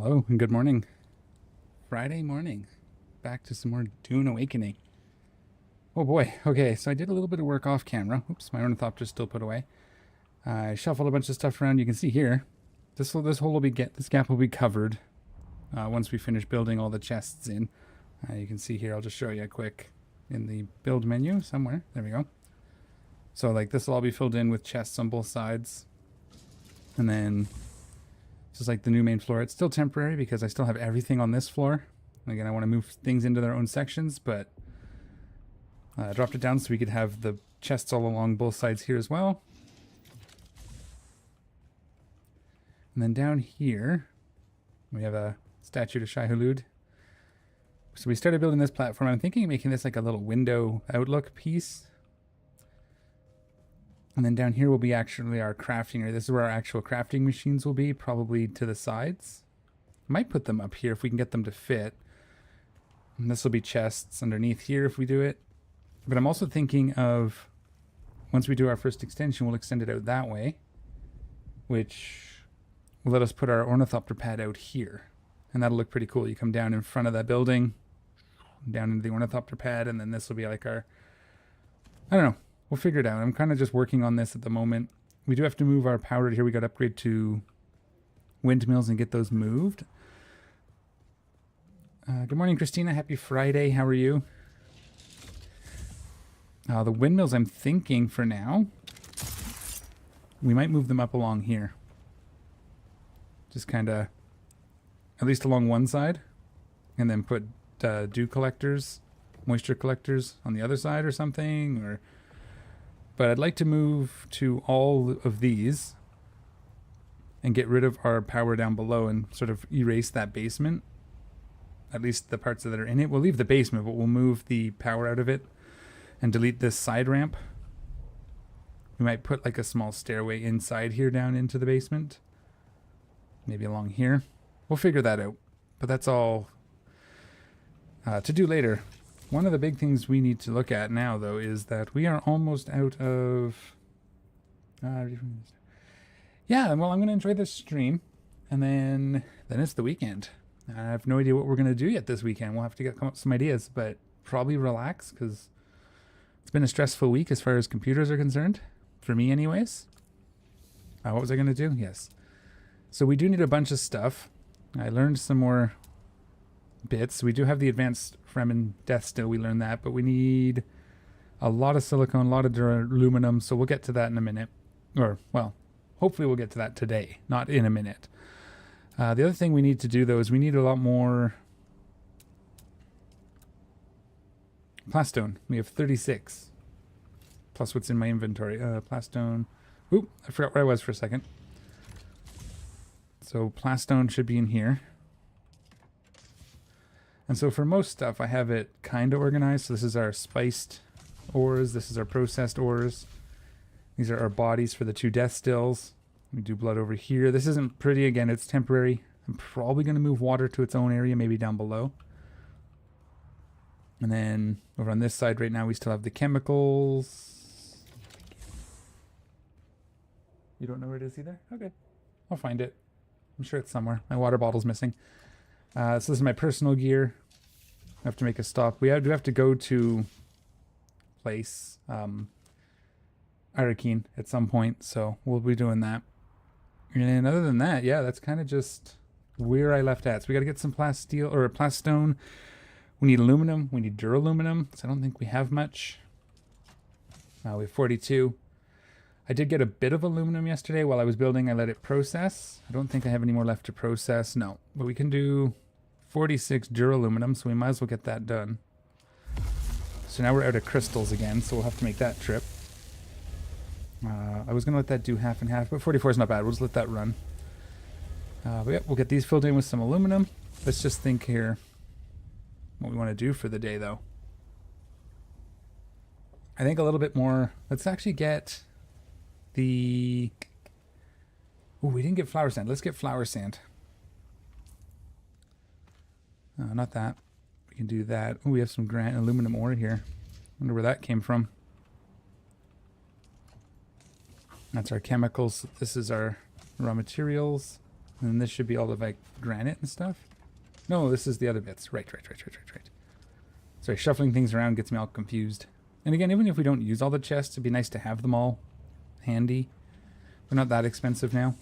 Hello and good morning. Friday morning. Back to some more Dune Awakening. Oh boy. Okay, so I did a little bit of work off camera. Oops, my ornithopter's still put away. I shuffled a bunch of stuff around. You can see here. This hole will be this gap will be covered once we finish building all the chests in. You can see here. I'll just show you quick in the build menu somewhere. There we go. So like this will all be filled in with chests on both sides, and then this is like the new main floor. It's still temporary because I still have everything on this floor. Again, I want to move things into their own sections, but I dropped it down so we could have the chests all along both sides here as well. And then down here, we have a statue to Shai Hulud. So we started building this platform. I'm thinking of making this like a little window outlook piece. And then down here will be actually our crafting area. This is where our actual crafting machines will be, probably to the sides. I might put them up here if we can get them to fit. And this will be chests underneath here if we do it. But I'm also thinking of, once we do our first extension, we'll extend it out that way, which will let us put our ornithopter pad out here. And that'll look pretty cool. You come down in front of that building, down into the ornithopter pad, and then this will be like our, I don't know. We'll figure it out. I'm kind of just working on this at the moment. We do have to move our power here. We got to upgrade to windmills and get those moved. Good morning, Christina. Happy Friday. How are you? The windmills, I'm thinking for now, we might move them up along here. Just kind of, at least along one side. And then put dew collectors, moisture collectors on the other side or something. But I'd like to move to all of these and get rid of our power down below and sort of erase that basement. At least the parts that are in it. We'll leave the basement, but we'll move the power out of it and delete this side ramp. We might put like a small stairway inside here down into the basement. Maybe along here. We'll figure that out. But that's all to do later. One of the big things we need to look at now, though, is that we are almost out of... yeah, well, I'm going to enjoy this stream, and then it's the weekend. I have no idea what we're going to do yet this weekend. We'll have to come up with some ideas, but probably relax, because it's been a stressful week as far as computers are concerned. For me, anyways. What was I going to do? Yes. So we do need a bunch of stuff. I learned some more bits. We do have the advanced Fremen death still, we learned that, but we need a lot of silicone, a lot of aluminum, so we'll get to that in a minute. Or, well, hopefully we'll get to that today, not in a minute. The other thing we need to do, though, is we need a lot more plastone. We have 36, plus what's in my inventory. Plastone. Oop, I forgot where I was for a second. So plastone should be in here. And so for most stuff, I have it kind of organized. So this is our spiced ores. This is our processed ores. These are our bodies for the 2 death stills. We do blood over here. This isn't pretty. Again, it's temporary. I'm probably going to move water to its own area, maybe down below. And then over on this side right now, we still have the chemicals. You don't know where it is either? Okay. I'll find it. I'm sure it's somewhere. My water bottle's missing. So this is my personal gear. I have to make a stop. We do have to go to place Arakeen at some point, so we'll be doing that. And other than that, yeah, that's kind of just where I left at. So we got to get some plasteel or plastone. We need aluminum. We need duraluminum. So I don't think we have much. We have 42. I did get a bit of aluminum yesterday while I was building. I let it process. I don't think I have any more left to process. No, but we can do 46 duraluminum, so we might as well get that done. So now we're out of crystals again, so we'll have to make that trip. I was going to let that do half and half, but 44 is not bad. We'll just let that run. But yeah, we'll get these filled in with some aluminum. Let's just think here what we want to do for the day, though. I think a little bit more. Let's actually get the... Oh, we didn't get flower sand. Let's get flower sand. Not that. We can do that. Oh, we have some aluminum ore here. Wonder where that came from. That's our chemicals. This is our raw materials. And then this should be all of like granite and stuff. No, this is the other bits. Right. Sorry, shuffling things around gets me all confused. And again, even if we don't use all the chests, it'd be nice to have them all handy. They're not that expensive now.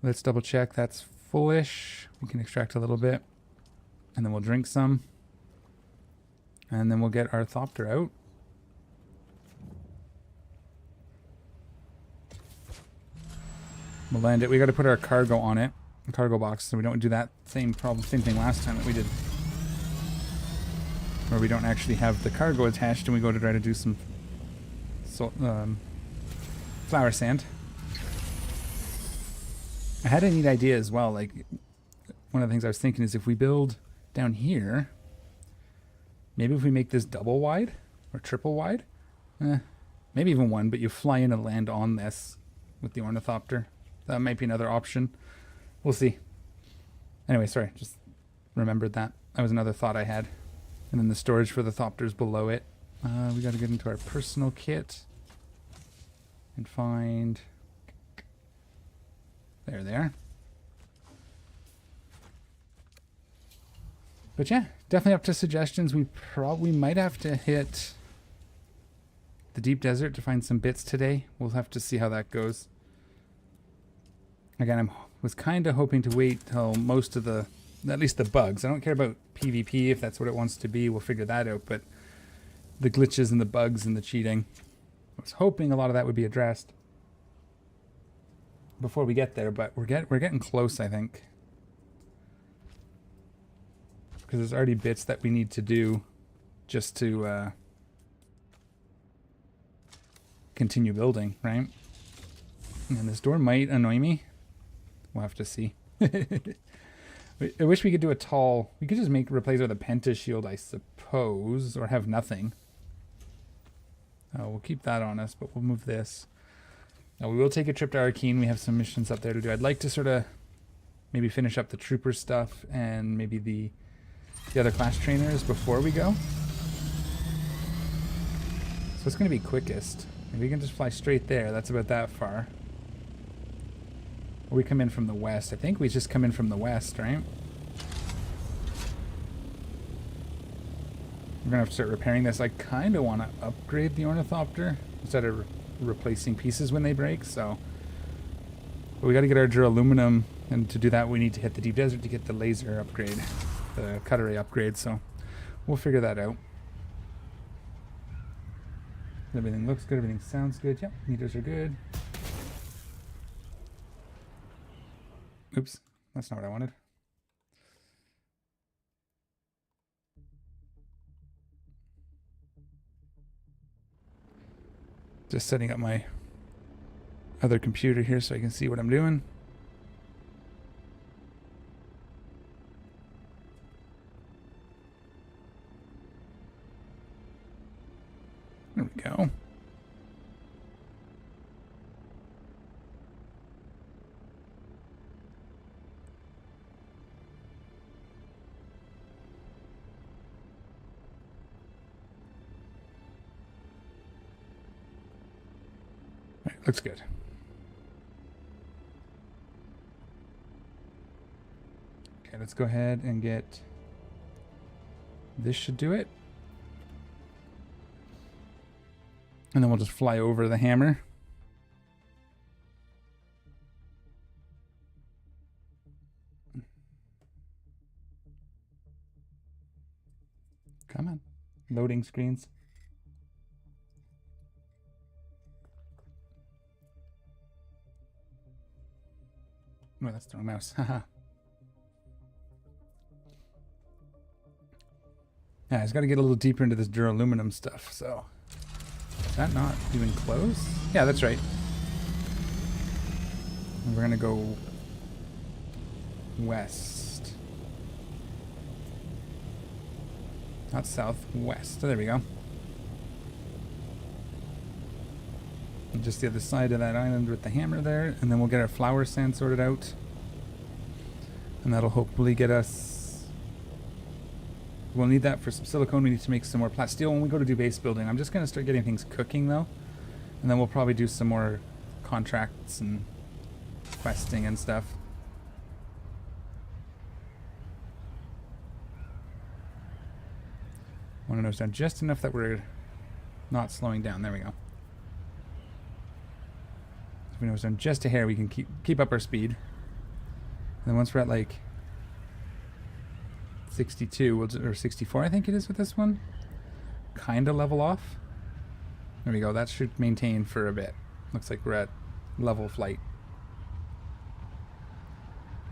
Let's double check. That's fullish. We can extract a little bit. And then we'll drink some. And then we'll get our Thopter out. We'll land it. We got to put our cargo on it. The cargo box, so we don't do that same thing last time that we did. Where we don't actually have the cargo attached and we go to try to do some flower sand. I had a neat idea as well. Like, one of the things I was thinking is if we build down here, maybe if we make this double wide or triple wide, maybe even one, but you fly in and land on this with the Ornithopter. That might be another option. We'll see. Anyway, sorry, just remembered that. That was another thought I had. And then the storage for the Thopters below it. We got to get into our personal kit and find... There they are. But yeah, definitely up to suggestions. We probably might have to hit the deep desert to find some bits today. We'll have to see how that goes. Again, I was kind of hoping to wait till most of the, at least the bugs. I don't care about PvP if that's what it wants to be. We'll figure that out. But the glitches and the bugs and the cheating, I was hoping a lot of that would be addressed before we get there. But we're getting close, I think. Because there's already bits that we need to do just to continue building, right? And this door might annoy me. We'll have to see. I wish we could do a tall... We could just replace with a Penta shield, I suppose, or have nothing. We'll keep that on us, but we'll move this. We will take a trip to Arkeen. We have some missions up there to do. I'd like to sort of maybe finish up the trooper stuff and maybe the other class trainers before we go. So it's going to be quickest. Maybe we can just fly straight there. That's about that far. Or we come in from the west. I think we just come in from the west, right? We're going to have to start repairing this. I kind of want to upgrade the Ornithopter instead of replacing pieces when they break, so... But we got to get our duraluminum, and to do that we need to hit the deep desert to get the laser upgrade. The cut array upgrade, so we'll figure that out. Everything looks good, everything sounds good. Yep, meters are good. Oops, that's not what I wanted. Just setting up my other computer here so I can see what I'm doing. There we go. Looks good. Okay, let's go ahead and get... This should do it. And then we'll just fly over the hammer. Come on. Loading screens. Oh, that's the wrong mouse. Haha. Yeah, I just got to get a little deeper into this duraluminum stuff, so... Is that not even close? Yeah, that's right. And we're going to go... west. Not southwest. So there we go. And just the other side of that island with the hammer there, and then we'll get our flower sand sorted out. And that'll hopefully get us... We'll need that for some silicone. We need to make some more plasteel when we go to do base building. I'm just going to start getting things cooking though. And then we'll probably do some more contracts and questing and stuff. want to nose down just enough that we're not slowing down. There we go. If we nose down just a hair, we can keep up our speed. And then once we're at like 62 or 64, I think it is with this one, kind of level off. There we go. That should maintain for a bit. Looks like we're at level flight.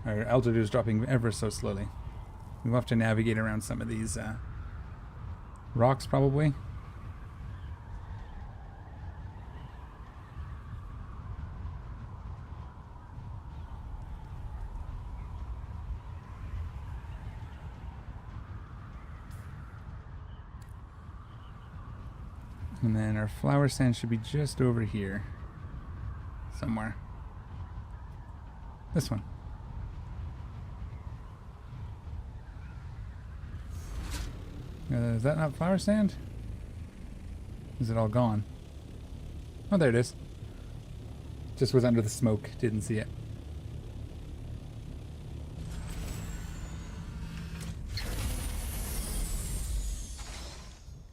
Our altitude is dropping ever so slowly. We'll have to navigate around some of these rocks probably. And then our flower stand should be just over here somewhere. This one. Is that not flower stand? Is it all gone? Oh, there it is. Just was under the smoke. Didn't see it.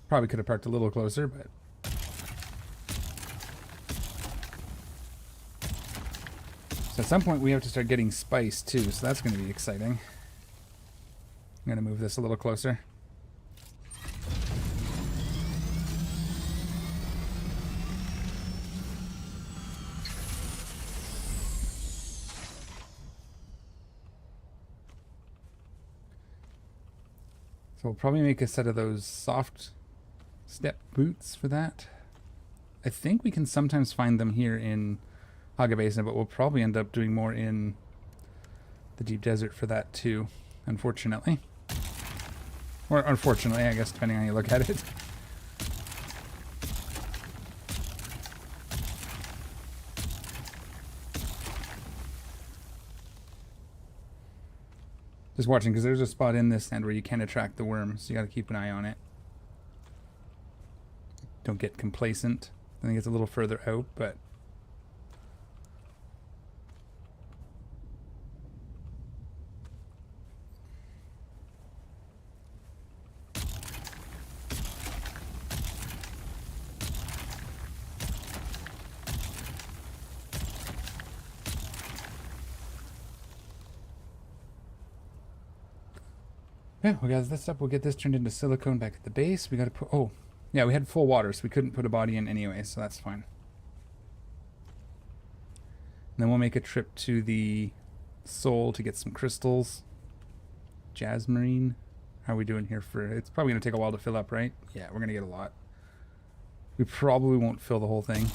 Probably could have parked a little closer, but... So at some point we have to start getting spice too, so that's going to be exciting. I'm going to move this a little closer. So we'll probably make a set of those soft step boots for that. I think we can sometimes find them here in Haga Basin, but we'll probably end up doing more in the deep desert for that too, unfortunately. Or unfortunately, I guess, depending on how you look at it. Just watching, because there's a spot in this end where you can attract the worms, so you got to keep an eye on it. Don't get complacent. I think it's a little further out, but... yeah, we got this up. We'll get this turned into silicone back at the base. We got to put... Oh, yeah, we had full water, so we couldn't put a body in anyway, so that's fine. And then we'll make a trip to the Soul to get some crystals. Jasmarine. How are we doing here for... It's probably going to take a while to fill up, right? Yeah, we're going to get a lot. We probably won't fill the whole thing.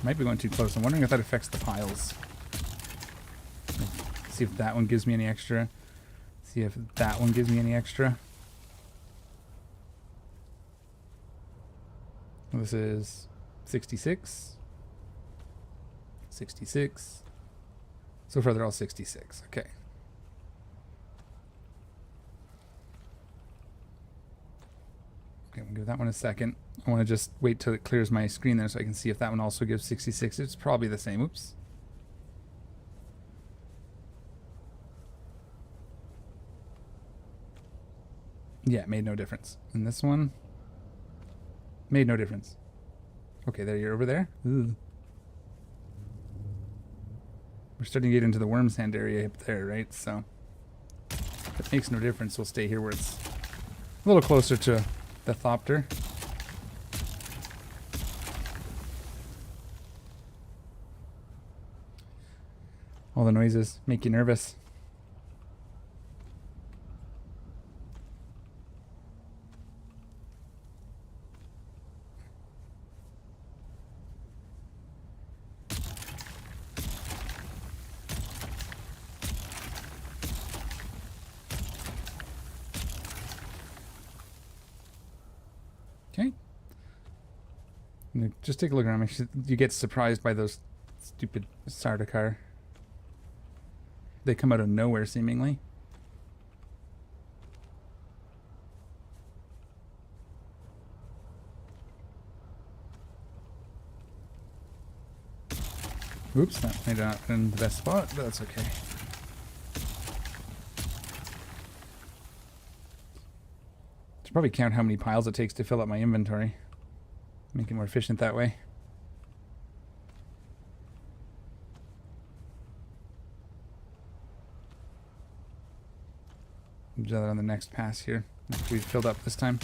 Might be going too close. I'm wondering if that affects the piles. See if that one gives me any extra. See if that one gives me any extra. Well, this is 66. 66. So far they're all 66. Okay. Okay, we'll give that one a second. I want to just wait till it clears my screen there so I can see if that one also gives 66. It's probably the same. Oops. Yeah, it made no difference. And this one made no difference. Okay, there, you're over there. Ooh. We're starting to get into the worm's hand area up there, right? So if it makes no difference, we'll stay here where it's a little closer to the Thopter. All the noises make you nervous. Okay. Just take a look around. You get surprised by those stupid Sardaukar. They come out of nowhere, seemingly. Oops, that made it not in the best spot, but that's okay. probably count how many piles it takes to fill up my inventory. Make it more efficient that way. Do that on the next pass here. After we've filled up this time.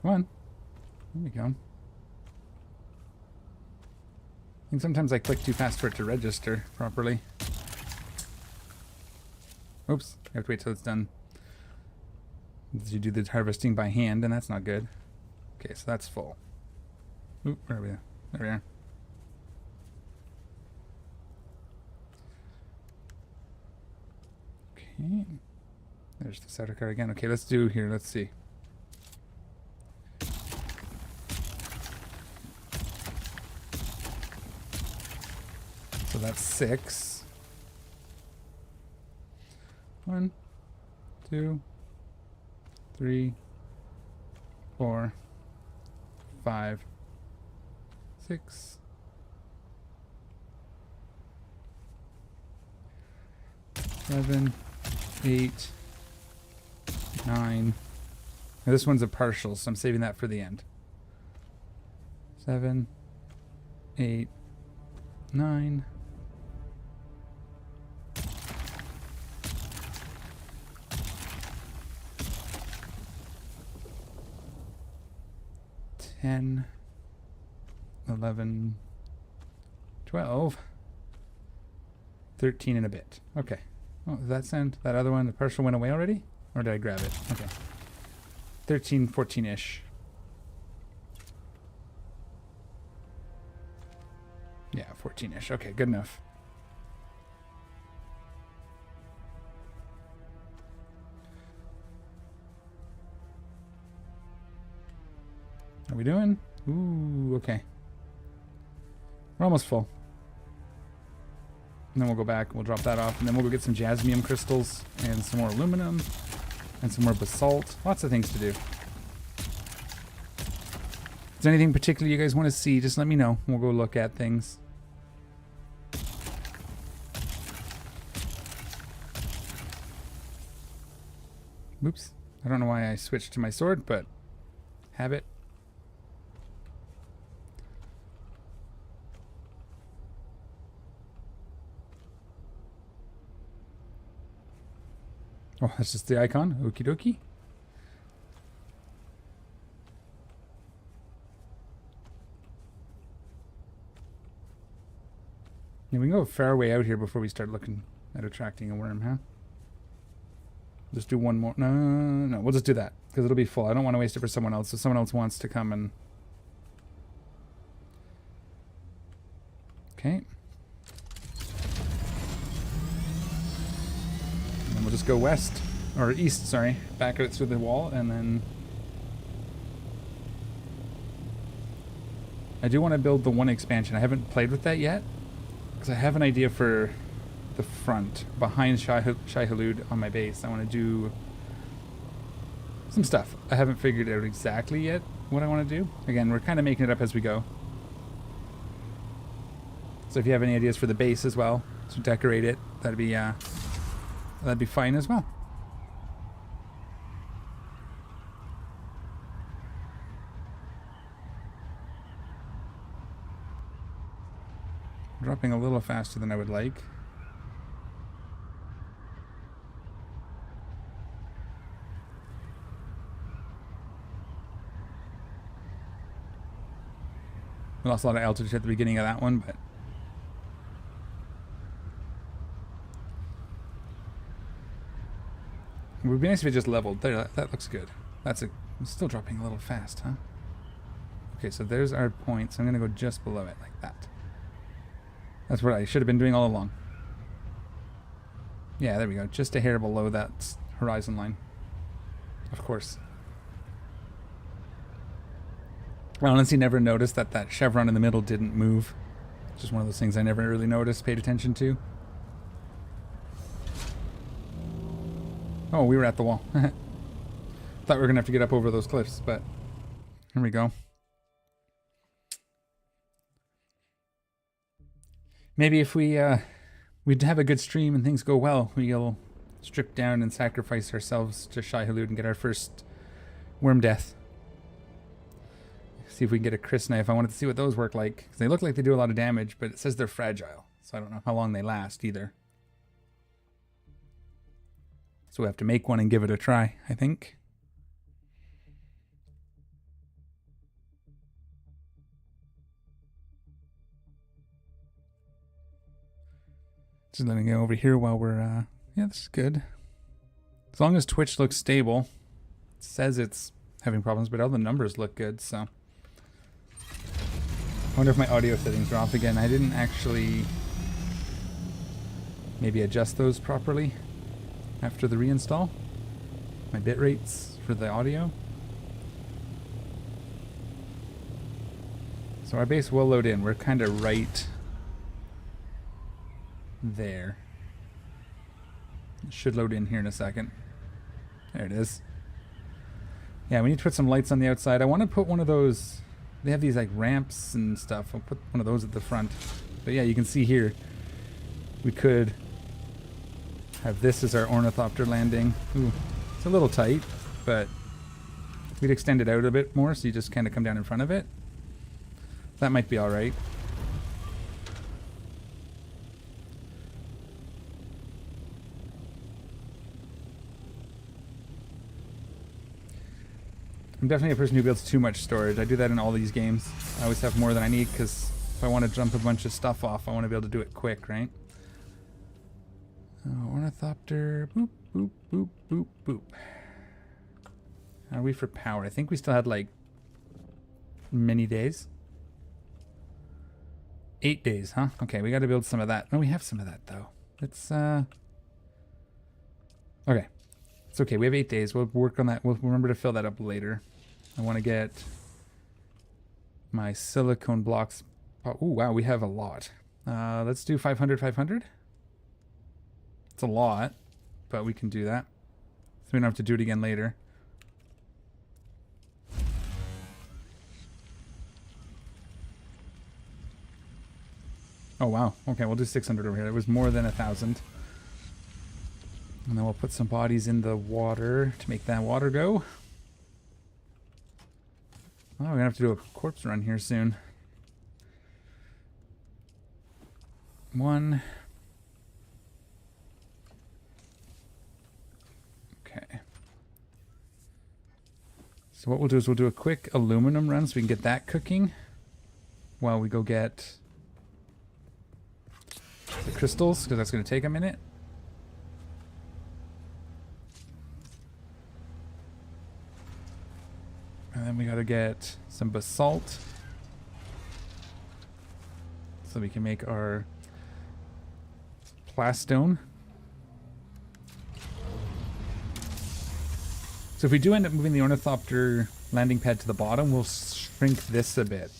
Come on. There we go. I think sometimes I click too fast for it to register properly. Oops. You have to wait till it's done. You do the harvesting by hand, and that's not good. Okay, so that's full. Oop, where are we? There we are. Okay. There's the starter card again. Okay, let's do here. Let's see. So that's 6. 1, 2, 3, 4, 5, 6, 7, 8, 9. Now this one's a partial, so I'm saving that for the end. 7, 8, 9. 10, 11, 12, 13 and a bit. Okay. Oh, does that sound, that other one, the partial went away already? Or did I grab it? Okay. 13, 14-ish. Yeah, 14-ish. Okay, good enough. How are we doing? Ooh, okay. We're almost full. And then we'll go back, we'll drop that off, and then we'll go get some jasmium crystals and some more aluminum and some more basalt. Lots of things to do. If there's anything particular you guys want to see, just let me know. We'll go look at things. Oops. I don't know why I switched to my sword, but habit. Oh, that's just the icon. Okie dokie. Yeah, we can go a fair way out here before we start looking at attracting a worm, huh? Just do one more. No, we'll just do that because it'll be full. I don't want to waste it for someone else. If someone else wants to come and... Okay. And then we'll just go west, or east, sorry. Back out through the wall, and then... I do want to build the one expansion. I haven't played with that yet, because I have an idea for the front, behind Shai Hulud on my base. I want to do some stuff. I haven't figured out exactly yet what I want to do. Again, we're kind of making it up as we go. So if you have any ideas for the base as well, to decorate it, that'd be fine as well. Dropping a little faster than I would like. We lost a lot of altitude at the beginning of that one, but it would be nice if it just leveled. There, that looks good. It's still dropping a little fast, huh? Okay, so there's our point. So I'm going to go just below it like that. That's what I should have been doing all along. Yeah, there we go. Just a hair below that horizon line. Of course. I honestly never noticed that chevron in the middle didn't move. It's just one of those things I never really noticed, paid attention to. Oh, we were at the wall. Thought we were going to have to get up over those cliffs, but here we go. Maybe if we'd have a good stream and things go well, we'll strip down and sacrifice ourselves to Shai-Hulud and get our first worm death. See if we can get a Chris knife. I wanted to see what those work like, because they look like they do a lot of damage, but it says they're fragile, so I don't know how long they last either. So we have to make one and give it a try, I think. Just letting it over here while we're, yeah, this is good. As long as Twitch looks stable. It says it's having problems, but all the numbers look good, so. I wonder if my audio settings are off again. I didn't actually maybe adjust those properly after the reinstall. My bit rates for the audio. So our base will load in. We're kind of right there. It should load in here in a second. There it is. Yeah, we need to put some lights on the outside. I want to put one of those. They have these like ramps and stuff. I'll put one of those at the front. But yeah, you can see here we could have this as our ornithopter landing. Ooh, it's a little tight, but we'd extend it out a bit more so you just kind of come down in front of it. That might be all right. I'm definitely a person who builds too much storage. I do that in all these games. I always have more than I need because if I want to jump a bunch of stuff off, I want to be able to do it quick, right? Oh, ornithopter. Boop, boop, boop, boop, boop. How are we for power? I think we still had like many days. 8 days, huh? Okay, we got to build some of that. No, we have some of that though. It's okay. It's okay. We have 8 days. We'll work on that. We'll remember to fill that up later. I want to get my silicone blocks. Oh, wow. We have a lot. Let's do 500, 500. It's a lot, but we can do that. So we don't have to do it again later. Oh, wow. Okay, we'll do 600 over here. It was more than 1,000. And then we'll put some bodies in the water to make that water go. Oh, we're going to have to do a corpse run here soon. 1. Okay. So what we'll do is we'll do a quick aluminum run so we can get that cooking while we go get the crystals, because that's going to take a minute. And then we got to get some basalt so we can make our plastone. So if we do end up moving the ornithopter landing pad to the bottom, we'll shrink this a bit.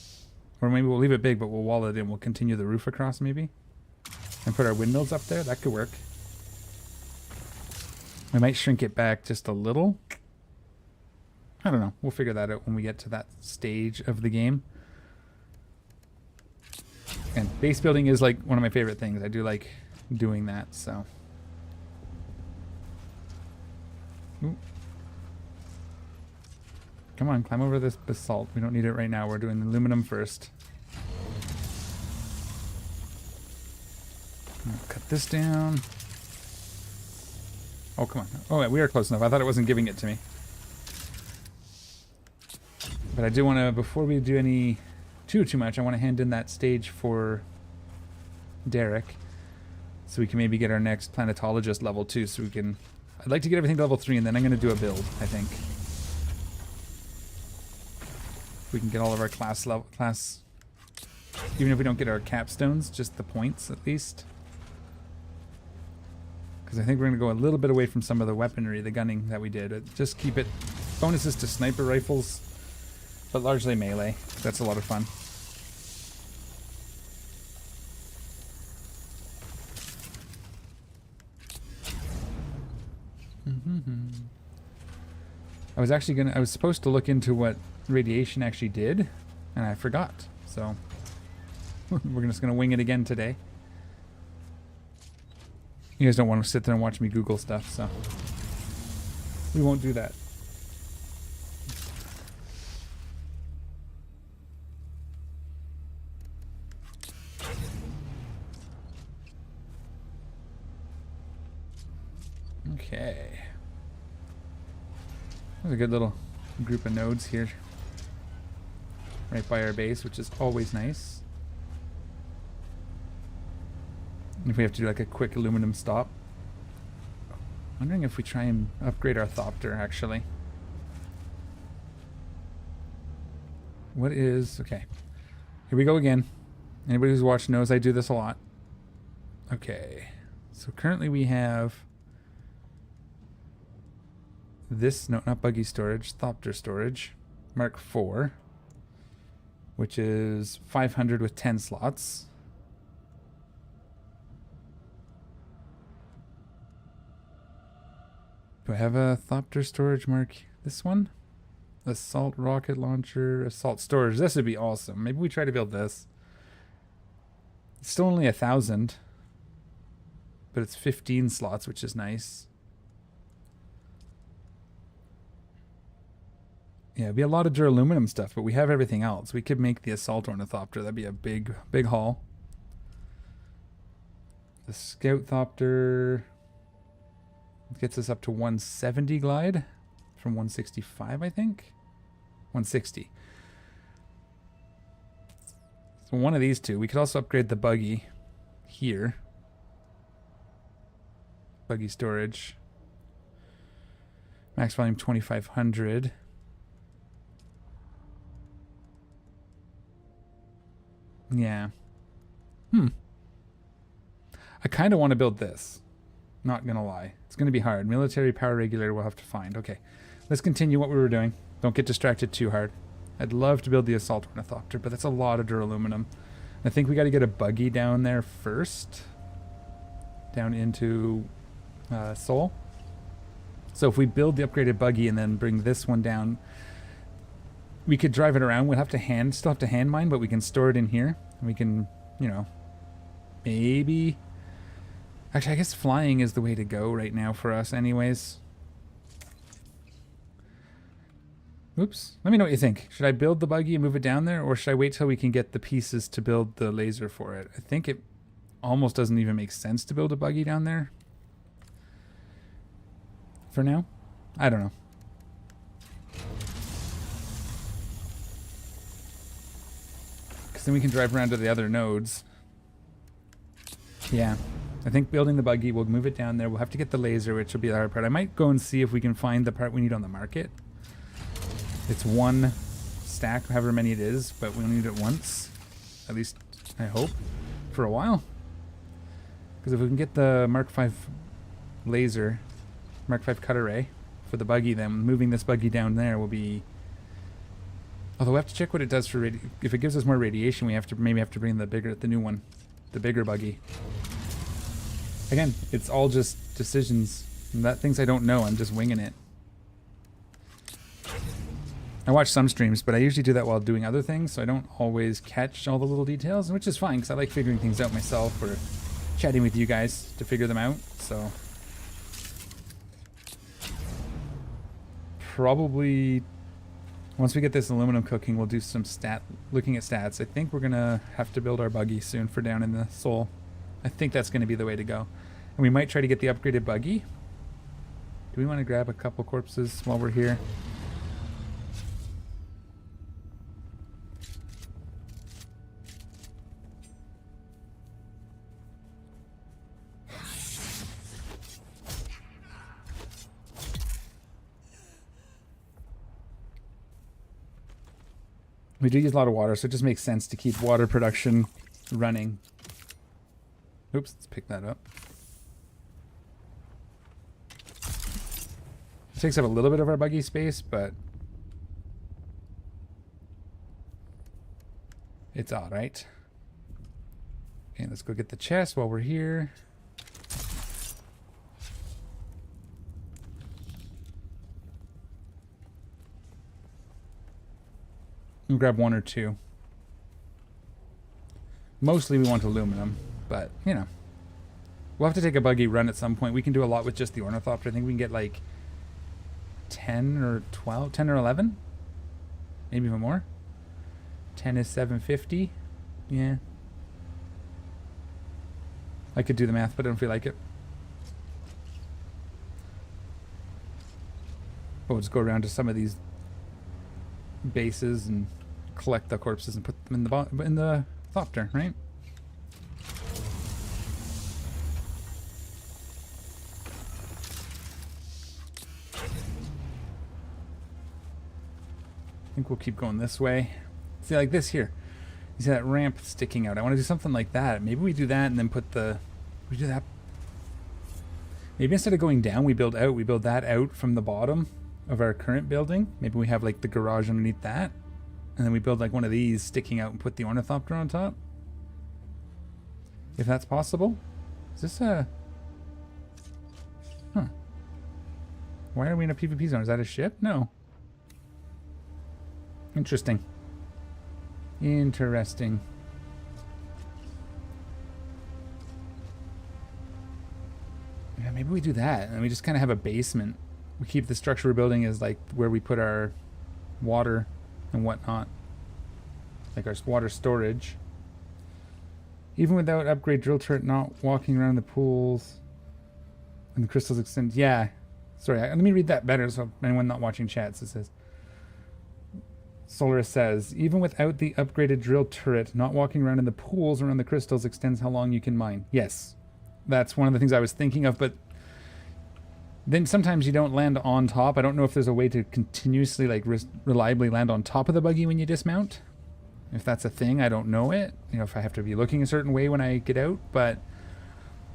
Or maybe we'll leave it big, but we'll wall it in. We'll continue the roof across maybe. And put our windmills up there. That could work. We might shrink it back just a little. I don't know. We'll figure that out when we get to that stage of the game. And base building is like one of my favorite things. I do like doing that, so. Ooh. Come on, climb over this basalt. We don't need it right now. We're doing aluminum first. Cut this down. Oh, come on. Oh, we are close enough. I thought it wasn't giving it to me. But I do want to, before we do any too much, I want to hand in that stage for Derek. So we can maybe get our next planetologist level 2. So we can, I'd like to get everything to level 3 and then I'm going to do a build, I think. We can get all of our class, even if we don't get our capstones, just the points at least. Because I think we're going to go a little bit away from some of the weaponry, the gunning that we did. Just keep it bonuses to sniper rifles, but largely melee. That's a lot of fun. I was supposed to look into what radiation actually did, and I forgot. So we're just gonna wing it again today. You guys don't want to sit there and watch me Google stuff, so we won't do that. Okay. There's a good little group of nodes here right by our base, which is always nice. And if we have to do like a quick aluminum stop. Wondering if we try and upgrade our Thopter, actually. What is... Okay. Here we go again. Anybody who's watched knows I do this a lot. Okay. So currently we have... this, no, not buggy storage, Thopter storage, Mark IV, which is 500 with 10 slots. Do I have a Thopter storage Mark? This one? Assault rocket launcher, assault storage. This would be awesome. Maybe we try to build this. It's still only 1,000, but it's 15 slots, which is nice. Yeah, it'd be a lot of duraluminum stuff, but we have everything else. We could make the assault ornithopter. That'd be a big haul. The scout thopter gets us up to 170 glide from 165, I think. 160. So one of these two. We could also upgrade the buggy here. Buggy storage. Max volume 2,500. Yeah. I kind of want to build this. Not gonna lie. It's gonna be hard. Military power regulator we'll have to find. Okay. Let's continue what we were doing. Don't get distracted too hard. I'd love to build the assault ornithopter, but that's a lot of duraluminum. I think we got to get a buggy down there first. Down into Seoul. So if we build the upgraded buggy and then bring this one down, we could drive it around. We'll have to still have to hand mine, but we can store it in here. And we can, you know, maybe... Actually, I guess flying is the way to go right now for us anyways. Oops. Let me know what you think. Should I build the buggy and move it down there, or should I wait till we can get the pieces to build the laser for it? I think it almost doesn't even make sense to build a buggy down there. For now? I don't know. Because then we can drive around to the other nodes. Yeah. I think building the buggy, we'll move it down there. We'll have to get the laser, which will be the hard part. I might go and see if we can find the part we need on the market. It's one stack, however many it is, but we only need it once. At least, I hope, for a while. Because if we can get the Mark V laser, Mark V cut array for the buggy, then moving this buggy down there will be... Although we have to check what it does for if it gives us more radiation, we have to maybe have to bring the new one, the bigger buggy. Again, it's all just decisions. And that things I don't know, I'm just winging it. I watch some streams, but I usually do that while doing other things, so I don't always catch all the little details, which is fine, because I like figuring things out myself, or chatting with you guys to figure them out, so... Probably... Once we get this aluminum cooking, we'll do some looking at stats. I think we're going to have to build our buggy soon for down in the Seoul. I think that's going to be the way to go. And we might try to get the upgraded buggy. Do we want to grab a couple corpses while we're here? We do use a lot of water, so it just makes sense to keep water production running. Oops, let's pick that up. It takes up a little bit of our buggy space, but it's all right. Okay, let's go get the chest while we're here. And grab 1 or 2. Mostly we want aluminum, but, you know. We'll have to take a buggy run at some point. We can do a lot with just the ornithopter. I think we can get like 10 or 12, 10 or 11? Maybe even more. 10 is 750. Yeah. I could do the math, but I don't feel like it. But we'll just go around to some of these bases and collect the corpses and put them in the thopter, right? I think we'll keep going this way. See, like this here. You see that ramp sticking out. I want to do something like that. Maybe we do that and then put the... We do that. Maybe instead of going down, we build out. We build that out from the bottom of our current building. Maybe we have like the garage underneath that. And then we build like one of these sticking out and put the ornithopter on top. If that's possible. Is this a... Huh. Why are we in a PvP zone? Is that a ship? No. Interesting. Interesting. Yeah, maybe we do that. And we just kind of have a basement. We keep the structure we're building as like where we put our water and whatnot. Like our water storage. Even without upgrade drill turret not walking around the pools. And the crystals extend. Yeah. Sorry, let me read that better so anyone not watching chats, it says. Solaris says, even without the upgraded drill turret, not walking around in the pools around the crystals extends how long you can mine. Yes, that's one of the things I was thinking of, but then sometimes you don't land on top. I don't know if there's a way to continuously, like, reliably land on top of the buggy when you dismount. If that's a thing, I don't know it. You know, if I have to be looking a certain way when I get out, but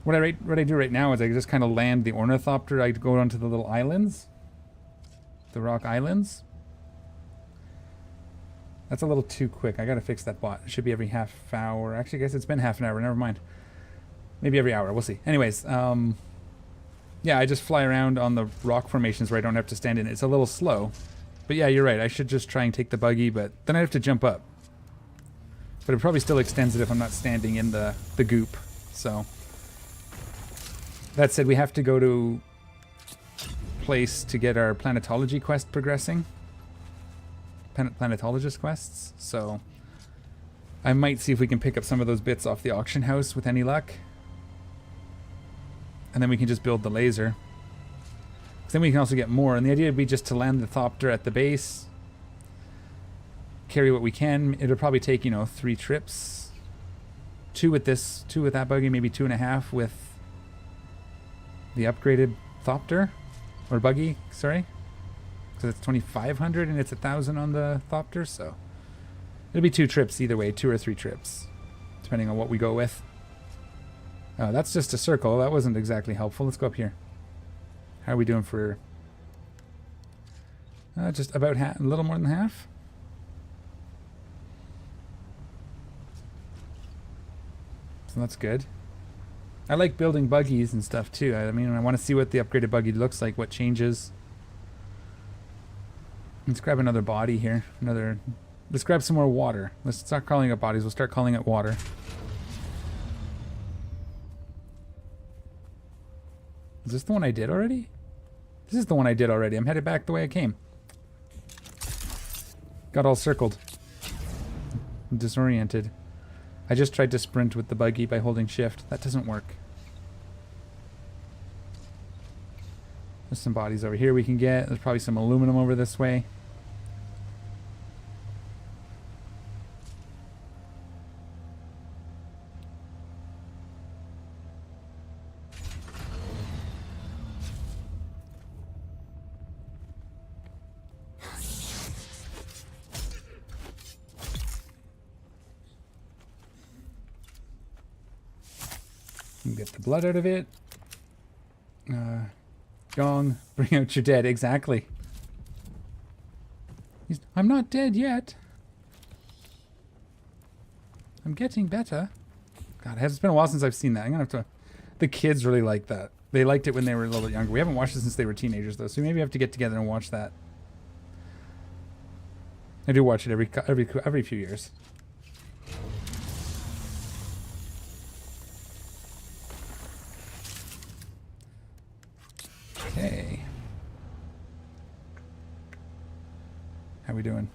what I do right now is I just kind of land the ornithopter. I go onto the little islands, the rock islands. That's a little too quick. I gotta fix that bot. It should be every half hour. Actually, I guess it's been half an hour. Never mind. Maybe every hour. We'll see. Anyways, yeah, I just fly around on the rock formations where I don't have to stand in it. It's a little slow. But yeah, you're right. I should just try and take the buggy, but then I have to jump up. But it probably still extends it if I'm not standing in the goop. So, that said, we have to go to place to get our planetology quest progressing. Planetologist quests, so I might see if we can pick up some of those bits off the auction house with any luck, and then we can just build the laser. Then we can also get more, and the idea would be just to land the thopter at the base, carry what we can. It'll probably take, you know, 3 trips, 2 with this, 2 with that buggy, maybe 2.5 with the upgraded thopter or buggy, sorry. So it's 2,500 and it's 1,000 on the thopter, so it'll be 2 trips either way, 2 or 3 trips, depending on what we go with. Oh, that's just a circle. That wasn't exactly helpful. Let's go up here. How are we doing for? Just about half, a little more than half. So that's good. I like building buggies and stuff too. I mean, I want to see what the upgraded buggy looks like, what changes. Let's grab another body here. Let's grab some more water. Let's start calling it bodies. We'll start calling it water. Is this the one I did already? This is the one I did already. I'm headed back the way I came. Got all circled. I'm disoriented. I just tried to sprint with the buggy by holding shift. That doesn't work. There's some bodies over here we can get. There's probably some aluminum over this way. Get the blood out of it. Gong, bring out your dead. Exactly. I'm not dead yet. I'm getting better. God, it's been a while since I've seen that. I'm gonna have to. The kids really like that. They liked it when they were a little bit younger. We haven't watched it since they were teenagers, though, so maybe we have to get together and watch that. I do watch it every few years. Okay. How we doing?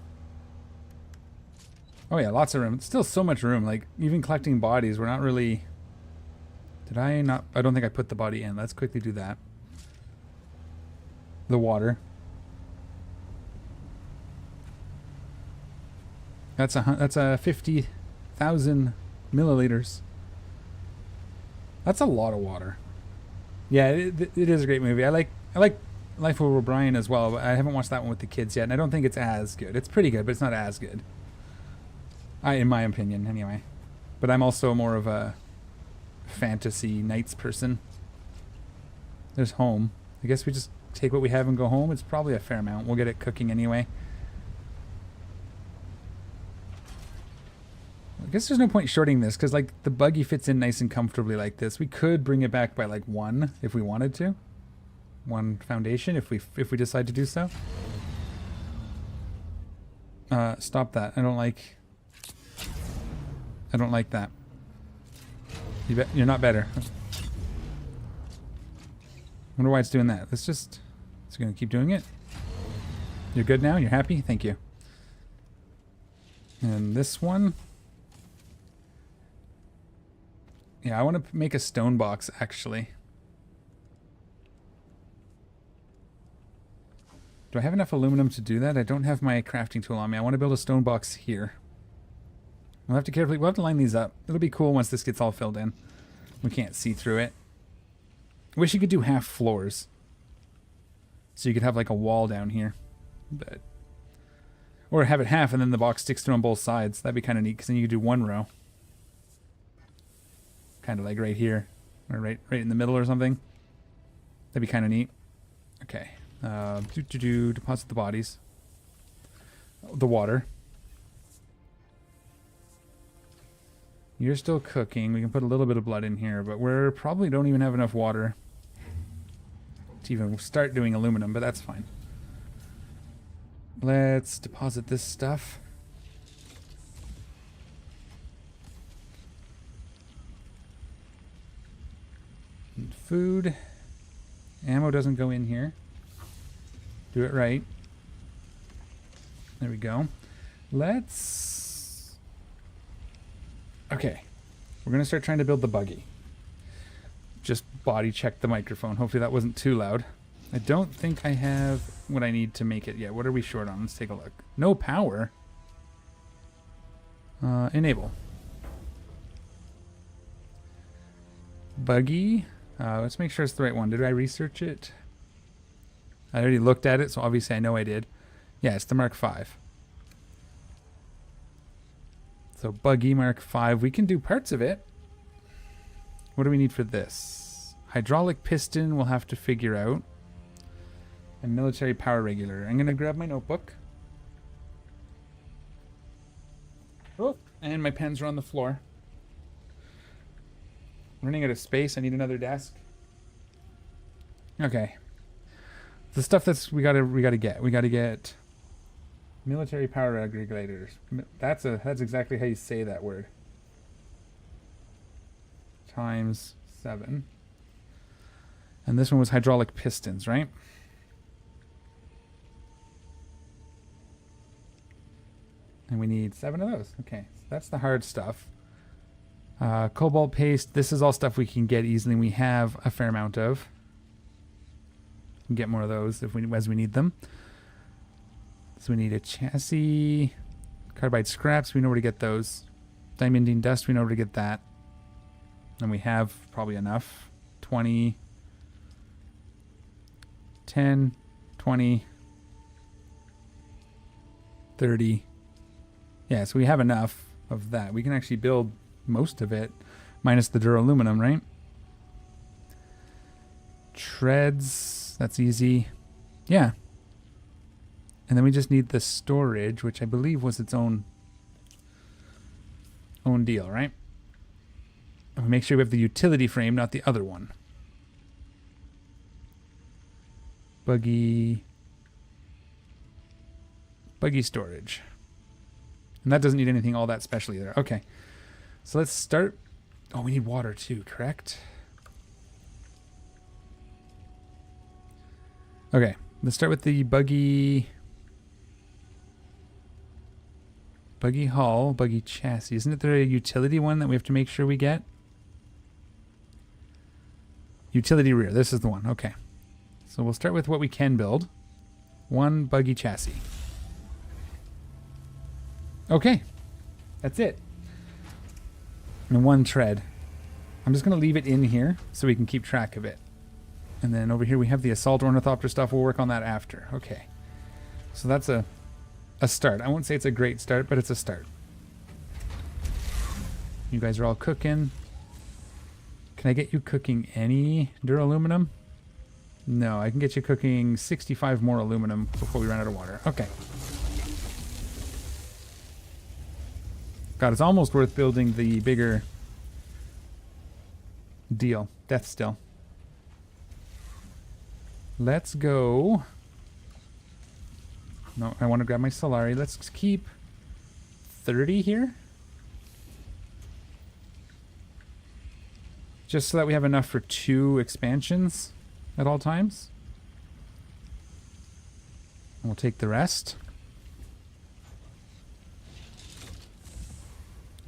Oh yeah, lots of room. Still so much room. Like, even collecting bodies, we're not really... Did I not... I don't think I put the body in. Let's quickly do that. The water. That's a 50,000 milliliters. That's a lot of water. Yeah, it is a great movie. I like Life of O'Brien as well, but I haven't watched that one with the kids yet, and I don't think it's as good. It's pretty good, but it's not as good. In my opinion, anyway. But I'm also more of a fantasy knights person. There's home. I guess we just take what we have and go home. It's probably a fair amount. We'll get it cooking anyway. I guess there's no point shorting this, because like the buggy fits in nice and comfortably like this. We could bring it back by like 1 if we wanted to. 1 foundation if we decide to do so. Stop that. I don't like that. You're not better. I wonder why it's doing that. It's gonna keep doing it. You're good now? You're happy? Thank you. And this one. Yeah, I want to make a stone box, actually. Do I have enough aluminum to do that? I don't have my crafting tool on me. I want to build a stone box here. We'll have to line these up. It'll be cool once this gets all filled in. We can't see through it. I wish you could do half floors. So you could have like a wall down here. But, or have it half and then the box sticks through on both sides. That'd be kind of neat, because then you could do 1 row. Kind of like right here, or right in the middle or something. That'd be kind of neat. Okay. Deposit the bodies. The water. You're still cooking. We can put a little bit of blood in here, but we're probably don't even have enough water to even start doing aluminum, but that's fine. Let's deposit this stuff. Food. Ammo doesn't go in here. Do it right. There we go. Let's... Okay. We're going to start trying to build the buggy. Just body check the microphone. Hopefully that wasn't too loud. I don't think I have what I need to make it yet. What are we short on? Let's take a look. No power. Enable. Buggy. Let's make sure it's the right one. Did I research it? I already looked at it, so obviously I know I did. Yeah, it's the Mark V. So buggy Mark V. We can do parts of it. What do we need for this? Hydraulic piston we'll have to figure out. And military power regulator. I'm going to grab my notebook. Oh, and my pens are on the floor. Running out of space. I need another desk. Okay. The stuff that's we gotta get. We gotta get military power regulators. That's exactly how you say that word. Times 7. And this one was hydraulic pistons, right? And we need 7 of those. Okay, so that's the hard stuff. Cobalt paste. This is all stuff we can get easily. We have a fair amount of. We can get more of those as we need them. So we need a chassis. Carbide scraps. We know where to get those. Diamondine dust. We know where to get that. And we have probably enough. 20. 10. 20. 30. Yeah, so we have enough of that. We can actually build most of it, minus the duraluminum, right? Treads, that's easy. Yeah. And then we just need the storage, which I believe was its own deal, right? And we make sure we have the utility frame, not the other one. Buggy storage. And that doesn't need anything all that special either. Okay. So let's start. Oh, we need water too, correct? Okay. Let's start with the buggy hull, buggy chassis. Isn't there a utility one that we have to make sure we get? Utility rear. This is the one. Okay. So we'll start with what we can build. One buggy chassis. Okay. That's it. And one tread. I'm just going to leave it in here so we can keep track of it. And then over here we have the assault ornithopter stuff. We'll work on that after. Okay. So that's a start. I won't say it's a great start, but it's a start. You guys are all cooking. Can I get you cooking any duraluminum? No, I can get you cooking 65 more aluminum before we run out of water. Okay. God, it's almost worth building the bigger deal. Death still. Let's go. No, I want to grab my Solari. Let's keep 30 here. Just so that we have enough for 2 expansions at all times. And we'll take the rest.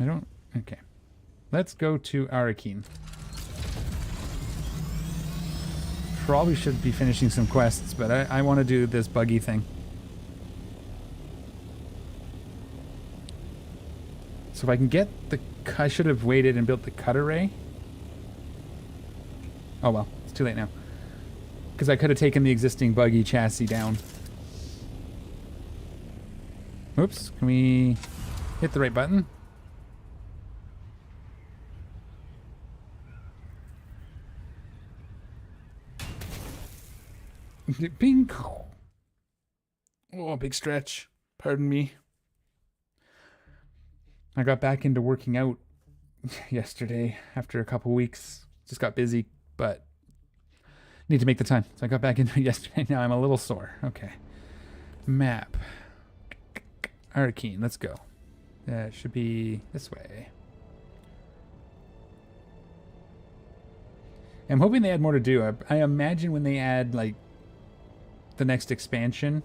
I don't... Okay. Let's go to Arakeen. Probably should be finishing some quests, but I want to do this buggy thing. So if I can get the... I should have waited and built the cut array. Oh well, it's too late now. Because I could have taken the existing buggy chassis down. Oops, can we hit the right button? Bing! Oh, big stretch. Pardon me. I got back into working out yesterday after a couple weeks. Just got busy, but need to make the time. So I got back into it yesterday. Now I'm a little sore. Okay. Map. Arakeen, let's go. That should be this way. I'm hoping they add more to do. I imagine when they add, like, the next expansion,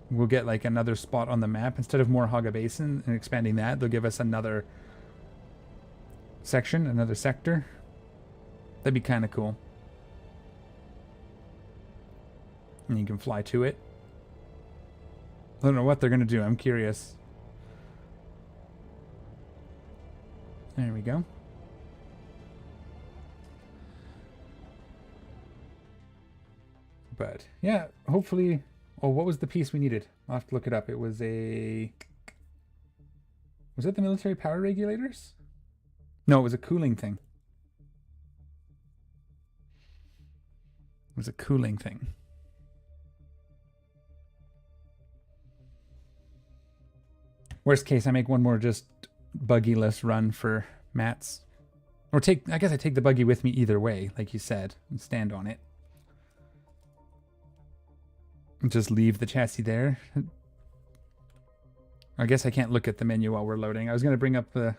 we'll get, like, another spot on the map. Instead of more Haga Basin and expanding that, they'll give us another section, another sector. That'd be kind of cool. And you can fly to it. I don't know what they're going to do. I'm curious. There we go. But, yeah, hopefully... Oh, what was the piece we needed? I'll have to look it up. It was a... Was it the military power regulators? No, it was a cooling thing. It was a cooling thing. Worst case, I make one more just buggy-less run for mats. Or take... I guess I take the buggy with me either way, like you said, and stand on it. Just leave the chassis there. I guess I can't look at the menu while we're loading. I was going to bring up the...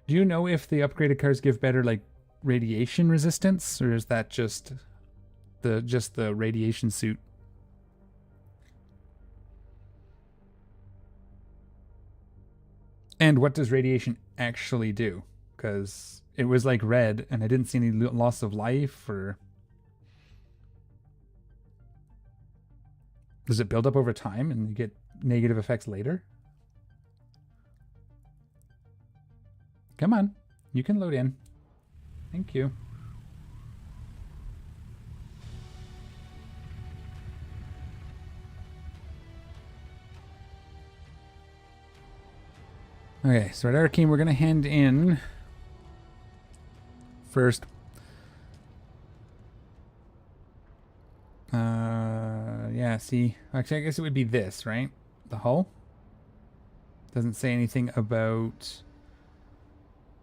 Do you know if the upgraded cars give better, like, radiation resistance? Or is that just the radiation suit? And what does radiation actually do? Because it was, like, red, and I didn't see any loss of life, or... Does it build up over time and you get negative effects later? Come on. You can load in. Thank you. Okay, so at Arakeen, we're going to hand in first... yeah, see, actually, I guess it would be this, right? The hull. Doesn't say anything about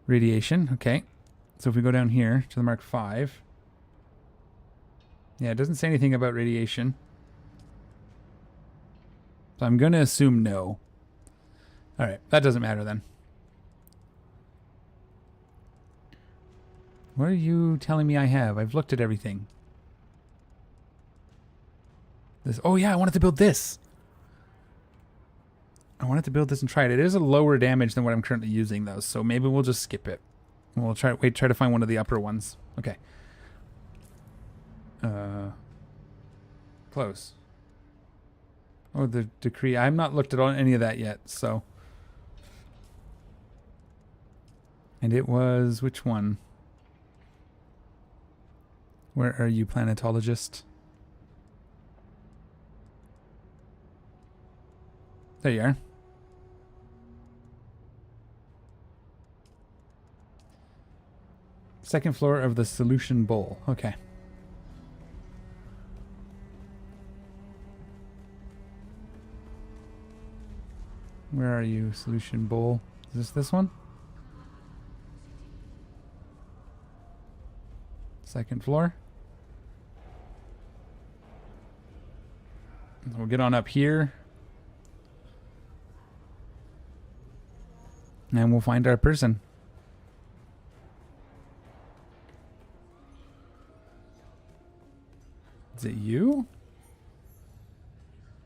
radiation. Okay. So if we go down here to the Mark V. Yeah, it doesn't say anything about radiation. So I'm going to assume no. All right, that doesn't matter then. What are you telling me I have? I've looked at everything. This. Oh yeah, I wanted to build this. I wanted to build this and try it. It is a lower damage than what I'm currently using though, so maybe we'll just skip it. We'll try to find one of the upper ones. Okay. Close. Oh, the decree. I've not looked at any of that yet, so. And it was which one? Where are you, planetologist? There you are. Second floor of the solution bowl. Okay. Where are you, solution bowl? Is this one? Second floor. We'll get on up here. And we'll find our person. Is it you?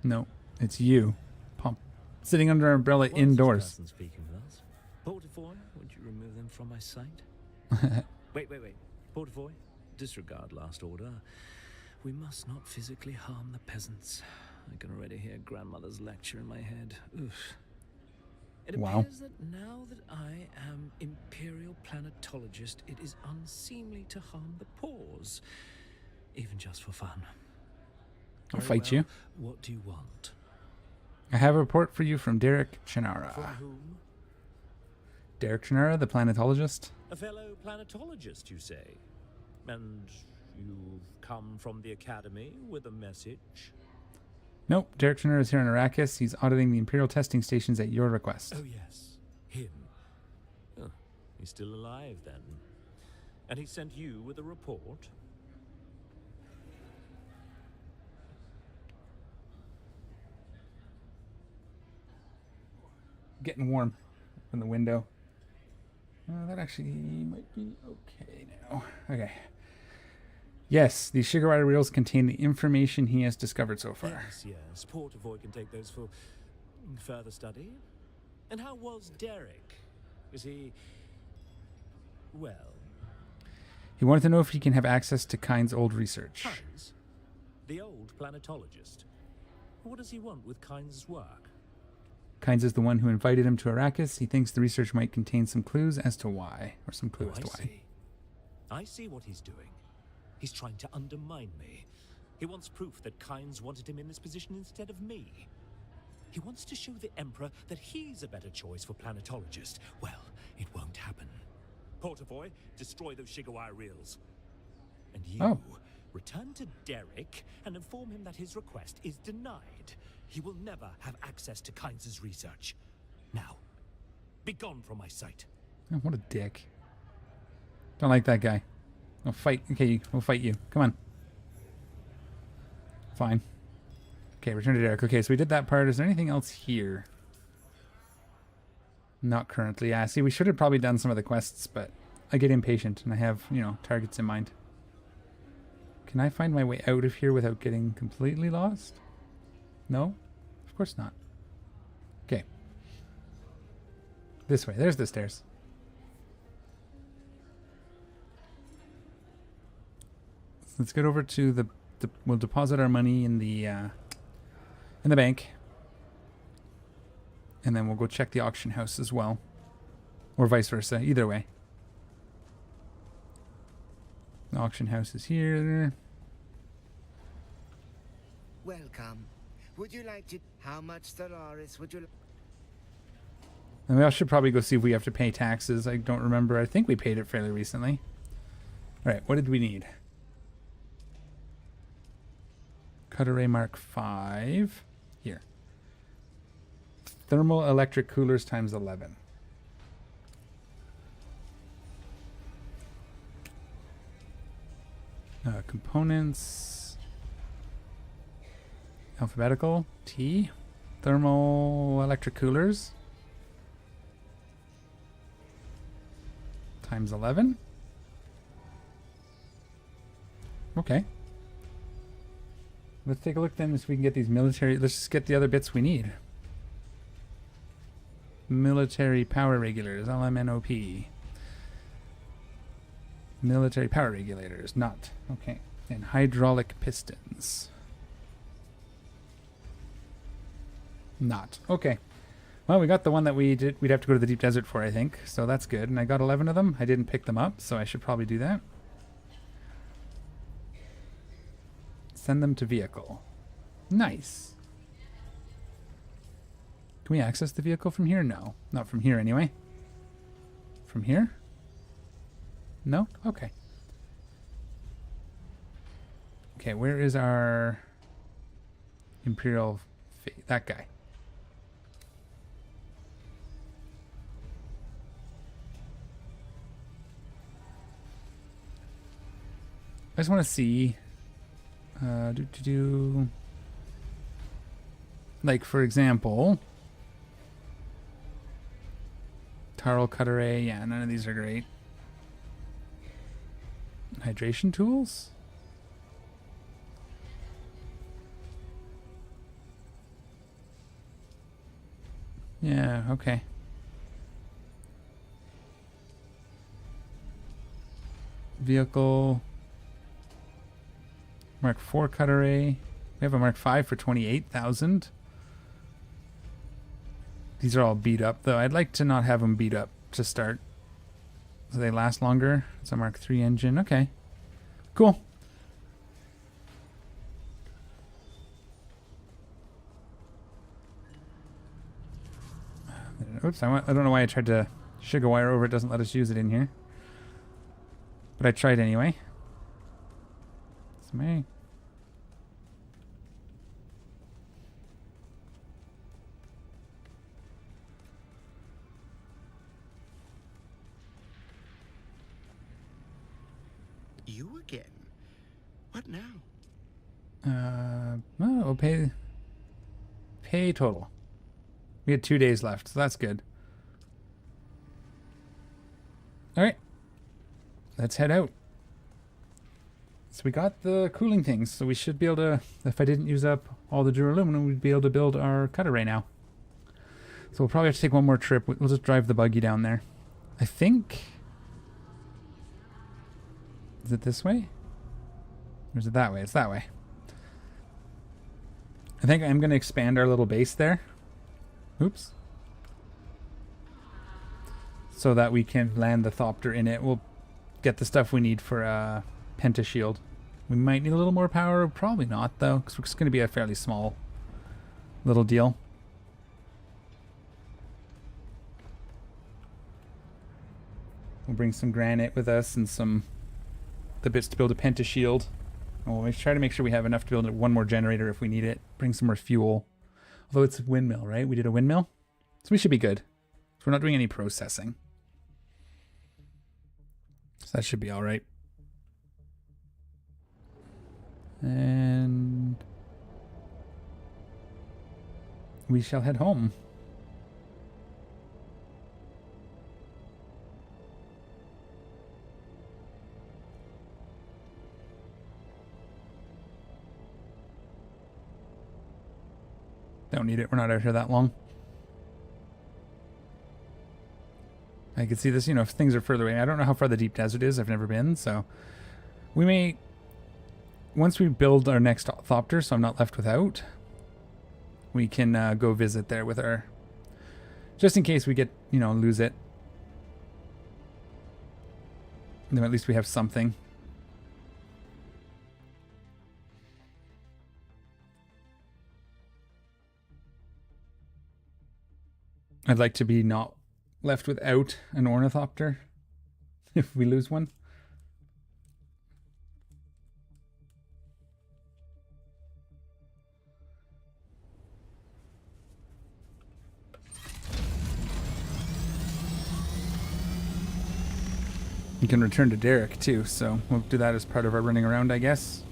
No, it's you. Pump. Sitting under an umbrella indoors. Speaking with us. Portafoy, would you remove them from my sight? Wait. Portafoy, disregard last order. We must not physically harm the peasants. I can already hear grandmother's lecture in my head. Oof. It appears that now that I am Imperial Planetologist, it is unseemly to harm the paws, even just for fun. I'll fight you. What do you want? I have a report for you from Derek Chinara. From whom? Derek Chinara, the planetologist. A fellow planetologist, you say? And you've come from the Academy with a message? Nope, Derek Chinara is here on Arrakis. He's auditing the Imperial testing stations at your request. Oh, yes. Him. Oh, he's still alive, then. And he sent you with a report? Getting warm from the window. That actually might be okay now. Okay. Yes, the Shigarada reels contain the information he has discovered so far. Yes. Portafoy can take those for further study. And how was Derek? Is he... well... He wanted to know if he can have access to Kyne's old research. Kyne's? The old planetologist? What does he want with Kyne's work? Kynes is the one who invited him to Arrakis. He thinks the research might contain some clues as to why. Or some clue as to why. I see what he's doing. He's trying to undermine me. He wants proof that Kynes wanted him in this position instead of me. He wants to show the Emperor that he's a better choice for planetologist. Well, it won't happen. Portafoy, destroy those Shigarada reels. And you, return to Derek and inform him that his request is denied. He will never have access to Kynes' research. Now, be gone from my sight. Oh, what a dick. Don't like that guy. I'll fight. Okay, we'll fight you. Come on. Fine. Okay, return to Derek. Okay, so we did that part. Is there anything else here? Not currently. Yeah, see, we should have probably done some of the quests, but I get impatient and I have, targets in mind. Can I find my way out of here without getting completely lost? No? Of course not. Okay. This way. There's the stairs. Let's get over to the we'll deposit our money in the bank. And then we'll go check the auction house as well. Or vice versa. Either way. The auction house is here. Welcome. Would you like to... How much Stellaris would you... And we should probably go see if we have to pay taxes. I don't remember. I think we paid it fairly recently. Alright, what did we need? Cut array Mark 5. Here. Thermal electric coolers times 11. Components. Alphabetical. T. Thermal electric coolers. Times 11. Okay. Let's take a look then, so we can get these military... Let's just get the other bits we need. Military power regulators, LMNOP. Military power regulators, not. Okay. And hydraulic pistons. Not. Okay. Well, we got the one that we'd have to go to the deep desert for, I think. So that's good. And I got 11 of them. I didn't pick them up, so I should probably do that. Send them to vehicle. Nice. Can we access the vehicle from here? No. Not from here anyway. From here? No? Okay. Okay, where is our Imperial... That guy. I just want to see... Like, for example... Taro Cutter A. Yeah, none of these are great. Hydration tools? Yeah, okay. Vehicle. Mark 4 Cutter A. We have a Mark 5 for 28,000. These are all beat up, though. I'd like to not have them beat up to start. So they last longer. It's a Mark 3 engine. Okay. Cool. Oops, I don't know why I tried to sugar wire over. It doesn't let us use it in here. But I tried anyway. It's me. You again? What now? Oh, pay total. We had 2 days left, so that's good. Alright. Let's head out. So we got the cooling things, so we should be able to, if I didn't use up all the duraluminum, we'd be able to build our cutter right now. So we'll probably have to take one more trip. We'll just drive the buggy down there. I think... Is it this way? Or is it that way? It's that way. I think I'm going to expand our little base there. Oops. So that we can land the Thopter in it. We'll get the stuff we need for a Pentashield. We might need a little more power. Probably not, though, because it's going to be a fairly small little deal. We'll bring some granite with us and the bits to build a Pentashield. And we'll try to make sure we have enough to build one more generator if we need it. Bring some more fuel. Although it's a windmill, right? We did a windmill. So we should be good. So we're not doing any processing. So that should be all right. And we shall head home. Don't need it. We're not out here that long. I can see this, you know, if things are further away. I don't know how far the deep desert is. I've never been, so we may, once we build our next Thopter, so I'm not left without, we can go visit there with our, just in case we get, you know, lose it. Then at least we have something. I'd like to be not left without an ornithopter if we lose one. You can return to Derek too, so we'll do that as part of our running around, I guess.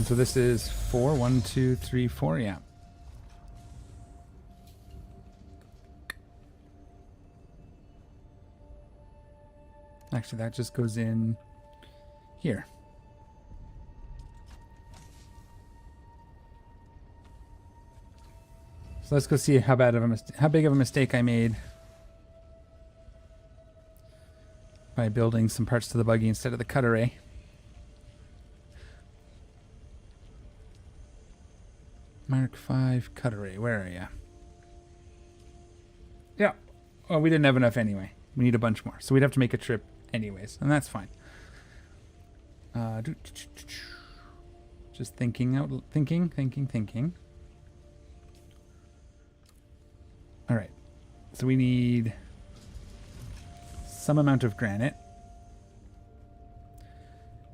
And so this is 4. 1, 2, 3, 4. Yeah. Actually, that just goes in here. So let's go see how big of a mistake I made by building some parts to the buggy instead of the cut array. Mark 5 cut array. Where are you? Yeah. Oh, we didn't have enough anyway. We need a bunch more. So we'd have to make a trip anyways, and that's fine. Just thinking. All right. So we need some amount of granite.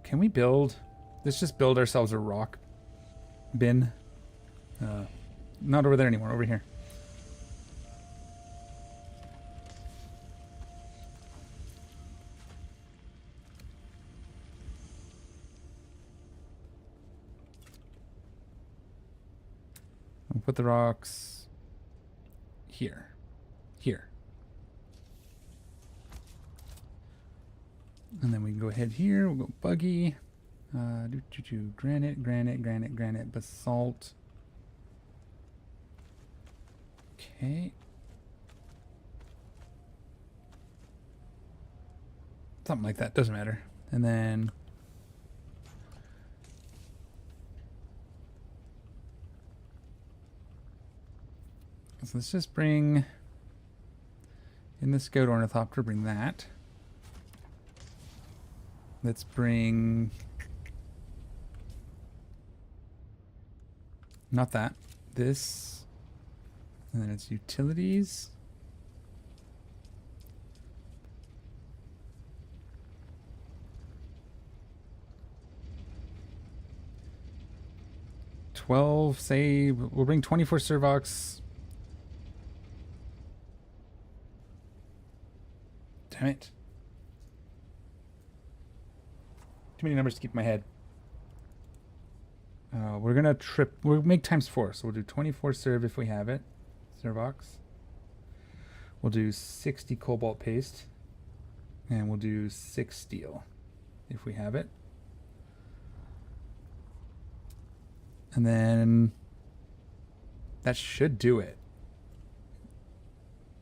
Can we build... Let's just build ourselves a rock bin. Not over there anymore, over here. We'll put the rocks here. Here. And then we can go ahead here. We'll go buggy. Granite, basalt. Okay. Something like that. Doesn't matter. And then... So let's just bring... In the Scout Ornithopter, bring that. Let's bring... Not that. This... And then it's utilities. Say we'll bring 24 Servox. Damn it. Too many numbers to keep in my head. We're gonna we'll make times 4, so we'll do 24 serve if we have it. Servox. We'll do 60 cobalt paste. And we'll do 6 steel if we have it. And then that should do it.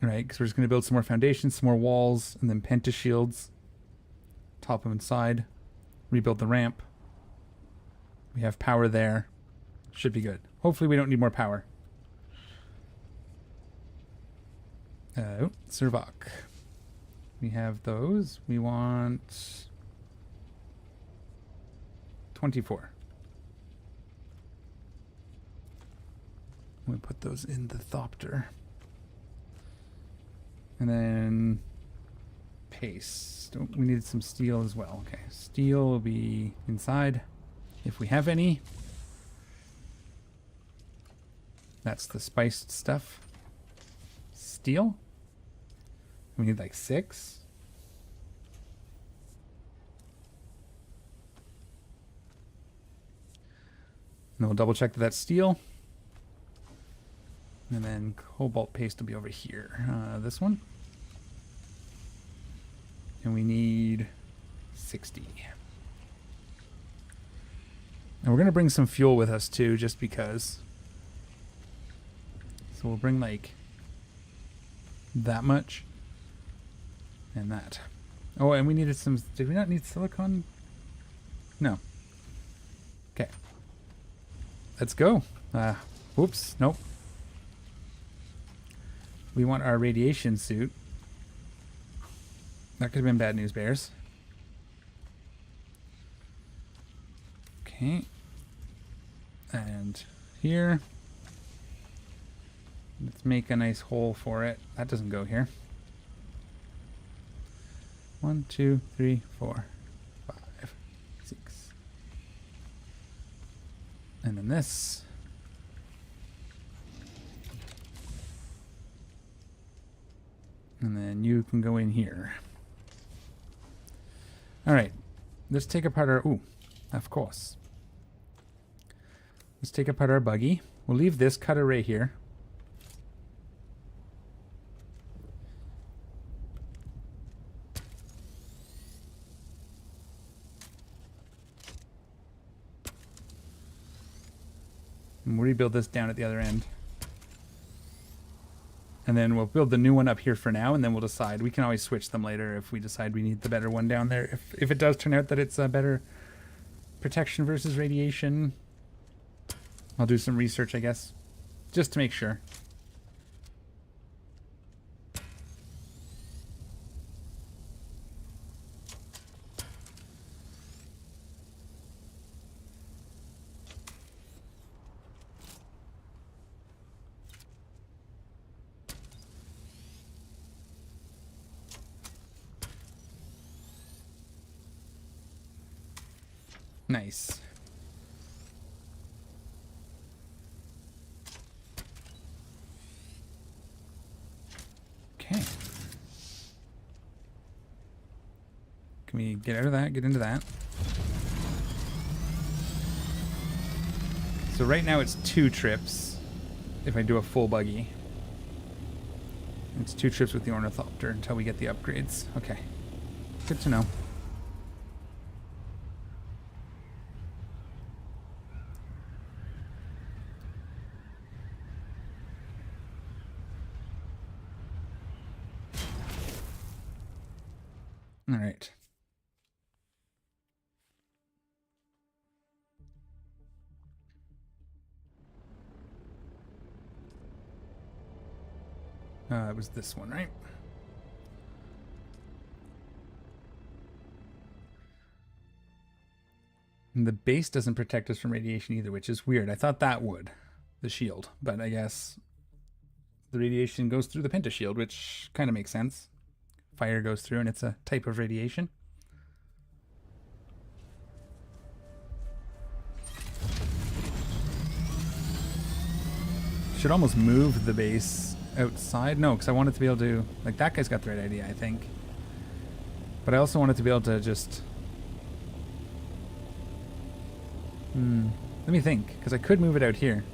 Right, because we're just going to build some more foundations, some more walls, and then pentashields. Top them inside. Rebuild the ramp. We have power there. Should be good. Hopefully we don't need more power. Servoc. We have those. We want 24. We put those in the Thopter. And then paste. Oh, we needed some steel as well. Okay, steel will be inside if we have any. That's the spiced stuff. Steel. We need like 6. And then we'll double check that that's steel. And then cobalt paste will be over here. This one. And we need 60. And we're going to bring some fuel with us too, just because. So we'll bring like that much. And that. Oh, and we needed some... Did we not need silicon? No. Okay. Let's go. Whoops. Nope. We want our radiation suit. That could have been bad news, bears. Okay. And here. Let's make a nice hole for it. That doesn't go here. 1, 2, 3, 4, 5, 6. And then this. And then you can go in here. All right. Let's take apart our... Ooh, of course. Let's take apart our buggy. We'll leave this cut array here. And we'll rebuild this down at the other end. And then we'll build the new one up here for now, and then we'll decide. We can always switch them later if we decide we need the better one down there. If it does turn out that it's a better protection versus radiation, I'll do some research, I guess, just to make sure. Nice. Okay. Can we get out of that? Get into that. So right now it's 2 trips if I do a full buggy. It's 2 trips with the ornithopter until we get the upgrades. Okay. Good to know. All right. It was this one, right? And the base doesn't protect us from radiation either, which is weird. I thought that would, the shield, but I guess the radiation goes through the pentashield, which kind of makes sense. Fire goes through, and it's a type of radiation. Should almost move the base outside. No, because I want it to be able to... Like, that guy's got the right idea, I think. But I also want it to be able to just... Let me think, because I could move it out here.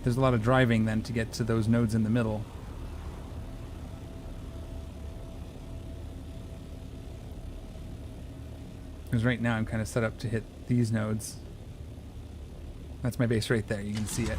There's a lot of driving, then, to get to those nodes in the middle. Because right now I'm kind of set up to hit these nodes. That's my base right there. You can see it.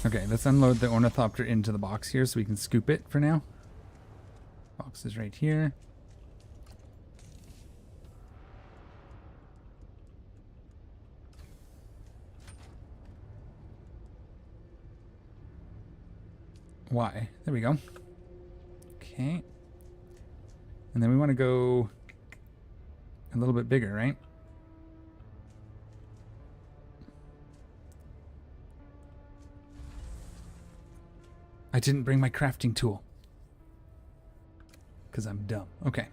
Okay, let's unload the ornithopter into the box here so we can scoop it for now. Box is right here. Why? There we go. Okay. And then we want to go a little bit bigger, right? I didn't bring my crafting tool. Because I'm dumb. Okay.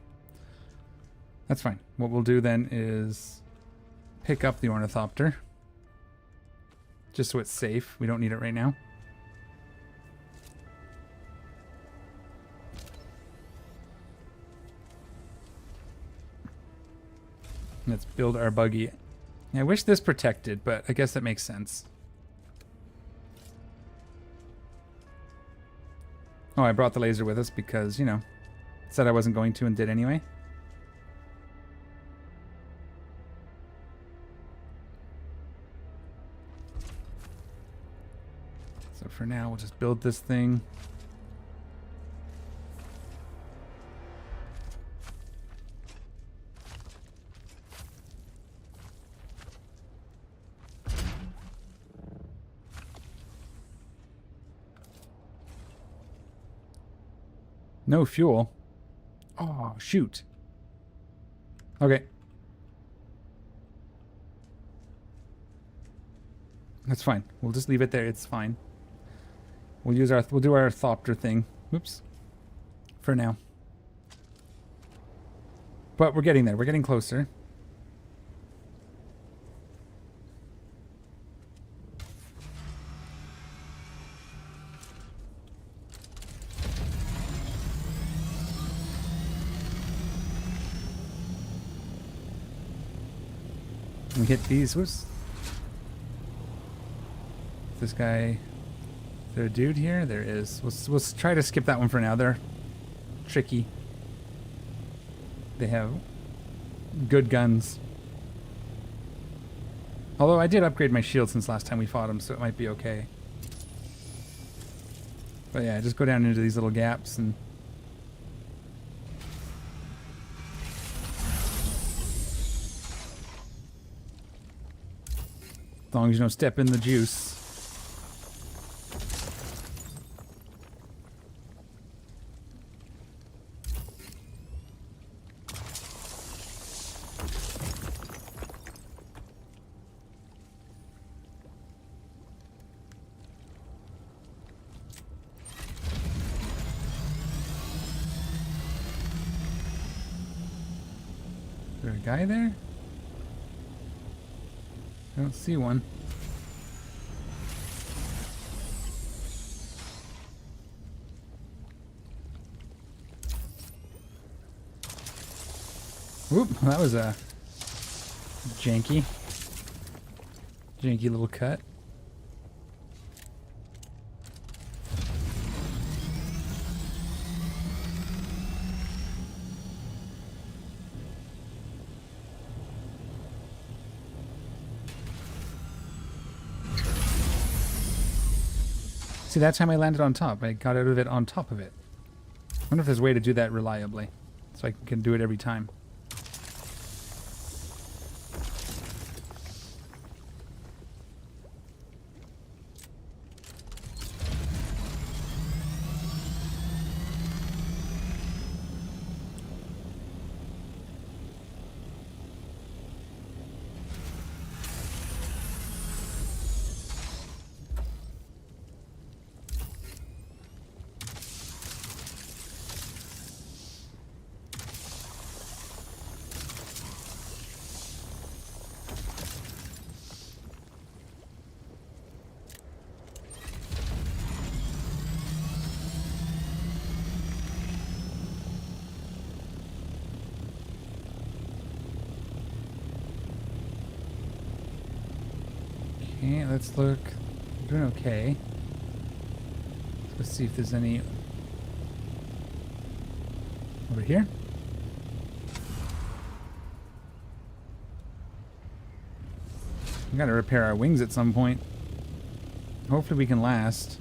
That's fine. What we'll do then is pick up the ornithopter. Just so it's safe. We don't need it right now. Let's build our buggy. I wish this protected, but I guess that makes sense. Oh, I brought the laser with us because, you know, said I wasn't going to and did anyway. So for now, we'll just build this thing. No fuel. Oh, shoot. Okay. That's fine. We'll just leave it there. It's fine. We'll do our thopter thing. Whoops. For now. But we're getting there. We're getting closer. We hit these. Whoops. This guy. Is there a dude here? There is. We'll try to skip that one for now. They're tricky. They have good guns. Although I did upgrade my shield since last time we fought him, so it might be okay. But yeah, just go down into these little gaps and... As long as you don't step in the juice. Is there a guy there? I don't see one. Whoop, that was a janky little cut. See, that time I landed on top. I got out of it on top of it. I wonder if there's a way to do that reliably, so I can do it every time. Okay, let's look. We're doing okay. Let's see if there's any over here. We gotta repair our wings at some point. Hopefully we can last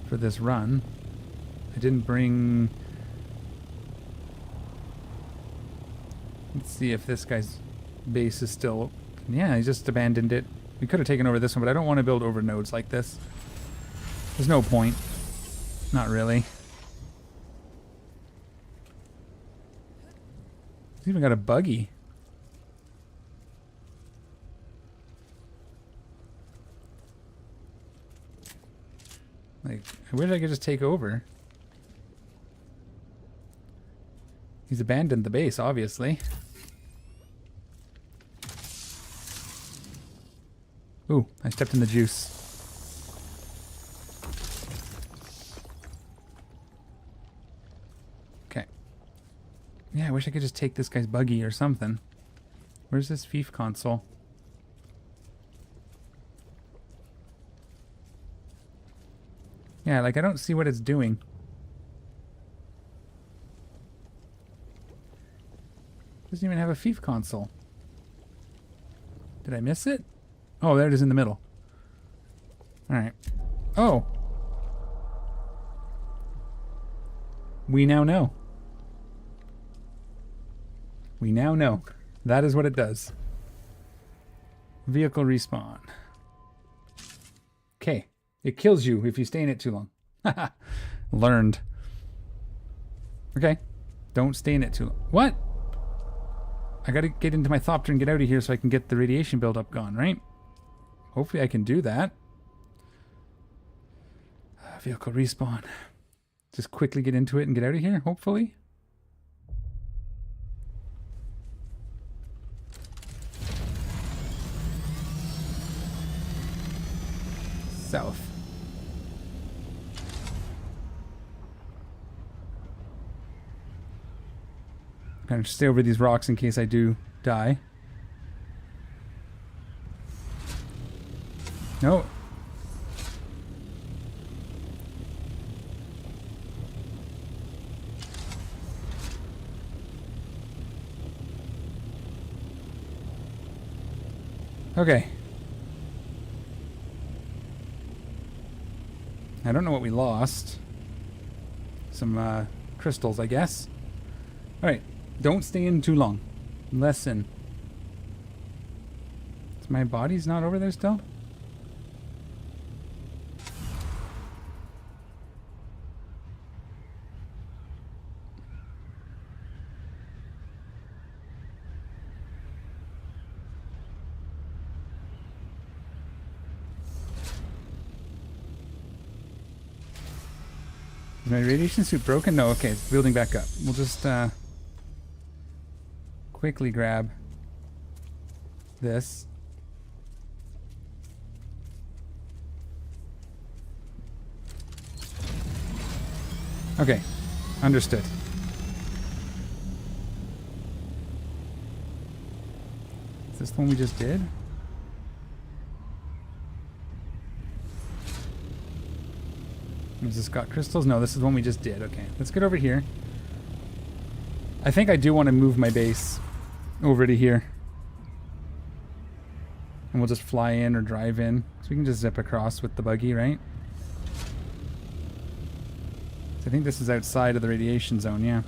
for this run. I didn't bring... Let's see if this guy's base is still... Yeah, he just abandoned it. We could have taken over this one, but I don't want to build over nodes like this. There's no point. Not really. He's even got a buggy. Like, I wish I could just take over. He's abandoned the base, obviously. Ooh, I stepped in the juice. Okay. Yeah, I wish I could just take this guy's buggy or something. Where's this fief console? Yeah, like I don't see what it's doing. Doesn't even have a fief console. Did I miss it? Oh, there it is in the middle. Alright. Oh! We now know. We now know. That is what it does. Vehicle respawn. Okay. It kills you if you stay in it too long. Haha. Learned. Okay. Don't stay in it too long. What? I gotta get into my Thopter and get out of here so I can get the radiation buildup gone, right? Hopefully I can do that. Vehicle respawn. Just quickly get into it and get out of here, hopefully. South. I'm gonna stay over these rocks in case I do die. No. Okay. I don't know what we lost. Some crystals, I guess. Alright. Don't stay in too long. Lesson. My body's not over there still? Is my radiation suit broken? No, okay, it's building back up. We'll just quickly grab this. Okay, understood. Is this the one we just did? Has this got crystals? No, this is the one we just did. Okay, let's get over here. I think I do want to move my base over to here. And we'll just fly in or drive in. So we can just zip across with the buggy, right? So I think this is outside of the radiation zone, yeah.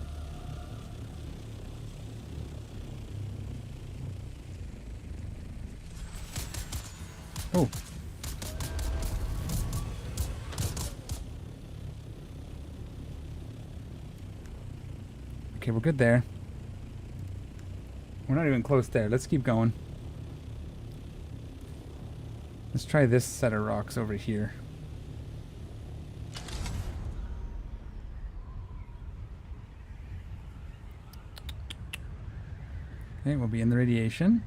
Oh. Okay, we're good there. We're not even close there. Let's keep going. Let's try this set of rocks over here. Okay, we'll be in the radiation.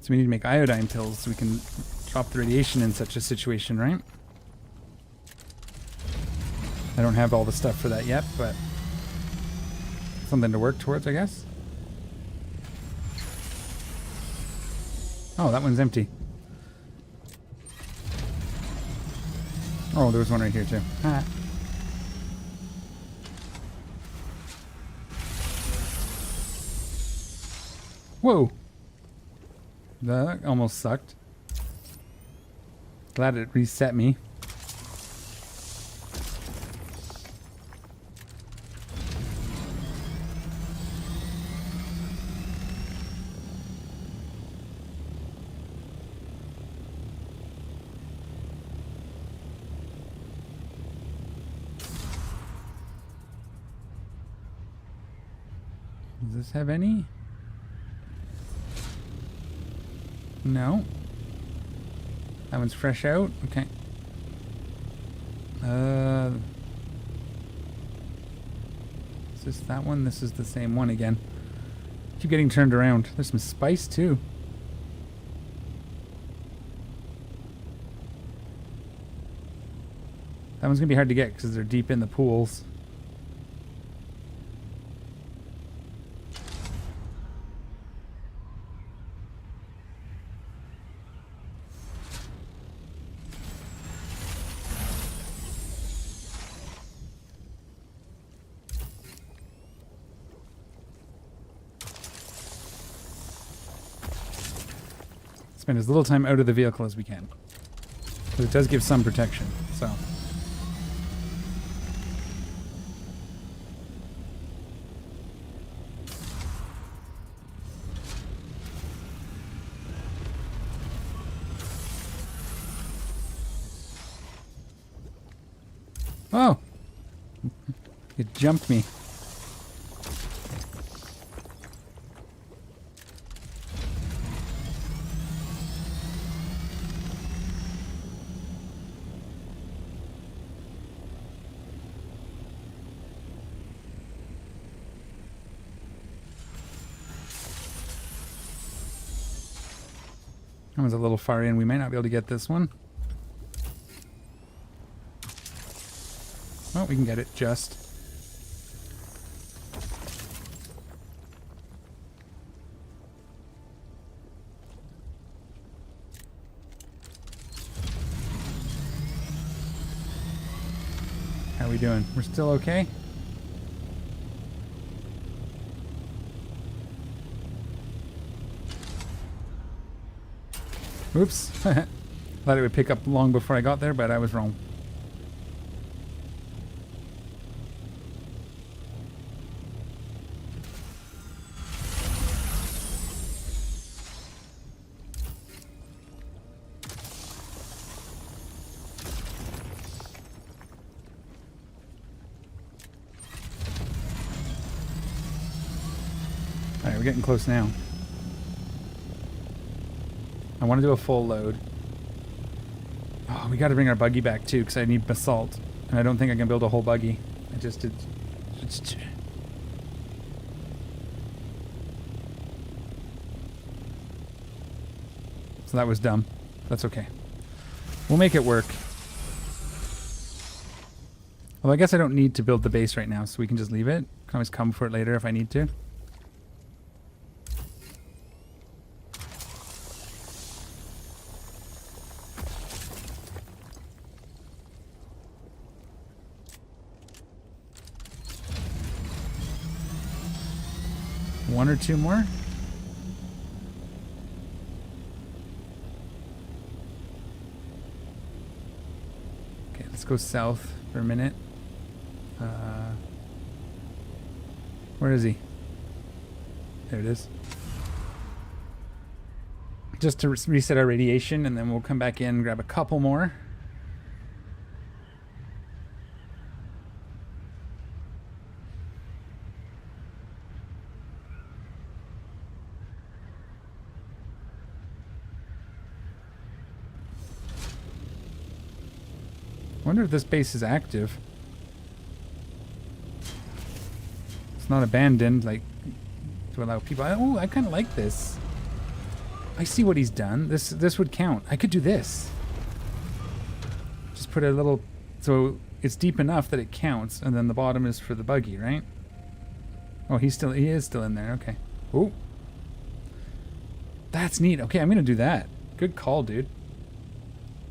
So we need to make iodine pills so we can drop the radiation in such a situation, right? I don't have all the stuff for that yet, but something to work towards, I guess. Oh, that one's empty. Oh, there was one right here too. Ah. Whoa! That almost sucked. Glad it reset me. Does this have any? No. That one's fresh out. Okay. Is this that one? This is the same one again. Keep getting turned around. There's some spice too. That one's gonna be hard to get because they're deep in the pools. Spend as little time out of the vehicle as we can. But it does give some protection, so. Oh! It jumped me. That was a little far in. We might not be able to get this one. Oh, we can get it just. How are we doing? We're still okay? Oops. Thought it would pick up long before I got there, but I was wrong. Alright, we're getting close now. I want to do a full load. Oh, we got to bring our buggy back too, because I need basalt. And I don't think I can build a whole buggy. I just did. So that was dumb. That's okay. We'll make it work. Although I guess I don't need to build the base right now, so we can just leave it. Can always come for it later if I need to. One or two more? Okay, let's go south for a minute. Where is he? There it is. Just to reset our radiation, and then we'll come back in and grab a couple more. I wonder if this base is active. It's not abandoned, like, to allow people. Oh, I kind of like this. I see what he's done. This would count. I could do this. Just put a little, so it's deep enough that it counts, and then the bottom is for the buggy, right? Oh, he is still in there. Okay. Oh, that's neat. Okay, I'm gonna do that. Good call, dude.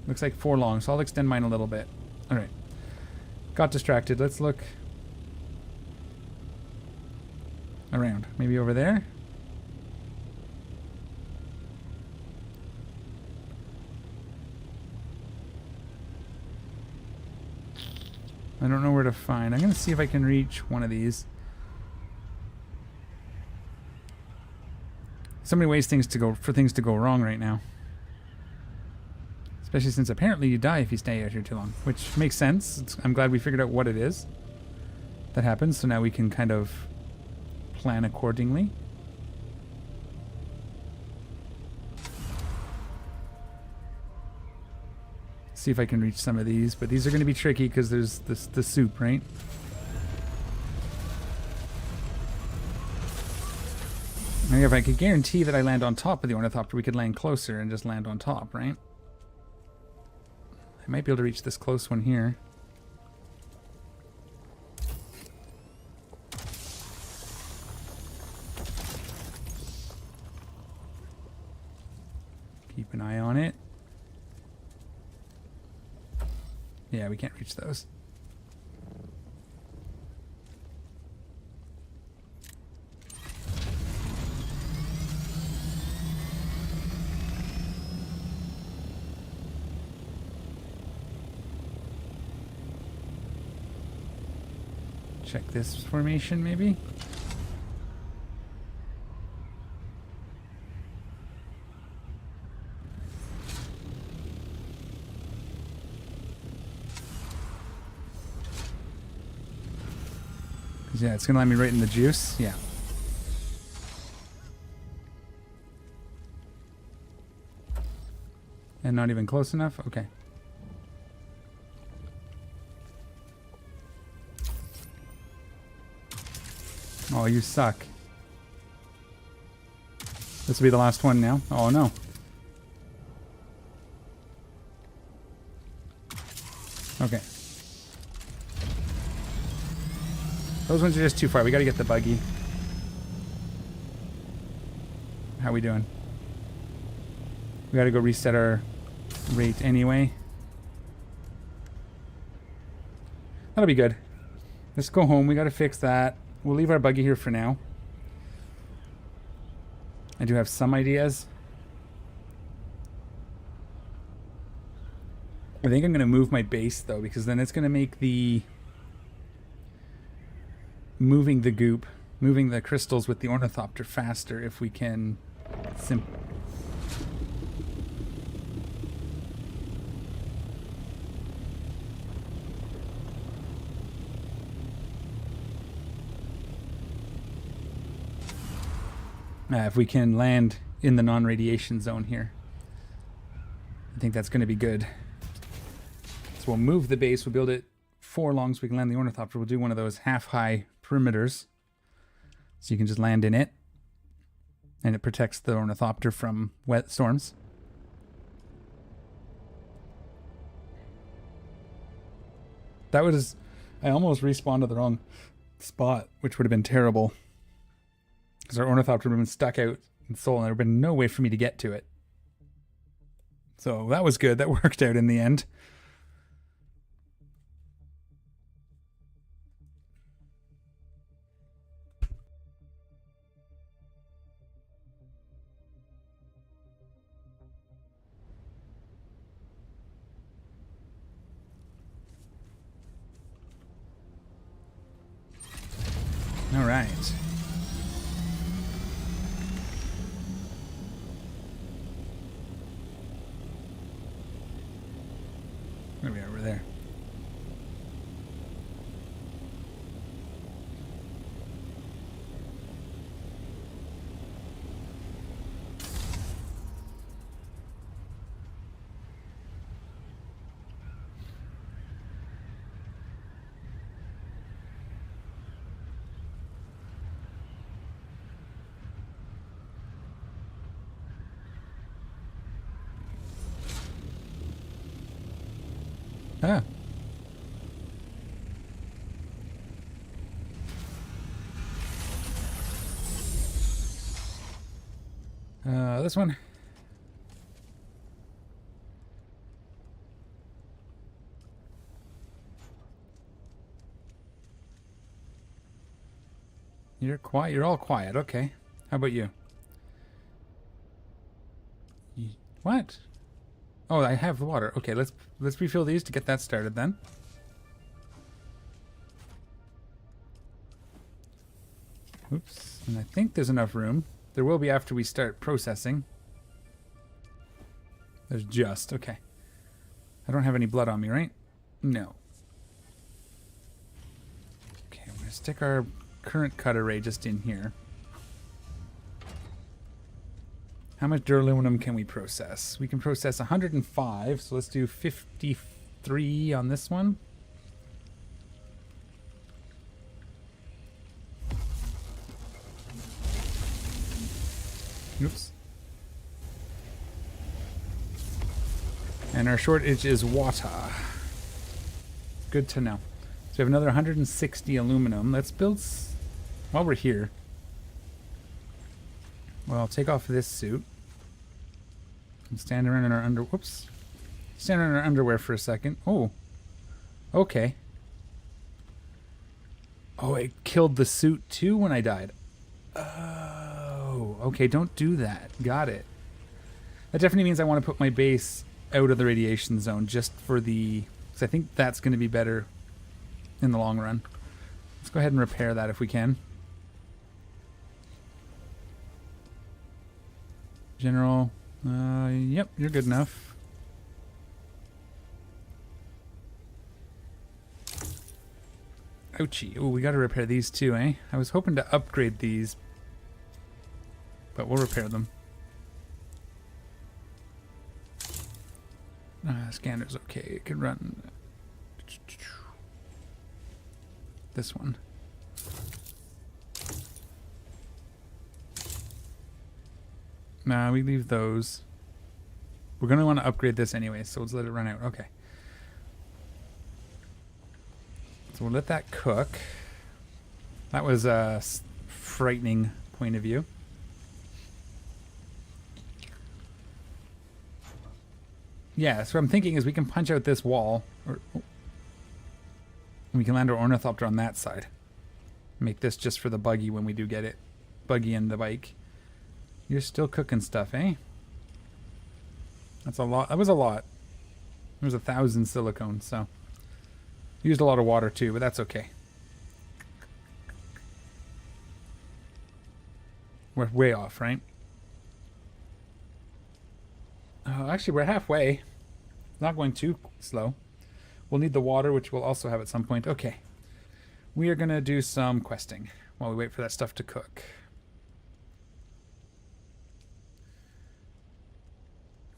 Looks like 4 long, so I'll extend mine a little bit. All right. Got distracted. Let's look around. Maybe over there? I don't know where to find. I'm going to see if I can reach one of these. So many ways for things to go wrong right now. Especially since apparently you die if you stay out here too long, which makes sense. I'm glad we figured out what it is that happens, so now we can kind of plan accordingly. See if I can reach some of these, but these are going to be tricky because there's the soup, right? Maybe if I could guarantee that I land on top of the ornithopter, we could land closer and just land on top, right? I might be able to reach this close one here. Keep an eye on it. Yeah, we can't reach those. Check this formation, maybe? Yeah, it's gonna let me right in the juice. Yeah. And not even close enough? Okay. Oh, you suck. This will be the last one now. Oh, no. Okay. Those ones are just too far. We gotta get the buggy. How we doing? We gotta go reset our rate anyway. That'll be good. Let's go home. We gotta fix that. We'll leave our buggy here for now. I do have some ideas. I think I'm going to move my base, though, because then it's going to make the... moving the goop, moving the crystals with the ornithopter faster if we can... if we can land in the non-radiation zone here. I think that's going to be good. So we'll move the base, we'll build it 4 long so we can land the ornithopter. We'll do one of those half-high perimeters so you can just land in it. And it protects the ornithopter from wet storms. That was... I almost respawned to the wrong spot, which would have been terrible. Because our ornithopter would have been stuck out in Seoul, and there would have been no way for me to get to it. So that was good. That worked out in the end. All right. Where are we? Over there. Ah. This one. You're quiet. You're all quiet. Okay. How about you? What? Oh, I have water. Okay, let's refill these to get that started then. Oops. And I think there's enough room. There will be after we start processing. There's just. Okay. I don't have any blood on me, right? No. Okay, we're going to stick our current cut array just in here. How much duraluminum can we process? We can process 105, so let's do 53 on this one. Oops. And our shortage is water. Good to know. So we have another 160 aluminum. Let's build... while we're here... well, I'll take off this suit. And stand around in our whoops. Stand around in our underwear for a second. Oh. Okay. Oh, it killed the suit too when I died. Oh. Okay, don't do that. Got it. That definitely means I want to put my base out of the radiation zone just for the... because I think that's going to be better in the long run. Let's go ahead and repair that if we can. General, yep, you're good enough. Ouchie. Oh, we got to repair these too, eh? I was hoping to upgrade these, but we'll repair them. Scanner's okay. It can run this one. Nah, we leave those. We're going to want to upgrade this anyway, so let's let it run out. Okay. So we'll let that cook. That was a frightening point of view. Yeah, so what I'm thinking is we can punch out this wall, or we can land our ornithopter on that side. Make this just for the buggy when we do get it. Buggy and the bike. You're still cooking stuff, eh? That's a lot. That was a lot. There was 1,000 silicone, so used a lot of water too, but that's okay. We're way off, right? Actually, we're halfway. Not going too slow. We'll need the water, which we'll also have at some point. Okay. We are going to do some questing while we wait for that stuff to cook.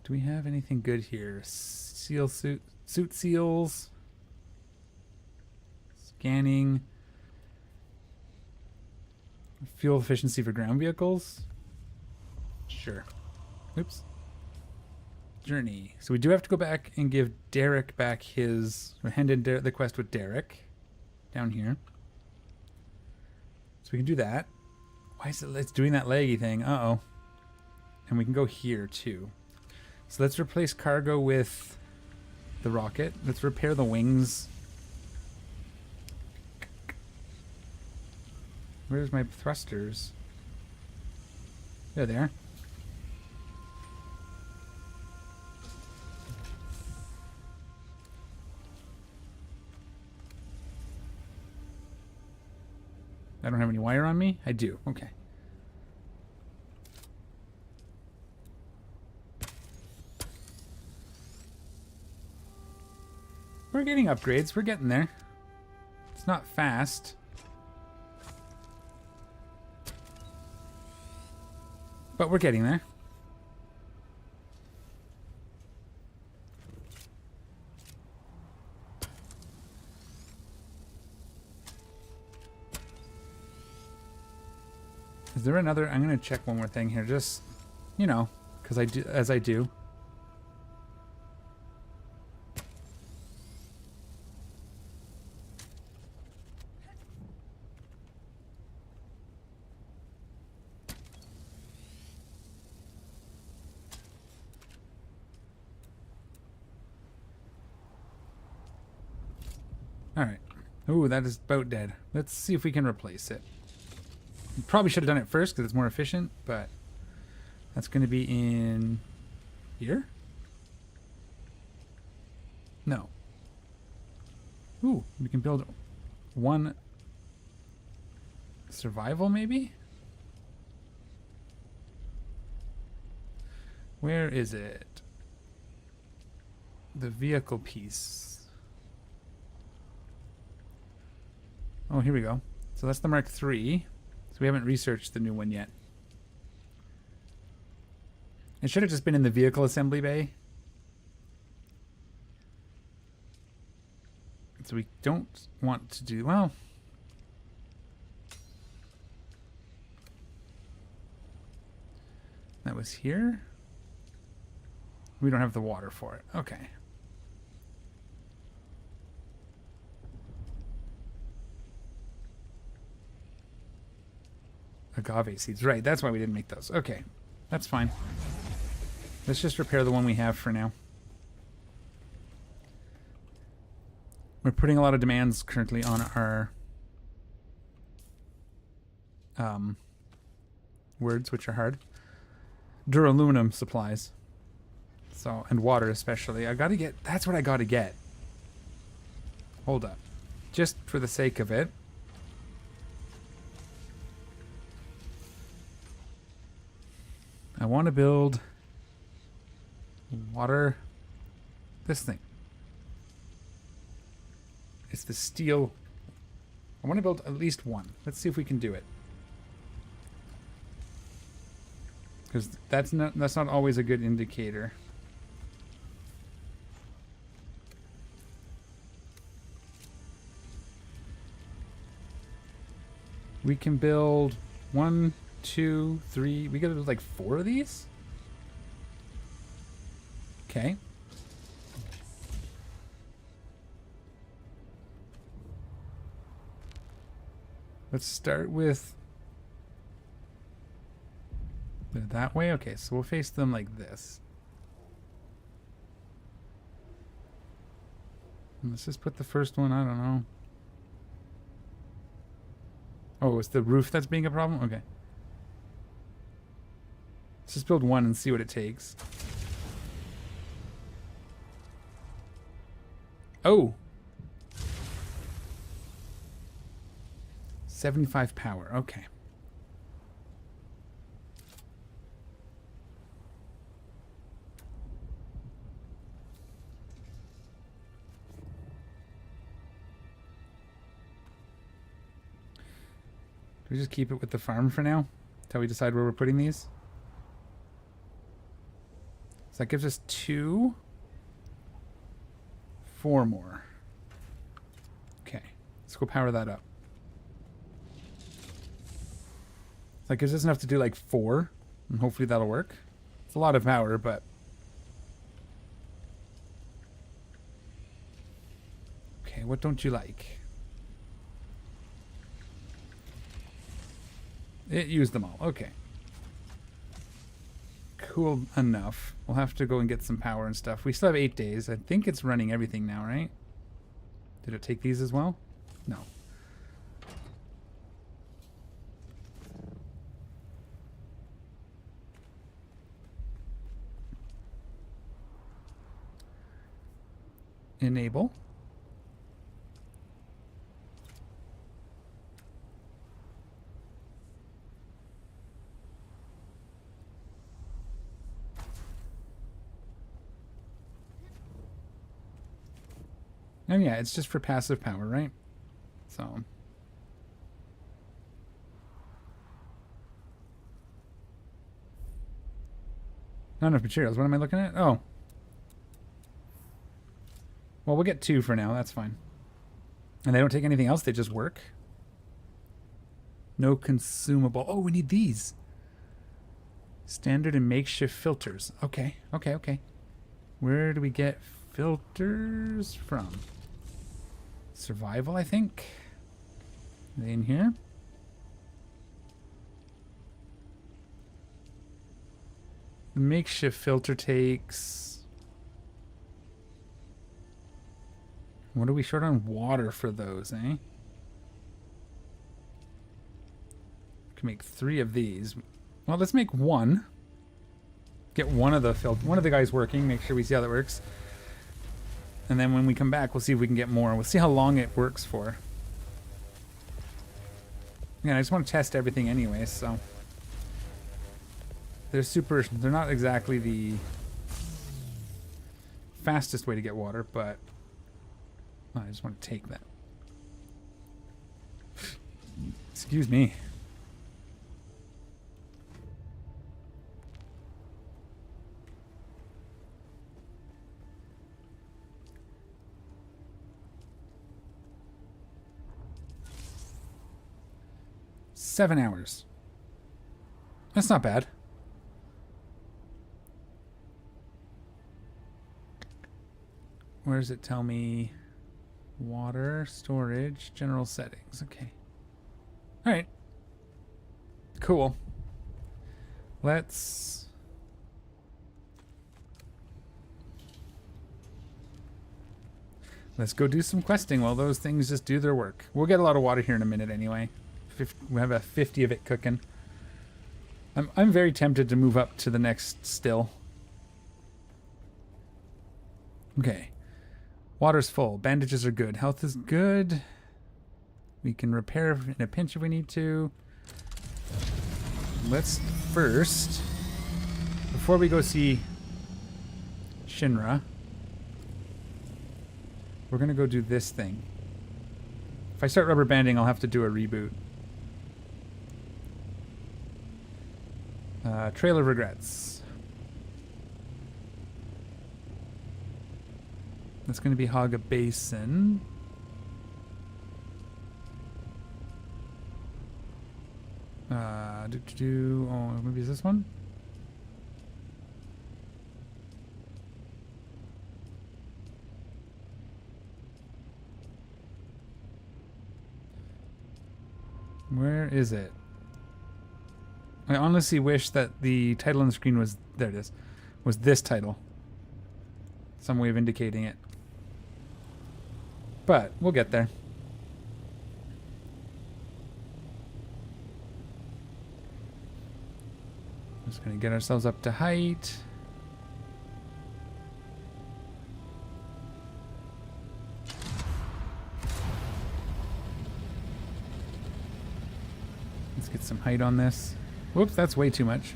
Do we have anything good here? Suit seals. Scanning. Fuel efficiency for ground vehicles. Sure. Oops. Journey. So we do have to go back and give Derek back his... Or hand in the quest with Derek. Down here. So we can do that. Why is it's doing that leggy thing? Uh-oh. And we can go here too. So let's replace cargo with the rocket. Let's repair the wings. Where's my thrusters? There they are. I don't have any wire on me? I do. Okay. We're getting upgrades. We're getting there. It's not fast. But we're getting there. Is there another? I'm going to check one more thing here. Just, you know, because I do, as I do. Alright. Ooh, that is about dead. Let's see if we can replace it. Probably should have done it first because it's more efficient, but that's going to be in here? No. Ooh, we can build one survival maybe? Where is it? The vehicle piece. Oh, here we go. So that's the Mark III. So we haven't researched the new one yet. It should have just been in the vehicle assembly bay. So we don't want to do... Well... That was here? We don't have the water for it. Okay. Agave seeds. Right, that's why we didn't make those. Okay, that's fine. Let's just repair the one we have for now. We're putting a lot of demands currently on our words, which are hard. Duraluminum supplies. So, and water especially. I gotta get... That's what I gotta get. Hold up. Just for the sake of it. I want to build water, this thing. It's the steel I want to build at least one. Let's see if we can do it. Because that's not always a good indicator. We can build 1, 2, 3. We gotta build like 4 of these? Okay. Let's start with that way. Okay, so we'll face them like this. And let's just put the first one, I don't know. Oh, it's the roof that's being a problem? Okay. Let's just build one and see what it takes. Oh! 75 power. Okay. Do we just keep it with the farm for now? Until we decide where we're putting these? So that gives us 2. 4 more. Okay. Let's go power that up. So that gives us enough to do like 4. And hopefully that'll work. It's a lot of power, but... Okay, what don't you like? It used them all. Okay. Cool enough. We'll have to go and get some power and stuff. We still have 8 days. I think it's running everything now, right? Did it take these as well? No. Enable. And yeah, it's just for passive power, right? So. Not enough materials. What am I looking at? Oh. Well, we'll get 2 for now. That's fine. And they don't take anything else. They just work. No consumable. Oh, we need these. Standard and makeshift filters. Okay. Okay, okay. Where do we get filters from? Survival, I think. Are they in here? The makeshift filter takes... What are we short on? Water for those, eh? Can make 3 of these. Well, let's make 1. Get one of the guys working. Make sure we see how that works. And then when we come back, we'll see if we can get more. We'll see how long it works for. Yeah, I just want to test everything anyway, so. They're not exactly the fastest way to get water, but I just want to take that. Excuse me. Seven hours. That's not bad. Where does it tell me? Water, storage, general settings. Okay. All right. Cool. Let's go do some questing while those things just do their work. We'll get a lot of water here in a minute anyway. We have a 50 of it cooking. I'm very tempted to move up to the next still. Okay. Water's full. Bandages are good. Health is good. We can repair in a pinch if we need to. Let's first, before we go see Shinra, we're going to go do this thing. If I start rubber banding, I'll have to do a reboot. Trail of Regrets. That's going to be Haga Basin. Oh, maybe is this one? Where is it? I honestly wish that the title on the screen was, there it is, was this title. Some way of indicating it. But we'll get there. Just gonna get ourselves up to height. Let's get some height on this. Whoops, that's way too much.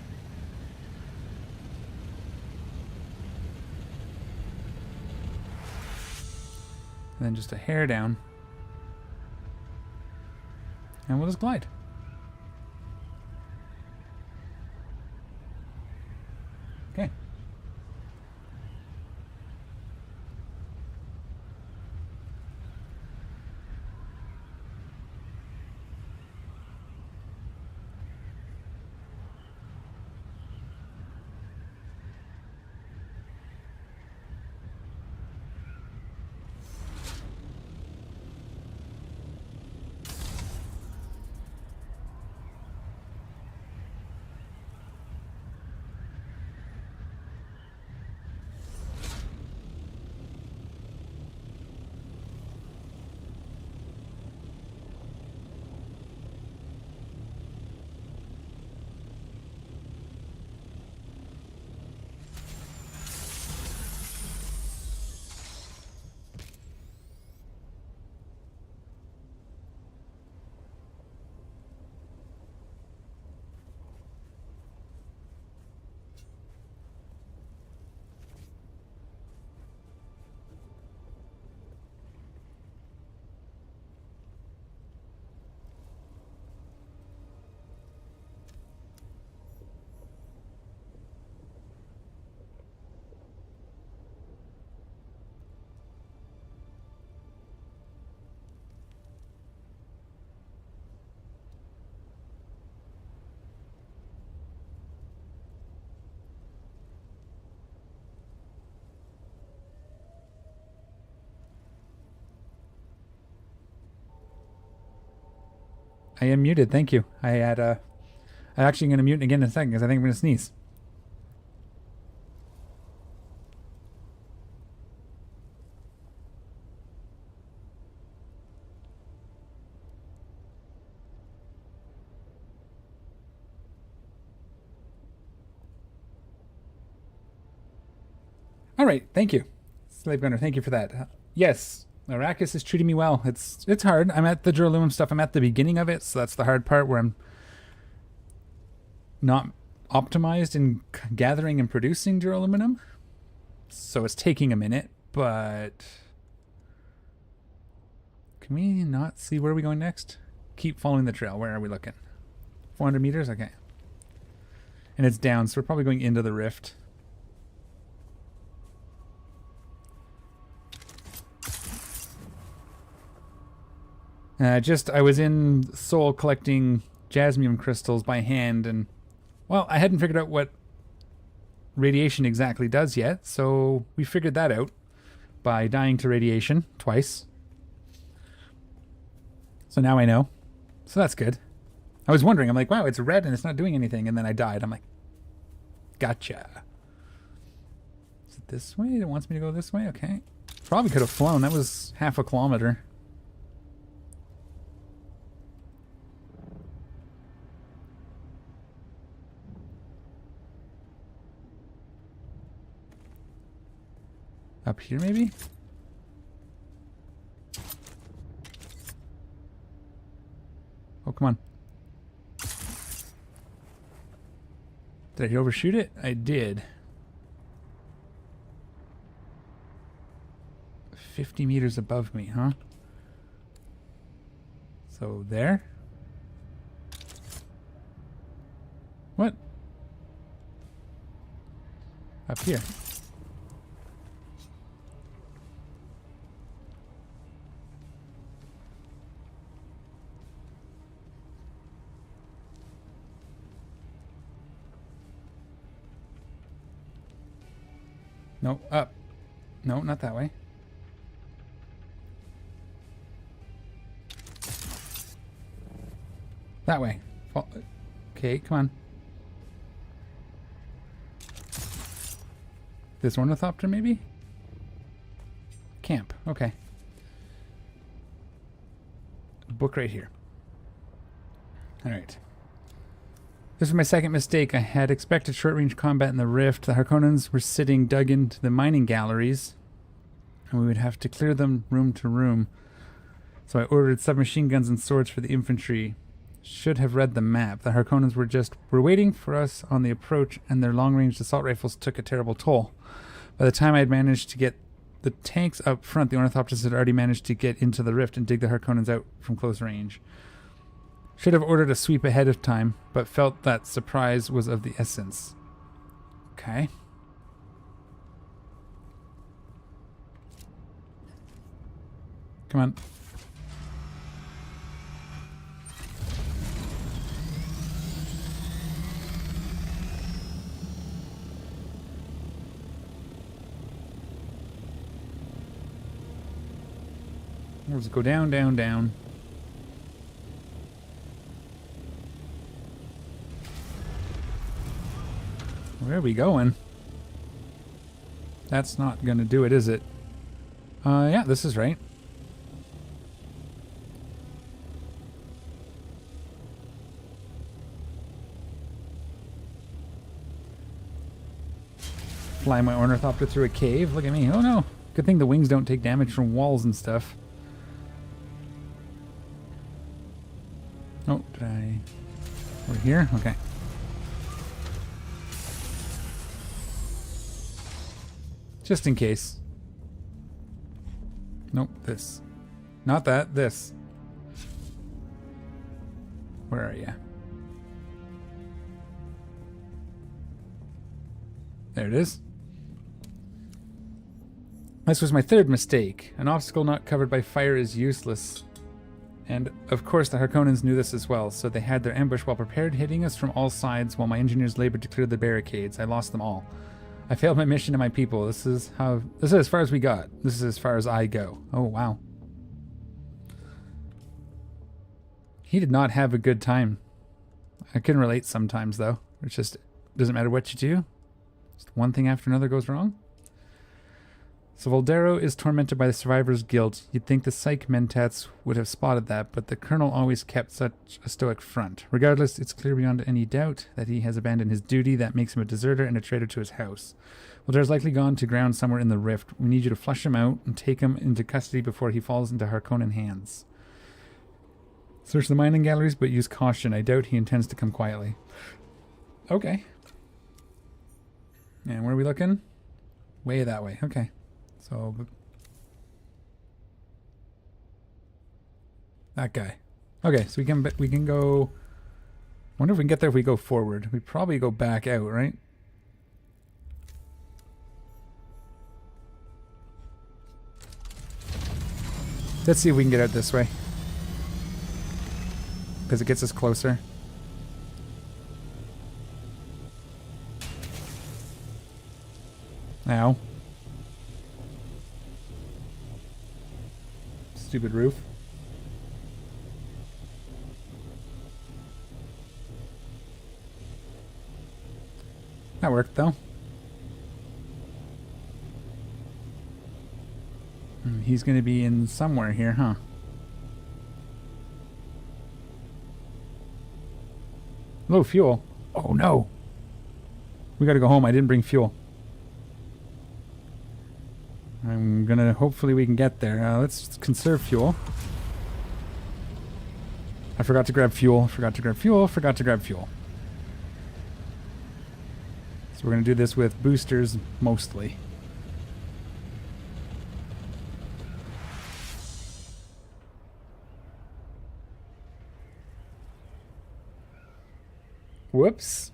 And then just a hair down. And we'll just glide. Okay. I am muted, thank you. I'm actually going to mute again in a second because I think I'm going to sneeze. All right, thank you. Slave Gunner, thank you for that. Yes, Arrakis is treating me well. It's hard. I'm at the Duralumum stuff. I'm at the beginning of it, so that's the hard part where I'm not optimized in gathering and producing duraluminum. So it's taking a minute, but can we not see where are we going next? Keep following the trail. Where are we looking? 400 meters? Okay. And it's down, so we're probably going into the rift. I was in Seoul collecting jasmium crystals by hand, and, well, I hadn't figured out what radiation exactly does yet, so we figured that out by dying to radiation twice. So now I know. So that's good. I was wondering, I'm like, wow, it's red and it's not doing anything, and then I died. I'm like, gotcha. Is it this way? It wants me to go this way? Okay. Probably could have flown. That was half a kilometer. Up here, maybe? Oh, come on. Did I overshoot it? I did. 50 meters above me, huh? So there. What? Up here. No, up. No, not that way. That way. Okay, come on. This ornithopter, maybe? Camp. Okay. Book right here. Alright. This was my second mistake. I had expected short-range combat in the rift. The Harkonnens were sitting dug into the mining galleries, and we would have to clear them room to room. So I ordered submachine guns and swords for the infantry. Should have read the map. The Harkonnens were waiting for us on the approach, and their long-range assault rifles took a terrible toll. By the time I had managed to get the tanks up front, the ornithopters had already managed to get into the rift and dig the Harkonnens out from close range. Should have ordered a sweep ahead of time, but felt that surprise was of the essence. Okay. Come on. Let's go down, down, down. Where are we going? That's not gonna do it, is it? Yeah, this is right. Fly my ornithopter through a cave. Look at me. Oh no. Good thing the wings don't take damage from walls and stuff. Oh, did I... We're here? Okay. Just in case. Nope, this. Not that, this. Where are you? There it is. This was my third mistake. An obstacle not covered by fire is useless. And, of course, the Harkonnens knew this as well, so they had their ambush well prepared, hitting us from all sides while my engineers labored to clear the barricades. I lost them all. I failed my mission to my people. This is as far as we got. This is as far as I go. Oh, wow. He did not have a good time. I can relate sometimes, though. It's just, doesn't matter what you do. Just one thing after another goes wrong. So Voldero is tormented by the survivor's guilt. You'd think the psych mentats would have spotted that, but the colonel always kept such a stoic front. Regardless, it's clear beyond any doubt that he has abandoned his duty. That makes him a deserter and a traitor to his house. Voldero's likely gone to ground somewhere in the rift. We need you to flush him out and take him into custody before he falls into Harkonnen hands. Search the mining galleries, but use caution. I doubt he intends to come quietly. Okay. And where are we looking? Way that way. Okay. So, that guy. Okay, so we can go. Wonder if we can get there if we go forward. We probably go back out, right? Let's see if we can get out this way, because it gets us closer. Now. Stupid roof. That worked though. He's going to be in somewhere here, huh? Low fuel. Oh no. We got to go home. I didn't bring fuel. I'm gonna, hopefully we can get there. Let's conserve fuel. I forgot to grab fuel, forgot to grab fuel, forgot to grab fuel. So we're gonna do this with boosters mostly. Whoops.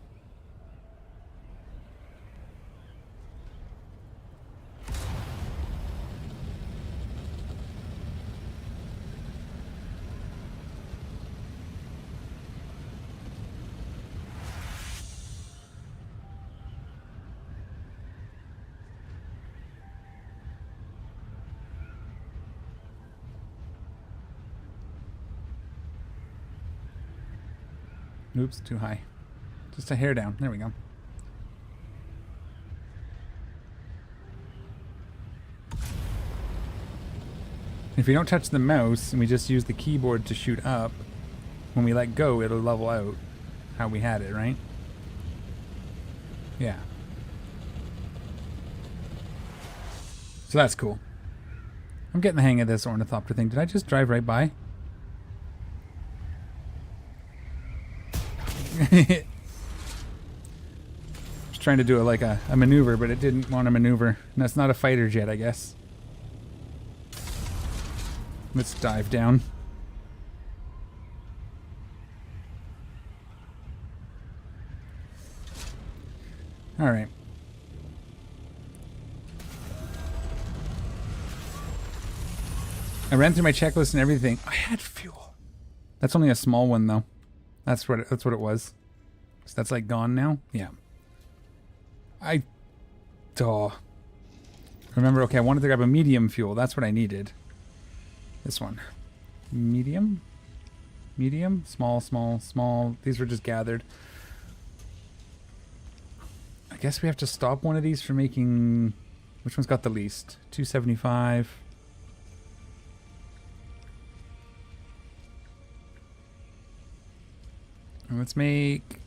Oops, too high. Just a hair down. There we go. If we don't touch the mouse and we just use the keyboard to shoot up, when we let go, it'll level out how we had it, right? Yeah. So that's cool. I'm getting the hang of this ornithopter thing. Did I just drive right by? I was trying to do a maneuver, but it didn't want to maneuver. And that's not a fighter jet, I guess. Let's dive down. All right. I ran through my checklist and everything. I had fuel. That's only a small one, though. That's what it was. So that's like gone now? Yeah. Remember, okay, I wanted to grab a medium fuel. That's what I needed. This one. Medium? Medium? Small, small, small. These were just gathered. I guess we have to stop one of these for making... Which one's got the least? 275. Let's make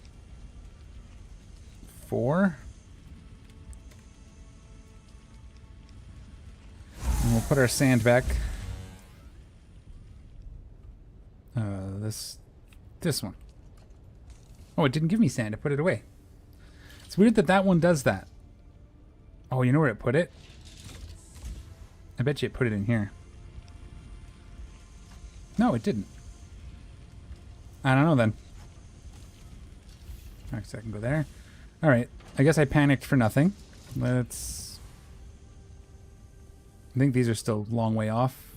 4. And we'll put our sand back. This one. Oh, it didn't give me sand. I put it away. It's weird that that one does that. Oh, you know where it put it? I bet you it put it in here. No, it didn't. I don't know then. Actually, I can go there. Alright, I guess I panicked for nothing. Let's... I think these are still a long way off.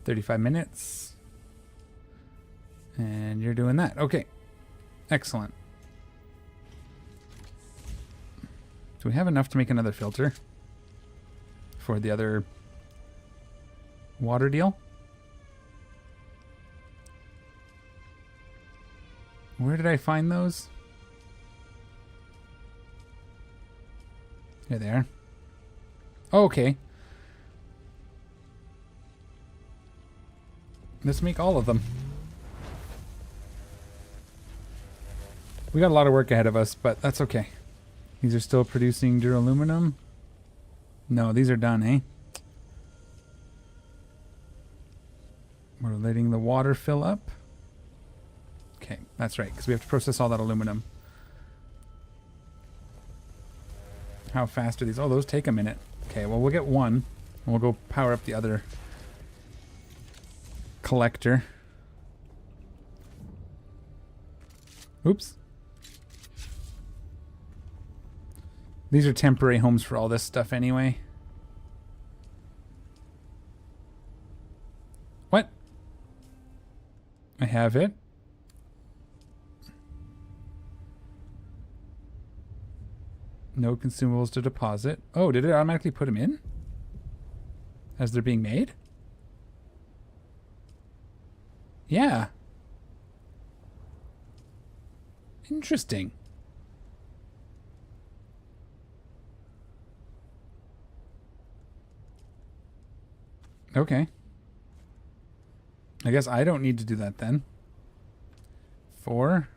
35 minutes. And you're doing that. Okay. Excellent. Do we have enough to make another filter? For the other water deal? Where did I find those? Here they are. Oh, okay. Let's make all of them. We got a lot of work ahead of us, but that's okay. These are still producing duraluminum. No, these are done, eh? We're letting the water fill up. Okay, that's right, because we have to process all that aluminum. How fast are these? Oh, those take a minute. Okay, well, we'll get one, and we'll go power up the other collector. Oops. These are temporary homes for all this stuff anyway. What? I have it. No consumables to deposit. Oh, did it automatically put them in? As they're being made? Yeah. Interesting. Okay. I guess I don't need to do that then. 4.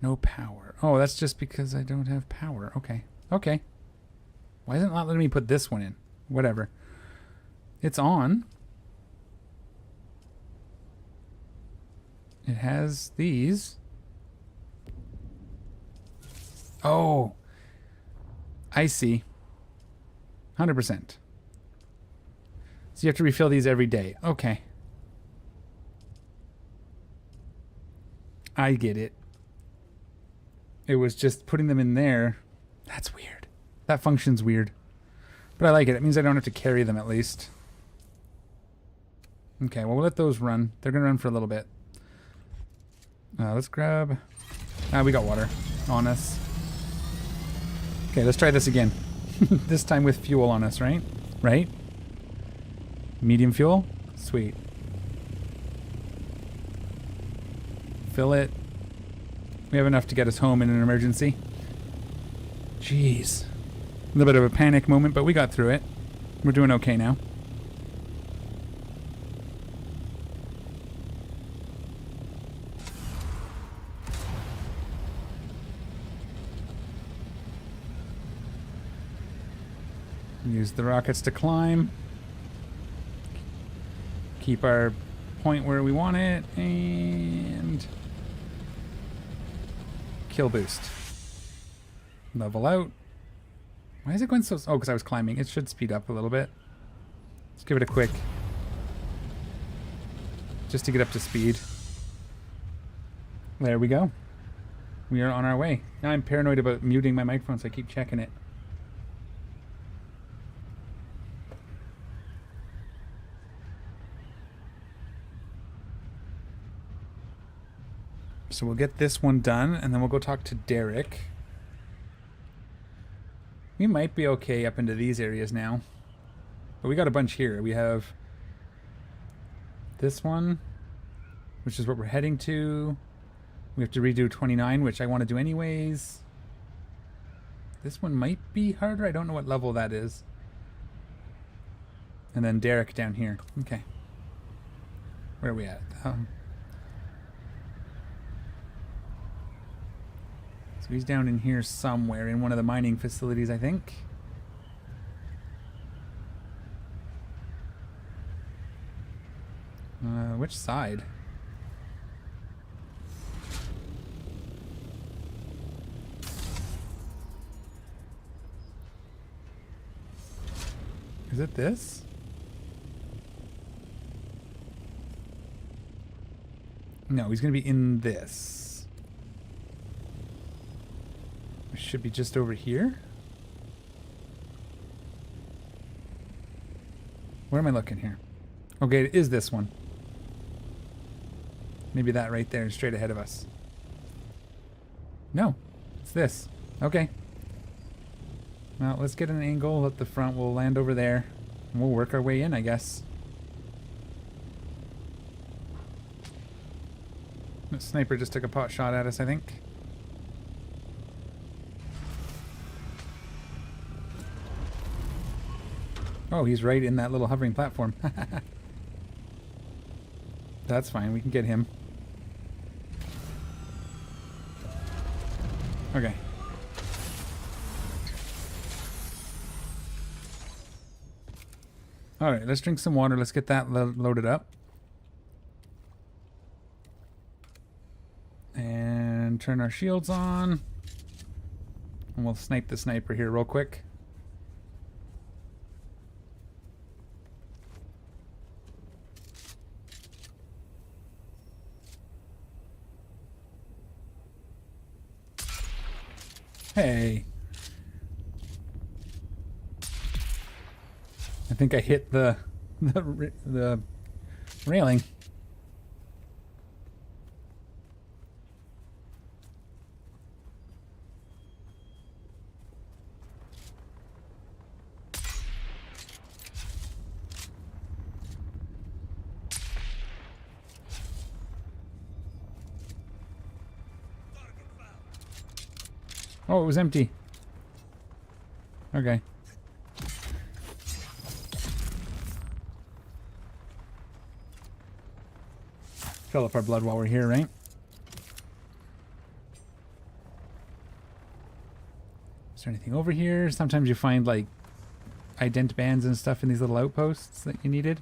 No power. Oh, that's just because I don't have power. Okay. Okay. Why isn't it not letting me put this one in? Whatever. It's on. It has these. Oh. I see. 100%. So you have to refill these every day. Okay. I get it. It was just putting them in there. That's weird. That function's weird. But I like it. It means I don't have to carry them at least. Okay, well, we'll let those run. They're going to run for a little bit. Let's grab... we got water on us. Okay, let's try this again. This time with fuel on us, right? Right? Medium fuel? Sweet. Fill it. We have enough to get us home in an emergency. Jeez. A little bit of a panic moment, but we got through it. We're doing okay now. Use the rockets to climb. Keep our point where we want it, and kill boost. Level out. Why is it going so... Oh, because I was climbing. It should speed up a little bit. Let's give it a quick... just to get up to speed. There we go. We are on our way. Now I'm paranoid about muting my microphone, so I keep checking it. So we'll get this one done, and then we'll go talk to Derek. We might be okay up into these areas now. But we got a bunch here. We have this one, which is what we're heading to. We have to redo 29, which I want to do anyways. This one might be harder. I don't know what level that is. And then Derek down here. Okay. Where are we at? So he's down in here somewhere in one of the mining facilities, I think. Which side? Is it this? No, he's going to be in this. It should be just over here. Where am I looking here? Okay, it is this one. Maybe that right there, straight ahead of us. No, it's this. Okay. Well, let's get an angle at the front. We'll land over there. And we'll work our way in, I guess. The sniper just took a pot shot at us, I think. Oh, he's right in that little hovering platform. That's fine. We can get him. Okay. Alright, let's drink some water. Let's get that loaded up. And turn our shields on. And we'll snipe the sniper here real quick. Hey. I think I hit the railing. Oh, it was empty. Okay. Fill up our blood while we're here, right? Is there anything over here? Sometimes you find, like, ident bands and stuff in these little outposts that you needed.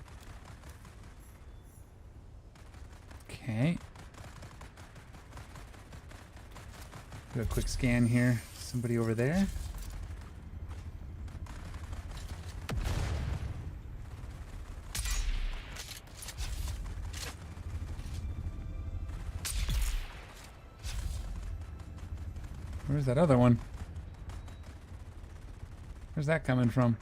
Okay. Do a quick scan here. Somebody over there. Where's that other one? Where's that coming from?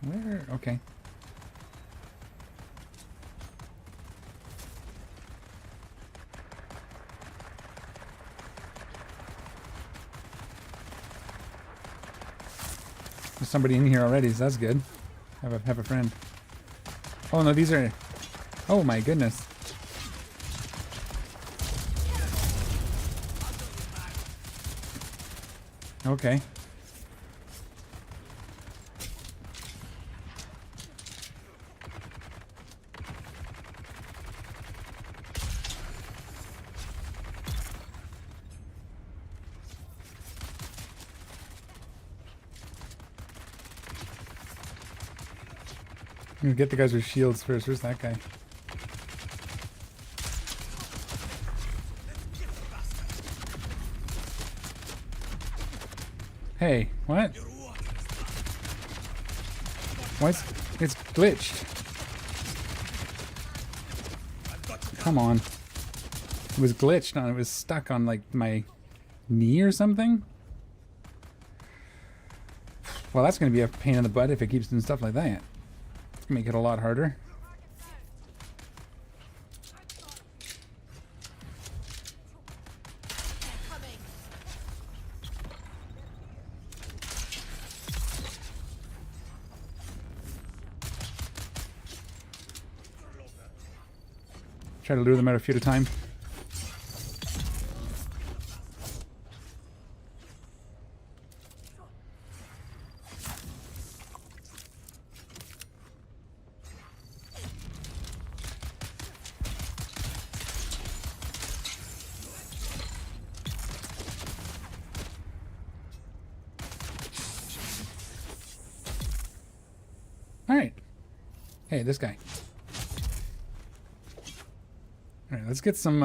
Where? Okay. There's somebody in here already, so that's good. Have a friend. Oh no, these are... Oh my goodness. Okay. I'm gonna get the guys with shields first. Where's that guy? Hey, what? Why is it's glitched? Come on. It was glitched on, it was stuck on like my knee or something? Well, that's gonna be a pain in the butt if it keeps doing stuff like that. It's gonna make it a lot harder. Try to lure them out a few at a time. Alright. Hey, this guy. Alright, let's get some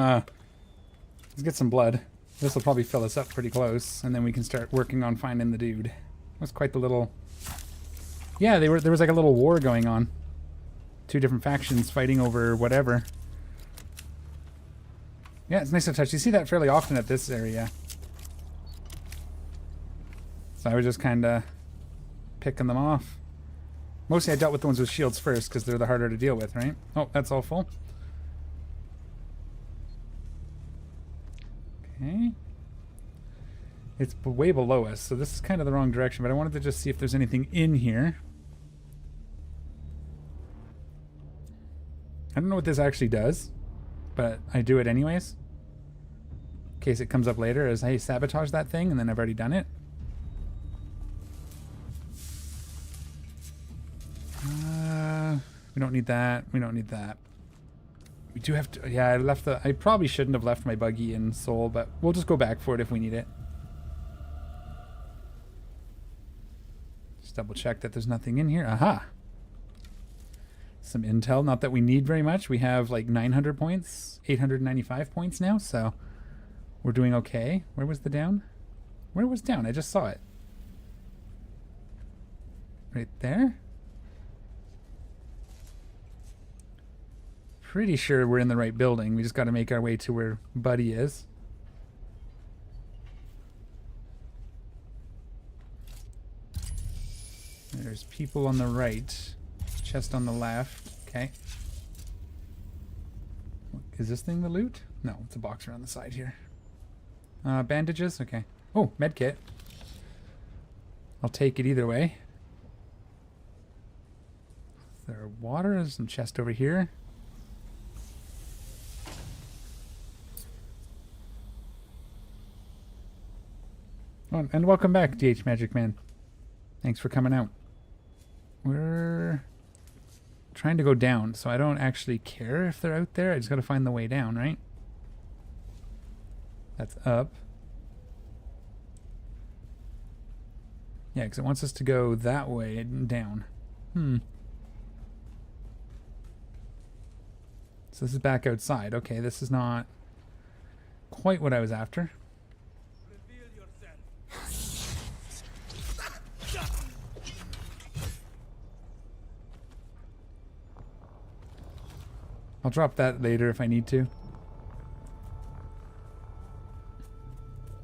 blood. This will probably fill us up pretty close, and then we can start working on finding the dude. It was quite the little... Yeah, there was like a little war going on. Two different factions fighting over whatever. Yeah, it's nice to touch. You see that fairly often at this area. So I was just kind of picking them off. Mostly I dealt with the ones with shields first, because they're the harder to deal with, right? Oh, that's all full. Okay. It's way below us, so this is kind of the wrong direction, but I wanted to just see if there's anything in here. I don't know what this actually does, but I do it anyways. In case it comes up later as, hey, sabotage that thing, and then I've already done it. We don't need that. We don't need that. We do have to... Yeah, I probably shouldn't have left my buggy in Seoul, but we'll just go back for it if we need it. Just double check that there's nothing in here. Aha! Some intel. Not that we need very much. We have like 900 points. 895 points now, so we're doing okay. Where was the down? Where was down? I just saw it. Right there? Pretty sure we're in the right building. We just got to make our way to where Buddy is. There's people on the right. Chest on the left. Okay. Is this thing the loot? No, it's a box around the side here. Bandages? Okay. Oh, medkit. I'll take it either way. Is there water? There's some chest over here. Oh, and welcome back, DH Magic Man. Thanks for coming out. We're trying to go down, so I don't actually care if they're out there. I just got to find the way down, right? That's up. Yeah, because it wants us to go that way and down. So this is back outside. Okay, this is not quite what I was after. drop that later if I need to.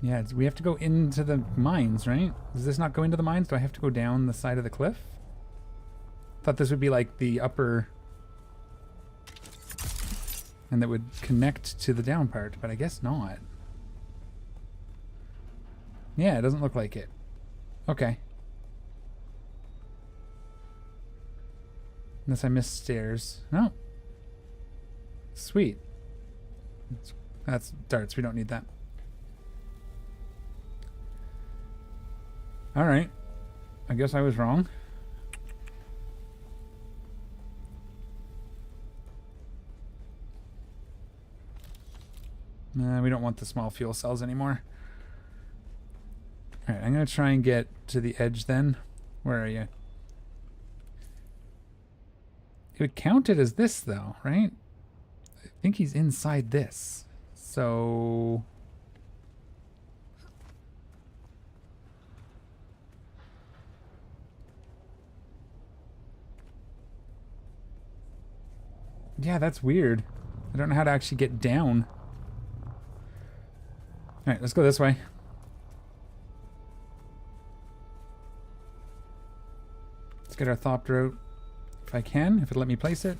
Yeah, we have to go into the mines, right? Does this not go into the mines? Do I have to go down the side of the cliff? Thought this would be like the upper... and that would connect to the down part, but I guess not. Yeah, it doesn't look like it. Okay. Unless I missed stairs. No. Sweet. That's darts. We don't need that. Alright. I guess I was wrong. Nah, we don't want the small fuel cells anymore. Alright, I'm going to try and get to the edge then. Where are you? It would count it as this though, right? I think he's inside this. So... yeah, that's weird. I don't know how to actually get down. Alright, let's go this way. Let's get our thopter out. If I can, if it'll let me place it.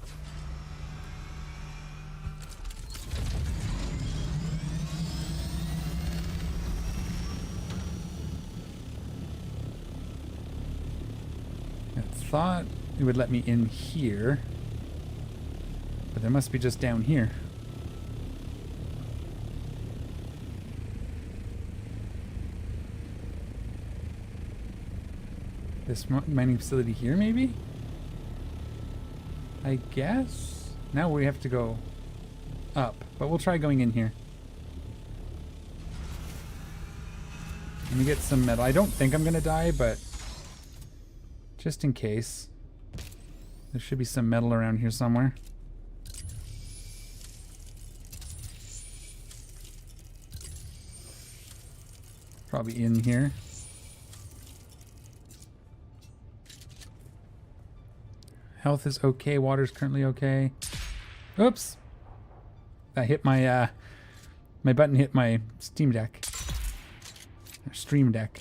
I thought it would let me in here. But there must be just down here. This mining facility here, maybe? I guess? Now we have to go up, but we'll try going in here. Let me get some metal. I don't think I'm gonna die, but just in case. There should be some metal around here somewhere. Probably in here. Health is okay. Water's currently okay. Oops. I hit my, my button hit my Steam Deck. Or Stream Deck.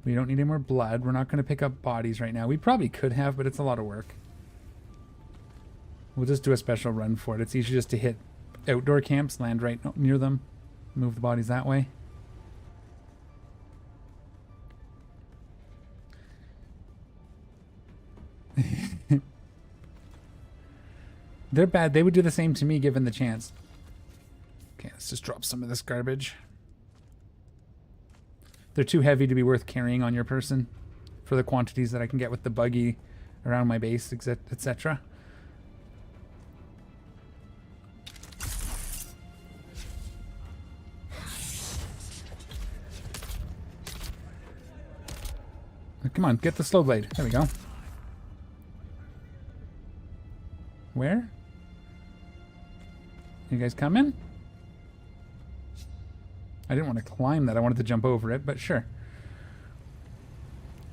We don't need any more blood. We're not going to pick up bodies right now. We probably could have, but it's a lot of work. We'll just do a special run for it. It's easier just to hit outdoor camps, land right near them, move the bodies that way. They're bad. They would do the same to me given the chance. Okay, let's just drop some of this garbage. They're too heavy to be worth carrying on your person for the quantities that I can get with the buggy around my base, etc. Come on, get the slow blade. There we go. Where? You guys coming? I didn't want to climb that. I wanted to jump over it, but sure.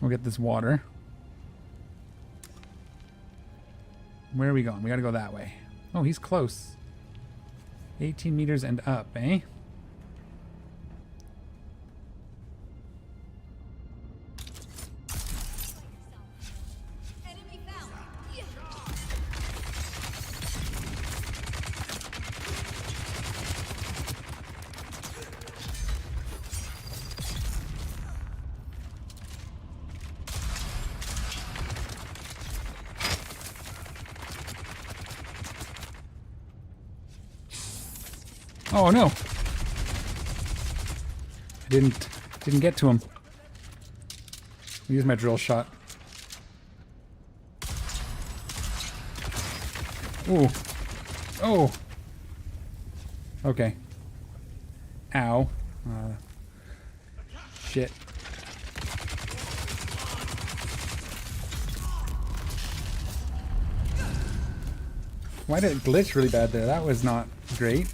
We'll get this water. Where are we going? We gotta go that way. Oh, he's close. 18 meters and up, eh? Oh no! I didn't get to him. Use my drill shot. Ooh. Oh! Okay. Ow. Shit. Why did it glitch really bad there? That was not great.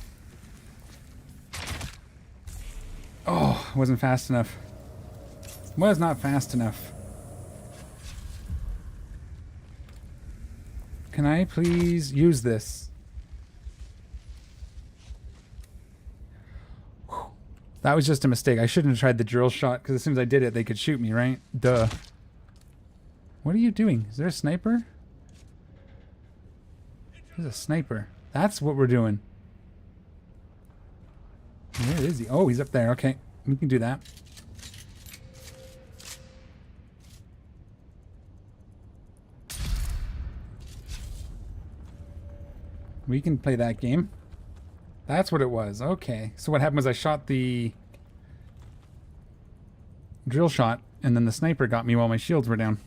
Oh, it wasn't fast enough. Was not fast enough. Can I please use this? Whew. That was just a mistake. I shouldn't have tried the drill shot, because as soon as I did it, they could shoot me, right? Duh. What are you doing? Is there a sniper? There's a sniper. That's what we're doing. Where is he? Oh, he's up there. Okay. We can do that. We can play that game. That's what it was. Okay. So what happened was I shot the drill shot, and then the sniper got me while my shields were down.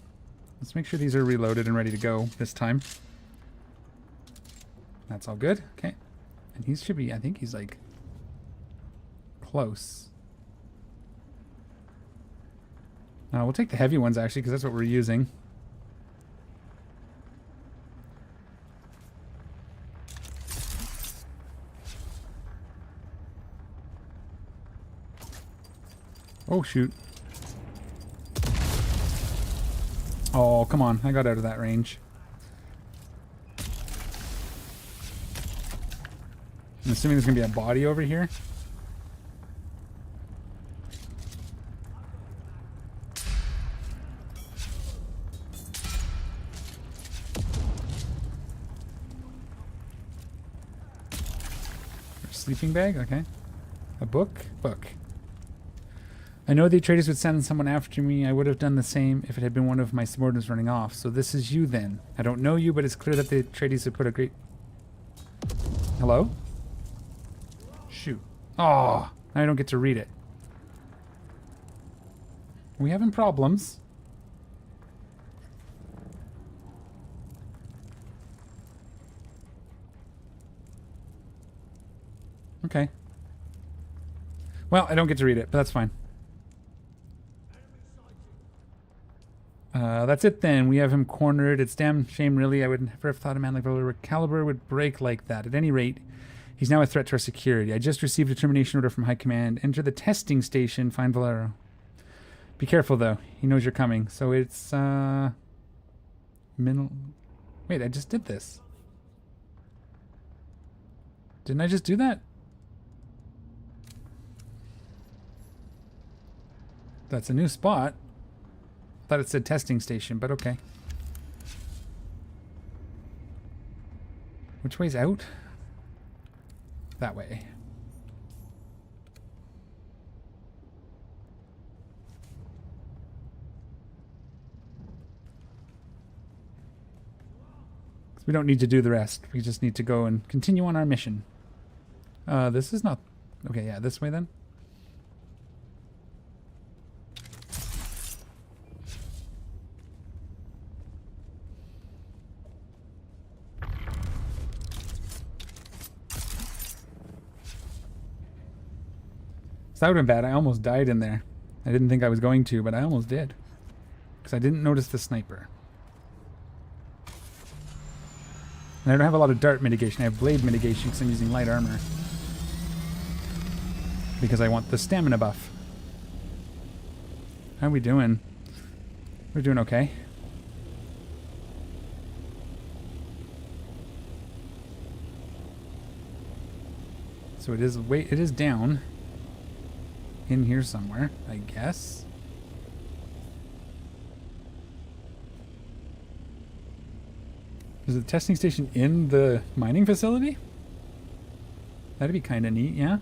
Let's make sure these are reloaded and ready to go this time. That's all good. Okay. And he should be, I think he's like close. We'll take the heavy ones actually, because that's what we're using. Oh, shoot. Oh, come on. I got out of that range. I'm assuming there's going to be a body over here. Sleeping bag? Okay. A book? Book. I know the Atreides would send someone after me. I would have done the same if it had been one of my subordinates running off. So this is you then. I don't know you, but it's clear that the Atreides have put a great... Hello? Shoot. Oh, I don't get to read it. Are we having problems? Okay. Well, I don't get to read it, but that's fine. That's it then. We have him cornered. It's damn shame, really. I would never have thought a man like Valor Caliber would break like that. At any rate, he's now a threat to our security. I just received a termination order from High Command. Enter the testing station. Find Valero. Be careful, though. He knows you're coming. So it's, Wait, I just did this. Didn't I just do that? That's a new spot. Thought it said testing station, but okay. Which way's out? That way. We don't need to do the rest. We just need to go and continue on our mission. This is not... Okay, yeah, this way then. So that would have been bad. I almost died in there. I didn't think I was going to, but I almost did. Because I didn't notice the sniper. And I don't have a lot of dart mitigation. I have blade mitigation because I'm using light armor. Because I want the stamina buff. How are we doing? We're doing okay. So it is, wait, it is down. In here somewhere, I guess. Is the testing station in the mining facility? That'd be kind of neat, yeah?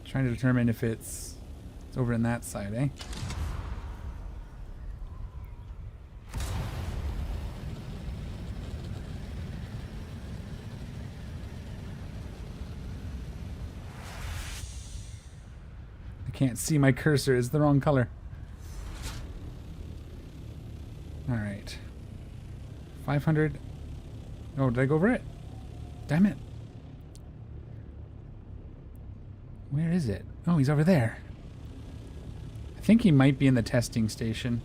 Trying to determine if it's over in that side, eh? Can't see my cursor. It's the wrong color. Alright. 500. Oh, did I go over it? Damn it. Where is it? Oh, he's over there. I think he might be in the testing station.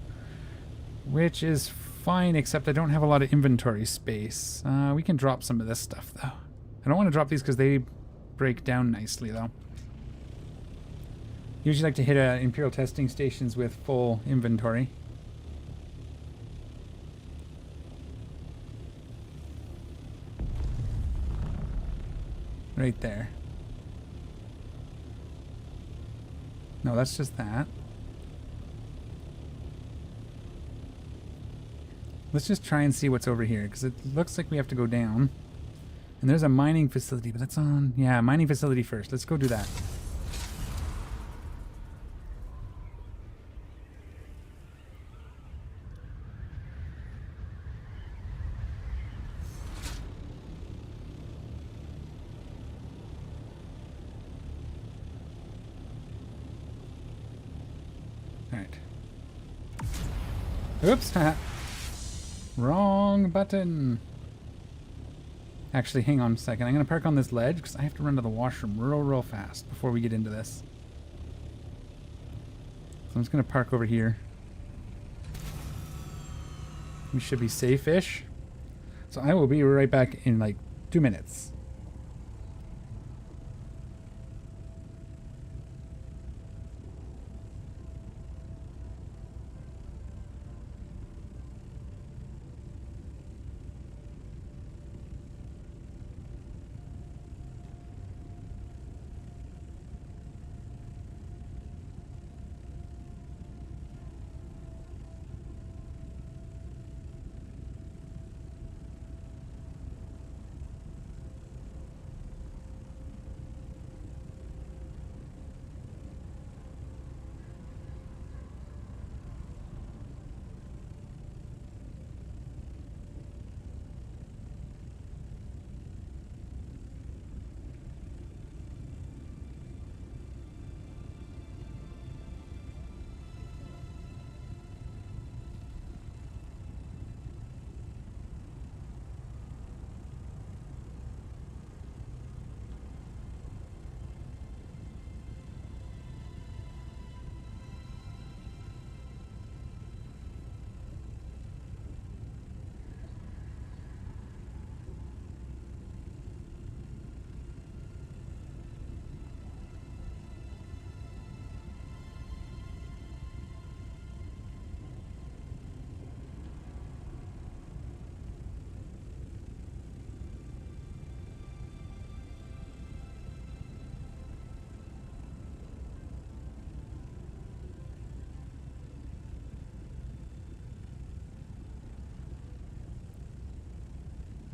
Which is fine, except I don't have a lot of inventory space. We can drop some of this stuff, though. I don't want to drop these because they break down nicely, though. Usually like to hit Imperial testing stations with full inventory. Right there. No, that's just that. Let's just try and see what's over here, because it looks like we have to go down. And there's a mining facility, but that's on... Yeah, mining facility first. Let's go do that. Alright. Oops! Wrong button! Actually, hang on a second. I'm going to park on this ledge because I have to run to the washroom real fast before we get into this. So I'm just going to park over here. We should be safe-ish. So I will be right back in like 2 minutes.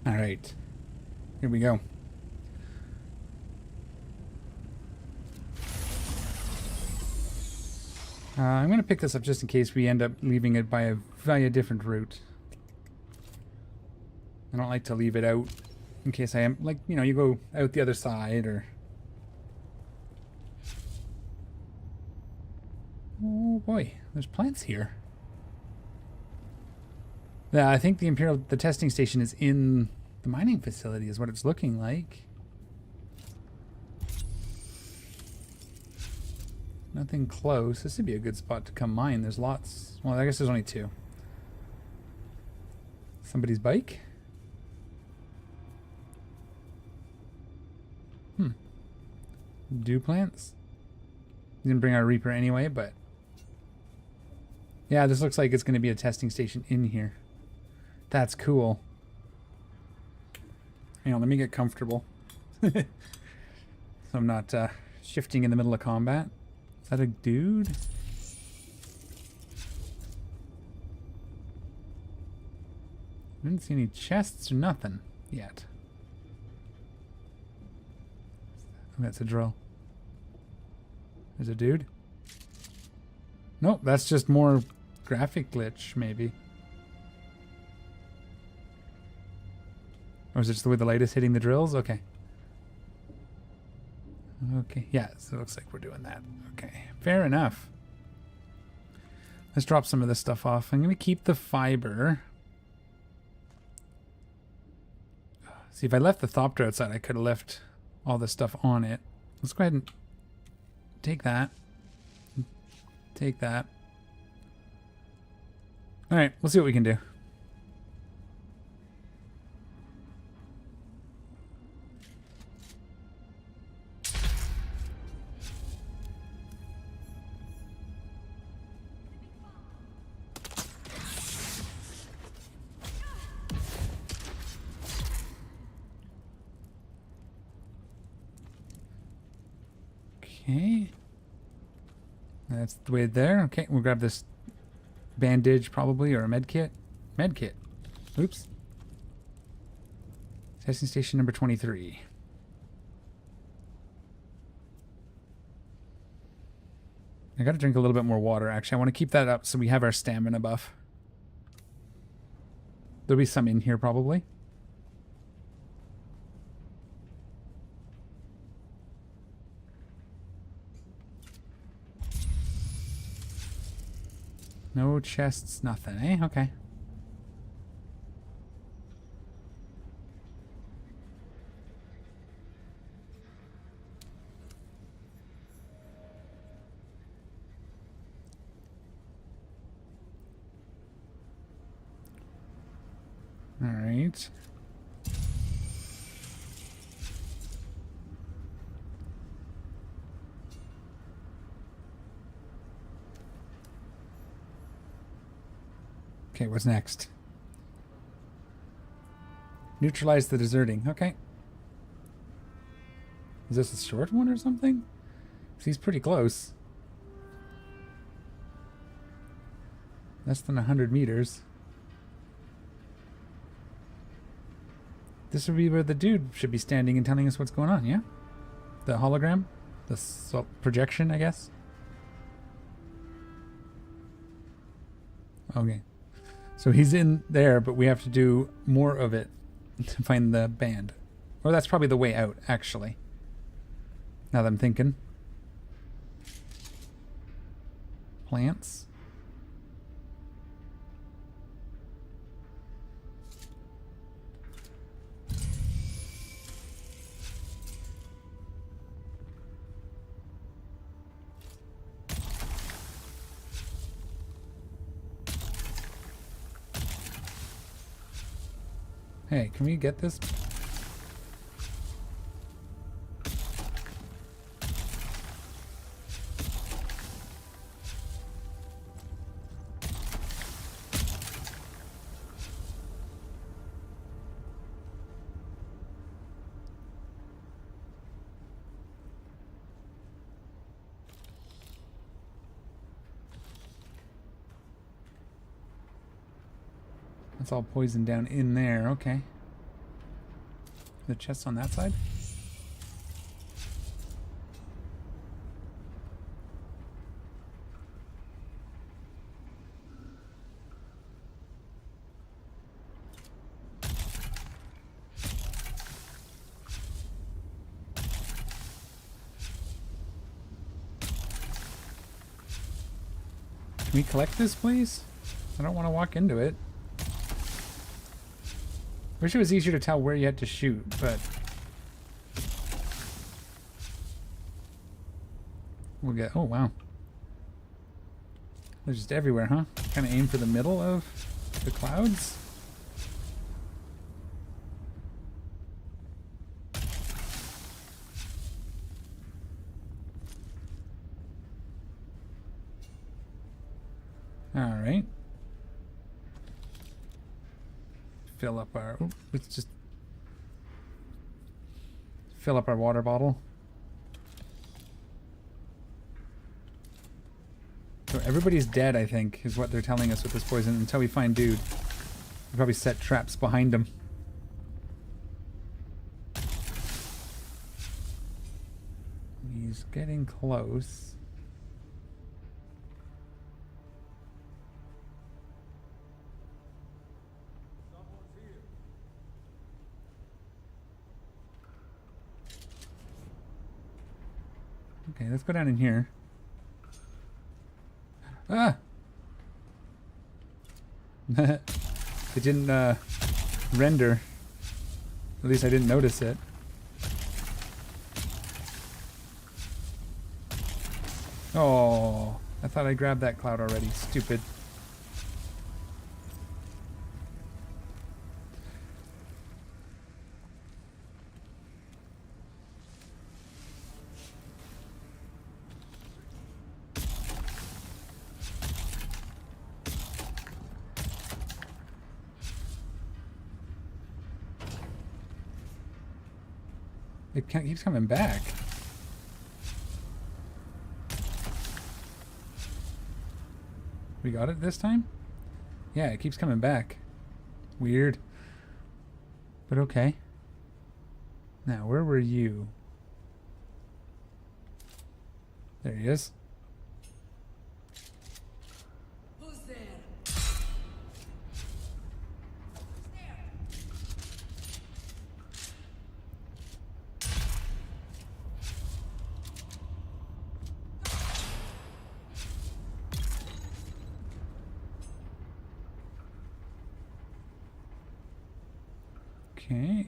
All right, here we go. I'm going to pick this up just in case we end up leaving it by a different route. I don't like to leave it out in case I am, like, you know, you go out the other side or... Oh boy, there's plants here. Yeah, I think the testing station is in the mining facility is what it's looking like. Nothing close. This would be a good spot to come mine. There's lots. Well, I guess there's only two. Somebody's bike? Dew plants? Didn't bring our Reaper anyway, but... Yeah, this looks like it's going to be a testing station in here. That's cool. Hang on, let me get comfortable. So I'm not shifting in the middle of combat. Is that a dude? I didn't see any chests or nothing yet. Oh, that's a drill. There's a dude. Nope, that's just more graphic glitch, maybe. Or is it just the way the light is hitting the drills? Okay. Okay, yeah, so it looks like we're doing that. Okay, fair enough. Let's drop some of this stuff off. I'm going to keep the fiber. See, if I left the Thopter outside, I could have left all this stuff on it. Let's go ahead and take that. Take that. Alright, we'll see what we can do. Okay. That's the way there. Okay, we'll grab this bandage probably, or a med kit. Med kit. Oops. Testing station number 23. I gotta drink a little bit more water, actually. I want to keep that up so we have our stamina buff. There'll be some in here, probably. No chests, nothing, eh? Okay. All right. Okay, what's next? Neutralize the deserting. Okay. Is this a short one or something? 'Cause he's pretty close. Less than 100 meters. This would be where the dude should be standing and telling us what's going on, yeah? The hologram? The projection, I guess? Okay. So he's in there, but we have to do more of it to find the band. Or that's probably the way out, actually. Now that I'm thinking. Plants. Hey, can we get this? That's all poison down in there. Okay. The chest on that side? Can we collect this, please? I don't want to walk into it. Wish it was easier to tell where you had to shoot, but we'll get. Oh wow, they're just everywhere, huh? Kind of aim for the middle of the clouds. All right. Fill up our. Let's just fill up our water bottle. So everybody's dead, I think, is what they're telling us with this poison until we find dude. We probably set traps behind him. He's getting close. Okay, let's go down in here. Ah! It didn't render. At least I didn't notice it. Oh, I thought I grabbed that cloud already. Stupid. It keeps coming back. We got it this time? Yeah, it keeps coming back. Weird. But okay. Now, where were you? There he is. Who's there? Okay.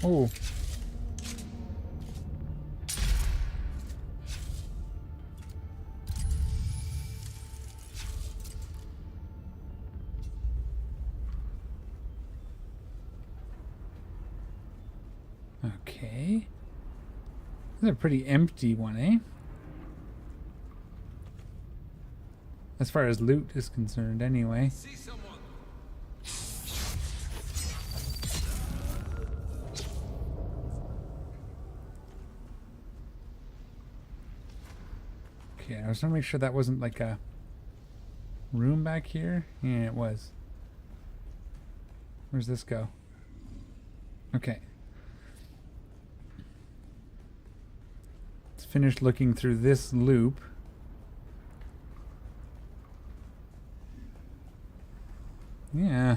Oh. Okay. This is a pretty empty one, eh? As far as loot is concerned, anyway. See someone. Okay, I was trying to make sure that wasn't like a room back here. Yeah, it was. Where's this go? Okay. Let's finish looking through this loop. Yeah.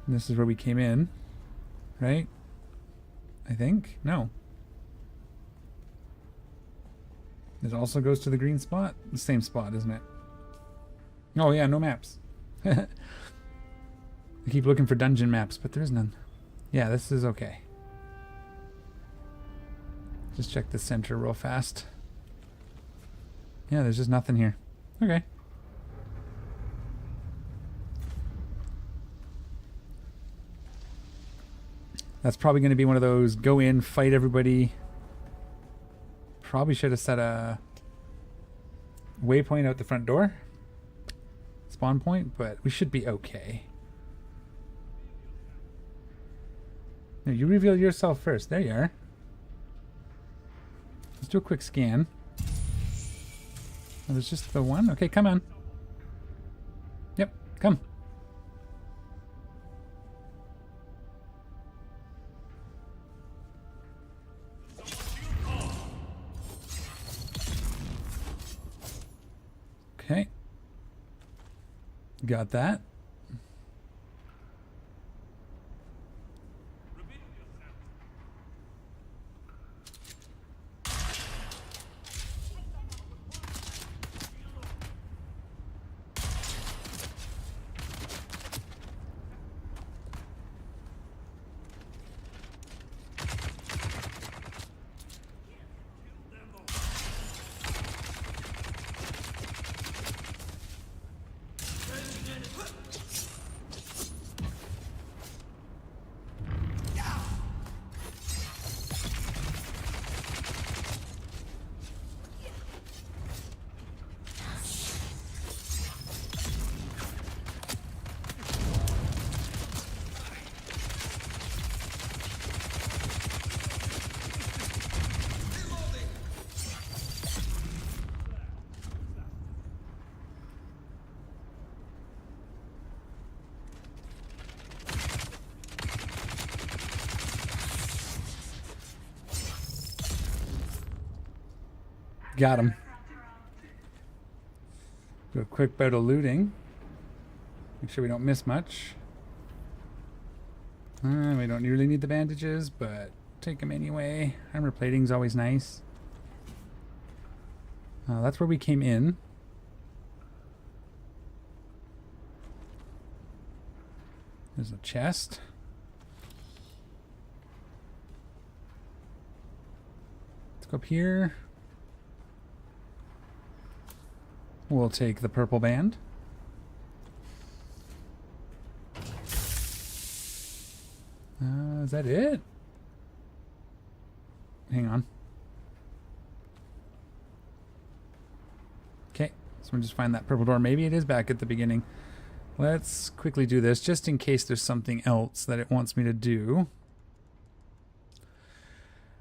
This is where we came in, right? I think? No. This also goes to the green spot? The same spot, isn't it? Oh yeah, no maps. I keep looking for dungeon maps, but there's none. Yeah, this is okay. Just check the center real fast. Yeah, there's just nothing here. Okay. That's probably going to be one of those go in, fight everybody. Probably should have set a waypoint out the front door. Spawn point, but we should be okay. No, you reveal yourself first. There you are. Let's do a quick scan. Oh, there's just the one? Okay, come on. Yep, come. Okay. Got that. Got him. Do a quick bout of looting. Make sure we don't miss much. We don't really need the bandages, but take them anyway. Armor plating's always nice. That's where we came in. There's a chest. Let's go up here. We'll take the purple band. Is that it? Hang on. Okay, so we'll just find that purple door. Maybe it is back at the beginning. Let's quickly do this, just in case there's something else that it wants me to do.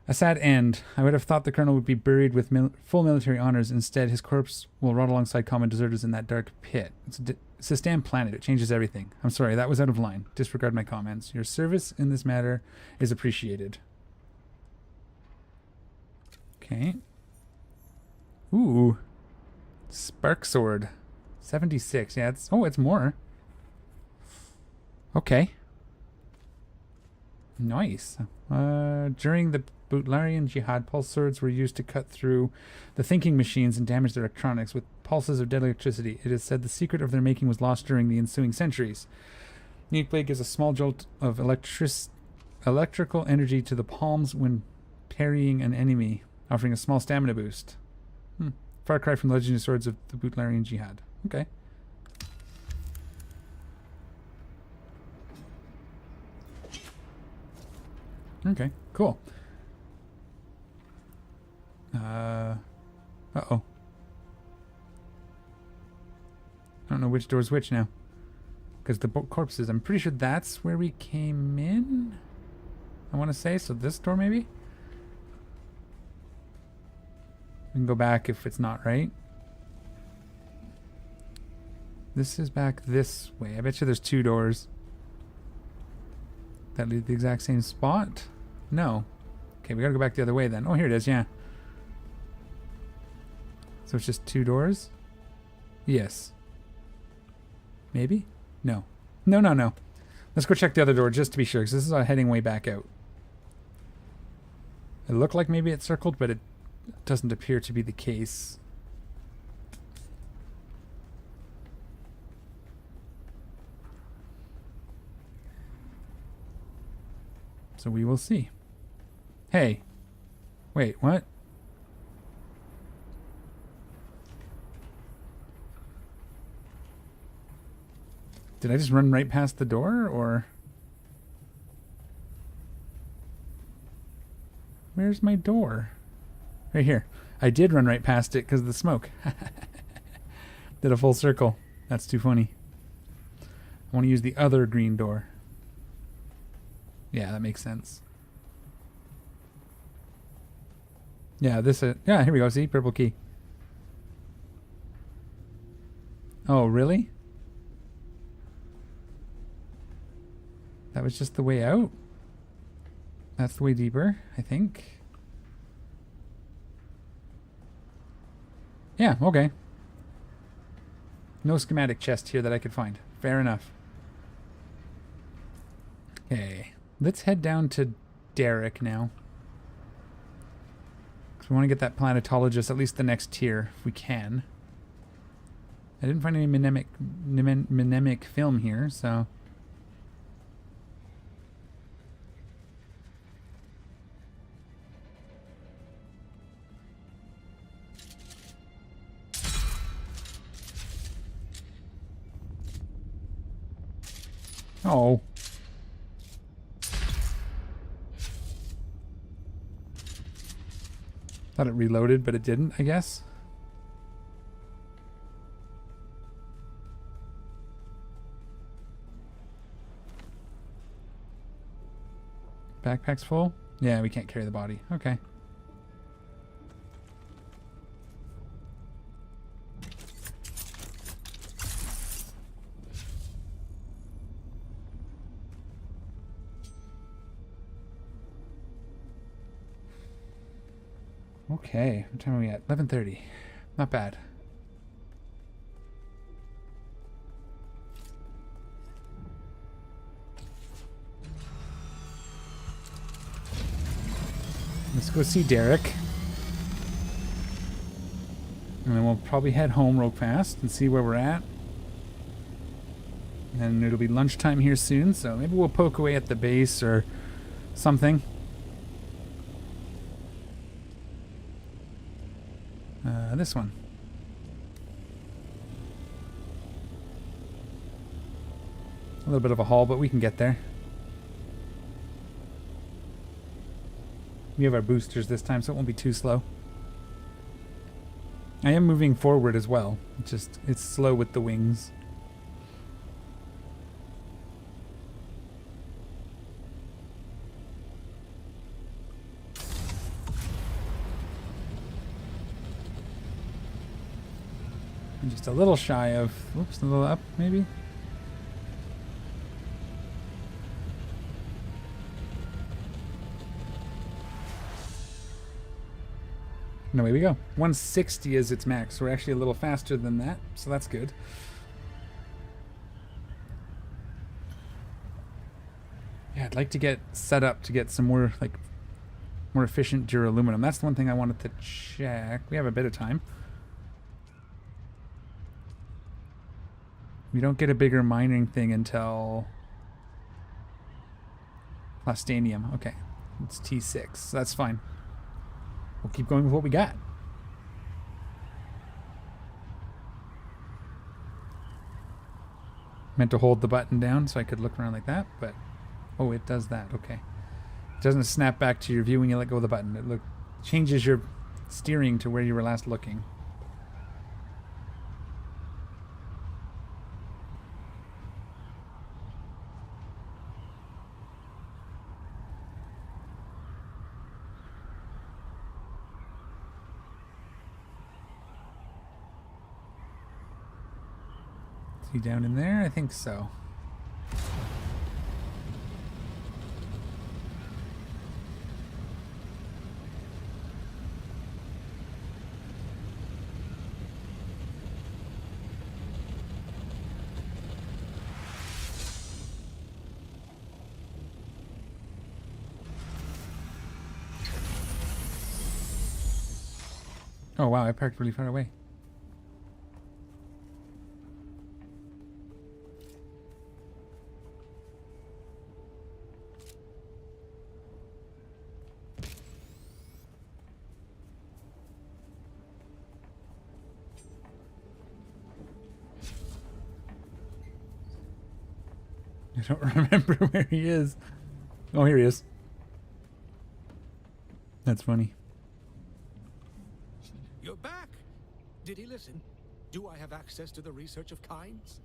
A sad end. I would have thought the colonel would be buried with full military honors. Instead, his corpse will rot alongside common deserters in that dark pit. It's a damn planet. It changes everything. I'm sorry, that was out of line. Disregard my comments. Your service in this matter is appreciated. Okay. Ooh. Spark sword. 76. Yeah, it's... Oh, it's more. Okay. Nice. During the Butlerian Jihad, pulse swords were used to cut through the thinking machines and damage their electronics with pulses of deadly electricity. It is said the secret of their making was lost during the ensuing centuries. Neat blade gives a small jolt of electrical energy to the palms when parrying an enemy, offering a small stamina boost. Far cry from the legendary swords of the Butlerian Jihad. Okay. Okay, cool. Uh-oh. I don't know which door's which now. Because the corpses, I'm pretty sure that's where we came in. I want to say, so this door maybe? We can go back if it's not right. This is back this way. I bet you there's two doors that lead to the exact same spot. No. Okay, we gotta go back the other way then. Oh, here it is, yeah. So it's just two doors? Yes. Maybe? No. No, no, no. Let's go check the other door just to be sure, because this is heading way back out. It looked like maybe it's circled, but it doesn't appear to be the case. So we will see. Hey. Wait, what? Did I just run right past the door, or... Where's my door? Right here. I did run right past it because of the smoke. Did a full circle. That's too funny. I want to use the other green door. Yeah, that makes sense. Yeah, this is... Yeah, here we go. See? Purple key. Oh, really? That was just the way out? That's the way deeper, I think. Yeah, okay. No schematic chest here that I could find. Fair enough. Okay. Let's head down to Derek now. Because we want to get that planetologist, at least the next tier, if we can. I didn't find any mnemonic film here, so... Oh. Thought it reloaded, but it didn't, I guess. Backpack's full? Yeah, we can't carry the body. Okay. Okay, what time are we at? 11:30. Not bad. Let's go see Derek. And then we'll probably head home real fast and see where we're at. And it'll be lunchtime here soon, so maybe we'll poke away at the base or something. This one. A little bit of a haul, but we can get there. We have our boosters this time, so it won't be too slow. I am moving forward as well. It's slow with the wings. I'm just a little shy of, oops, a little up maybe. And away we go. 160 is its max. We're actually a little faster than that, so that's good. Yeah, I'd like to get set up to get some more more efficient duraluminum. That's the one thing I wanted to check. We have a bit of time. We don't get a bigger mining thing until plastanium. Okay, it's T6. So that's fine. We'll keep going with what we got. Meant to hold the button down so I could look around like that, but oh, it does that. Okay, it doesn't snap back to your view when you let go of the button. It changes your steering to where you were last looking. Is he down in there? I think so. Oh wow, I parked really far away. I don't remember where he is. Oh, here he is. That's funny. You're back! Did he listen? Do I have access to the research of Kynes?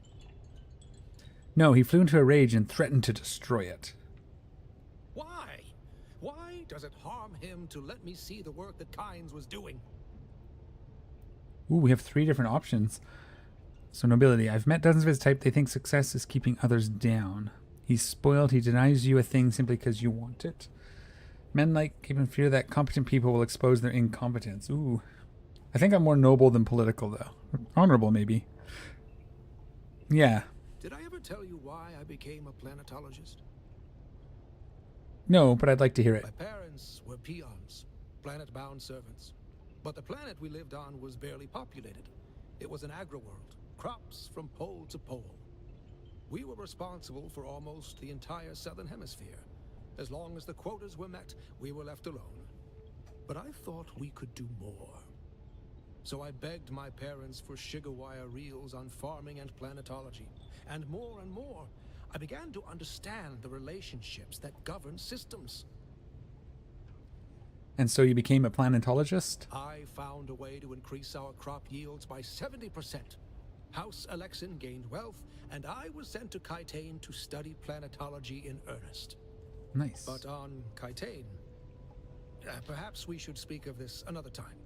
No, he flew into a rage and threatened to destroy it. Why? Why does it harm him to let me see the work that Kynes was doing? Ooh, we have 3 different options. So nobility. I've met dozens of his type. They think success is keeping others down. He's spoiled. He denies you a thing simply because you want it. Men like keep in fear that competent people will expose their incompetence. Ooh. I think I'm more noble than political, though. Honorable, maybe. Yeah. Did I ever tell you why I became a planetologist? No, but I'd like to hear it. My parents were peons, planet-bound servants. But the planet we lived on was barely populated. It was an agri-world, crops from pole to pole. We were responsible for almost the entire southern hemisphere. As long as the quotas were met, we were left alone. But I thought we could do more. So I begged my parents for sugar wire reels on farming and planetology. And more, I began to understand the relationships that govern systems. And so you became a planetologist? I found a way to increase our crop yields by 70%. House Alexin gained wealth, and I was sent to Kytane to study planetology in earnest. Nice. But on Kytane, perhaps we should speak of this another time.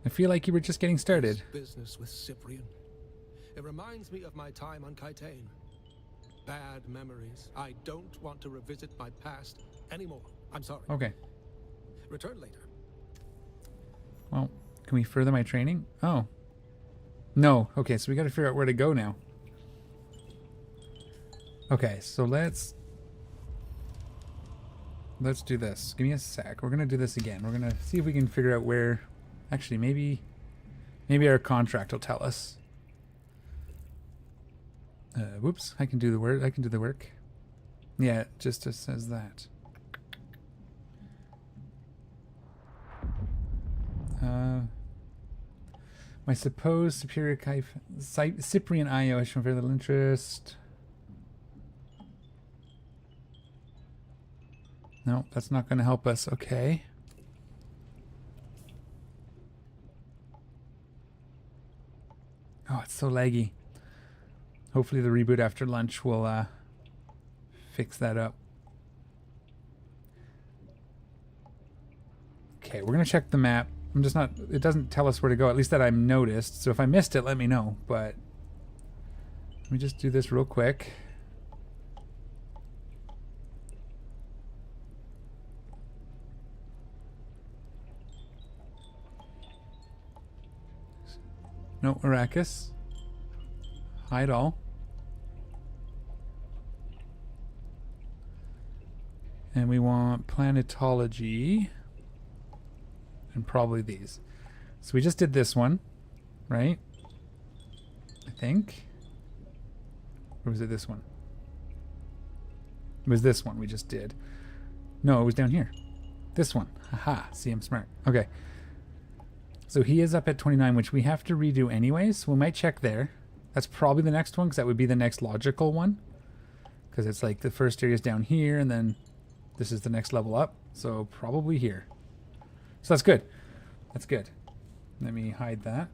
I feel like you were just getting started. This business with Cyprian. It reminds me of my time on Kytane. Bad memories. I don't want to revisit my past anymore. I'm sorry. Okay. Return later. Well, can we further my training? Oh. No. Okay, so we got to figure out where to go now. Okay, so let's do this. Give me a sec. We're going to do this again. We're going to see if we can figure out where... Actually, maybe our contract will tell us. Whoops, I can do the work. I can do the work. Yeah, it just says that. My supposed superior Cyprian IO has shown very little interest. No, that's not going to help us. Okay. Oh, it's so laggy. Hopefully the reboot after lunch will fix that up. Okay, we're going to check the map. I'm just not... It doesn't tell us where to go, at least that I've noticed. So if I missed it, let me know. But let me just do this real quick. No, Arrakis. Hide all. And we want planetology. And probably these. So we just did this one, right? I think. Or was it this one? It was this one we just did. No, it was down here. This one. Haha. See, I'm smart. Okay. So he is up at 29, which we have to redo anyways. So we might check there. That's probably the next one, because that would be the next logical one. Because it's like the first area is down here, and then this is the next level up. So probably here. So that's good. That's good. Let me hide that.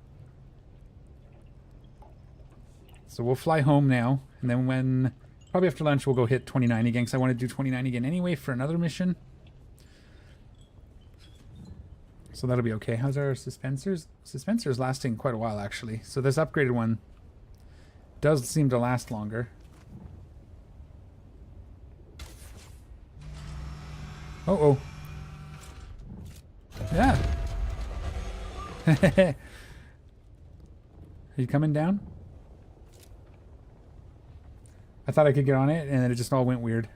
So we'll fly home now, and then when... Probably after lunch we'll go hit 29 again, because I want to do 29 again anyway for another mission. So that'll be okay. How's our suspensors? Suspensors lasting quite a while, actually. So this upgraded one does seem to last longer. Oh. Yeah. Are you coming down? I thought I could get on it, and then it just all went weird.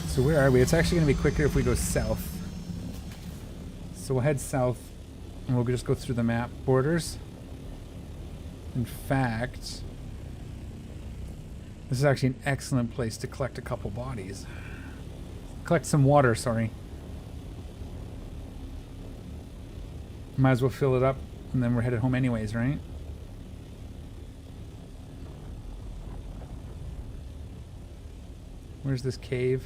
So where are we? It's actually going to be quicker if we go south. So we'll head south, and we'll just go through the map borders. In fact, this is actually an excellent place to collect a couple bodies. Collect some water, sorry. Might as well fill it up, and then we're headed home anyways, right? Where's this cave?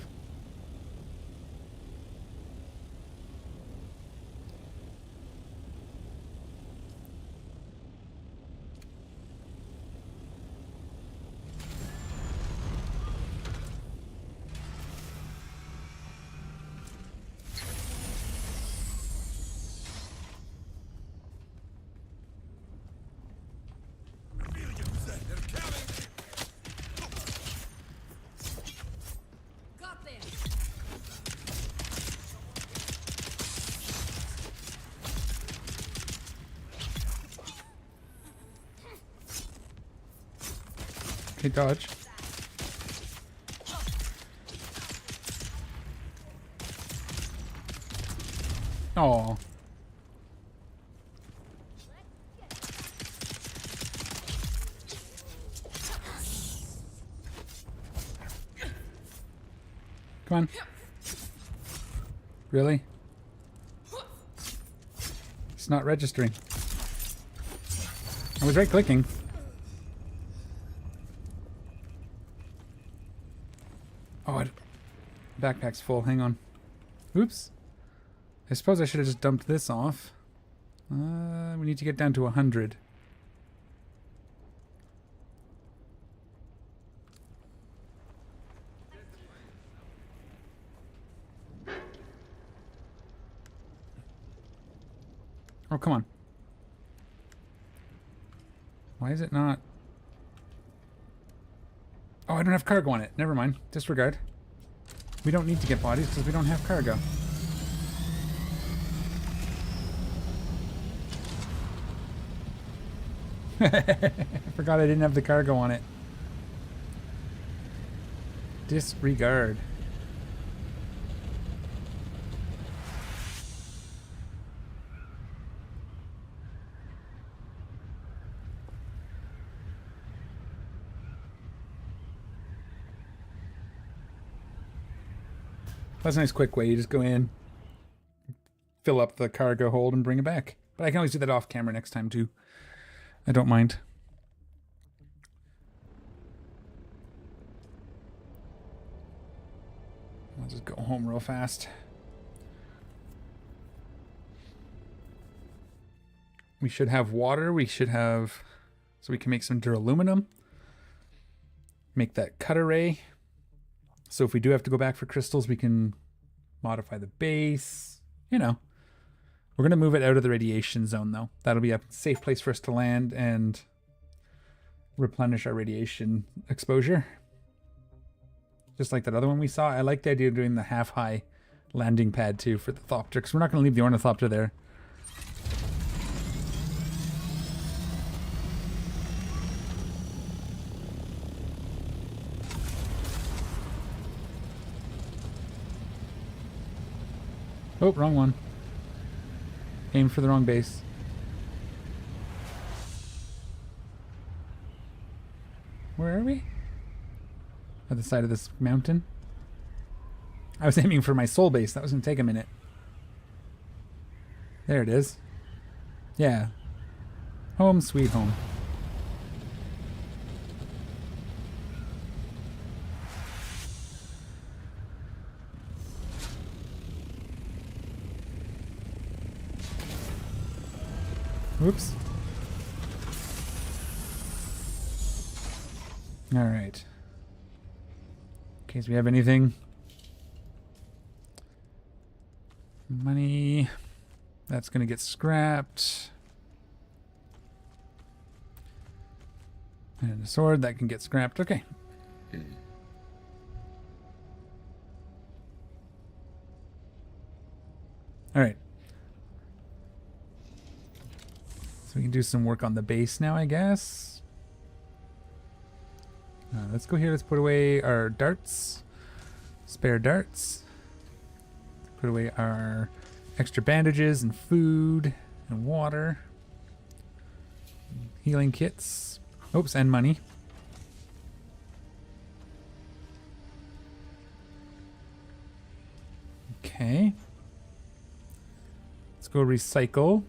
Okay, dodge. Oh. Come on. Really? It's not registering. I was right clicking. Oh, backpack's full. Hang on. Oops. I suppose I should have just dumped this off. We need to get down to 100. Oh, come on. Why is it not? Oh, I don't have cargo on it. Never mind. Disregard. We don't need to get bodies because we don't have cargo. I forgot I didn't have the cargo on it. Disregard. That's a nice quick way. You just go in, fill up the cargo hold, and bring it back. But I can always do that off camera next time too. I don't mind. I'll just go home real fast. We should have water. We should have... So we can make some duraluminum. Make that cut array. So if we do have to go back for crystals, we can modify the base. You know. We're going to move it out of the radiation zone, though. That'll be a safe place for us to land and replenish our radiation exposure. Just like that other one we saw. I like the idea of doing the half-high landing pad, too, for the Thopter, because we're not going to leave the Ornithopter there. Oh, wrong one. Aim for the wrong base. Where are we? At the side of this mountain? I was aiming for my soul base. That was going to take a minute. There it is. Yeah. Home sweet home. Oops. All right. In case we have anything. Money. That's going to get scrapped. And a sword that can get scrapped. Okay. All right. So we can do some work on the base now, I guess. Let's go here. Let's put away our darts. Spare darts. Put away our extra bandages and food and water. Healing kits. Oops, and money. Okay. Let's go recycle.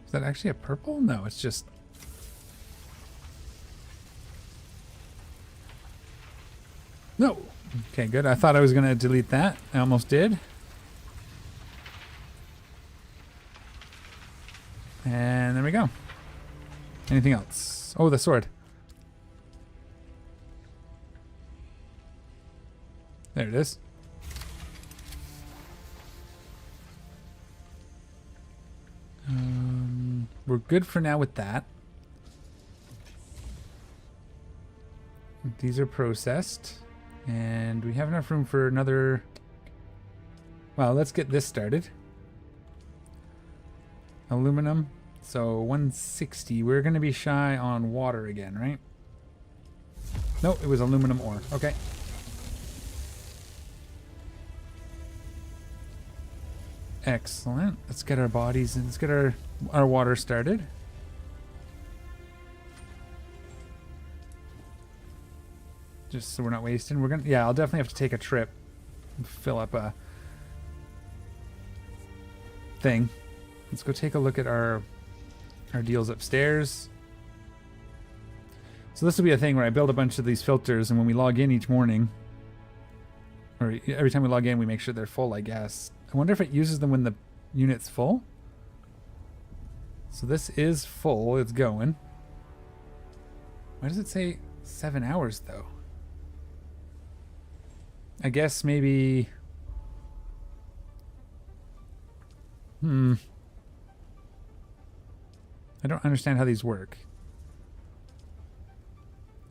Is that actually a purple? No, it's just... No! Okay, good. I thought I was going to delete that. I almost did. And there we go. Anything else? Oh, the sword. There it is. We're good for now with that. These are processed. And we have enough room for another... Well, let's get this started. Aluminum. So 160. We're going to be shy on water again, right? Nope, it was aluminum ore. Okay. Excellent. Let's get our bodies and let's get our water started. Just so we're not wasting. We're gonna, yeah, I'll definitely have to take a trip and fill up a thing. Let's go take a look at our deals upstairs. So this will be a thing where I build a bunch of these filters, and when we log in each morning, or every time we log in, we make sure they're full, I guess. I wonder if it uses them when the unit's full. So this is full. It's going. Why does it say 7 hours, though? I guess maybe... I don't understand how these work.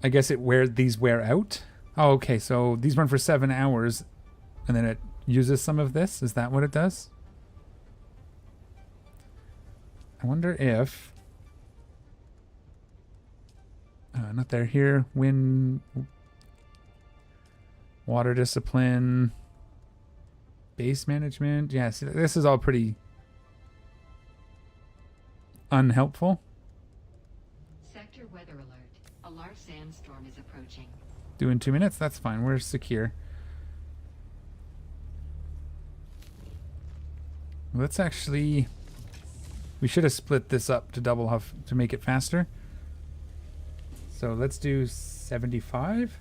I guess these wear out? Oh, okay, so these run for 7 hours, and then it uses some of this? Is that what it does? I wonder if... not there. Here. Wind... Water discipline. Base management. Yeah, see, this is all pretty... unhelpful. Sector weather alert. large sandstorm is approaching. Doing 2 minutes? That's fine. We're secure. Let's actually... We should have split this up to double huff to make it faster. So let's do 75.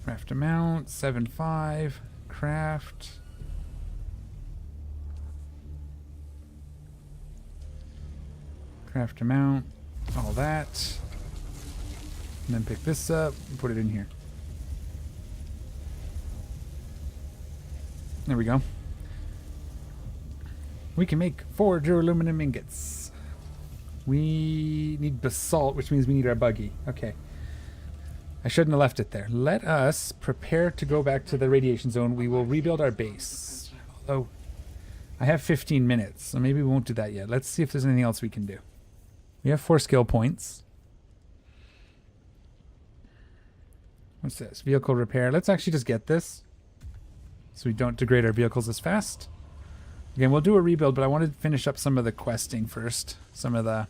Craft amount, 7.5. Craft. Craft amount, all that. And then pick this up and put it in here. There we go. We can make 4 duraluminum ingots. We need basalt, which means we need our buggy. Okay. I shouldn't have left it there. Let us prepare to go back to the radiation zone. We will rebuild our base. Although, I have 15 minutes, so maybe we won't do that yet. Let's see if there's anything else we can do. We have 4 skill points. What's this? Vehicle repair. Let's actually just get this, so we don't degrade our vehicles as fast. Again, we'll do a rebuild, but I want to finish up some of the questing first. Some of the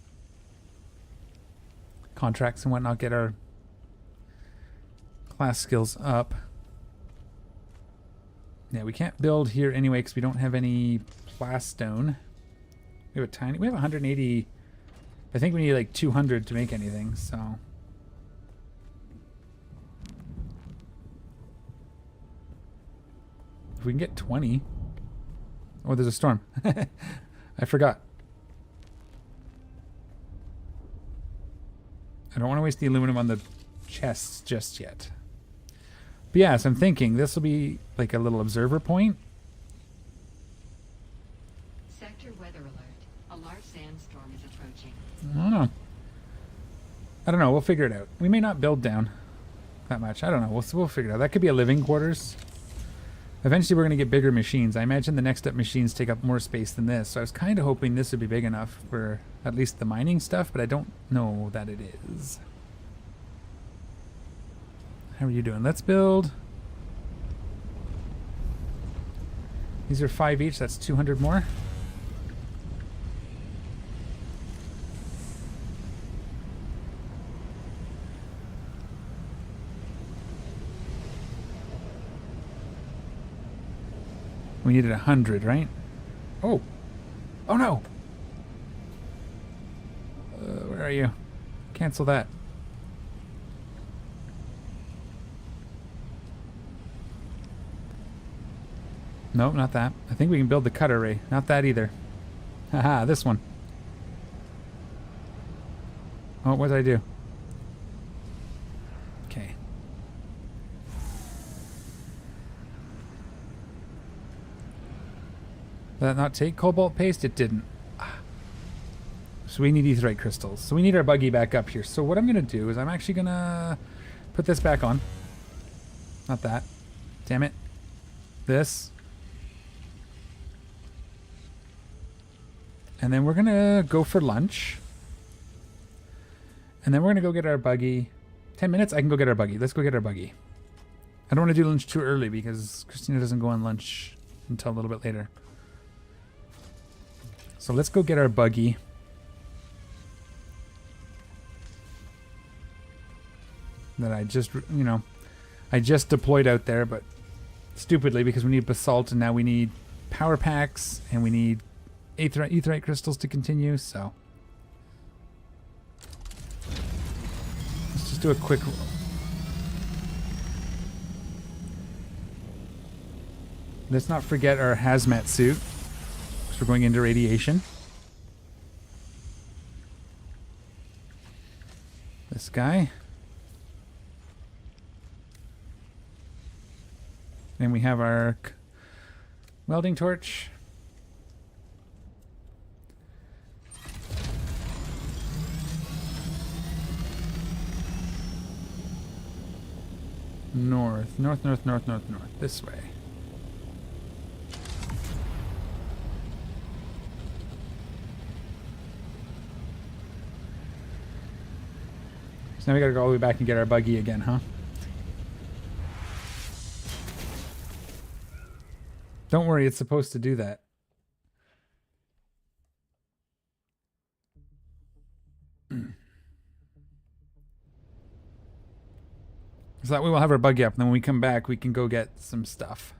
contracts and whatnot. Get our class skills up. Yeah, we can't build here anyway because we don't have any plastone. We have a tiny... We have 180... I think we need like 200 to make anything, so... If we can get 20... Oh, there's a storm. I forgot. I don't want to waste the aluminum on the chests just yet. But yeah, so I'm thinking this will be like a little observer point. Sector weather alert. A large sandstorm is approaching. I don't know. We'll figure it out. We may not build down that much. I don't know. We'll figure it out. That could be a living quarters. Eventually, we're going to get bigger machines. I imagine the next up machines take up more space than this. So I was kind of hoping this would be big enough for at least the mining stuff, but I don't know that it is. How are you doing? Let's build. These are 5 each. That's 200 more. We needed 100, right? Oh. Oh no. Where are you? Cancel that. Nope, not that. I think we can build the cutter ray. Not that either. Haha, this one. Oh, what did I do? Okay. Did that not take cobalt paste? It didn't. So we need aetherite crystals. So we need our buggy back up here. So what I'm going to do is I'm actually going to put this back on. Not that. Damn it. This. And then we're going to go for lunch. And then we're going to go get our buggy. 10 minutes? I can go get our buggy. Let's go get our buggy. I don't want to do lunch too early because Christina doesn't go on lunch until a little bit later. So let's go get our buggy. That I just, I just deployed out there, but stupidly because we need basalt and now we need power packs and we need aetherite crystals to continue, so. Let's just do a quick... Let's not forget our hazmat suit. Because we're going into radiation. This guy. And we have our welding torch. North. This way. So now we gotta go all the way back and get our buggy again, huh? Don't worry, it's supposed to do that. So that way we'll have our buggy up, and then when we come back, we can go get some stuff.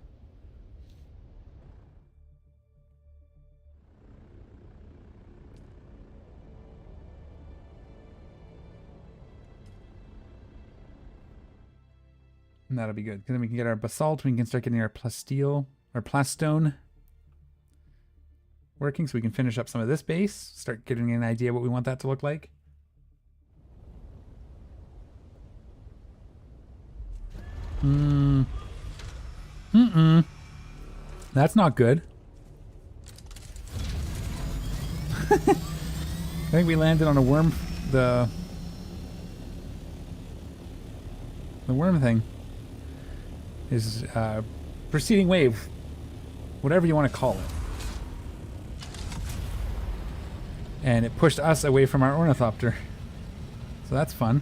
And that'll be good, because then we can get our basalt, we can start getting our plasteel, or plastone working, so we can finish up some of this base, start getting an idea what we want that to look like. That's not good. I think we landed on a worm. The worm thing is preceding wave, whatever you want to call it, and it pushed us away from our ornithopter. So that's fun.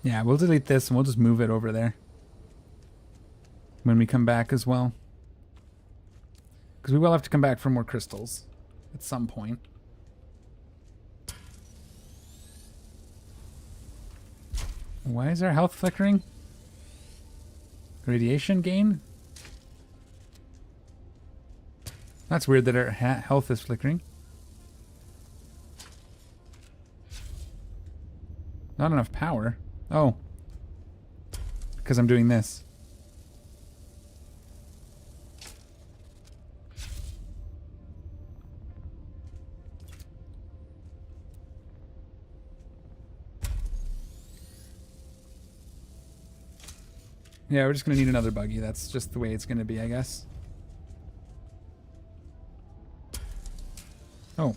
Yeah, we'll delete this and we'll just move it over there when we come back as well. Because we will have to come back for more crystals at some point. Why is our health flickering? Radiation gain? That's weird that our health is flickering. Not enough power. Oh. Because I'm doing this. Yeah, we're just going to need another buggy. That's just the way it's going to be, I guess. Oh.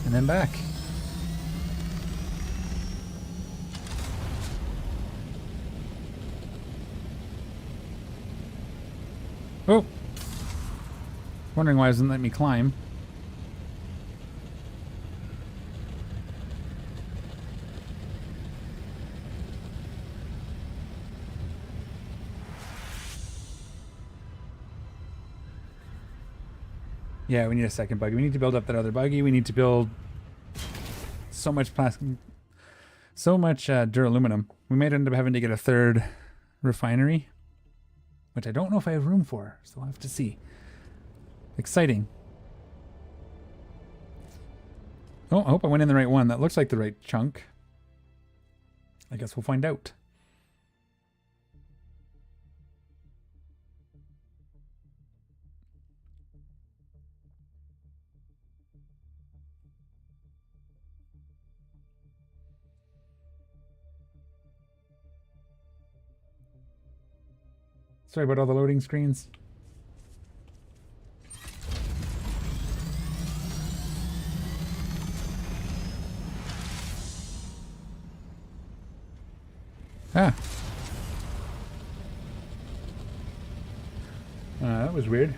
And then back. Oh! Wondering why it doesn't let me climb. Yeah, we need a second buggy. We need to build up that other buggy. We need to build so much plastic, so much duraluminum. We might end up having to get a third refinery, which I don't know if I have room for, so we'll have to see. Exciting. Oh, I hope I went in the right one. That looks like the right chunk. I guess we'll find out. Sorry about all the loading screens. Ah. That was weird.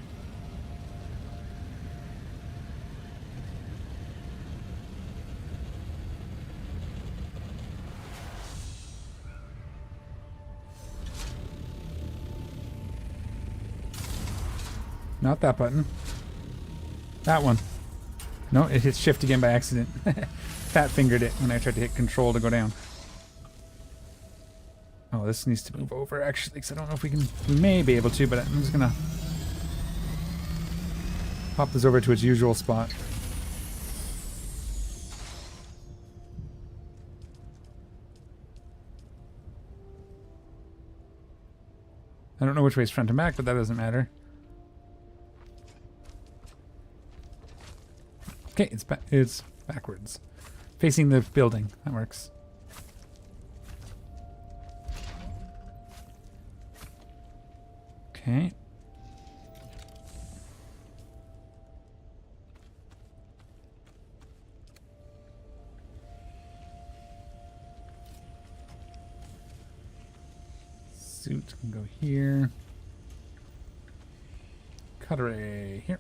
Not that button. That one. No, it hit shift again by accident. Fat fingered it when I tried to hit control to go down. Oh, this needs to move over actually, because I don't know if we can. We may be able to, but I'm just gonna pop this over to its usual spot. I don't know which way is front and back, but that doesn't matter. Okay, it's backwards. Facing the building. That works. Okay. Suit can go here. Cutlery here.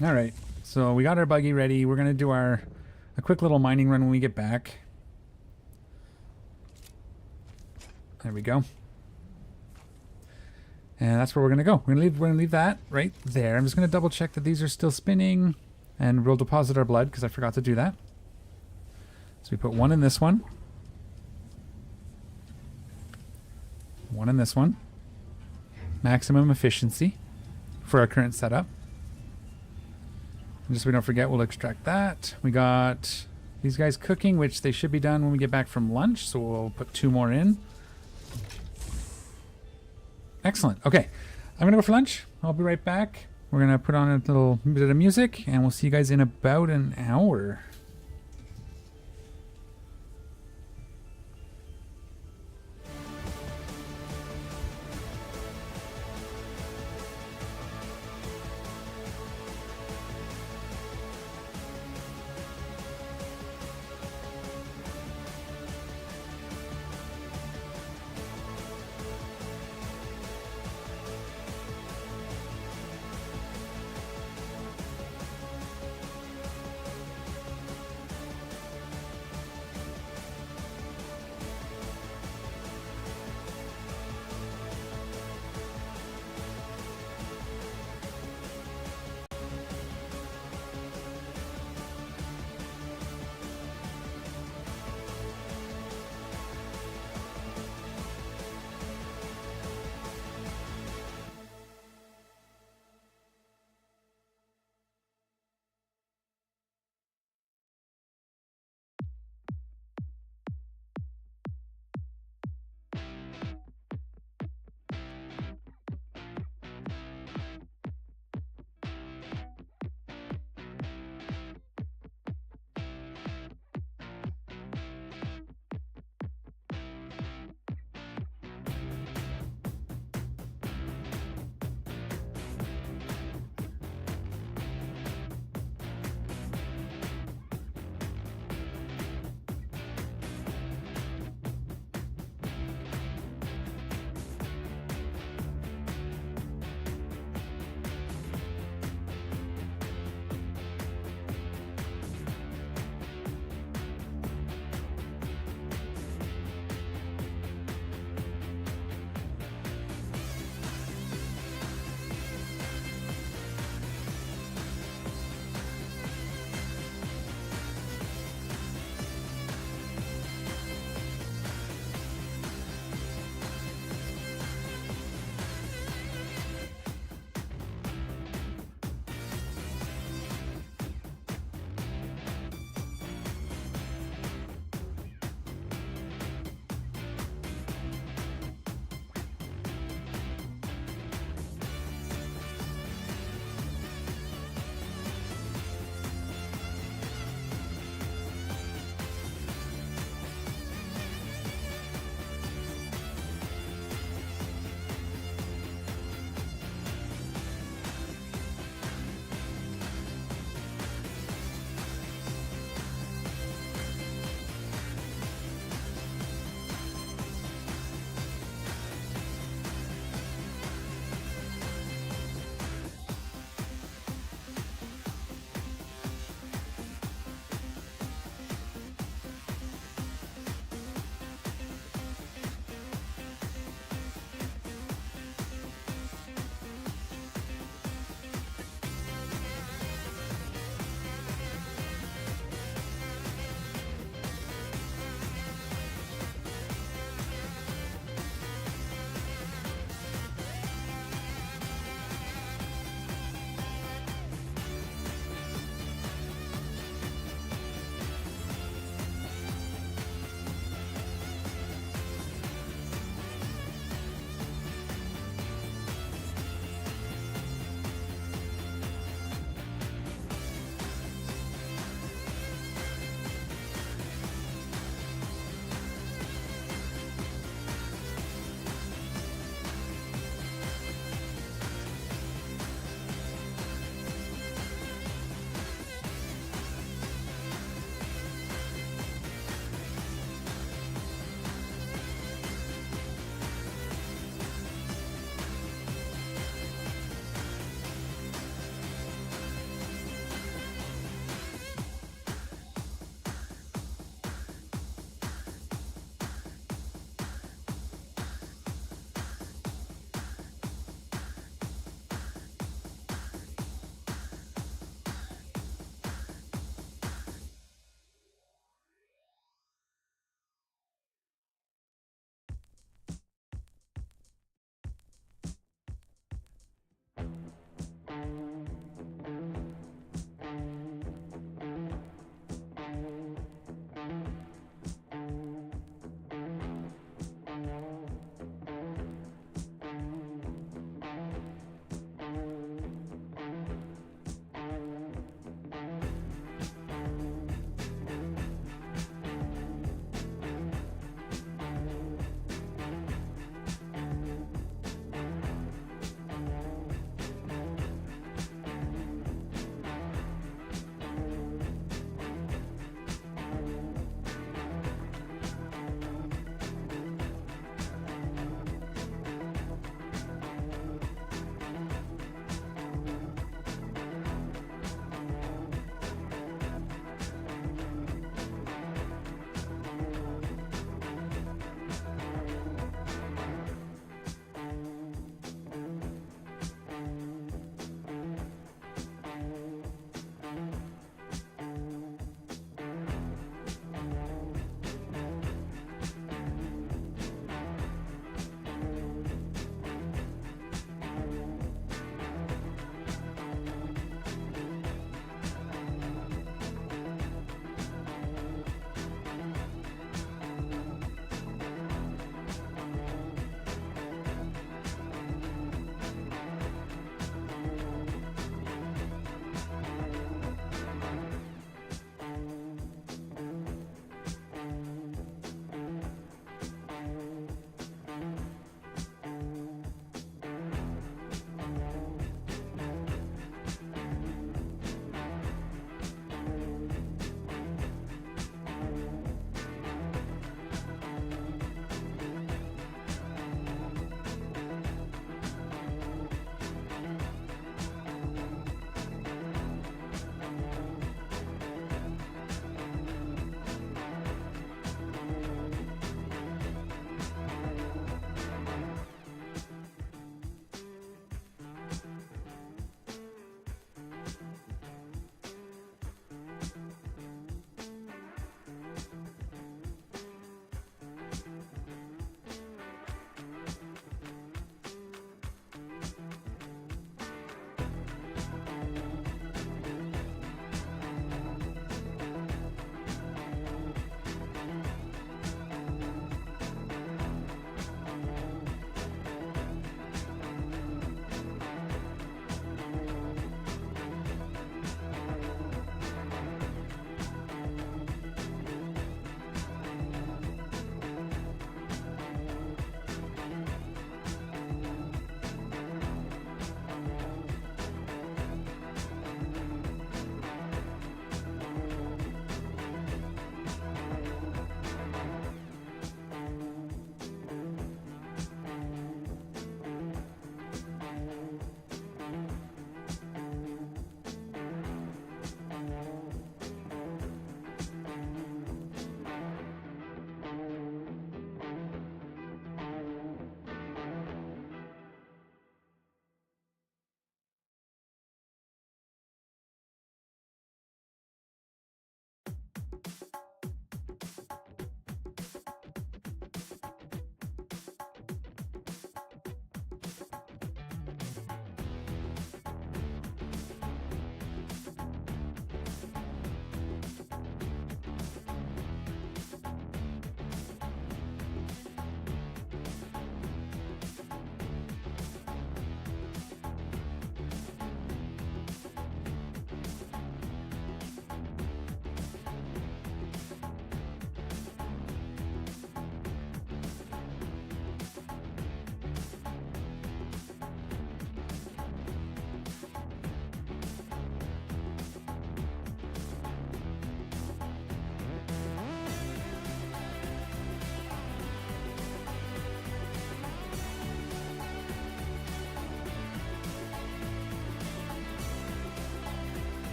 All right, so we got our buggy ready. We're gonna do a quick little mining run when we get back. There we go. And that's where we're gonna go. We're gonna leave that right there. I'm just gonna double check that these are still spinning, and we'll deposit our blood because I forgot to do that. So we put one in this one. One in this one. Maximum efficiency for our current setup. And just so we don't forget, we'll extract that. We got these guys cooking, which they should be done when we get back from lunch, so we'll put 2 more in. Excellent. Okay, I'm gonna go for lunch. I'll be right back. We're gonna put on a little bit of music, and we'll see you guys in about an hour.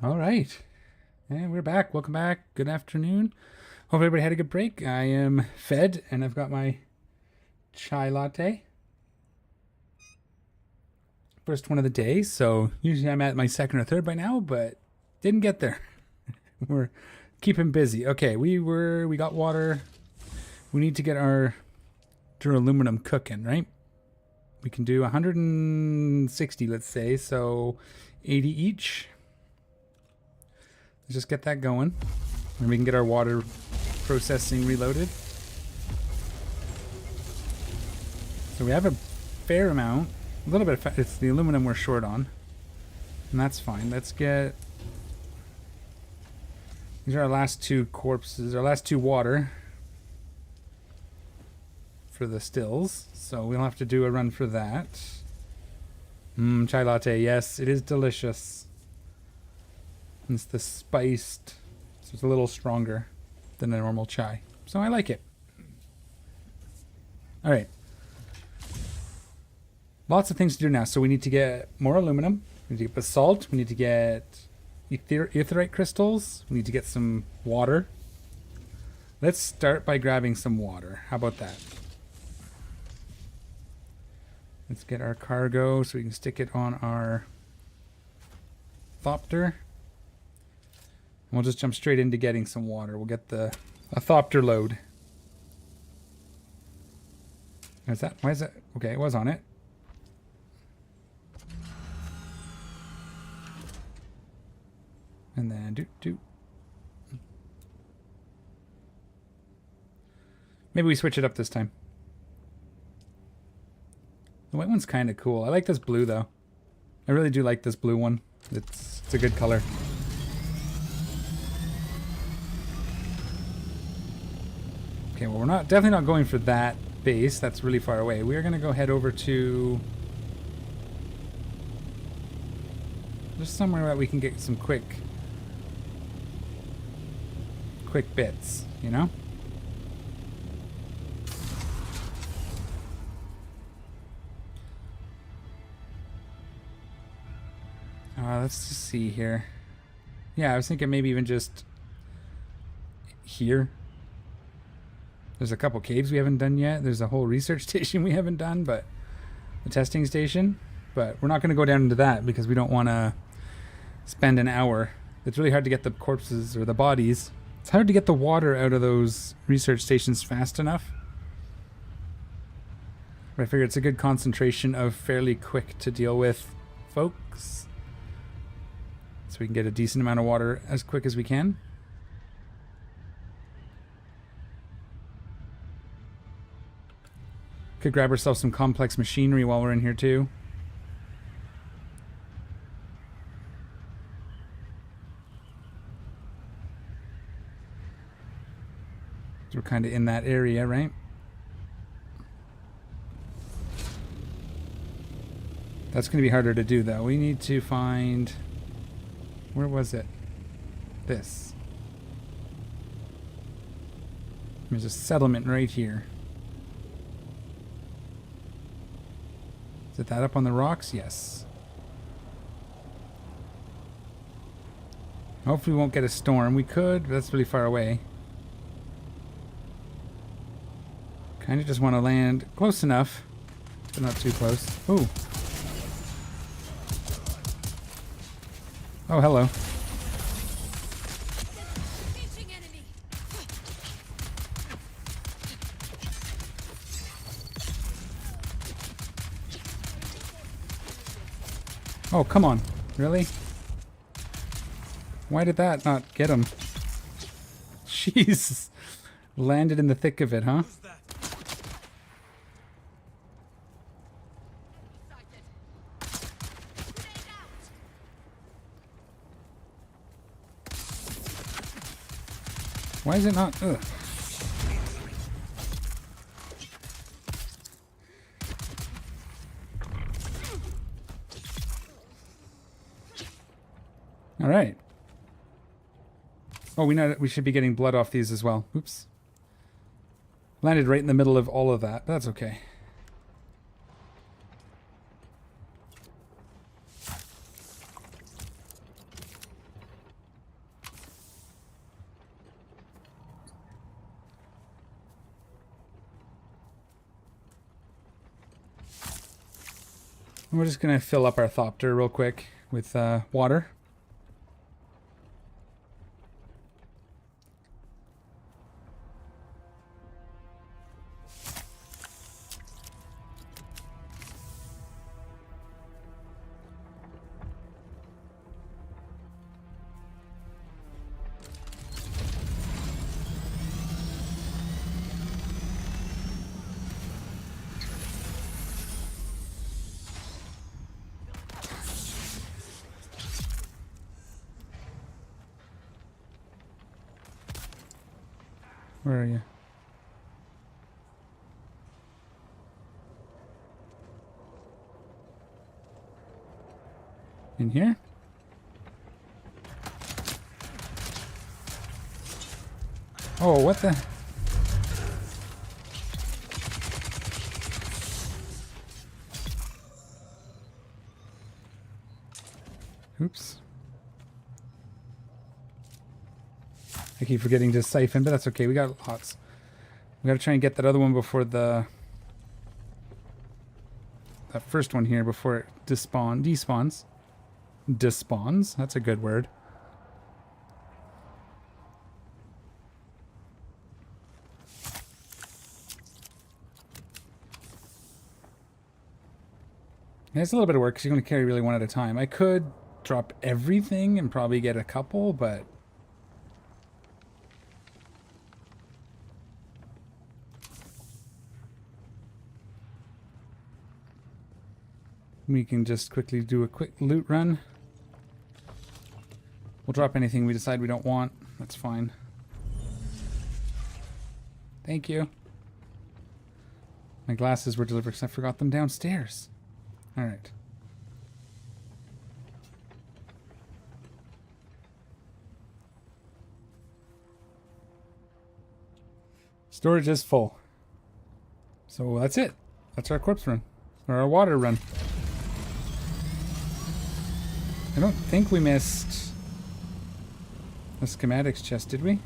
All right. And we're back. Welcome back. Good afternoon. Hope everybody had a good break. I am fed and I've got my chai latte. First one of the day. So usually I'm at my second or third by now, but didn't get there. We're keeping busy. Okay, we got water. We need to get our duraluminum cooking, right? We can do 160, let's say, so 80 each. Let's just get that going. And we can get our water processing reloaded. So we have a fair amount. A little bit of, it's the aluminum we're short on. And that's fine. Let's get... These are our last two corpses, our last two water for the stills. So we'll have to do a run for that. Chai latte, yes, it is delicious. It's the spiced, so it's a little stronger than a normal chai. So I like it. All right. Lots of things to do now. So we need to get more aluminum. We need to get basalt. We need to get aetheryte crystals. We need to get some water. Let's start by grabbing some water. How about that? Let's get our cargo so we can stick it on our thopter. And we'll just jump straight into getting some water. We'll get a thopter load. Is that? Why is that? Okay, it was on it. And then maybe we switch it up this time. The white one's kind of cool. I like this blue though. I really do like this blue one. It's a good color. Okay, well we're definitely not going for that base. That's really far away. We are going to go head over to just somewhere that we can get some quick bits, you know? Let's just see here. Yeah, I was thinking maybe even just here. There's a couple caves we haven't done yet. There's a whole research station we haven't done, but the testing station. But we're not going to go down into that because we don't want to spend an hour. It's really hard to get the corpses or the bodies. It's hard to get the water out of those research stations fast enough. But I figure it's a good concentration of fairly quick to deal with folks. So we can get a decent amount of water as quick as we can. Could grab ourselves some complex machinery while we're in here too. So we're kind of in that area, right? That's going to be harder to do though. We need to find... Where was it? This. There's a settlement right here. Is it that up on the rocks? Yes. Hopefully we won't get a storm. We could, but that's really far away. Kind of just want to land close enough, but not too close. Ooh. Oh, hello. Oh, come on. Really? Why did that not get him? Jeez. Landed in the thick of it, huh? Why is it not? Ugh. All right. Oh, we know that we should be getting blood off these as well. Oops. Landed right in the middle of all of that. That's okay. We're just going to fill up our thopter real quick with water. Where are you? In here? Oh, what the? Oops. I keep forgetting to siphon, but that's okay. We got lots. We gotta try and get that other one before that first one here before it despawns. Despawns? That's a good word. Yeah, it's a little bit of work because you're going to carry really one at a time. I could drop everything and probably get a couple, but we can just quickly do a quick loot run. We'll drop anything we decide we don't want. That's fine. Thank you. My glasses were delivered because I forgot them downstairs. Alright. Storage is full. So that's it. That's our corpse run. Or our water run. I don't think we missed a schematics chest, did we?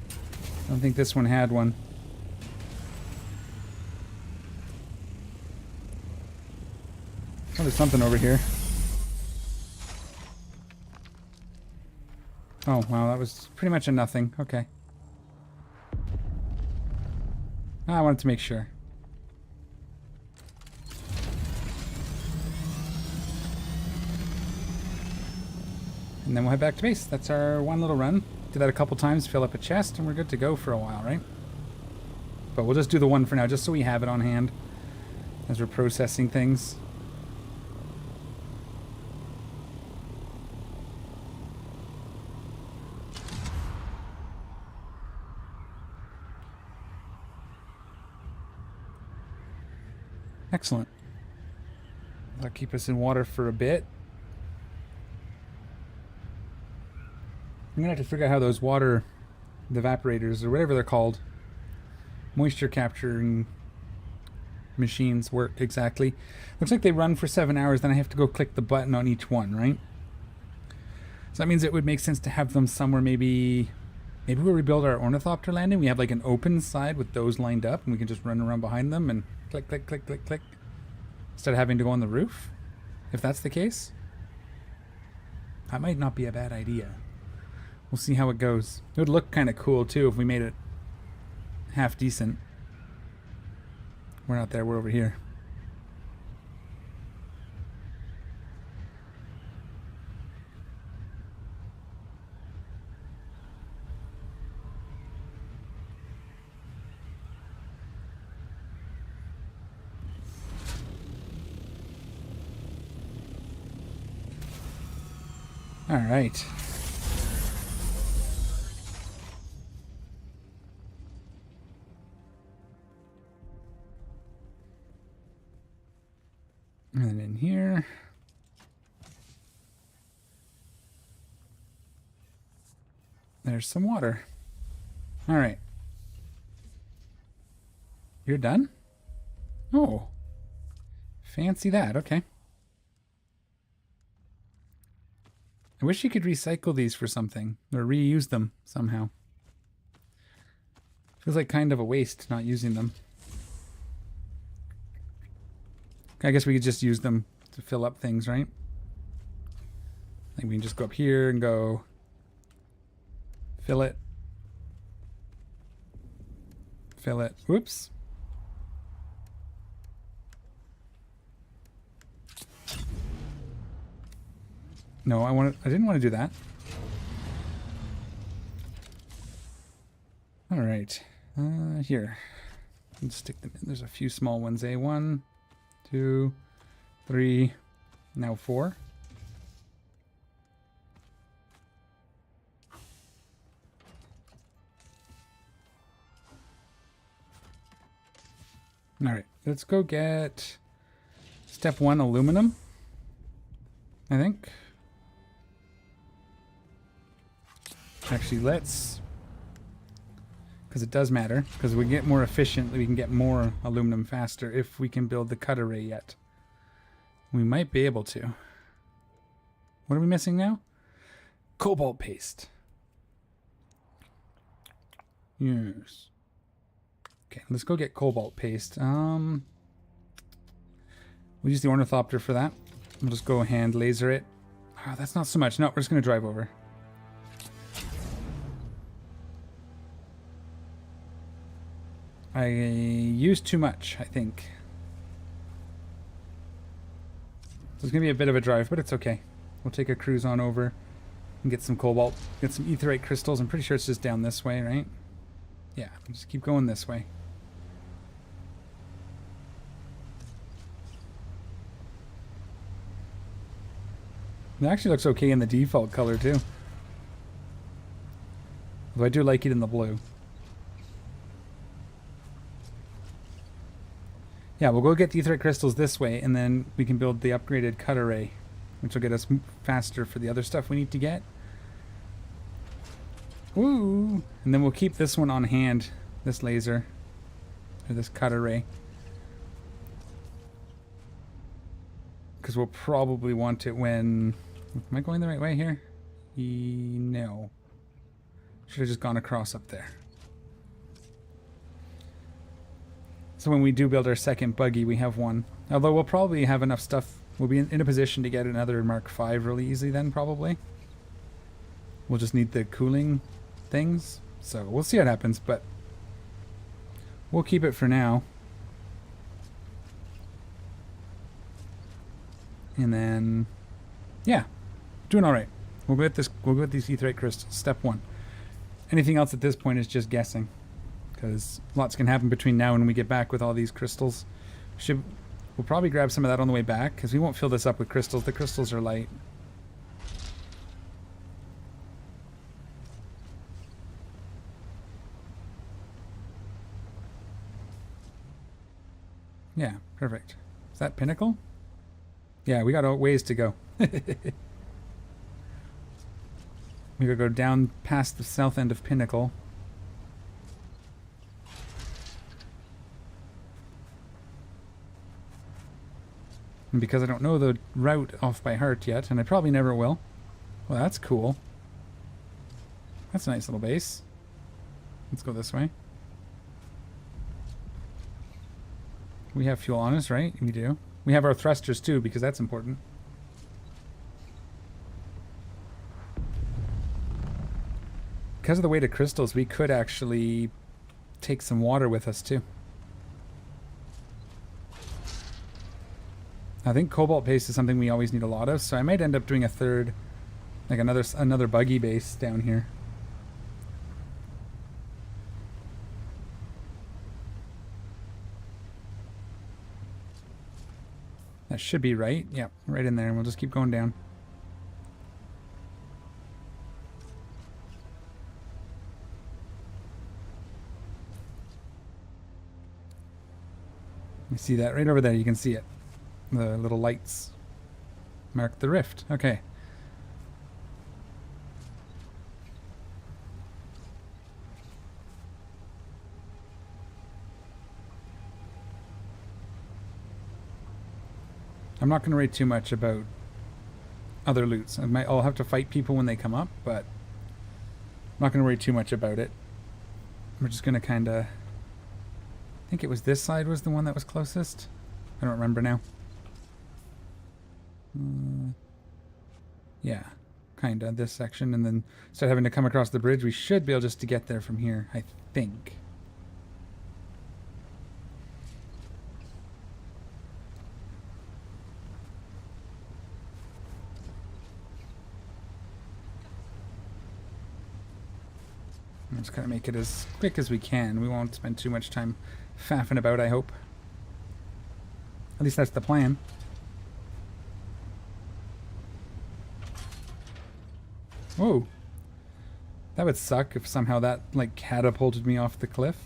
I don't think this one had one. Oh, there's something over here. Oh, wow, that was pretty much a nothing. Okay. I wanted to make sure. And then we'll head back to base. That's our one little run. Did that a couple times, fill up a chest, and we're good to go for a while, right? But we'll just do the one for now, just so we have it on hand as we're processing things. Excellent. That'll keep us in water for a bit. I'm gonna have to figure out how those water, the evaporators or whatever they're called, moisture capturing machines work exactly. Looks like they run for 7 hours, then I have to go click the button on each one, right? So that means it would make sense to have them somewhere maybe where we build our ornithopter landing, we have like an open side with those lined up and we can just run around behind them and click, click, click, click, click. Instead of having to go on the roof. If that's the case, that might not be a bad idea. We'll see how it goes. It would look kind of cool too if we made it half decent. We're not there, we're over here. All right. And then in here. There's some water. All right. You're done? Oh. Fancy that. Okay. I wish you could recycle these for something, or reuse them somehow. Feels like kind of a waste not using them. I guess we could just use them to fill up things, right? I think we can just go up here and go fill it. Fill it. Whoops. No, I didn't want to do that. All right. Here. Let's stick them in. There's a few small ones. 1, 2, 3, now 4. All right, let's go get step 1 aluminum, I think. Actually, let's, because it does matter, because we get more efficient, we can get more aluminum faster if we can build the cut array yet. We might be able to. What are we missing now? Cobalt paste. Yes. Okay, let's go get cobalt paste. We'll use the ornithopter for that. We'll just go hand laser it. Oh, that's not so much. No, we're just going to drive over. I used too much, I think. So it's going to be a bit of a drive, but it's okay. We'll take a cruise on over and get some cobalt, get some aetherite crystals. I'm pretty sure it's just down this way, right? Yeah, just keep going this way. It actually looks okay in the default color too. Although I do like it in the blue. Yeah, we'll go get the aetherite crystals this way, and then we can build the upgraded cut array, which will get us faster for the other stuff we need to get. Woo! And then we'll keep this one on hand, this laser, or this cut array. Because we'll probably want it when... Am I going the right way here? No. Should have just gone across up there. So when we do build our second buggy, we have one. Although we'll probably have enough stuff. We'll be in a position to get another Mark V really easily then, probably. We'll just need the cooling things. So we'll see what happens, but we'll keep it for now. And then, yeah, doing all right. We'll get this. We'll get these aetherite crystals. Step 1. Anything else at this point is just guessing, because lots can happen between now and when we get back with all these crystals. We'll probably grab some of that on the way back, because we won't fill this up with crystals. The crystals are light. Yeah, perfect. Is that Pinnacle? Yeah, we got a ways to go. We gotta go down past the south end of Pinnacle. And because I don't know the route off by heart yet, and I probably never will. Well, that's cool. That's a nice little base. Let's go this way. We have fuel on us, right? We do. We have our thrusters too, because that's important. Because of the weight of crystals, we could actually take some water with us too. I think cobalt paste is something we always need a lot of, so I might end up doing a third, like another buggy base down here. That should be right. Yep, right in there, and we'll just keep going down. You see that right over there? You can see it. The little lights mark the rift. Okay. I'm not going to worry too much about other loots. I'll have to fight people when they come up, but I'm not going to worry too much about it. We're just going to kind of... I think it was this side was the one that was closest. I don't remember now. Yeah, kind of, this section. And then instead of having to come across the bridge, we should be able just to get there from here, I think. Let's kind of make it as quick as we can. We won't spend too much time faffing about, I hope. At least that's the plan. Whoa. That would suck if somehow that, like, catapulted me off the cliff.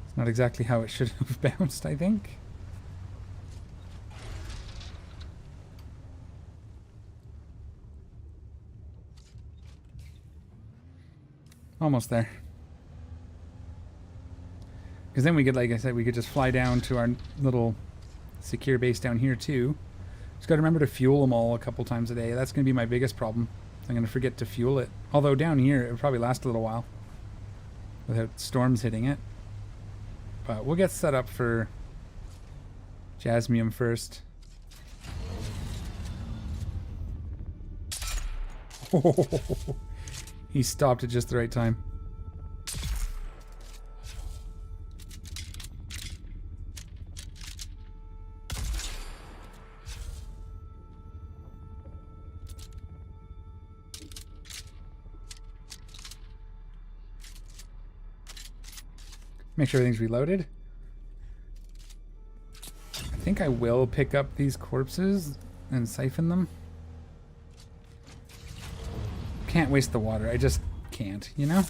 It's not exactly how it should have bounced, I think. Almost there. Because then we could, like I said, we could just fly down to our little secure base down here too. Just got to remember to fuel them all a couple times a day. That's going to be my biggest problem. I'm going to forget to fuel it. Although down here, it would probably last a little while without storms hitting it. But we'll get set up for Jasmium first. He stopped at just the right time. Make sure everything's reloaded. I think I will pick up these corpses and siphon them. Can't waste the water. I just can't, you know?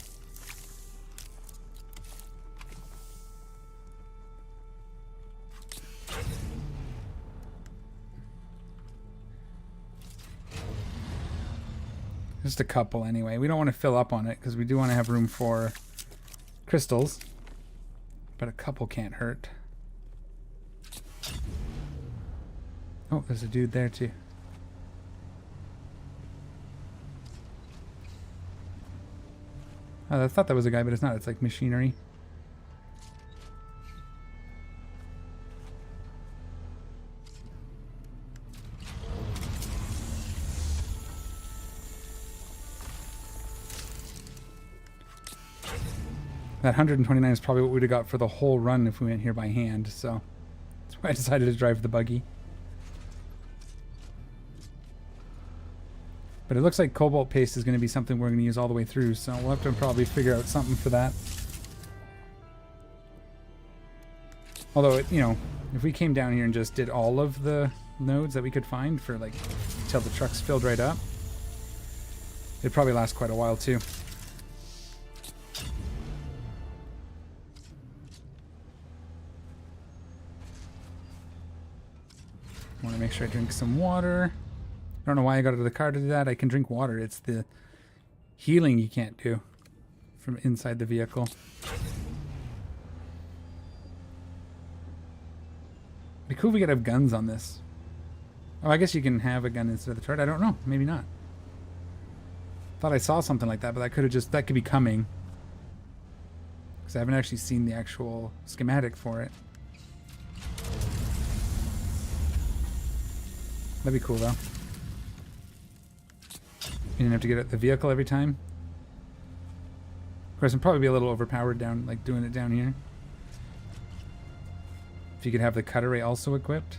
Just a couple anyway. We don't want to fill up on it because we do want to have room for crystals. But a couple can't hurt. Oh, there's a dude there too. Oh, I thought that was a guy, but it's not. It's like machinery. That 129 is probably what we'd have got for the whole run if we went here by hand, so that's why I decided to drive the buggy. But it looks like cobalt paste is going to be something we're going to use all the way through, so we'll have to probably figure out something for that. Although, you know, if we came down here and just did all of the nodes that we could find for, like, till the truck's filled right up, it'd probably last quite a while, too. I want to make sure I drink some water. I don't know why I got out of the car to do that. I can drink water. It's the healing you can't do from inside the vehicle. Be cool if we could have guns on this. Oh, I guess you can have a gun instead of the turret. I don't know. Maybe not. Thought I saw something like that, but that could have just, that could be coming. Because I haven't actually seen the actual schematic for it. That'd be cool, though. You didn't have to get at the vehicle every time. Of course, it'd probably be a little overpowered down, like doing it down here. If you could have the cutter ray also equipped.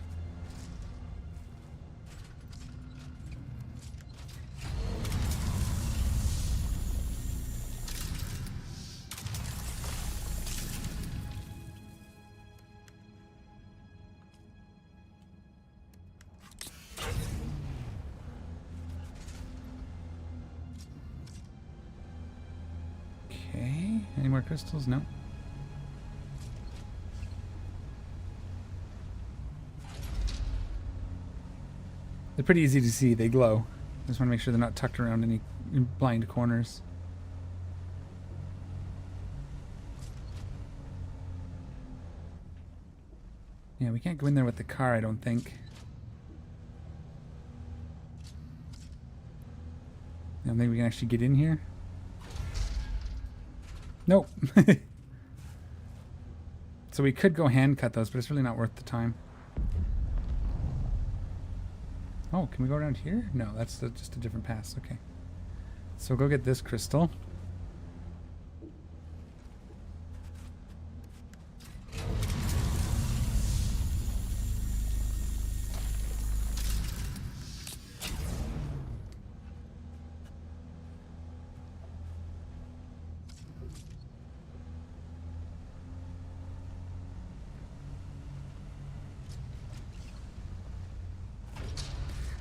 Okay, any more crystals? No. They're pretty easy to see. They glow. Just want to make sure they're not tucked around any blind corners. Yeah, we can't go in there with the car, I don't think. I don't think we can actually get in here. Nope. So we could go hand cut those, but it's really not worth the time. Oh, can we go around here? No, that's just a different pass. Okay. So go get this crystal.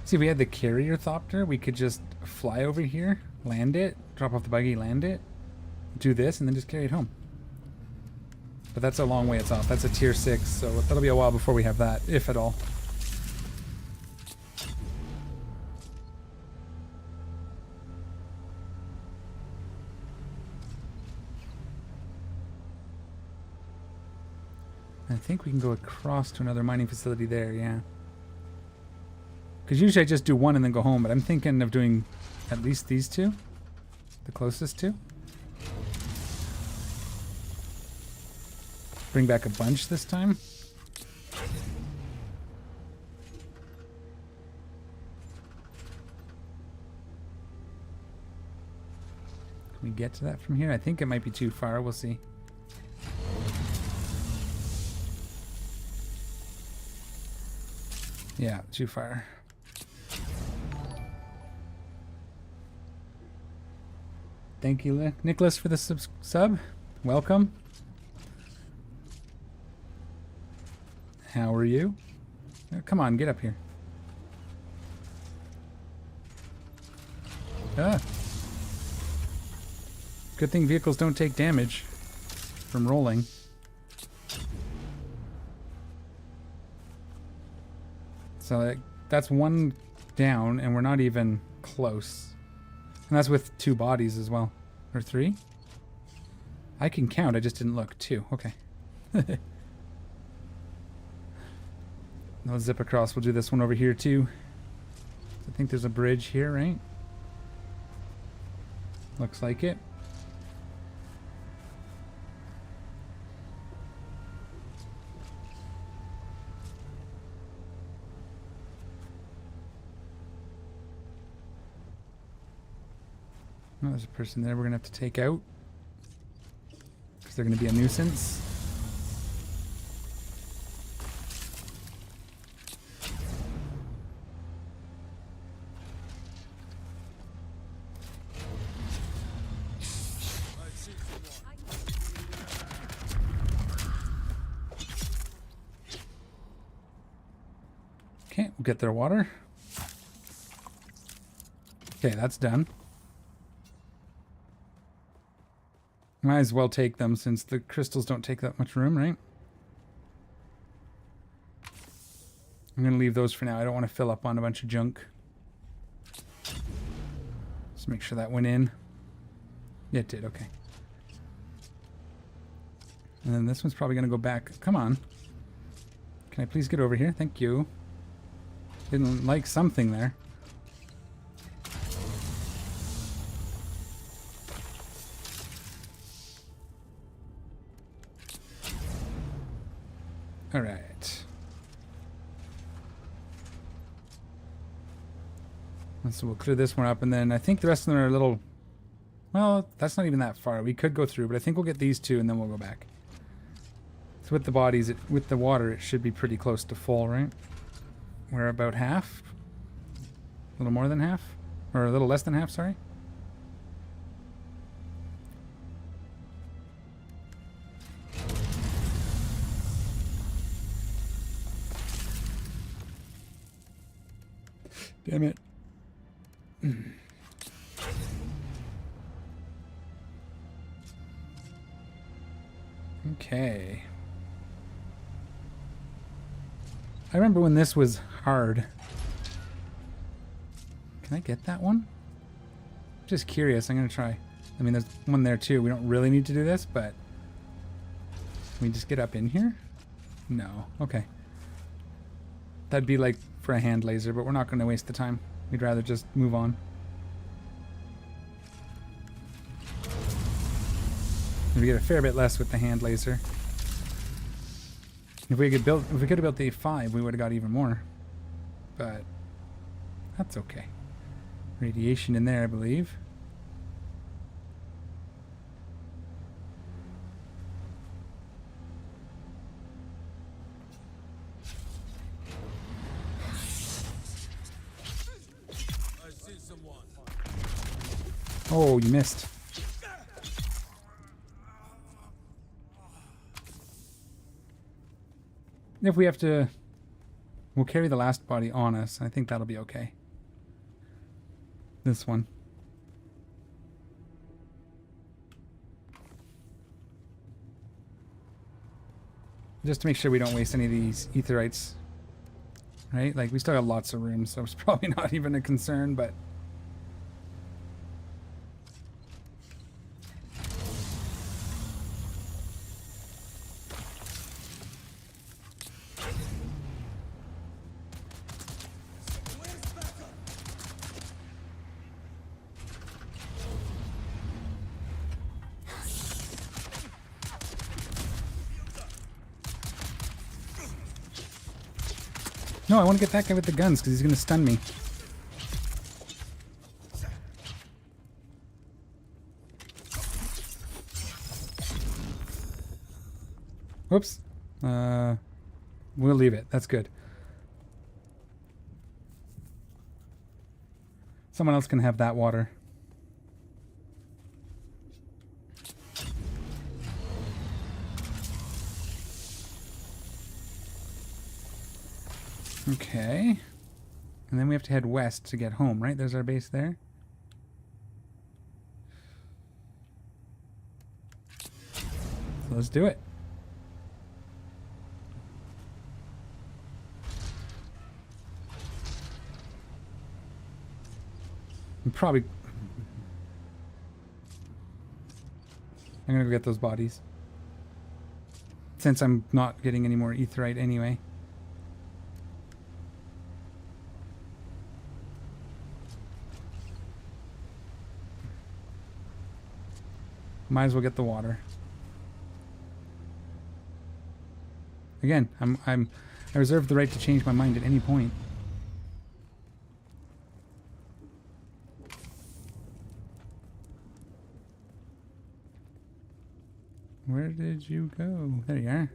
See, if we had the carrier thopter, we could just fly over here, land it, drop off the buggy, land it, do this, and then just carry it home. But that's a long way it's off. That's a tier 6, so that'll be a while before we have that, if at all. I think we can go across to another mining facility there, yeah. Because usually I just do one and then go home, but I'm thinking of doing at least these two. The closest two. Bring back a bunch this time. Can we get to that from here? I think it might be too far. We'll see. Yeah, too far. Thank you, Nicholas, for the sub. Welcome. How are you? Come on, get up here. Ah. Good thing vehicles don't take damage from rolling. So that's one down, and we're not even close. And that's with 2 bodies as well. Or 3? I can count, I just didn't look. 2, okay. Let's zip across. We'll do this one over here too. I think there's a bridge here, right? Looks like it. Oh, there's a person there we're going to have to take out. Because they're going to be a nuisance. Okay, we'll get their water. Okay, that's done. Might as well take them since the crystals don't take that much room, right? I'm going to leave those for now. I don't want to fill up on a bunch of junk. Just make sure that went in. Yeah, it did. Okay. And then this one's probably going to go back. Come on. Can I please get over here? Thank you. Didn't like something there. All right. So we'll clear this one up, and then I think the rest of them are a little... Well, that's not even that far. We could go through, but I think we'll get these 2, and then we'll go back. So with the bodies, with the water, it should be pretty close to full, right? We're about half. A little more than half. Or a little less than half, sorry. Damn it. Okay. I remember when this was hard. Can I get that one? Just curious. I'm going to try. I mean, there's one there too. We don't really need to do this, but... Can we just get up in here? No. Okay. That'd be like for a hand laser, but we're not going to waste the time. We'd rather just move on. We get a fair bit less with the hand laser. If we could have built the 5, we would have got even more. But That's okay. Radiation in there, I believe. Oh, you missed. If we have to... We'll carry the last body on us. I think that'll be okay. This one. Just to make sure we don't waste any of these aetherites. Right? Like, we still have lots of room, so it's probably not even a concern, but... No, I want to get that guy with the guns because he's going to stun me. Whoops. We'll leave it. That's good. Someone else can have that water. Okay. And then we have to head west to get home, right? There's our base there. So let's do it. I'm probably... I'm gonna go get those bodies. Since I'm not getting any more aetherite anyway. Might as well get the water. Again, I reserve the right to change my mind at any point. Where did you go? There you are.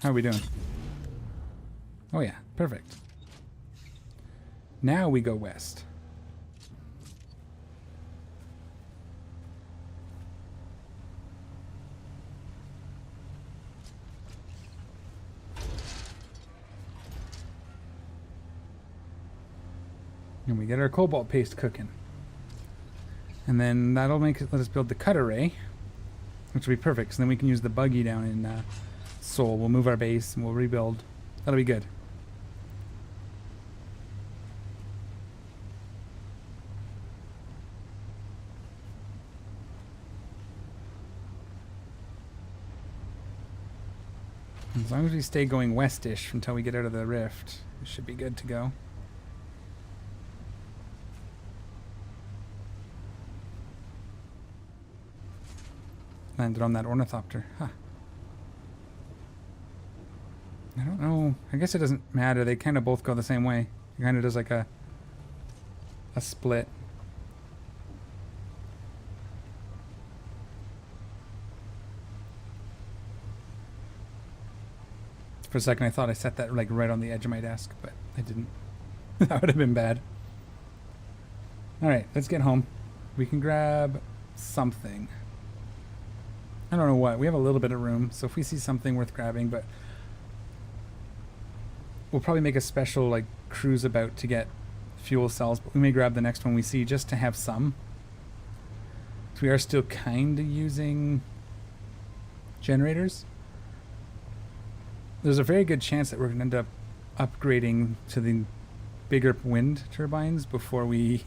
How are we doing? Oh yeah, perfect. Now we go west. And we get our cobalt paste cooking. And then that'll let us build the cut array, which will be perfect. So then we can use the buggy down in Seoul. We'll move our base and we'll rebuild. That'll be good. As long as we stay going westish until we get out of the rift, it should be good to go. Landed on that ornithopter. Huh. I don't know. I guess it doesn't matter. They kind of both go the same way. It kind of does like a split. For a second I thought I set that like right on the edge of my desk, but I didn't. That would have been bad. Alright, let's get home. We can grab something. I don't know what. We have a little bit of room, so if we see something worth grabbing, but we'll probably make a special like cruise about to get fuel cells, but we may grab the next one we see just to have some. So we are still kind of using generators. There's a very good chance that we're going to end up upgrading to the bigger wind turbines before we...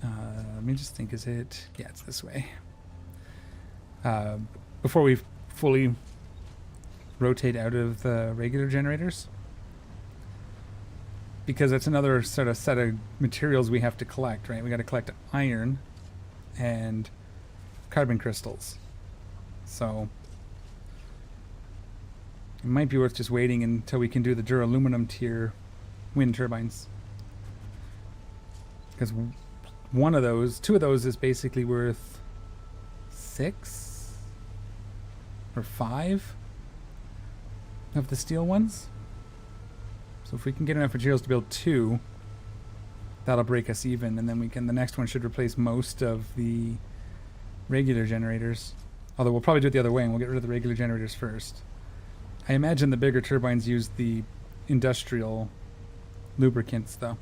let me just think, is it... Yeah, it's this way. Before we fully rotate out of the regular generators. Because that's another sort of set of materials we have to collect, right? We got to collect iron and carbon crystals. So... It might be worth just waiting until we can do the duraluminum tier wind turbines. Because two of those is basically worth 6 or 5 of the steel ones. So if we can get enough materials to build 2, that'll break us even, and then the next one should replace most of the regular generators. Although we'll probably do it the other way and we'll get rid of the regular generators first. I imagine the bigger turbines use the industrial lubricants though.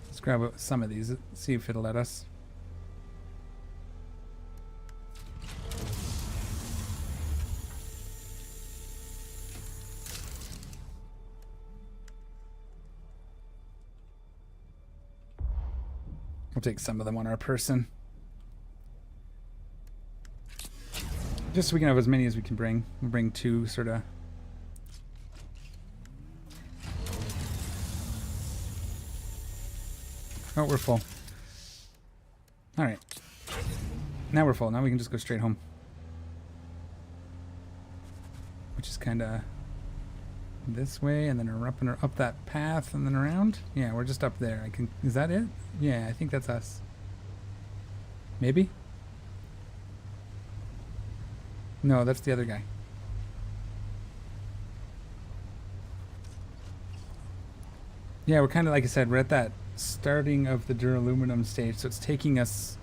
Let's grab some of these, see if it'll let us. We'll take some of them on our person. Just so we can have as many as we can bring. We'll bring 2 sort of. Oh, we're full. Alright. Now we're full. Now we can just go straight home. Which is kind of this way, and then we're up that path, and then around. Yeah, we're just up there. Is that it? Yeah, I think that's us. Maybe? No, that's the other guy. Yeah, we're kind of, like I said, we're at that starting of the duraluminum stage, so it's taking us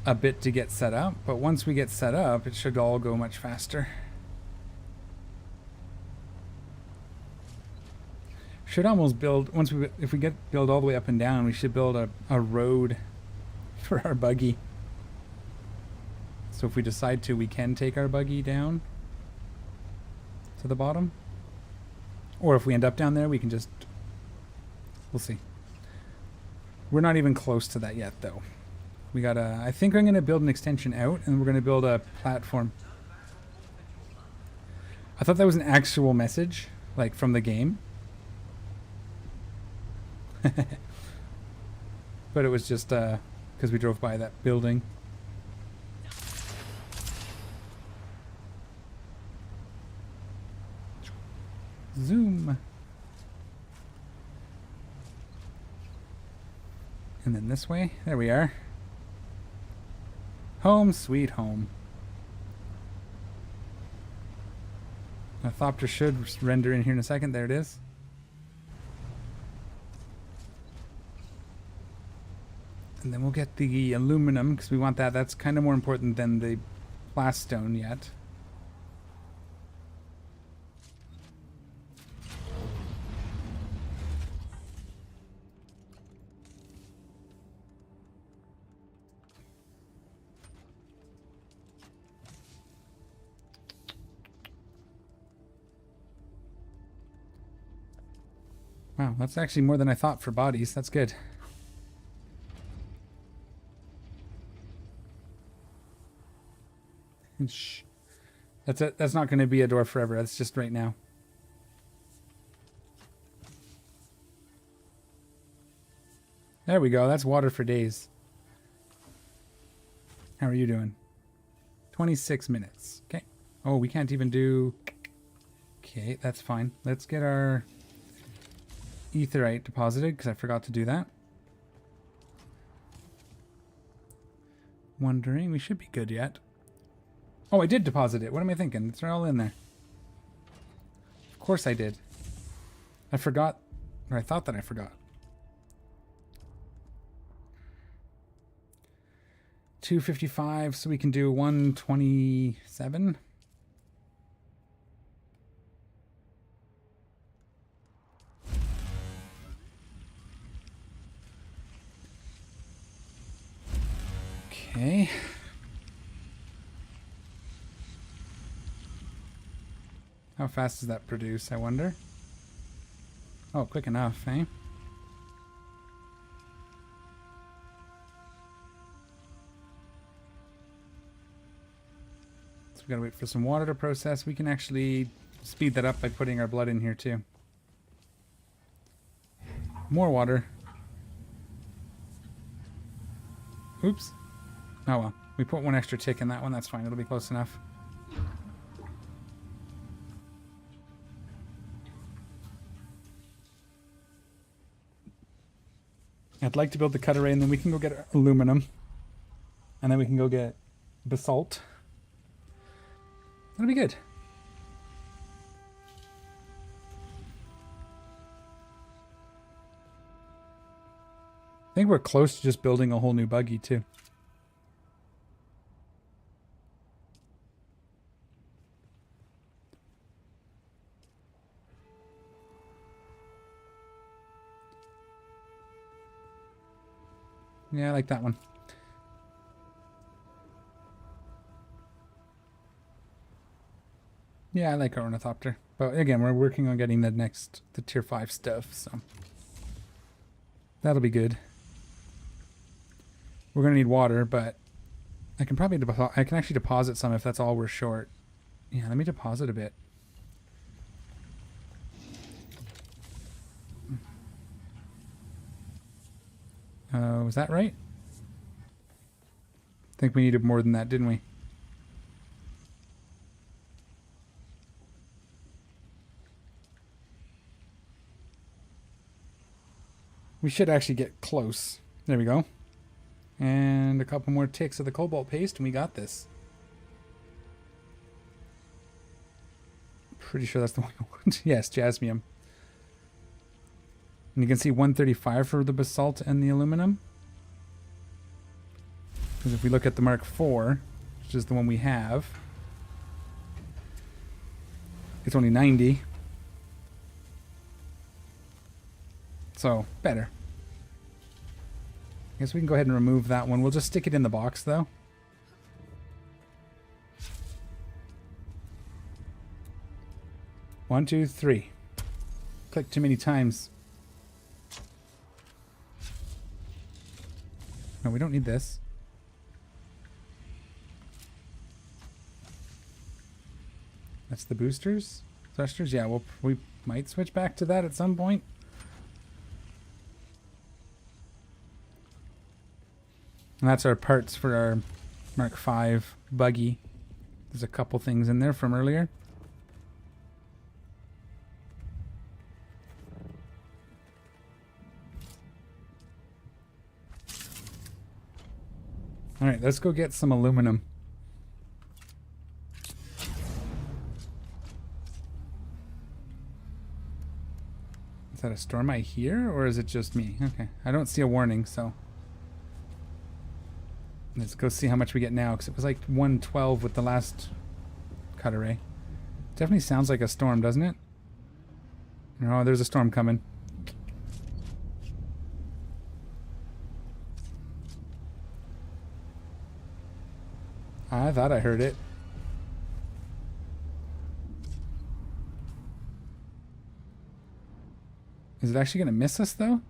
a bit to get set up, but once we get set up, it should all go much faster. Should almost build, if we build all the way up and down, we should build a road for our buggy. So if we decide to, we can take our buggy down to the bottom. Or if we end up down there, we can just... We'll see. We're not even close to that yet, though. We gotta... I think I'm going to build an extension out, and we're going to build a platform. I thought that was an actual message, like from the game. But it was just because we drove by that building. Zoom. And then this way. There we are. Home sweet home. A Thopter should render in here in a second. There it is. And then we'll get the aluminum because we want that. That's kind of more important than the plastone yet. Wow, that's actually more than I thought for bodies. That's good. Shh. That's it. That's not going to be a door forever. That's just right now. There we go. That's water for days. How are you doing? 26 minutes. Okay. Oh, we can't even do... Okay, that's fine. Let's get our etherite deposited because I forgot to do that. Wondering. We should be good yet. Oh, I did deposit it. What am I thinking? It's all in there. Of course I did. I forgot. Or I thought that I forgot. 255, so we can do 127. Okay. How fast does that produce, I wonder? Oh, quick enough, eh? So we gotta wait for some water to process. We can actually speed that up by putting our blood in here too. More water. Oops. Oh well. We put one extra tick in that one. That's fine. It'll be close enough. I'd like to build the cut array, and then we can go get aluminum. And then we can go get basalt. That'll be good. I think we're close to just building a whole new buggy, too. Yeah, I like that one. Yeah, I like our ornithopter. But again, we're working on getting the tier 5 stuff, so that'll be good. We're gonna need water, but I can actually deposit some if that's all we're short. Yeah, let me deposit a bit. Was that right? I think we needed more than that, didn't we? We should actually get close. There we go. And a couple more ticks of the cobalt paste and we got this. Pretty sure that's the one we want. Yes, jasmium. And you can see 135 for the basalt and the aluminum. Because if we look at the Mark IV, which is the one we have, it's only 90. So, better. I guess we can go ahead and remove that one. We'll just stick it in the box, though. One, two, three. Click too many times. No, we don't need this. That's the boosters? Thrusters? Yeah, we might switch back to that at some point. And that's our parts for our Mark V buggy. There's a couple things in there from earlier. Alright, let's go get some aluminum. Is that a storm I hear, or is it just me? Okay, I don't see a warning, so... Let's go see how much we get now, because it was like 112 with the last cut array. Definitely sounds like a storm, doesn't it? Oh, there's a storm coming. I thought I heard it. Is it actually going to miss us, though?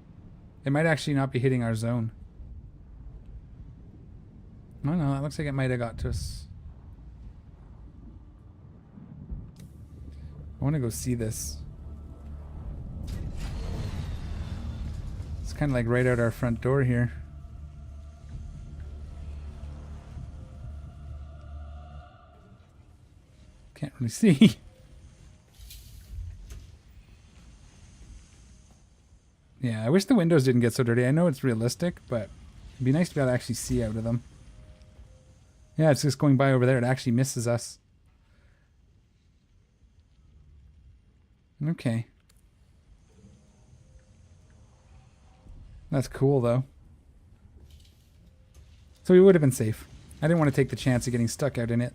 It might actually not be hitting our zone. Oh no, that looks like it might have got to us. I want to go see this. It's kind of like right out our front door here. Can't really see. Yeah, I wish the windows didn't get so dirty. I know it's realistic, but it'd be nice to be able to actually see out of them. Yeah, it's just going by over there. It actually misses us. Okay. That's cool, though. So we would have been safe. I didn't want to take the chance of getting stuck out in it.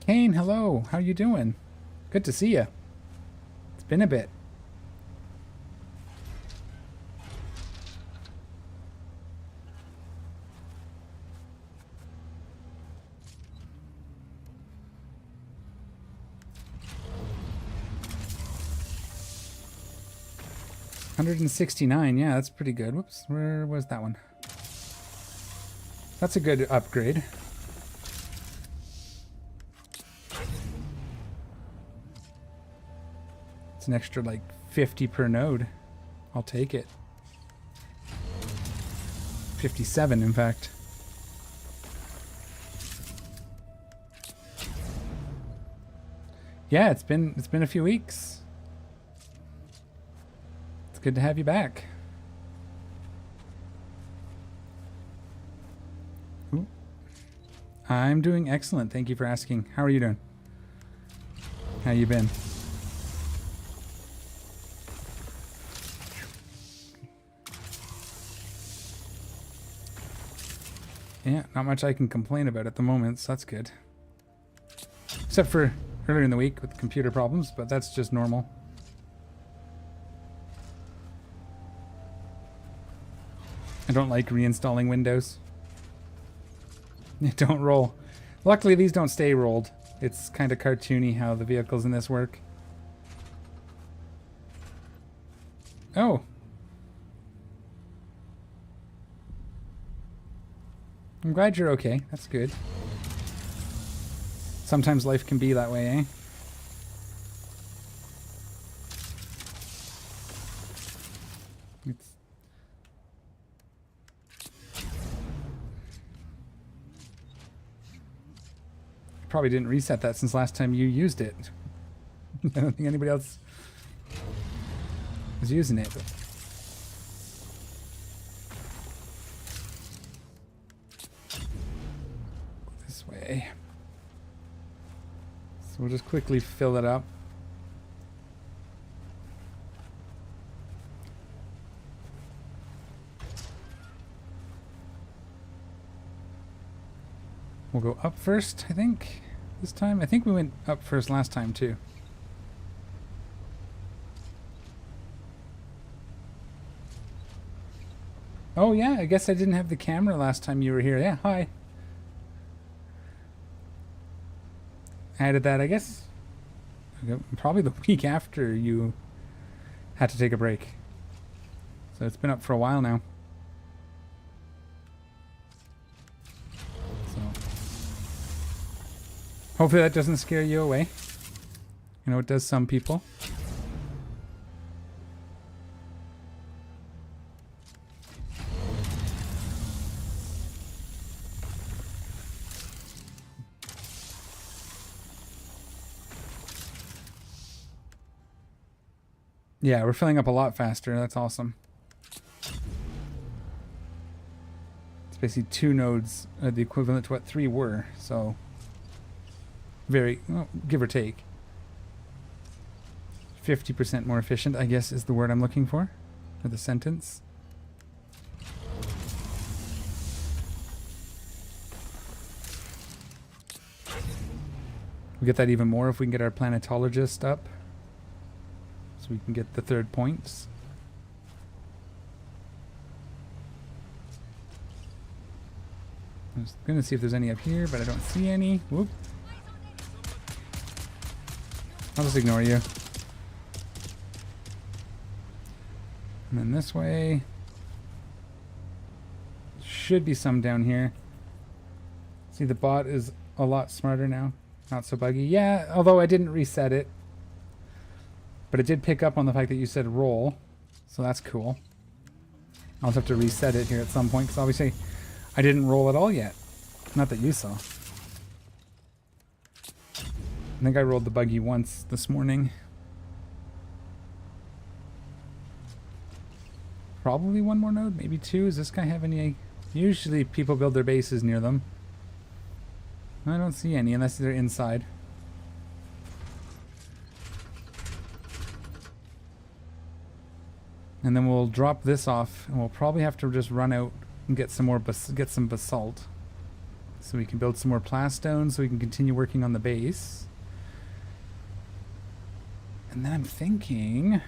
Kane, hello. How you doing? Good to see you. It's been a bit. $169, yeah, that's pretty good. Whoops, where was that one? That's a good upgrade. It's an extra like 50 per node. I'll take it. 57, in fact. Yeah, it's been a few weeks. It's good to have you back. Ooh. I'm doing excellent. Thank you for asking. How are you doing? How you been? Yeah, not much I can complain about at the moment, so that's good. Except for earlier in the week with computer problems, but that's just normal. I don't like reinstalling Windows. They don't roll. Luckily, these don't stay rolled. It's kind of cartoony how the vehicles in this work. Oh. I'm glad you're okay. That's good. Sometimes life can be that way, eh? It's... Probably didn't reset that since last time you used it. I don't think anybody else was using it. But... this way. So we'll just quickly fill it up. We'll go up first, I think, this time. I think we went up first last time, too. Oh, yeah, I guess I didn't have the camera last time you were here. Yeah, hi. I added that, I guess, probably the week after you had to take a break. So it's been up for a while now. Hopefully that doesn't scare you away. You know, it does some people. Yeah, we're filling up a lot faster. That's awesome. It's basically 2 nodes, the equivalent to what 3 were, so... very, well, give or take. 50% more efficient, I guess, is the word I'm looking for the sentence. We get that even more if we can get our planetologist up. So we can get the 3rd points. I'm just gonna see if there's any up here, but I don't see any. Whoop. I'll just ignore you. And then this way. Should be some down here. See, the bot is a lot smarter now. Not so buggy. Yeah, although I didn't reset it. But it did pick up on the fact that you said roll. So that's cool. I'll just have to reset it here at some point, because obviously I didn't roll at all yet. Not that you saw. I think I rolled the buggy once this morning. Probably 1 more node, maybe 2. Does this guy have any? Usually people build their bases near them. I don't see any unless they're inside. And then we'll drop this off, and we'll probably have to just run out and get some more get some basalt, so we can build some more plastone, so we can continue working on the base. And then I'm thinking,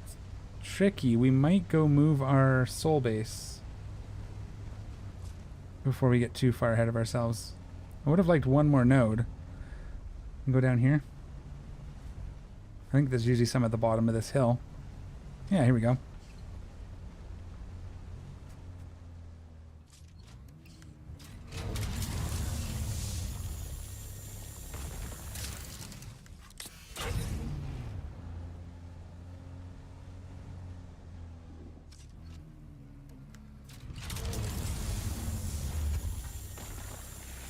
it's tricky. We might go move our soul base before we get too far ahead of ourselves. I would have liked 1 more node. And go down here. I think there's usually some at the bottom of this hill. Yeah, here we go.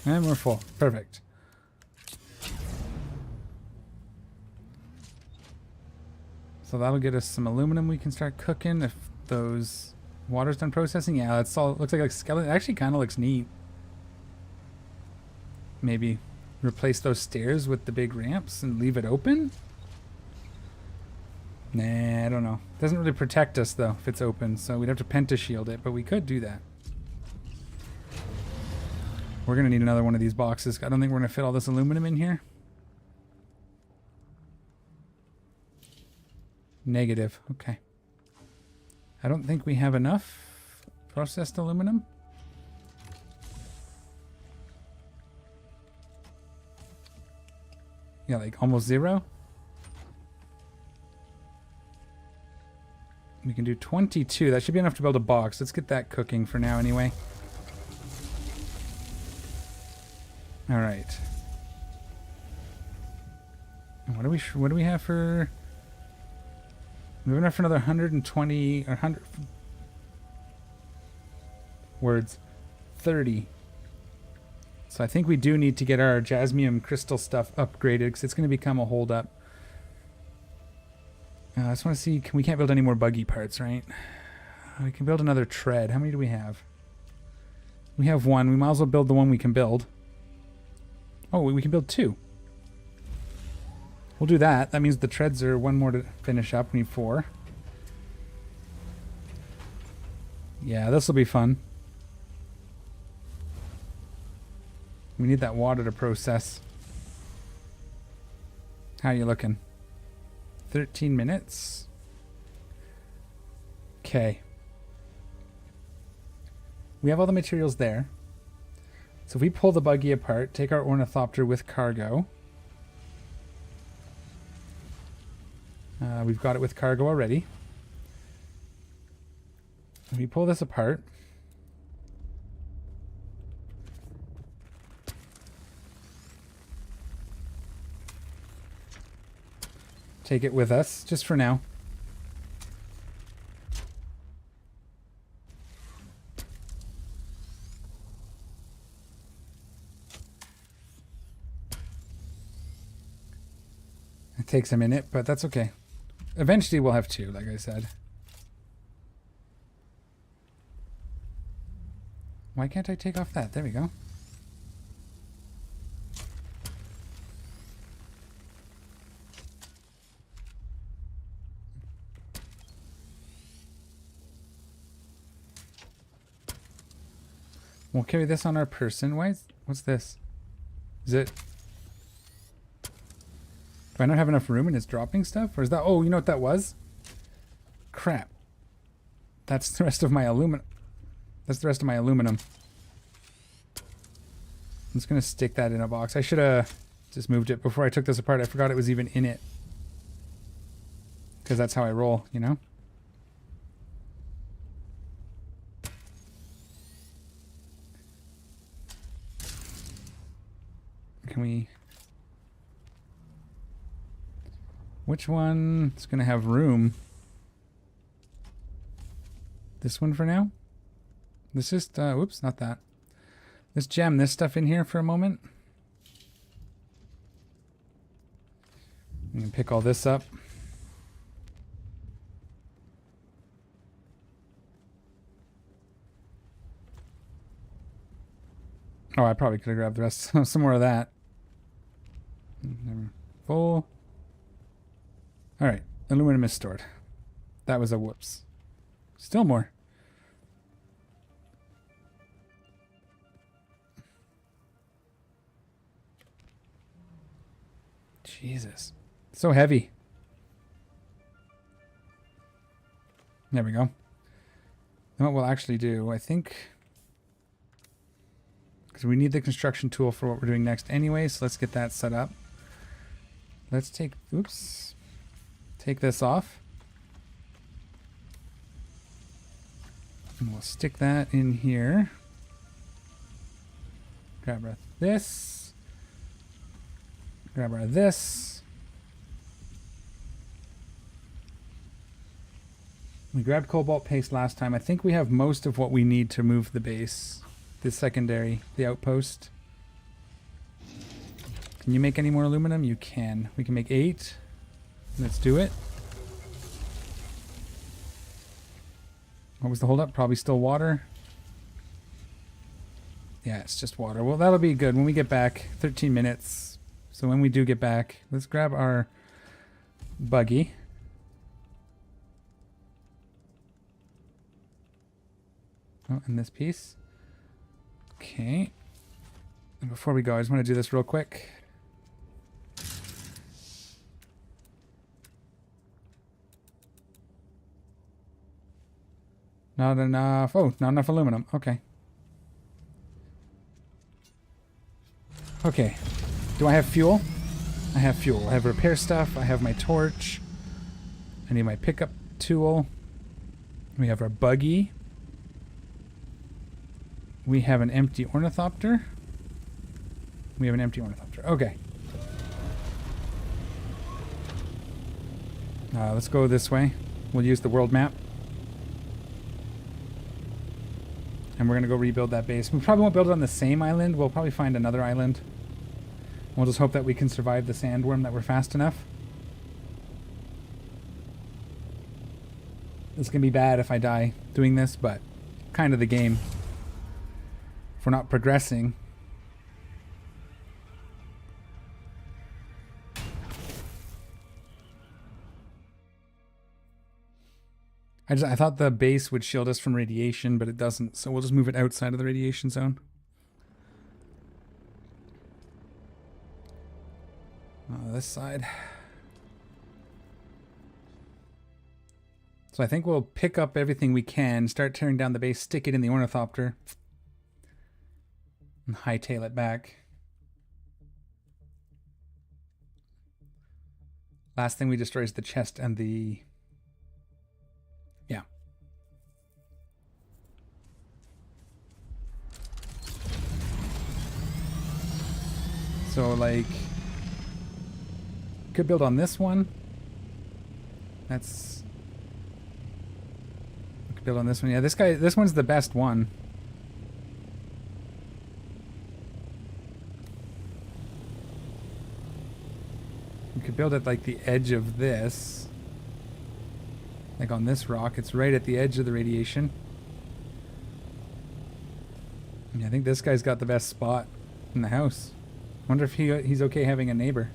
And we're full. Perfect. So that'll get us some aluminum we can start cooking if those water's done processing. Yeah, that's all. It looks like a skeleton. It actually kind of looks neat. Maybe replace those stairs with the big ramps and leave it open? Nah, I don't know. Doesn't really protect us though if it's open, so we'd have to pentashield it, but we could do that. We're gonna need another one of these boxes. I don't think we're gonna fit all this aluminum in here. Negative. Okay. I don't think we have enough processed aluminum. Yeah, like almost 0. We can do 22. That should be enough to build a box. Let's get that cooking for now anyway. All right. And what do we have for... We have enough for another 120 or 100 words. 30. So I think we do need to get our jasmium crystal stuff upgraded because it's going to become a holdup. I just want to see, we can't build any more buggy parts, right? We can build another tread. How many do we have? We have 1. We might as well build the one we can build. Oh, we can build 2. We'll do that. That means the treads are 1 more to finish up. We need 4. Yeah, this will be fun. We need that water to process. How are you looking? 13 minutes. Okay. We have all the materials there. So if we pull the buggy apart, take our ornithopter with cargo. We've got it with cargo already. If we pull this apart, take it with us, just for now. It takes a minute, but that's okay. Eventually we'll have 2, like I said. Why can't I take off that? There we go. We'll carry this on our person. What's this? Is it... Do I not have enough room and it's dropping stuff? Or is that... Oh, you know what that was? Crap. That's the rest of my aluminum. That's the rest of my aluminum. I'm just going to stick that in a box. I should have just moved it before I took this apart. I forgot it was even in it. Because that's how I roll, you know? Can we... Which one is going to have room? This one for now? Let's just, whoops, not that. Let's jam this stuff in here for a moment. You can pick all this up. Oh, I probably could have grabbed the rest, some more of that. Full. All right, aluminum is stored. That was a whoops. Still more. Jesus. So heavy. There we go. And what we'll actually do, I think... Because we need the construction tool for what we're doing next anyway, so let's get that set up. Let's take... Oops. Take this off. And we'll stick that in here. Grab our this. Grab our this. We grabbed cobalt paste last time. I think we have most of what we need to move the base. The secondary, the outpost. Can you make any more aluminum? You can. We can make 8. Let's do it. What was the holdup? Probably still water. Yeah, it's just water. Well, that'll be good when we get back. 13 minutes. So when we do get back, let's grab our buggy. Oh, and this piece. Okay. And before we go, I just want to do this real quick. Not enough. Oh, not enough aluminum. Okay. Okay. Do I have fuel? I have fuel. I have repair stuff. I have my torch. I need my pickup tool. We have our buggy. We have an empty ornithopter. We have an empty ornithopter. Okay. Let's go this way. We'll use the world map. And we're going to go rebuild that base. We probably won't build it on the same island. We'll probably find another island. We'll just hope that we can survive the sandworm, that we're fast enough. It's going to be bad if I die doing this, but kind of the game. If we're not progressing. I thought the base would shield us from radiation, but it doesn't, so we'll just move it outside of the radiation zone. This side. So I think we'll pick up everything we can, start tearing down the base, stick it in the ornithopter, and hightail it back. Last thing we destroy is the chest and the... Yeah. So, like... Could build on this one. That's... We could build on this one. Yeah, this one's the best one. We could build at like the edge of this. Like on this rock, it's right at the edge of the radiation. And I think this guy's got the best spot in the house. Wonder if he's okay having a neighbor.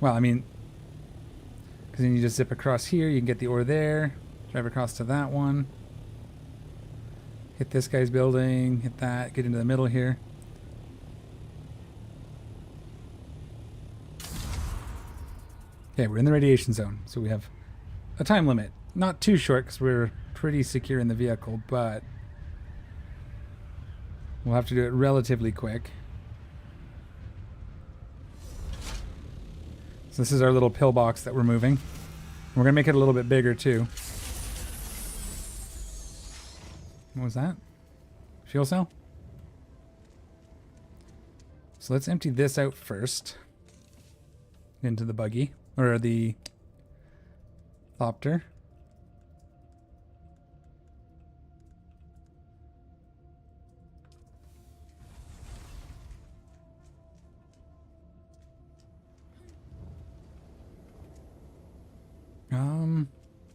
Well, I mean, because then you just zip across here, you can get the ore there, drive across to that one, hit this guy's building, hit that, get into the middle here. Okay, we're in the radiation zone, so we have a time limit. Not too short because we're pretty secure in the vehicle, but we'll have to do it relatively quick. So this is our little pillbox that we're moving. We're going to make it a little bit bigger too. What was that? Fuel cell? So let's empty this out first. Into the buggy. Or the thopter.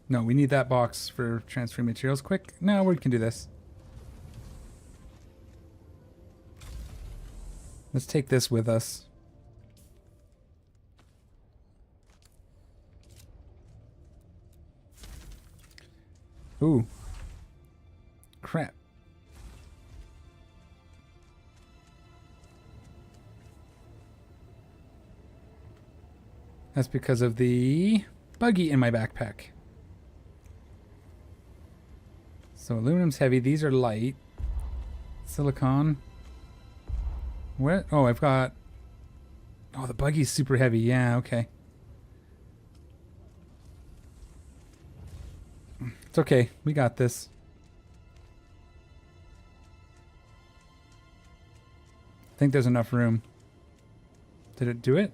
No, we need that box for transferring materials quick. No, we can do this. Let's take this with us. Ooh. Crap. That's because of the buggy in my backpack. So aluminum's heavy. These are light. Silicon. What? Oh, I've got... Oh, the buggy's super heavy. Yeah, okay. It's okay. We got this. I think there's enough room. Did it do it?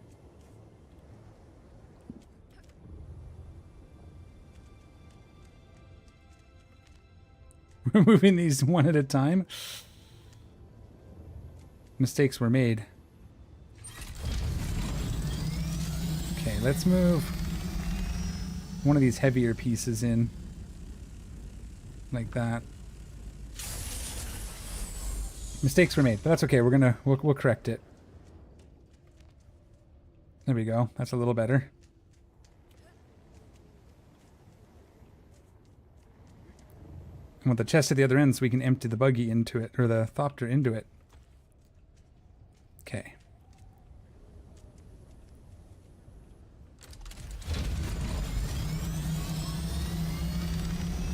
We're moving these one at a time. Mistakes were made. Okay, let's move one of these heavier pieces in. Like that. Mistakes were made, but that's okay. We'll correct it. There we go. That's a little better. And with the chest at the other end, so we can empty the buggy into it, or the thopter into it. Okay.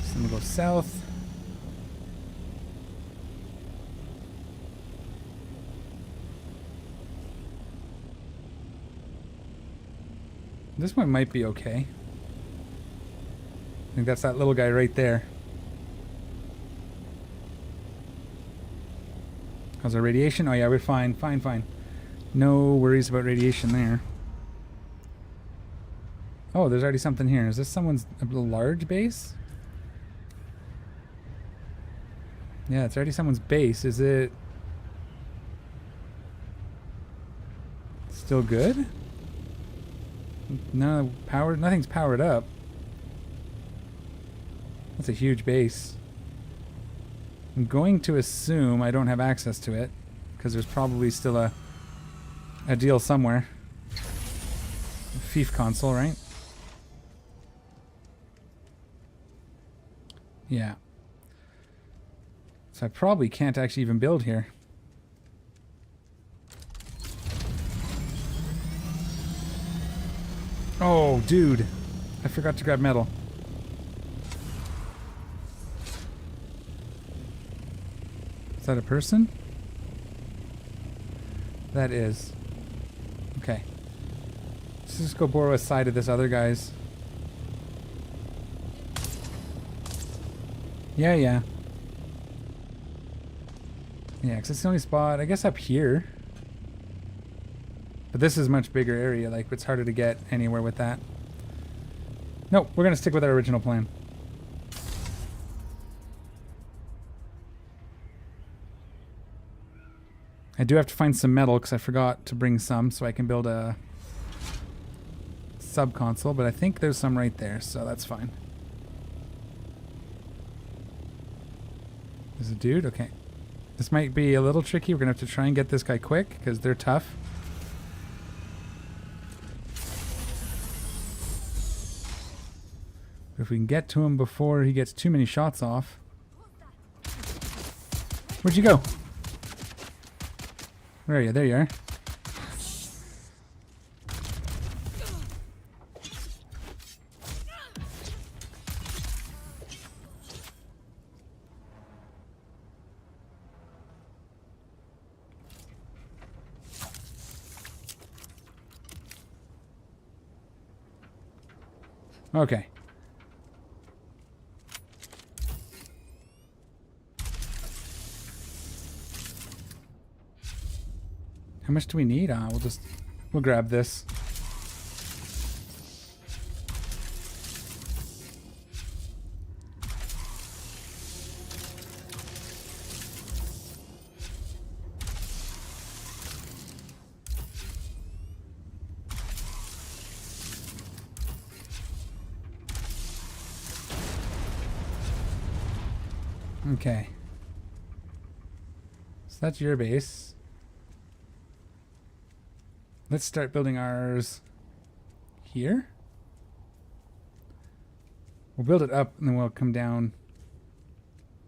So I'm gonna go south. This one might be okay. I think that's that little guy right there. How's our radiation? Oh yeah, we're fine. Fine. No worries about radiation there. Oh, there's already something here. Is this someone's a large base? Yeah, it's already someone's base. Is it still good? No power. Nothing's powered up. That's a huge base. I'm going to assume I don't have access to it because there's probably still a deal somewhere. A fief console, right? Yeah. So I probably can't actually even build here. Oh, dude. I forgot to grab metal. Is that a person? That is. Okay. Let's just go borrow a side of this other guy's. Yeah. Yeah, because it's the only spot, I guess, up here. But this is a much bigger area, like it's harder to get anywhere with that. Nope, we're gonna stick with our original plan. I do have to find some metal because I forgot to bring some so I can build a sub console, but I think there's some right there, so that's fine. There's a dude? Okay. This might be a little tricky. We're gonna have to try and get this guy quick because they're tough. If we can get to him before he gets too many shots off. Where'd you go? Where are you? There you are. Okay. How much do we need? We'll grab this. Okay. So that's your base. Let's start building ours here. We'll build it up and then we'll come down.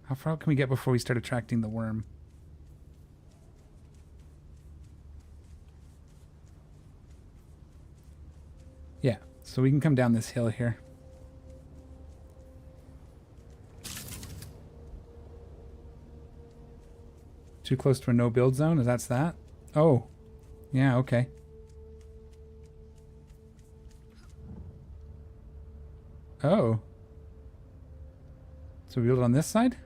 How far out can we get before we start attracting the worm? Yeah, so we can come down this hill here. Too close to a no build zone? Is that's that? Oh, yeah, okay. Oh. So we build it on this side?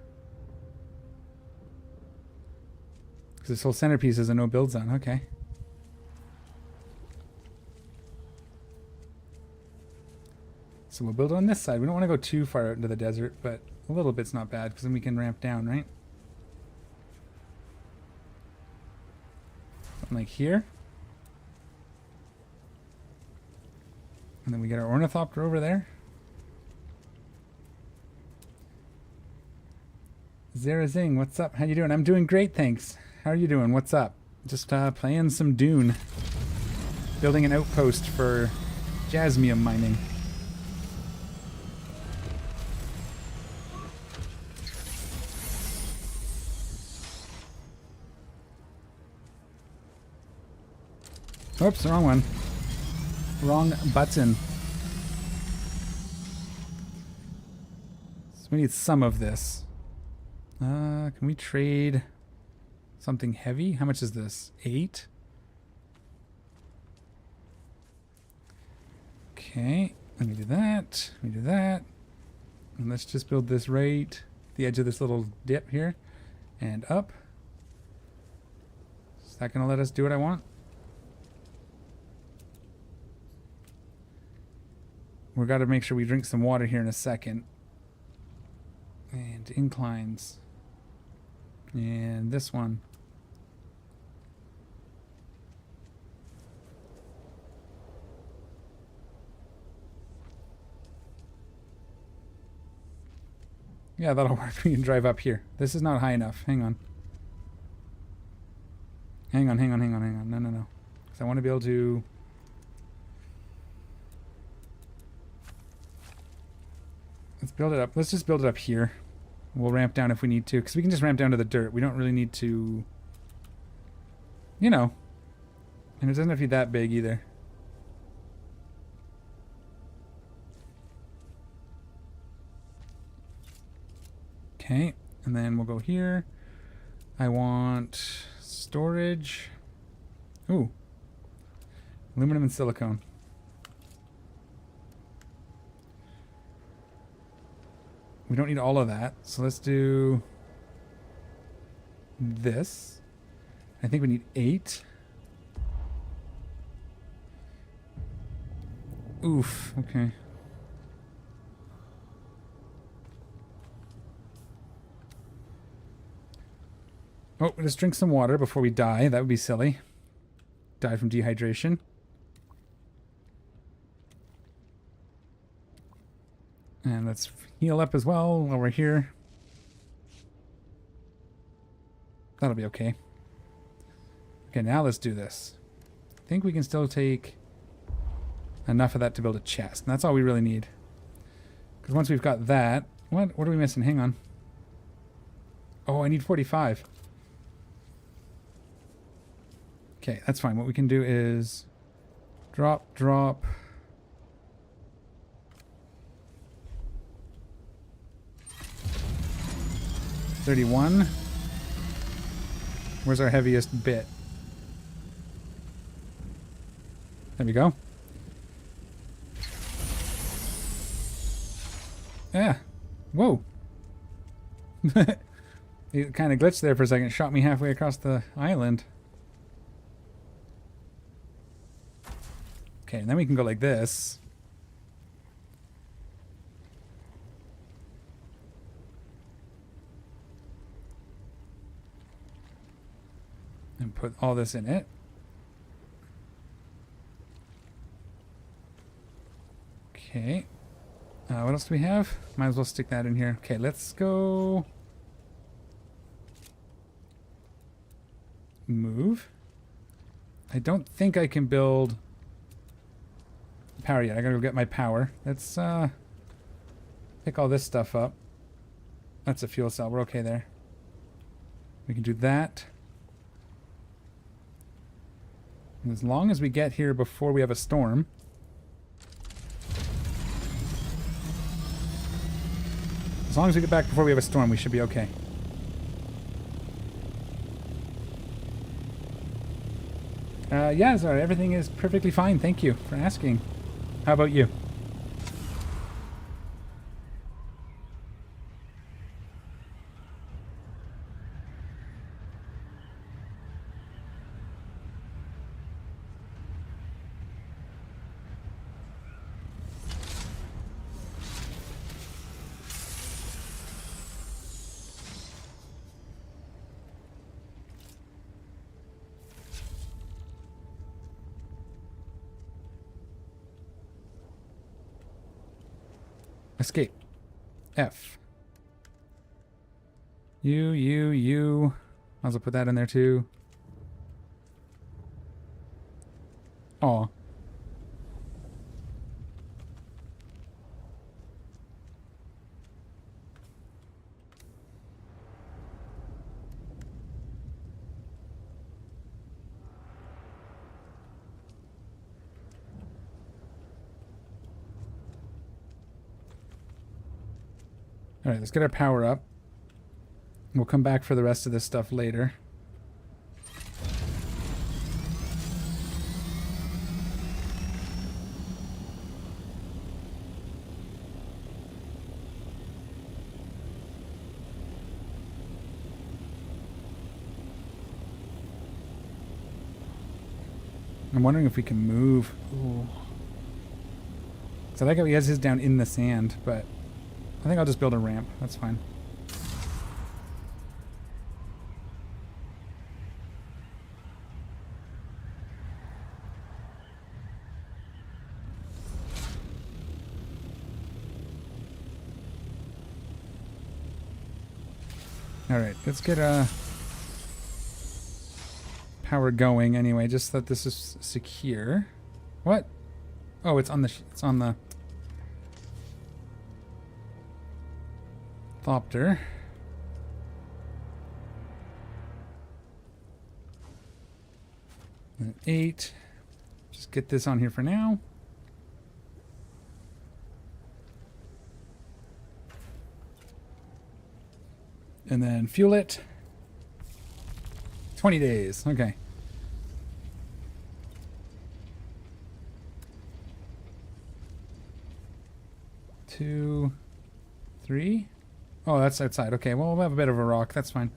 Because this whole centerpiece is a no build zone. Okay. So we'll build it on this side. We don't want to go too far out into the desert, but a little bit's not bad because then we can ramp down, right? Something like here. And then we get our ornithopter over there. Zerazing, what's up? How you doing? I'm doing great, thanks. How are you doing? What's up? Just playing some Dune. Building an outpost for jasmium mining. Oops, wrong one. Wrong button. So we need some of this. Can we trade something heavy? How much is this? 8? Okay, let me do that. Let me do that. And let's just build this right the edge of this little dip here. And up. Is that going to let us do what I want? We've got to make sure we drink some water here in a second. And inclines. And this one. Yeah, that'll work. We can drive up here. This is not high enough. Hang on. Hang on. No. Because I want to be able to... Let's build it up. Let's just build it up here. We'll ramp down if we need to. Because we can just ramp down to the dirt. We don't really need to... You know. And it doesn't have to be that big either. Okay. And then we'll go here. I want storage. Ooh. Aluminum and silicone. We don't need all of that, so let's do this. I think we need 8. Oof, okay. Oh, let's drink some water before we die. That would be silly. Die from dehydration. And let's heal up as well while we're here. That'll be okay. Okay, now let's do this. I think we can still take enough of that to build a chest. And that's all we really need. Because once we've got that... What are we missing? Hang on. Oh, I need 45. Okay, that's fine. What we can do is... Drop... 31. Where's our heaviest bit? There we go. Yeah. Whoa. It kind of glitched there for a second. Shot me halfway across the island. Okay, and then we can go like this. And put all this in it. Okay. What else do we have? Might as well stick that in here. Okay, let's go... Move. I don't think I can build power yet. I gotta go get my power. Let's pick all this stuff up. That's a fuel cell. We're okay there. We can do that. And as long as we get here before we have a storm. As long as we get back before we have a storm, we should be okay. Yeah, sorry, everything is perfectly fine. Thank you for asking. How about you? Escape. F. You. Might as well put that in there too. Aw. Alright, let's get our power up. We'll come back for the rest of this stuff later. I'm wondering if we can move. Ooh. So I like how he has his down in the sand, but I think I'll just build a ramp. That's fine. Alright, let's get power going anyway, just that this is secure. What? Oh, it's on the Thopter. And 8. Just get this on here for now. And then fuel it. 20 days. Okay. Two, 3. Oh, that's outside. Okay, well, we'll have a bit of a rock. That's fine.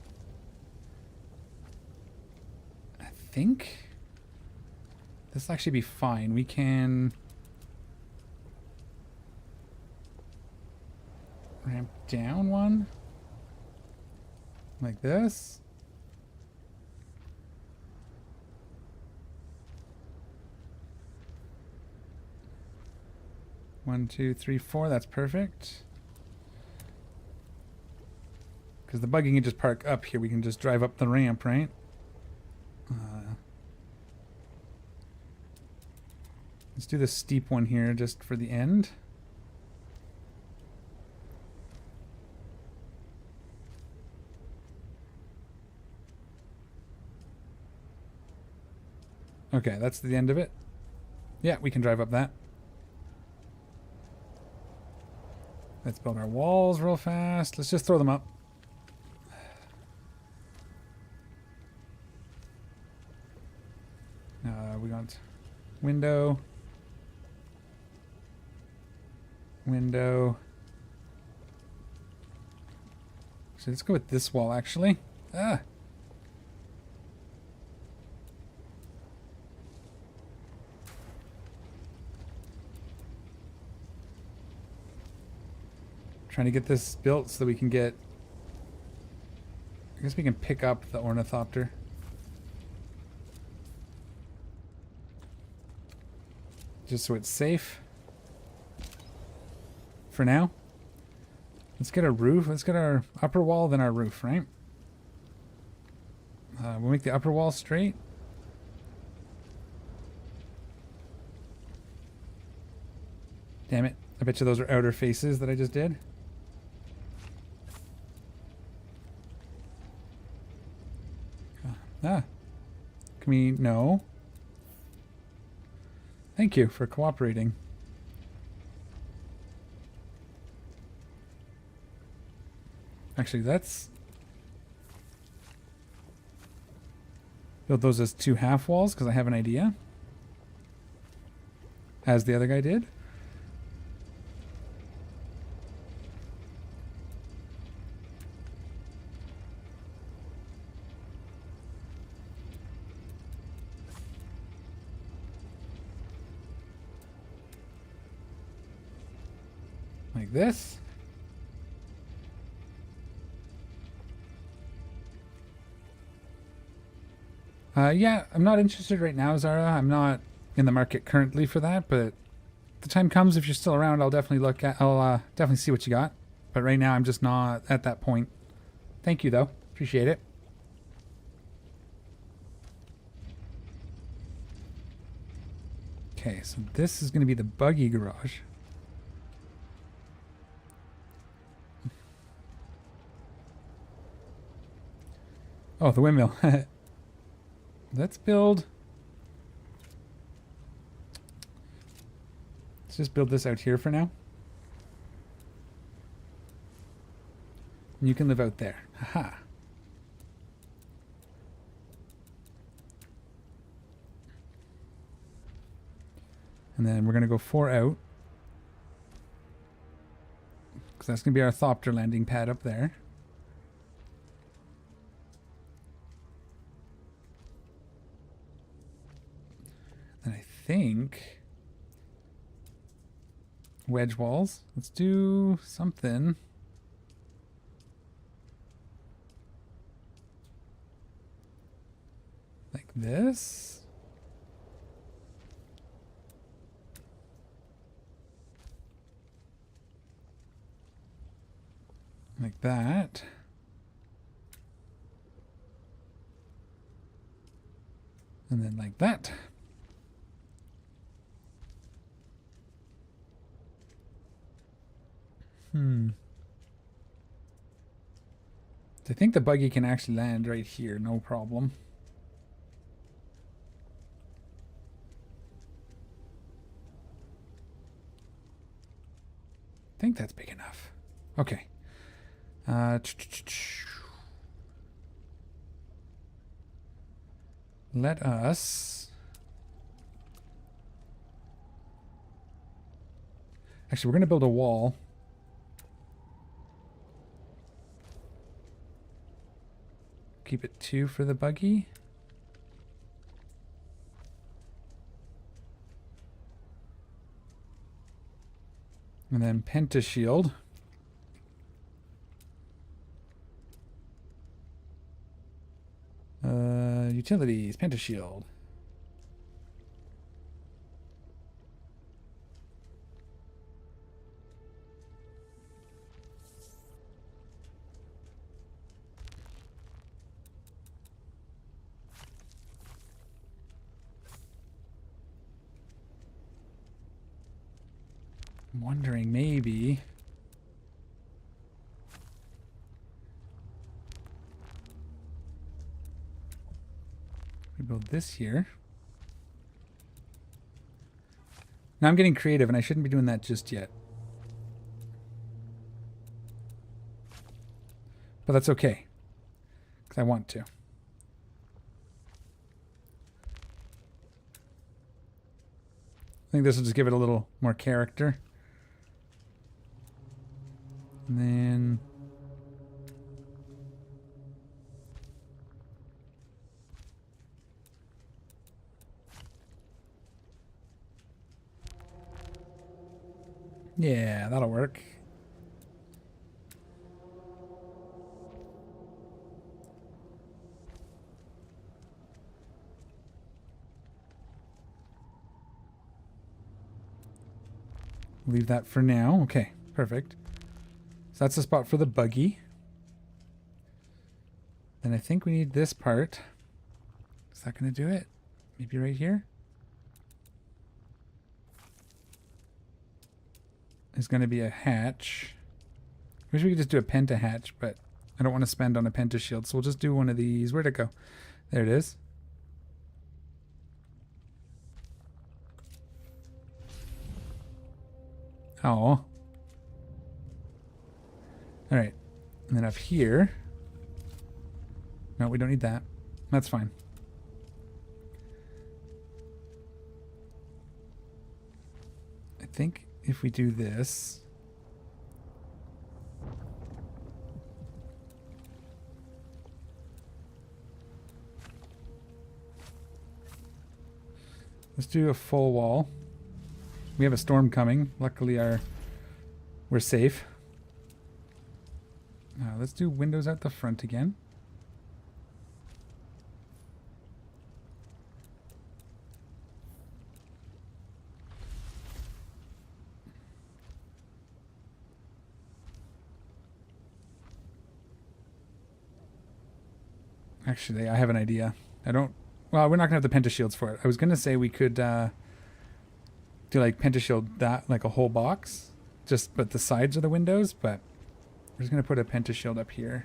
I think this will actually be fine. We can ramp down one. Like this. One, 2, 3, 4. That's perfect. Because the buggy can just park up here. We can just drive up the ramp, right? Let's do the steep one here just for the end. Okay, that's the end of it. Yeah, we can drive up that. Let's build our walls real fast. Let's just throw them up. We got window. Window. So let's go with this wall, actually. Ah. Trying to get this built so that we can get... I guess we can pick up the ornithopter. Just so it's safe. For now. Let's get a roof. Let's get our upper wall, then our roof, right? We'll make the upper wall straight. Damn it. I bet you those are outer faces that I just did. Ah. Can we... No. Thank you for cooperating. Actually, let's build those as 2 half walls because I have an idea. As the other guy did. Like this. Yeah, I'm not interested right now, Zara. I'm not in the market currently for that, but the time comes, if you're still around, I'll definitely look at, I'll definitely see what you got. But right now, I'm just not at that point. Thank you, though. Appreciate it. Okay, so this is going to be the buggy garage. Oh, the windmill. Let's build... Let's just build this out here for now. And you can live out there. Haha. And then we're going to go 4 out. Because that's going to be our Thopter landing pad up there. And I think... wedge walls. Let's do something. Like this. Like that. And then like that. I think the buggy can actually land right here, no problem. I think that's big enough. Okay. Let us... Actually, we're going to build a wall. Keep it 2 for the buggy. And then pentashield. Utilities, pentashield. I'm wondering maybe... we build this here. Now I'm getting creative and I shouldn't be doing that just yet. But that's okay. Because I want to. I think this will just give it a little more character. And then... yeah, that'll work. Leave that for now. Okay, perfect. So that's the spot for the buggy. Then I think we need this part. Is that going to do it? Maybe right here? Is going to be a hatch. Wish we could just do a penta hatch, but I don't want to spend on a penta shield, so we'll just do one of these. Where'd it go? There it is. Oh. Alright. And then up here. No, we don't need that. That's fine. I think if we do this... let's do a full wall. We have a storm coming. Luckily we're safe. Let's do windows out the front again. Actually, I have an idea. I don't... Well, we're not going to have the pentashields for it. I was going to say we could do like pentashield that, like a whole box. Just, but the sides are the windows, but we're just going to put a pentashield up here.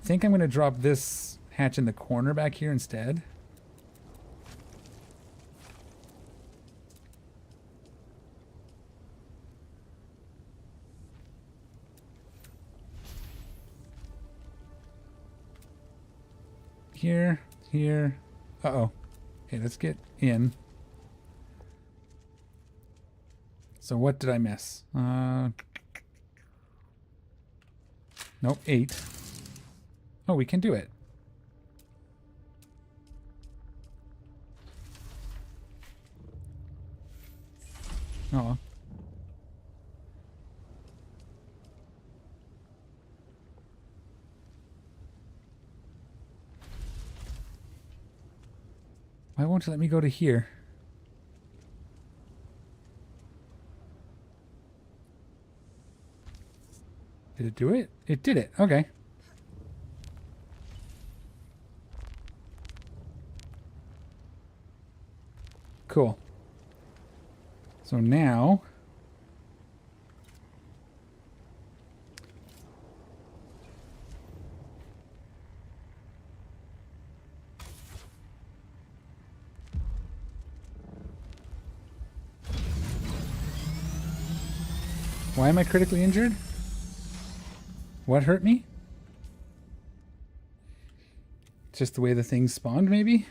I think I'm going to drop this hatch in the corner back here instead. Here, here. Uh-oh. Okay, let's get in. So what did I miss? Nope, 8. Oh, we can do it. Oh. Why won't it let me go to here? Did it do it? It did it. Okay. Cool. So now... Why am I critically injured? What hurt me? Just the way the thing spawned, maybe?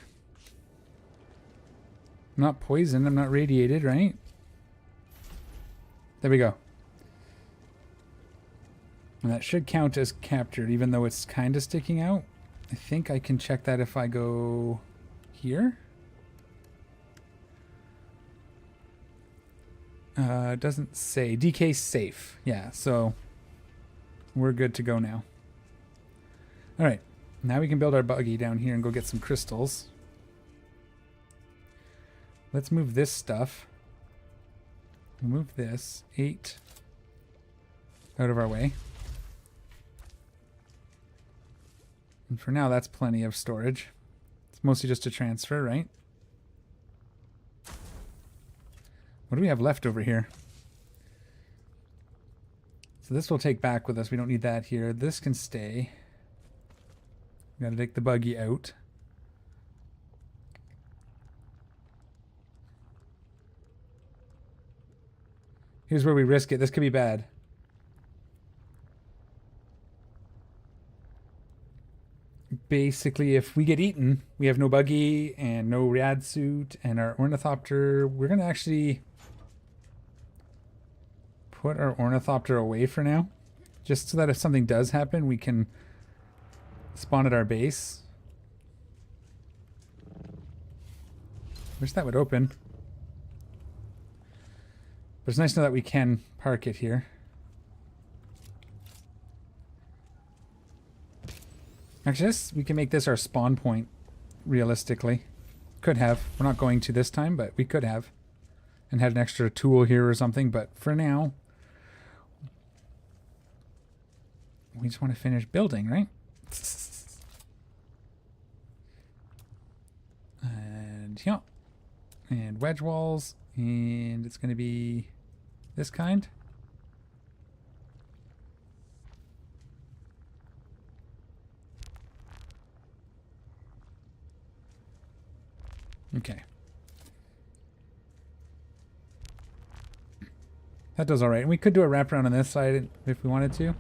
I'm not poisoned, I'm not radiated, right? There we go. And that should count as captured, even though it's kind of sticking out. I think I can check that if I go here. It doesn't say. DK safe. Yeah, so we're good to go now. Alright, now we can build our buggy down here and go get some crystals. Let's move this stuff. We'll move this 8 out of our way. And for now, that's plenty of storage. It's mostly just a transfer, right? What do we have left over here? So this we'll take back with us. We don't need that here. This can stay. We gotta take the buggy out. Here's where we risk it. This could be bad. Basically, if we get eaten, we have no buggy and no rad suit and our ornithopter. We're going to actually put our ornithopter away for now. Just so that if something does happen, we can spawn at our base. Wish that would open. But it's nice to know that we can park it here. Actually, we can make this our spawn point, realistically. Could have. We're not going to this time, but we could have. And had an extra tool here or something, but for now, we just want to finish building, right? And, yeah. And wedge walls. And it's going to be this kind. Okay. That does all right. And we could do a wraparound on this side if we wanted to.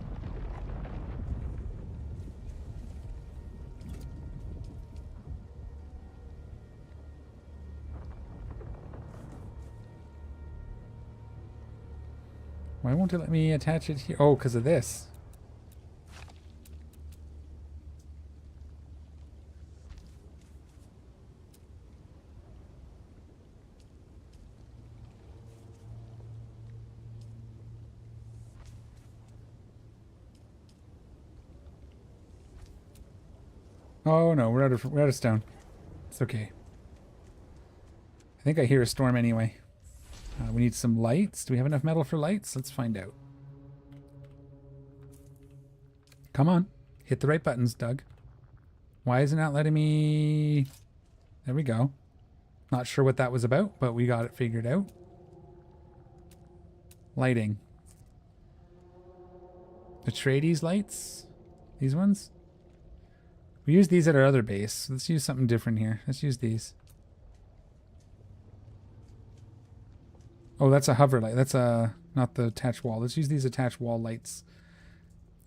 Why won't it let me attach it here? Oh, because of this. Oh no, we're out of stone. It's okay. I think I hear a storm anyway. We need some lights. Do we have enough metal for lights? Let's find out. Come on. Hit the right buttons, Doug. Why is it not letting me... There we go. Not sure what that was about, but we got it figured out. Lighting. Atreides lights? These ones? We use these at our other base. Let's use something different here. Let's use these. Oh, that's a hover light. That's a... not the attached wall. Let's use these attached wall lights.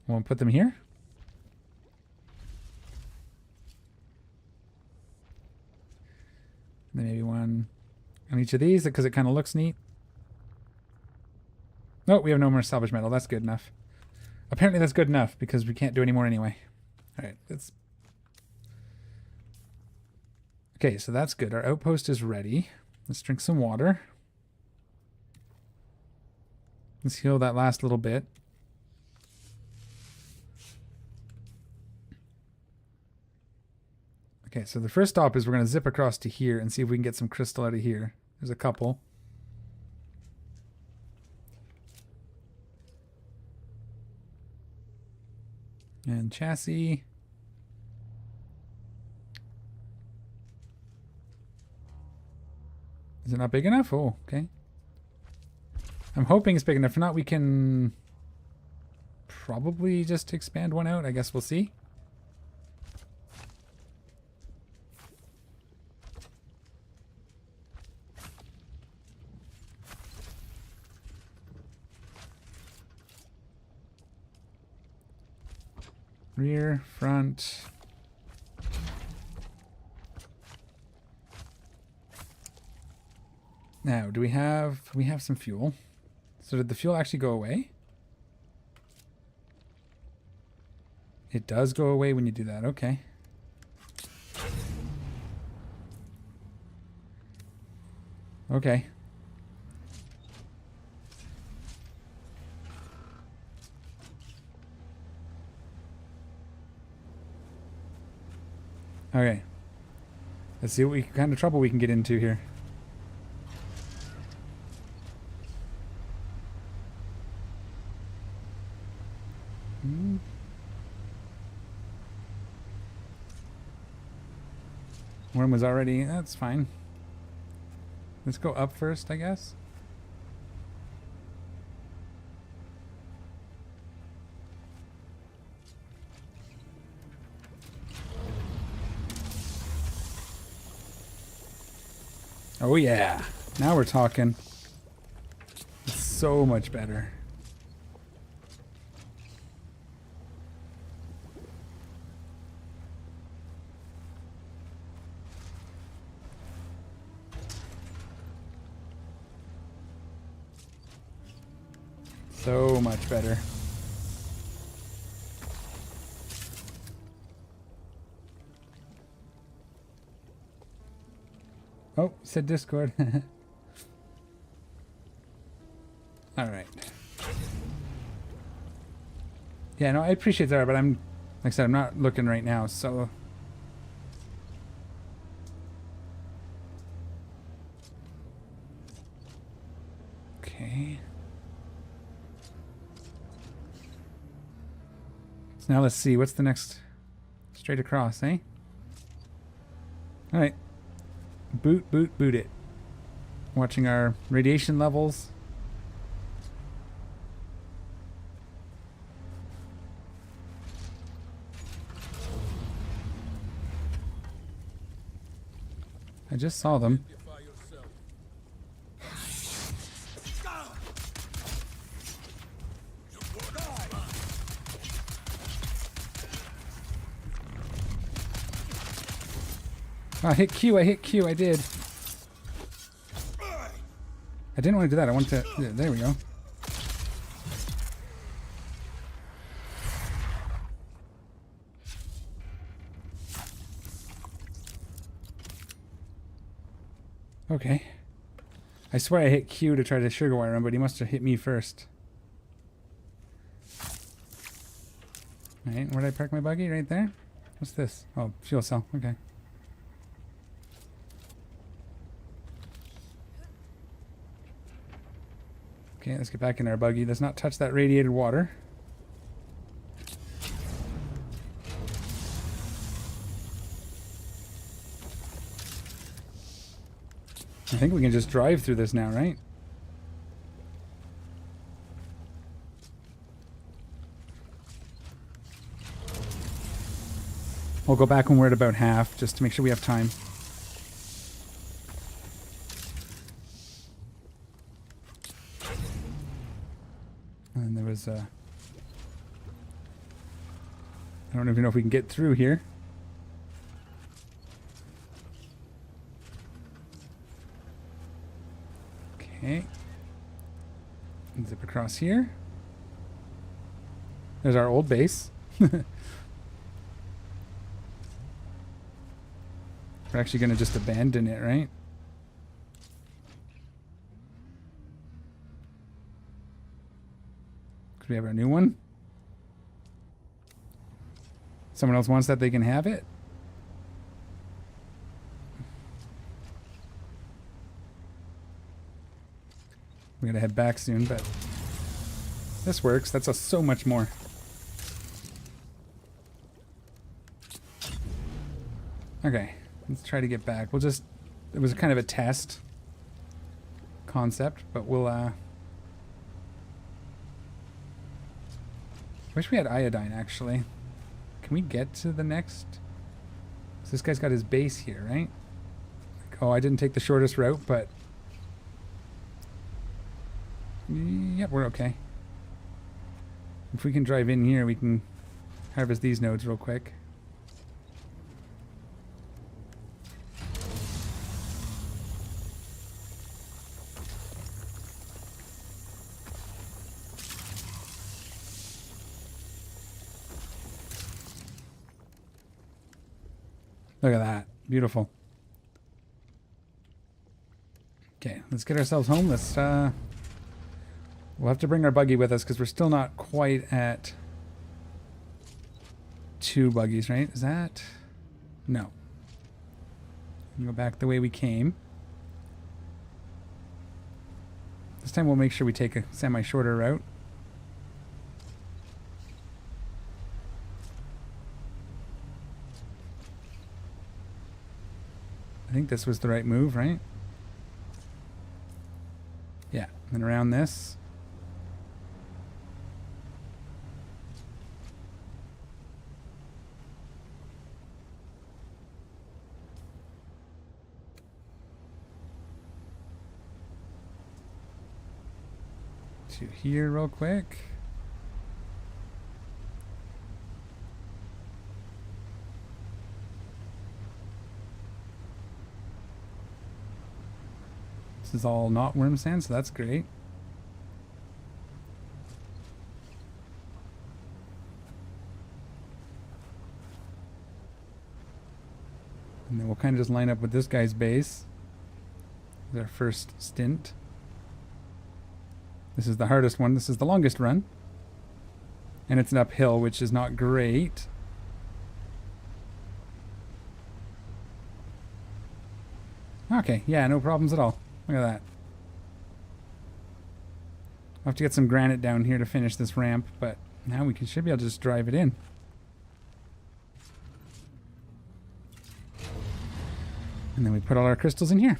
We'll put them here. Then maybe one on each of these because it kind of looks neat. Oh, we have no more salvage metal. That's good enough. Apparently that's good enough because we can't do any more anyway. All right, let's... Okay, so that's good. Our outpost is ready. Let's drink some water. Let's heal that last little bit. Okay, so the first stop is we're going to zip across to here and see if we can get some crystal out of here. There's a couple. And chassis. Is it not big enough? Oh, okay. I'm hoping it's big enough. If not, we can probably just expand one out. I guess we'll see. Rear, front. Now, do we have some fuel? So did the fuel actually go away? It does go away when you do that. Okay. Okay. Okay. Let's see what kind of trouble we can get into here. One was already... That's fine. Let's go up first, I guess. Oh yeah, now we're talking. It's so much better. So much better. Oh, said Discord. All right. Yeah, no, I appreciate that, but like I said, I'm not looking right now, so. Okay. So now let's see, what's the next? Straight across, eh? All right. Boot it. Watching our radiation levels. I just saw them. Oh, I hit Q, I did. I didn't want to do that, I want to... There we go. Okay. I swear I hit Q to try to sugar wire him, but he must have hit me first. Alright, where did I park my buggy? Right there? What's this? Oh, fuel cell, okay. Okay, let's get back in our buggy. Let's not touch that radiated water. think we can just drive through this now, right? We'll go back when we're at about half, just to make sure we have time. And there was I don't even know if we can get through here. Okay. Zip across here. There's our old base. We're actually going to just abandon it, right? Because we have our new one. Someone else wants that, they can have it. We gotta head back soon, but this works. That's so much more. Okay, let's try to get back. We'll just, it was kind of a test concept, but we'll wish we had iodine actually. Can we get to the next? So this guy's got his base here, right? Like, oh, I didn't take the shortest route, but yep, we're okay. If we can drive in here, we can harvest these nodes real quick. Look at that. Beautiful. Okay, let's get ourselves home. Let's we'll have to bring our buggy with us because we're still not quite at 2 buggies, right? Is that? No. We can go back the way we came. This time we'll make sure we take a semi-shorter route. I think this was the right move, right? Yeah, and around this. To here real quick. This is all not worm sand, so that's great. And then we'll kind of just line up with this guy's base. This is our first stint. This is the hardest one. This is the longest run. And it's an uphill, which is not great. Okay, yeah, no problems at all. Look at that. I'll have to get some granite down here to finish this ramp, but now we should be able to just drive it in. And then we put all our crystals in here.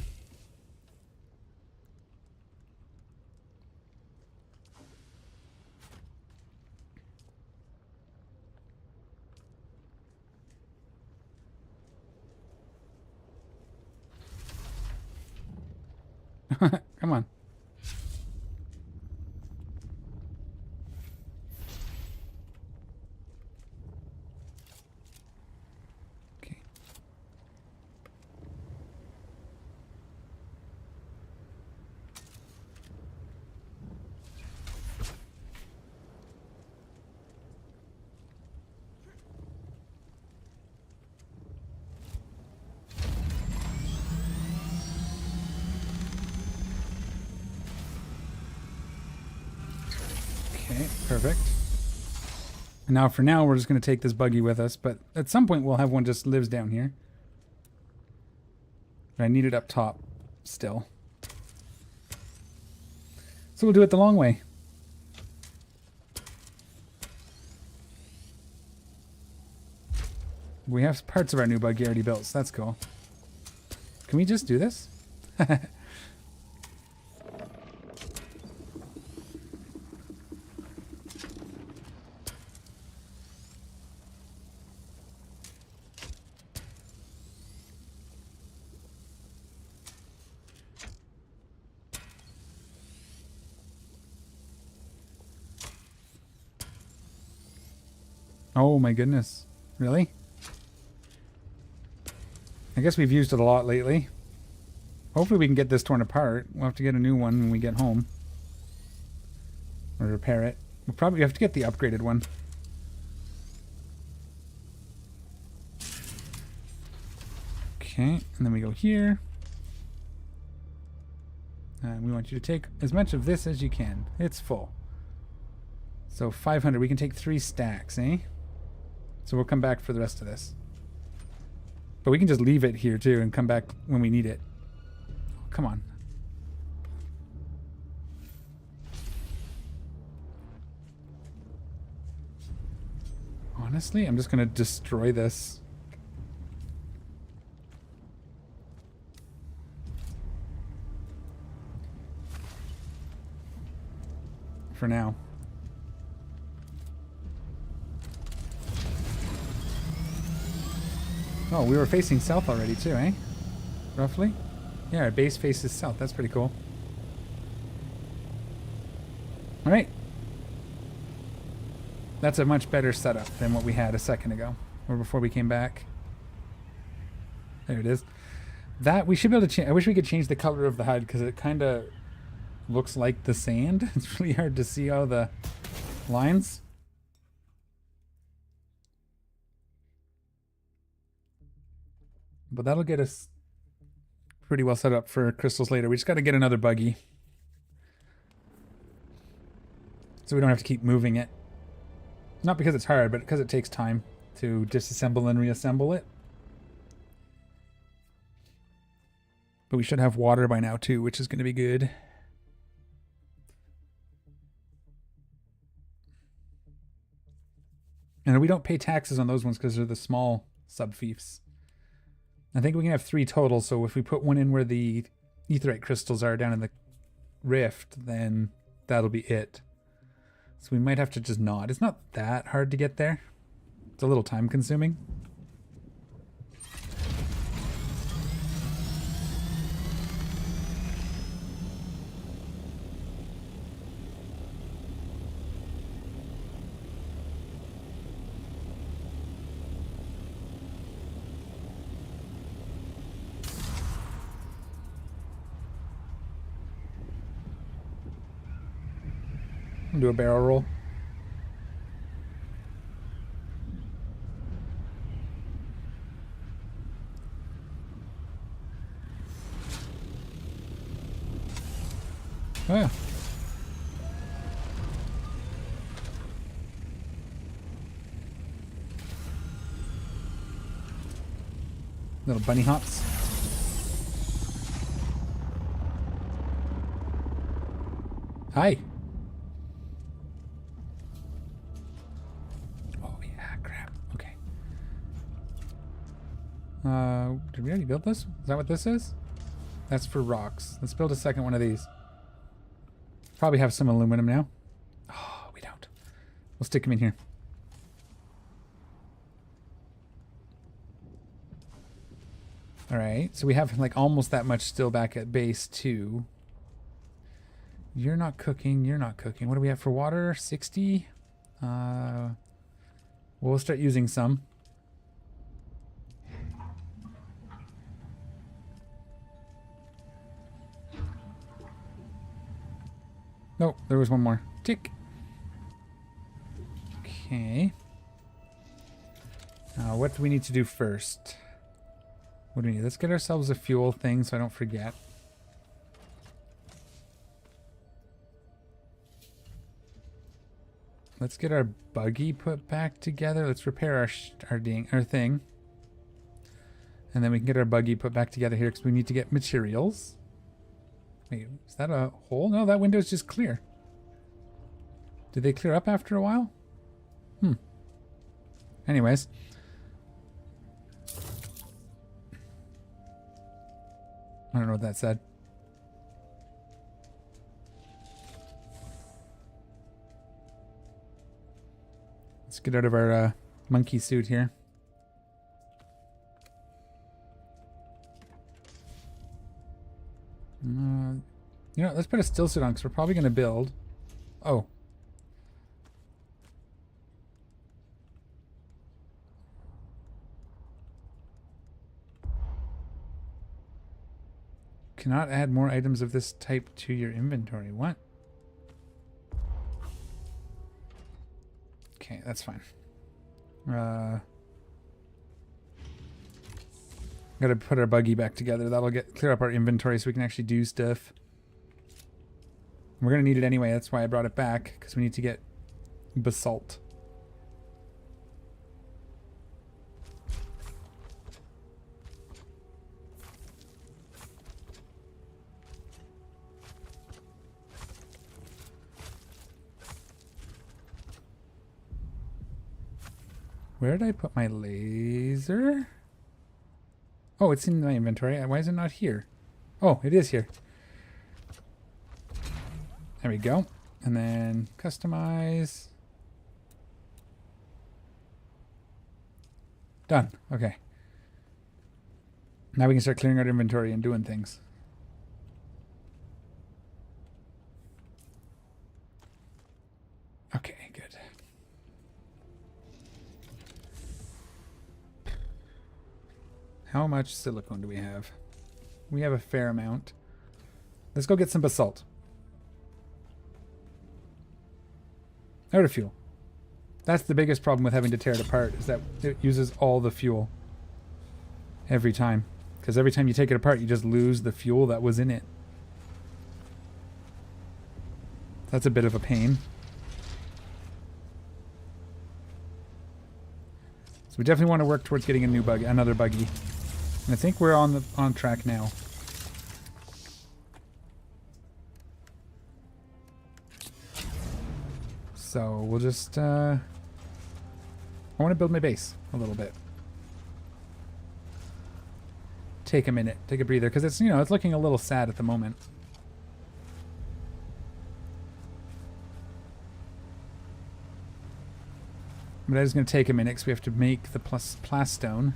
Come on. Okay. Okay, perfect. And now for now, we're just going to take this buggy with us, but at some point we'll have one just lives down here. But I need it up top still. So we'll do it the long way. We have parts of our new buggy already built, so that's cool. Can we just do this? Oh my goodness. Really? I guess we've used it a lot lately. Hopefully we can get this torn apart. We'll have to get a new one when we get home. Or repair it. We'll probably have to get the upgraded one. Okay, and then we go here. And we want you to take as much of this as you can. It's full. So 500. We can take 3 stacks, eh? So we'll come back for the rest of this. But we can just leave it here too and come back when we need it. Oh, come on. Honestly, I'm just going to destroy this. For now. Oh, we were facing south already too, eh? Roughly? Yeah, our base faces south. That's pretty cool. Alright. That's a much better setup than what we had a second ago. Or before we came back. There it is. That, we should be able to change. I wish we could change the color of the HUD because it kind of looks like the sand. It's really hard to see all the lines. But that'll get us pretty well set up for crystals later. We just got to get another buggy. So we don't have to keep moving it. Not because it's hard, but because it takes time to disassemble and reassemble it. But we should have water by now too, which is going to be good. And we don't pay taxes on those ones because they're the small sub-fiefs. I think we can have 3 total, so if we put one in where the aetheryte crystals are down in the rift, then that'll be it. So we might have to just nod. It's not that hard to get there. It's a little time consuming. Do a barrel roll. Oh yeah. Little bunny hops. Hi. Did we already build this? Is that what this is? That's for rocks. Let's build a second one of these. Probably have some aluminum now. Oh, we don't. We'll stick them in here. Alright, so we have like almost that much still back at base too. You're not cooking, you're not cooking. What do we have for water? 60? We'll start using some. Oh, there was one more. Tick. Okay. What do we need to do first? What do we need? Let's get ourselves a fuel thing so I don't forget. Let's get our buggy put back together. Let's repair our thing. And then we can get our buggy put back together here because we need to get materials. Wait, is that a hole? No, that window's just clear. Did they clear up after a while? Anyways. I don't know what that said. Let's get out of our monkey suit here. You know, let's put a still suit on because we're probably going to build. Oh. Cannot add more items of this type to your inventory. What? Okay, that's fine. Gotta put our buggy back together. That'll clear up our inventory so we can actually do stuff. We're gonna need it anyway. That's why I brought it back, because we need to get basalt. Where did I put my laser? Oh, it's in my inventory. Why is it not here? Oh, it is here. There we go. And then customize. Done. Okay. Now we can start clearing our inventory and doing things. Okay, good. How much silicone do we have? We have a fair amount. Let's go get some basalt. Out of fuel. That's the biggest problem with having to tear it apart, is that it uses all the fuel every time. Because every time you take it apart, you just lose the fuel that was in it. That's a bit of a pain. So we definitely want to work towards getting a new buggy, another buggy. And I think we're on track now. So we'll just I want to build my base a little bit. Take a minute, take a breather, because it's, you know, it's looking a little sad at the moment. But I'm just going to take a minute because we have to make the plastone.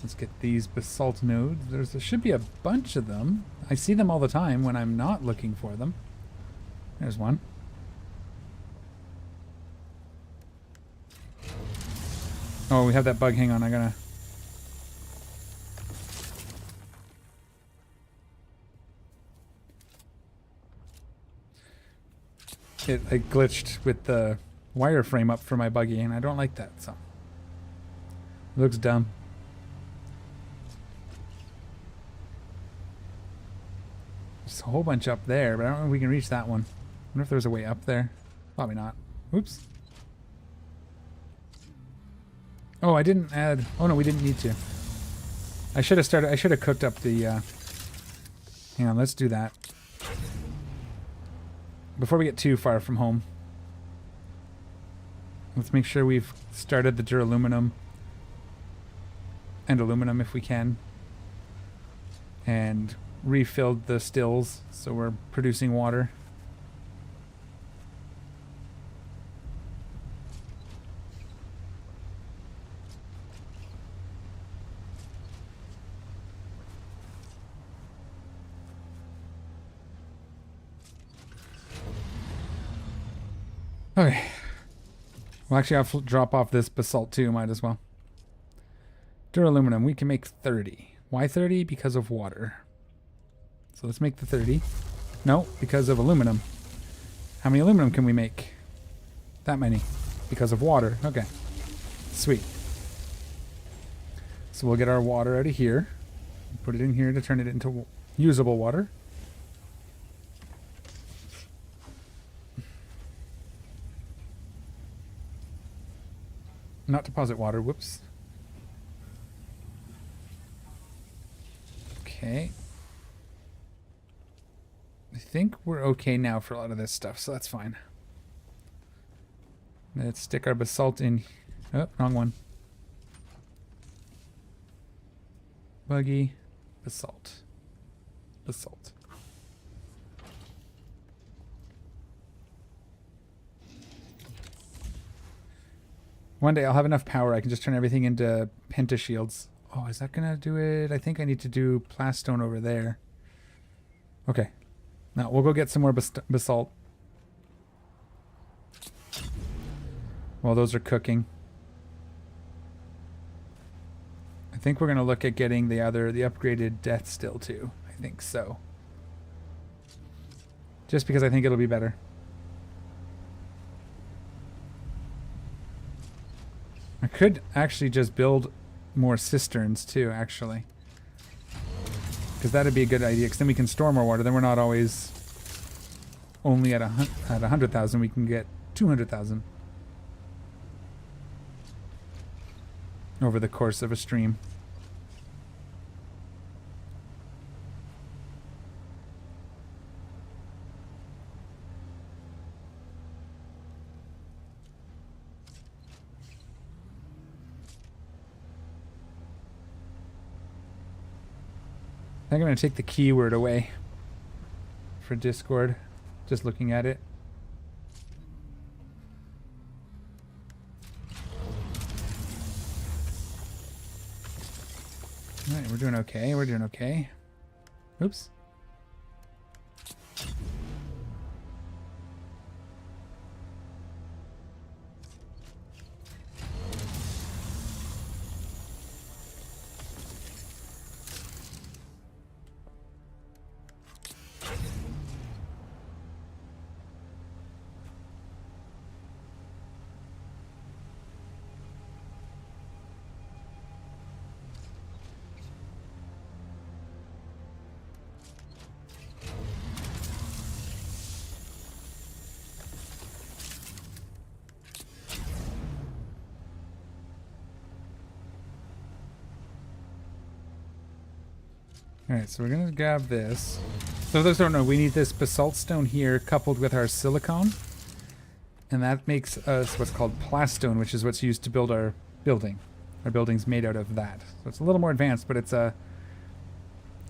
Let's get these basalt nodes. There should be a bunch of them. I see them all the time when I'm not looking for them. There's one. Oh, we have that bug. Hang on, I gotta... I glitched with the wireframe up for my buggy, and I don't like that, so... It looks dumb. There's a whole bunch up there, but I don't know if we can reach that one. I wonder if there's a way up there. Probably not. Oops. Oh, I didn't add... Oh, no, we didn't need to. I should have cooked up the... Hang on, let's do that. Before we get too far from home. Let's make sure we've started the duraluminum. And aluminum if we can. And refilled the stills, so we're producing water. Okay. Well, actually, I'll drop off this basalt too, might as well. Duraluminum, we can make 30. Why 30? Because of water. So let's make the 30. No, because of aluminum. How many aluminum can we make? That many. Because of water. Okay. Sweet. So we'll get our water out of here. Put it in here to turn it into usable water. Not deposit water. Whoops. Okay. I think we're okay now for a lot of this stuff, so that's fine. Let's stick our basalt in. Oh, wrong one. Buggy, basalt. Basalt. One day I'll have enough power I can just turn everything into pentashields. Oh, is that gonna do it? I think I need to do plastone over there. Okay. Now we'll go get some more basalt. While those are cooking. think we're going to look at getting the upgraded death still too. I think so. Just because I think it'll be better. I could actually just build more cisterns too, actually. Because that'd be a good idea, because then we can store more water. Then we're not always only at 100,000. We can get 200,000 over the course of a stream. I think I'm going to take the keyword away for Discord, just looking at it. Alright, we're doing okay, we're doing okay. Oops. Alright, so we're going to grab this. So those don't know, we need this basalt stone here coupled with our silicone. And that makes us what's called plastone, which is what's used to build our building. Our building's made out of that. So it's a little more advanced, but it's an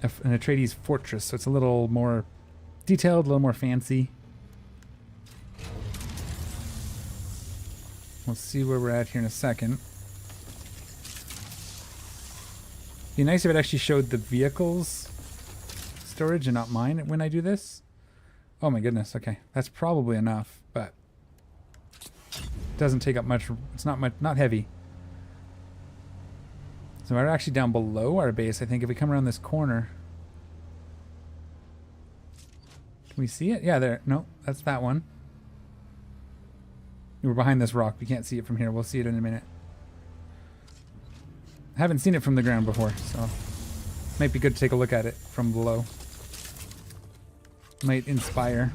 Atreides fortress, so it's a little more detailed, a little more fancy. We'll see where we're at here in a second. Be nice if it actually showed the vehicles storage and not mine when I do this. Oh my goodness, okay. That's probably enough, but it doesn't take up much. It's not heavy. So we're actually down below our base, I think, if we come around this corner. Can we see it? Yeah, there. No, that's that one. We're behind this rock. We can't see it from here. We'll see it in a minute. I haven't seen it from the ground before, so might be good to take a look at it from below. Might inspire.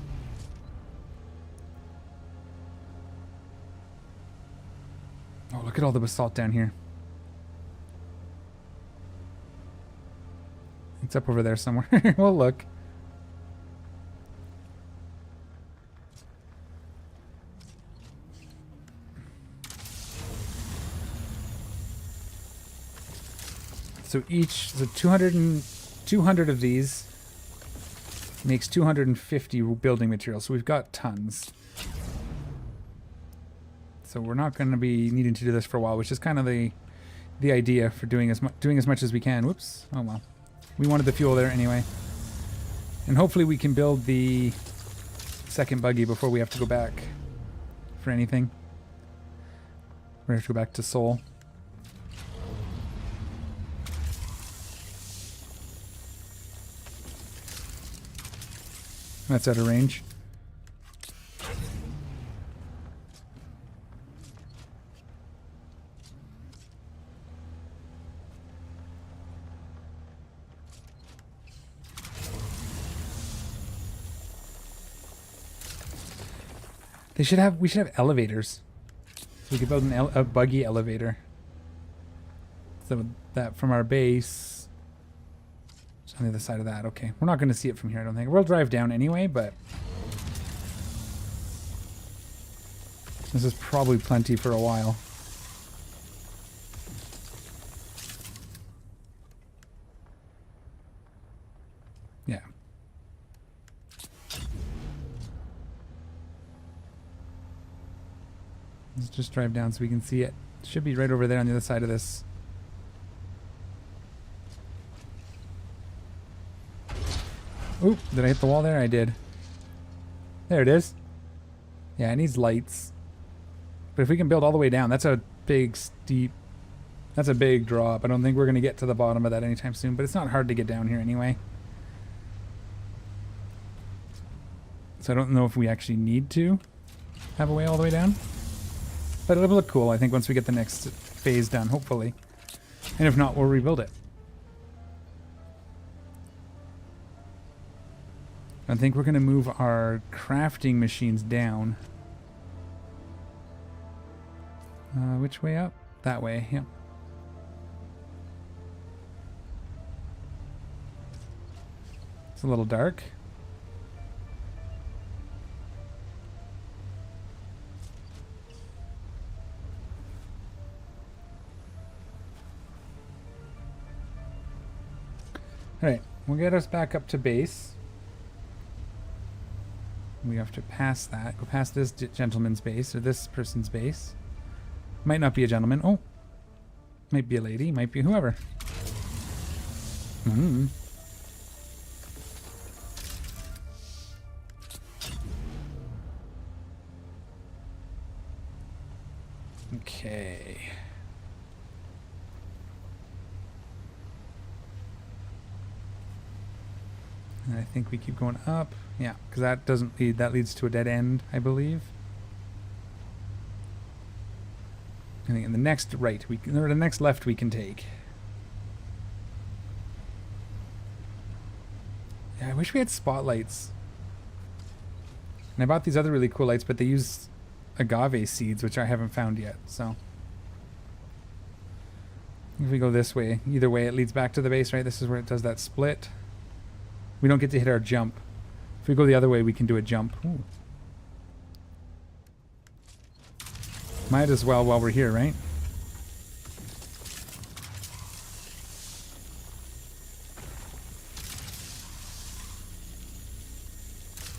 Oh, look at all the basalt down here. It's up over there somewhere. We'll look. So 200 of these makes 250 building materials. So we've got tons. So we're not going to be needing to do this for a while, which is kind of the idea for doing as much as we can. Whoops. Oh well. We wanted the fuel there anyway. And hopefully we can build the second buggy before we have to go back for anything. We're going to have to go back to Seoul. That's out of range. We should have elevators. So we could build a buggy elevator. So that from our base. On the other side of that. Okay. We're not going to see it from here, I don't think. We'll drive down anyway, but this is probably plenty for a while. Yeah. Let's just drive down so we can see it. It should be right over there on the other side of this. Oop, did I hit the wall there? I did. There it is. Yeah, it needs lights. But if we can build all the way down, that's a big, steep... That's a big drop. I don't think we're going to get to the bottom of that anytime soon, but it's not hard to get down here anyway. So I don't know if we actually need to have a way all the way down. But it'll look cool, I think, once we get the next phase done, hopefully. And if not, we'll rebuild it. I think we're going to move our crafting machines down. Which way up? That way, yep. It's a little dark. Alright, we'll get us back up to base. We have to pass that. Go past this gentleman's base, or this person's base. Might not be a gentleman. Oh! Might be a lady, might be whoever. Mm-hmm. Okay. And I think we keep going up. Yeah, because that doesn't lead, that leads to a dead end, I believe. I think in the next right, or the next left we can take. Yeah, I wish we had spotlights. And I bought these other really cool lights, but they use agave seeds, which I haven't found yet, so. If we go this way, either way it leads back to the base, right? This is where it does that split. We don't get to hit our jump. If we go the other way, we can do a jump. Ooh. Might as well while we're here, right?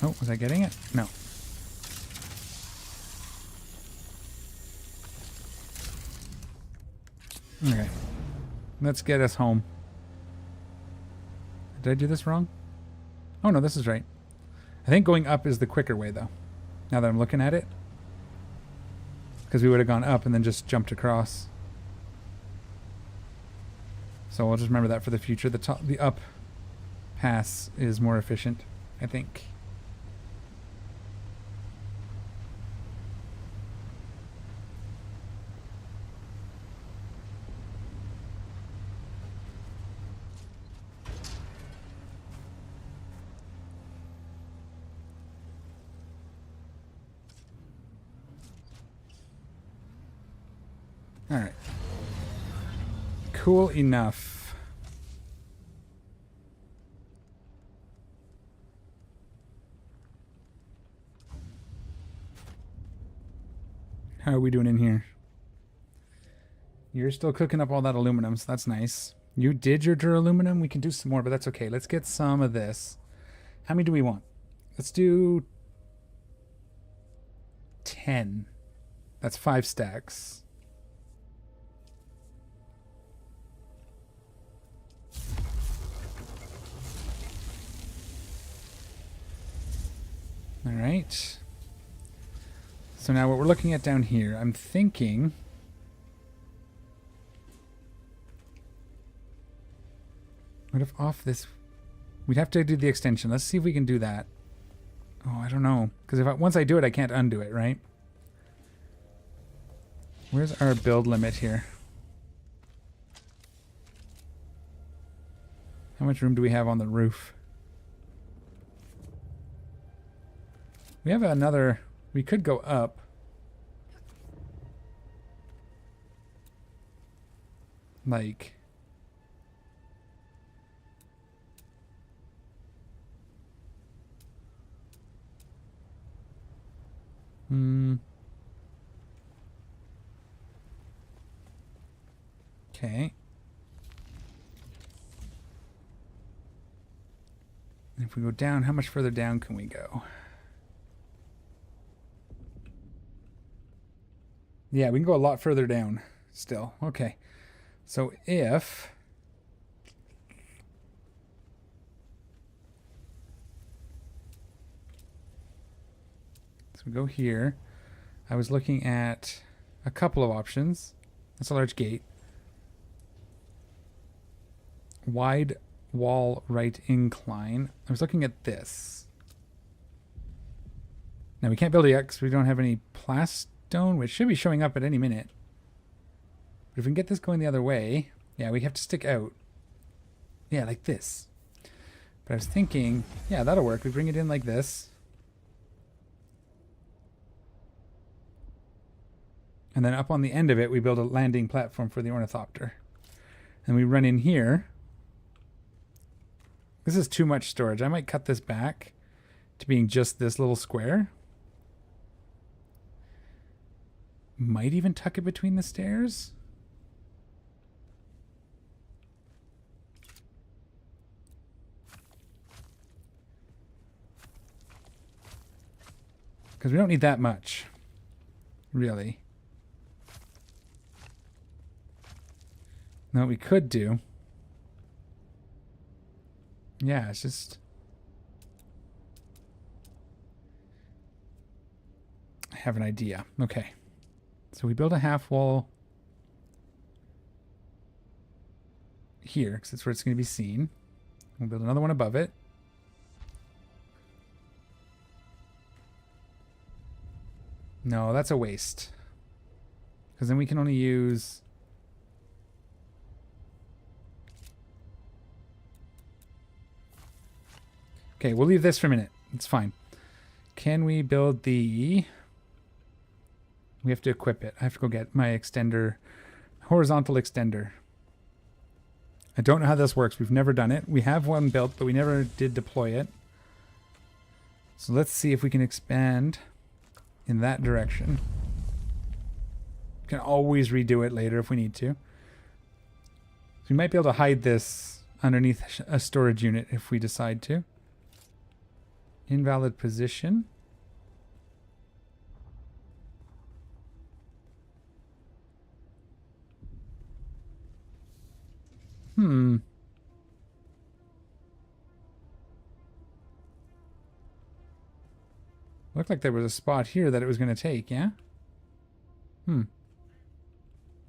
Oh, was I getting it? No. Okay. Let's get us home. Did I do this wrong? Oh no, this is right. I think going up is the quicker way though, now that I'm looking at it. Because we would have gone up and then just jumped across. So we'll just remember that for the future. The up pass is more efficient, I think. Alright. Cool enough. How are we doing in here? You're still cooking up all that aluminum, so that's nice. You did your duraluminum? We can do some more, but that's okay. Let's get some of this. How many do we want? Let's do 10. That's 5 stacks. All right. So now what we're looking at down here, I'm thinking what if off this, we'd have to do the extension. Let's see if we can do that. Oh, I don't know, because once I do it, I can't undo it, right? Where's our build limit here? How much room do we have on the roof? We have another, we could go up. Like. Okay. If we go down, how much further down can we go? Yeah, we can go a lot further down still. Okay. So if so we go here. I was looking at a couple of options. That's a large gate. wide wall right incline. I was looking at this. Now we can't build it yet because we don't have any plastone, which should be showing up at any minute. But if we can get this going the other way, yeah, we have to stick out. Yeah, like this. But I was thinking, yeah, that'll work. We bring it in like this. And then up on the end of it, we build a landing platform for the ornithopter. And we run in here. This is too much storage. I might cut this back to being just this little square. Might even tuck it between the stairs. Because we don't need that much, really. Now what we could do, yeah, it's just, I have an idea. Okay. So we build a half wall here, because that's where it's going to be seen. We'll build another one above it. No, that's a waste. Because then we can only use... Okay, we'll leave this for a minute. It's fine. Can we build the... We have to equip it. I have to go get my extender, horizontal extender. I don't know how this works. We've never done it. We have one built, but we never did deploy it. So let's see if we can expand in that direction. We can always redo it later if we need to. So we might be able to hide this underneath a storage unit if we decide to. Invalid position. Looked like there was a spot here that it was going to take, yeah?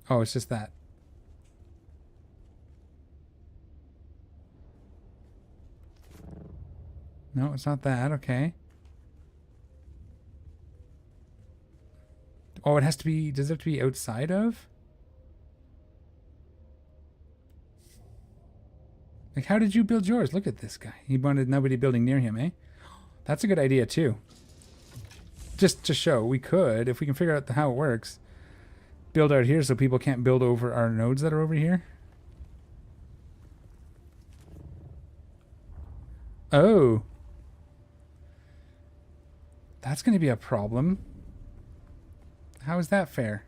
Oh, it's just that. No, it's not that. Okay. Oh, it has to be... Does it have to be outside of? Like, how did you build yours? Look at this guy. He wanted nobody building near him, eh? That's a good idea, too. Just to show, we could, if we can figure out how it works, build out here so people can't build over our nodes that are over here. Oh. That's going to be a problem. How is that fair?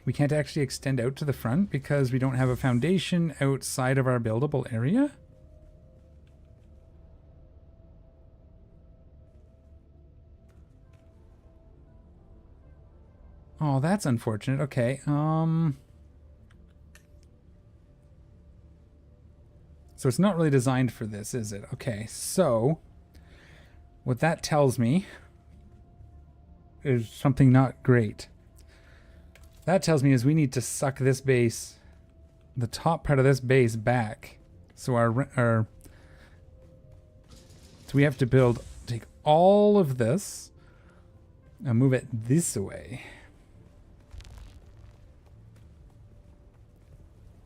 We can't actually extend out to the front because we don't have a foundation outside of our buildable area? Oh, that's unfortunate. Okay. So it's not really designed for this, is it? Okay, so what that tells me is something not great. That tells me is we need to suck this base, the top part of this base back. So so we have to take all of this and move it this way.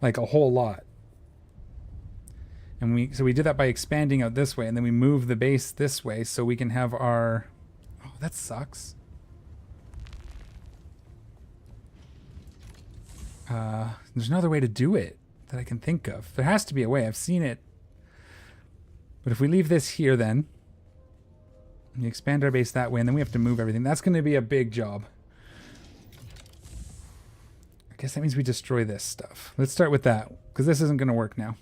Like a whole lot. And so we did that by expanding out this way, and then we move the base this way so we can have our... Oh, that sucks. There's another way to do it that I can think of. There has to be a way. I've seen it. But if we leave this here then, and we expand our base that way, and then we have to move everything, that's going to be a big job. I guess that means we destroy this stuff. Let's start with that, because this isn't going to work now.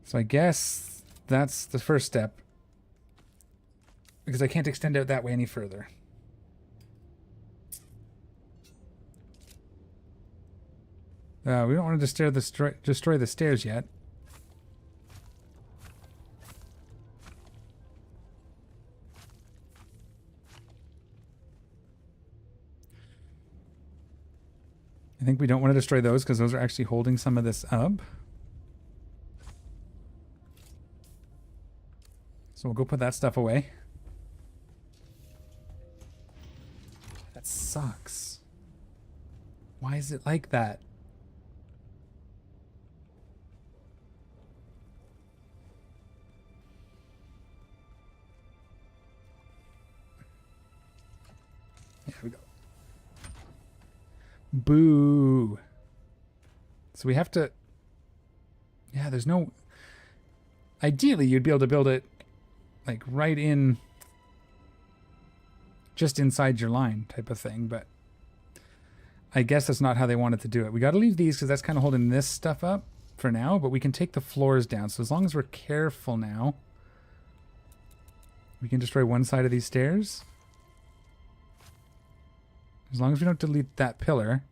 So I guess that's the first step, because I can't extend out that way any further. We don't want to destroy the stairs yet. I think we don't want to destroy those because those are actually holding some of this up. So we'll go put that stuff away. That sucks. Why is it like that? There we go. Boo. So we have to... Yeah, there's no... Ideally, you'd be able to build it like right in... just inside your line type of thing, but I guess that's not how they wanted to do it. We got to leave these because that's kind of holding this stuff up for now, but we can take the floors down. So as long as we're careful now, we can destroy one side of these stairs. As long as we don't delete that pillar.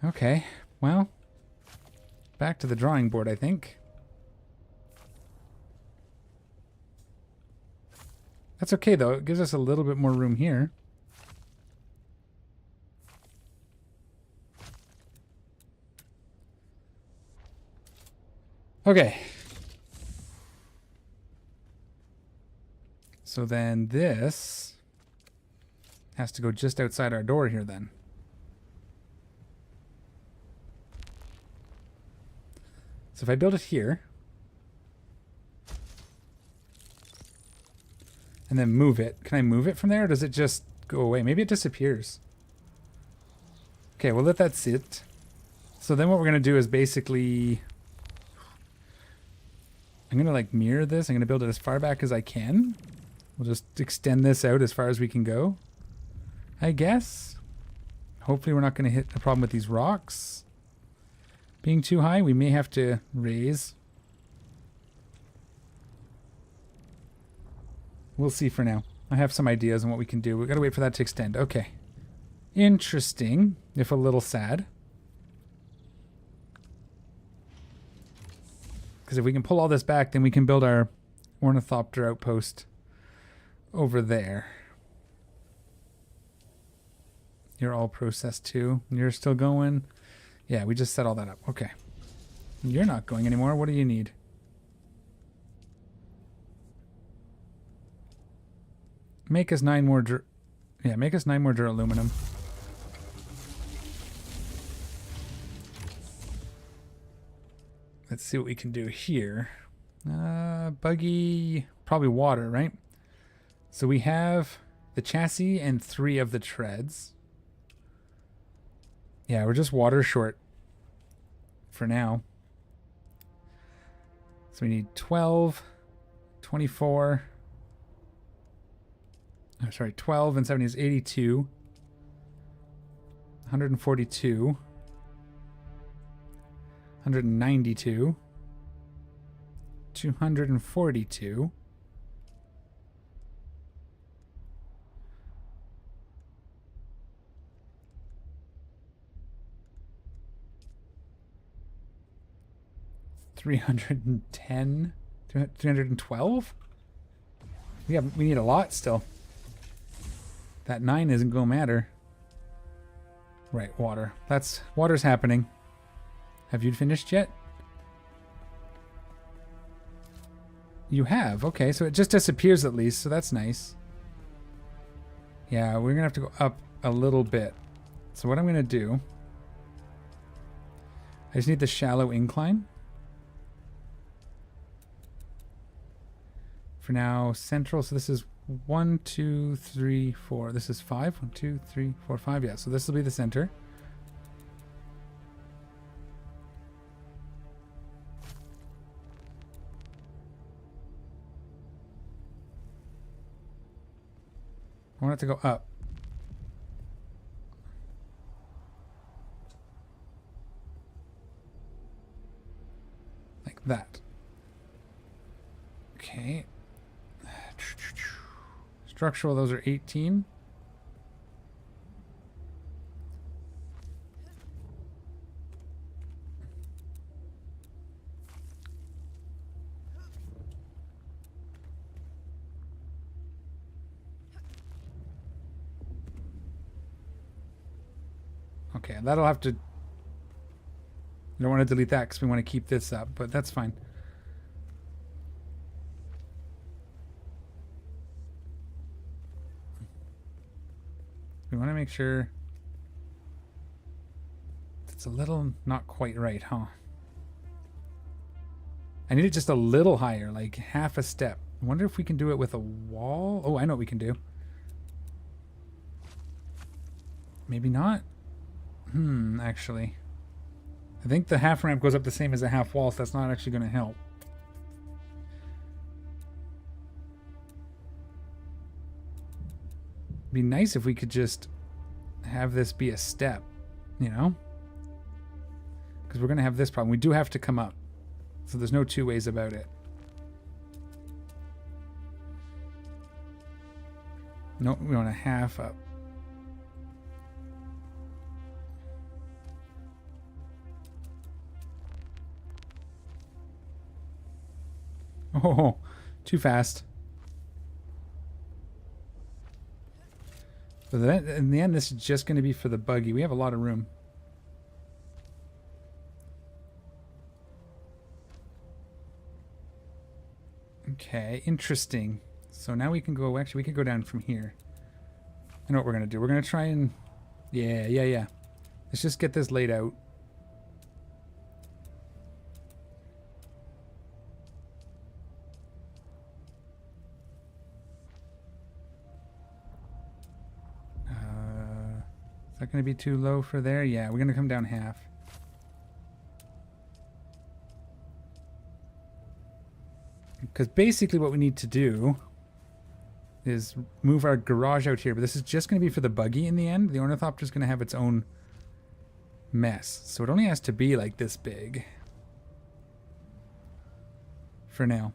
Okay, well, back to the drawing board, I think. That's okay, though. It gives us a little bit more room here. Okay. So then this has to go just outside our door here then. So if I build it here and then move it, can I move it from there or does it just go away? Maybe it disappears. Okay, we'll let that sit. So then what we're going to do is basically... I'm going to like mirror this. I'm going to build it as far back as I can. We'll just extend this out as far as we can go, I guess. Hopefully we're not going to hit a problem with these rocks being too high. We may have to raise. We'll see for now. I have some ideas on what we can do. We've got to wait for that to extend. Okay. Interesting, if a little sad. Because if we can pull all this back, then we can build our ornithopter outpost over there. You're all processed too. You're still going. Yeah, we just set all that up. Okay. You're not going anymore. What do you need? Make us 9 more make us 9 more duraluminum. Let's see what we can do here. Buggy, probably water, right? So we have the chassis and 3 of the treads. Yeah, we're just water short for now. So we need 12, 24. Oh, sorry, 12 and 70 is 82. 142. 192. 242. 310. 312. We need a lot still. That 9 isn't gonna matter. Right, water. Water's happening. Have you finished yet? You have. Okay, so it just disappears at least, so that's nice. Yeah, we're gonna have to go up a little bit. So what I'm gonna do, I just need the shallow incline. For now, central, so this is 1, 2, 3, 4. This is 5. 1, 2, 3, 4, 5. Yeah, so this will be the center. I want it to go up. Like that. Okay. Structural, those are 18. Okay, that'll have to... I don't want to delete that because we want to keep this up, but that's fine. We want to make sure... It's a little not quite right, huh? I need it just a little higher, like half a step. I wonder if we can do it with a wall. Oh, I know what we can do. Maybe not? Actually. I think the half ramp goes up the same as a half wall, so that's not actually going to help. It'd be nice if we could just have this be a step, you know? Because we're going to have this problem. We do have to come up. So there's no two ways about it. Nope, we want a half up. Oh, too fast. So in the end, this is just going to be for the buggy. We have a lot of room. Okay, interesting. So now we can go, actually we can go down from here. I know what we're going to do. We're going to try and, yeah. Let's just get this laid out. Is that going to be too low for there? Yeah, we're going to come down half. Because basically what we need to do is move our garage out here. But this is just going to be for the buggy in the end. The ornithopter is going to have its own mess. So it only has to be like this big. For now.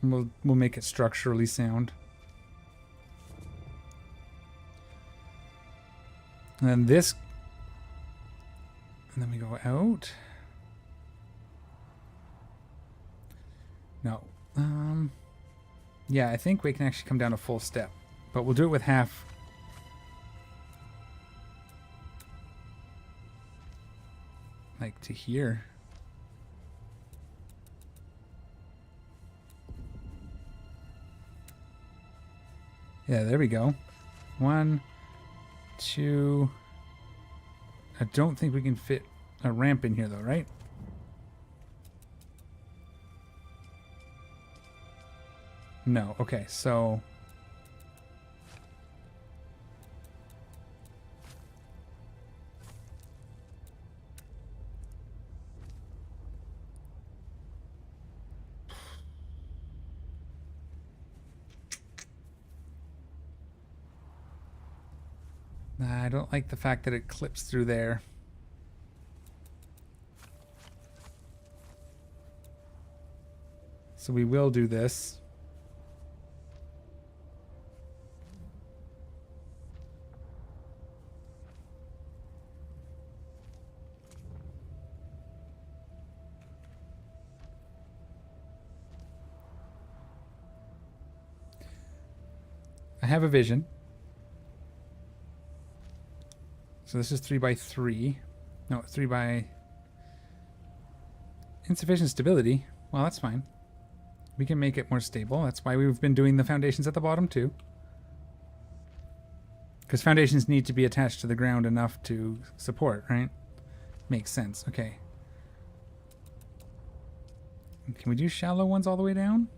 And we'll make it structurally sound. And then this... And then we go out... No. Yeah, I think we can actually come down a full step. But we'll do it with half. Like to here. Yeah, there we go. 1, 2. I don't think we can fit a ramp in here though, right? No. Okay, so... I don't like the fact that it clips through there. So we will do this. I have a vision. So this is 3 by 3. No, 3 by... Insufficient stability. Well, that's fine. We can make it more stable. That's why we've been doing the foundations at the bottom too. Because foundations need to be attached to the ground enough to support, right? Makes sense. Okay. Can we do shallow ones all the way down?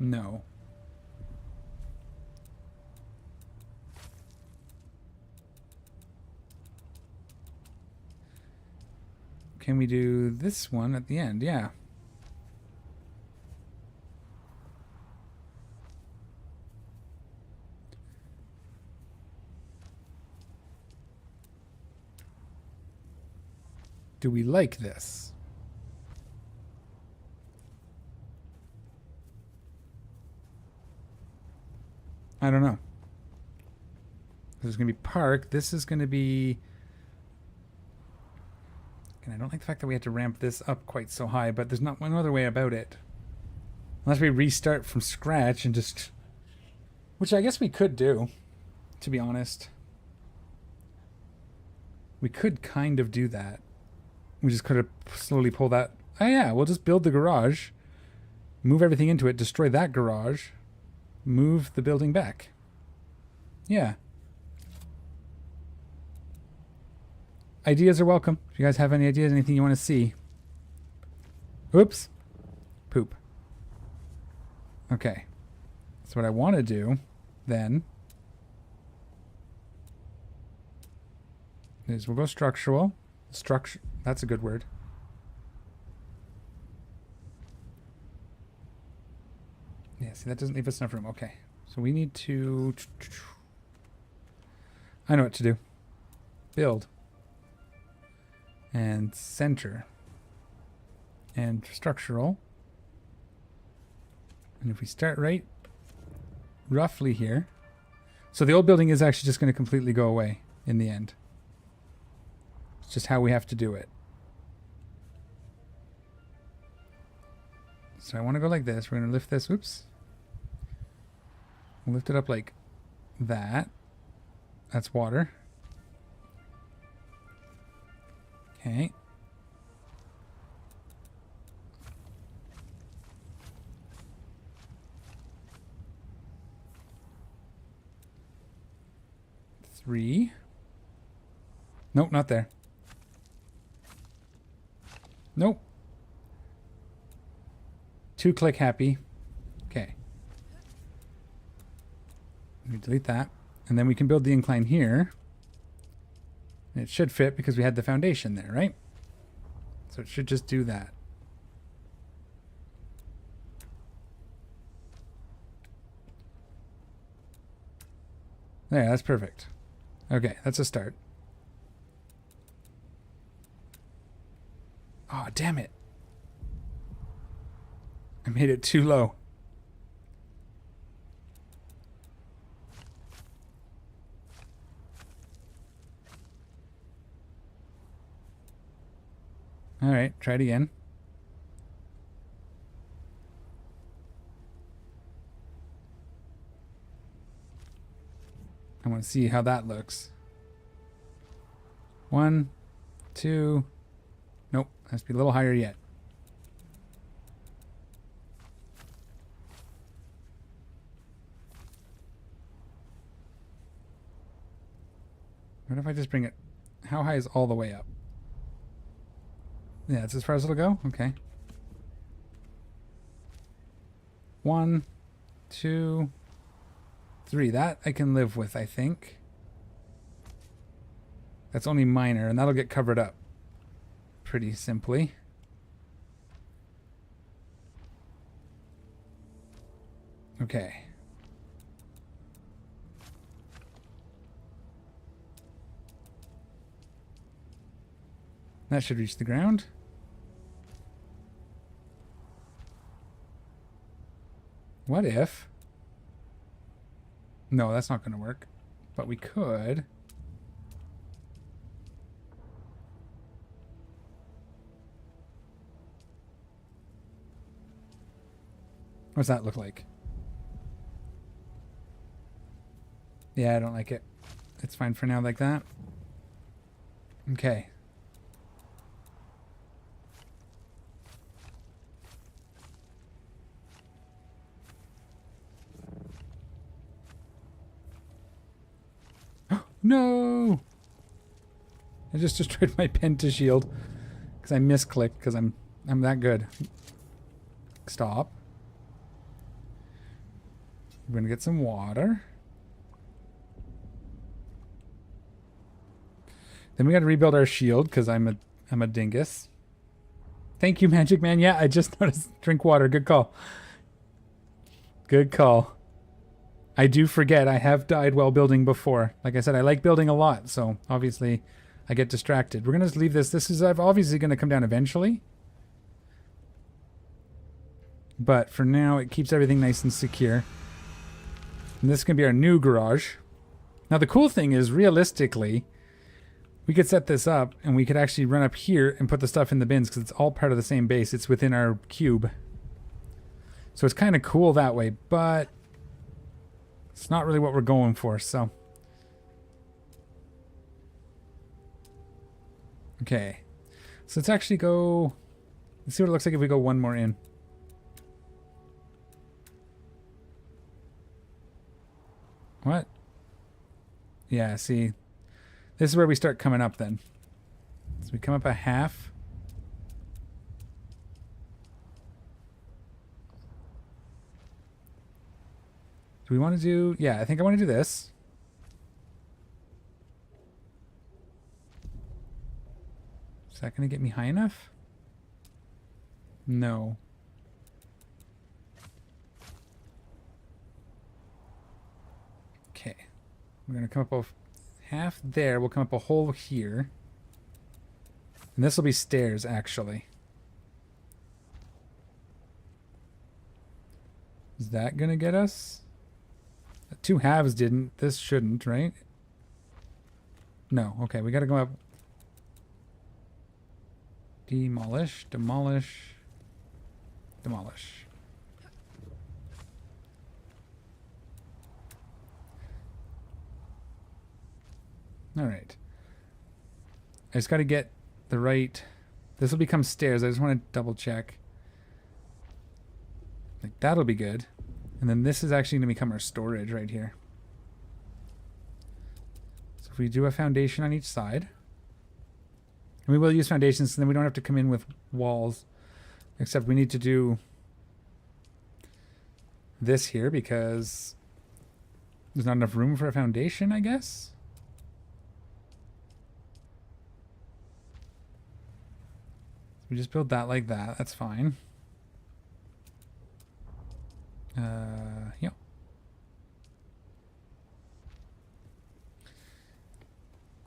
No. Can we do this one at the end? Yeah. Do we like this? I don't know. This is going to be park. This is going to be... And I don't like the fact that we had to ramp this up quite so high, but there's not one other way about it. Unless we restart from scratch and just... Which I guess we could do, to be honest. We could kind of do that. We just could have slowly pulled that... Oh yeah, we'll just build the garage, move everything into it, destroy that garage, move the building back. Yeah. Ideas are welcome. If you guys have any ideas, anything you want to see. Oops. Poop. Okay. So what I want to do then is we'll go structural. Structure. That's a good word. Yeah, see, that doesn't leave us enough room. Okay. So we need to... I know what to do. Build. And center. And structural. And if we start right roughly here. So the old building is actually just going to completely go away in the end. It's just how we have to do it. So I want to go like this. We're going to lift this. Oops. We'll lift it up like that. That's water. Okay. Three. Nope, not there. Nope. 2-click happy. Okay. Let me delete that. And then we can build the incline here. And it should fit because we had the foundation there, right? So it should just do that. There, that's perfect. Okay, that's a start. Oh, damn it. I made it too low. All right, try it again. I want to see how that looks. 1, 2. Nope, has to be a little higher yet. What if I just bring it? How high is all the way up? Yeah, that's as far as it'll go? Okay. 1, 2, 3. That I can live with, I think. That's only minor, and that'll get covered up pretty simply. Okay. That should reach the ground. What if... No, that's not going to work. But we could... What's that look like? Yeah, I don't like it. It's fine for now like that. Okay. No! I just destroyed my pen to shield because I misclicked because I'm that good. Stop. We're gonna get some water. Then we gotta rebuild our shield because I'm a dingus. Thank you, Magic Man. Yeah, I just noticed. Drink water. Good call. Good call. I do forget I have died while building before. Like I said, I like building a lot, so obviously I get distracted. We're gonna just leave this. This is obviously gonna come down eventually. But for now, it keeps everything nice and secure. And this is gonna be our new garage. Now the cool thing is, realistically, we could set this up and we could actually run up here and put the stuff in the bins because it's all part of the same base. It's within our cube. So it's kind of cool that way, but it's not really what we're going for, so. Okay. So let's actually go... Let's see what it looks like if we go one more in. What? Yeah, see. This is where we start coming up then. So we come up a half. Do we want to do... Yeah, I think I want to do this. Is that going to get me high enough? No. Okay. We're going to come up a half there. We'll come up a hole here. And this will be stairs, actually. Is that going to get us? The 2 halves didn't. This shouldn't, right? No. Okay, we got to go up. Demolish, demolish, demolish. All right. I just got to get the right... This will become stairs. I just want to double check. Like, that'll be good. And then this is actually going to become our storage right here. So if we do a foundation on each side... And we will use foundations, so then we don't have to come in with walls. Except we need to do this here because there's not enough room for a foundation, I guess. We just build that like that. That's fine. Yep.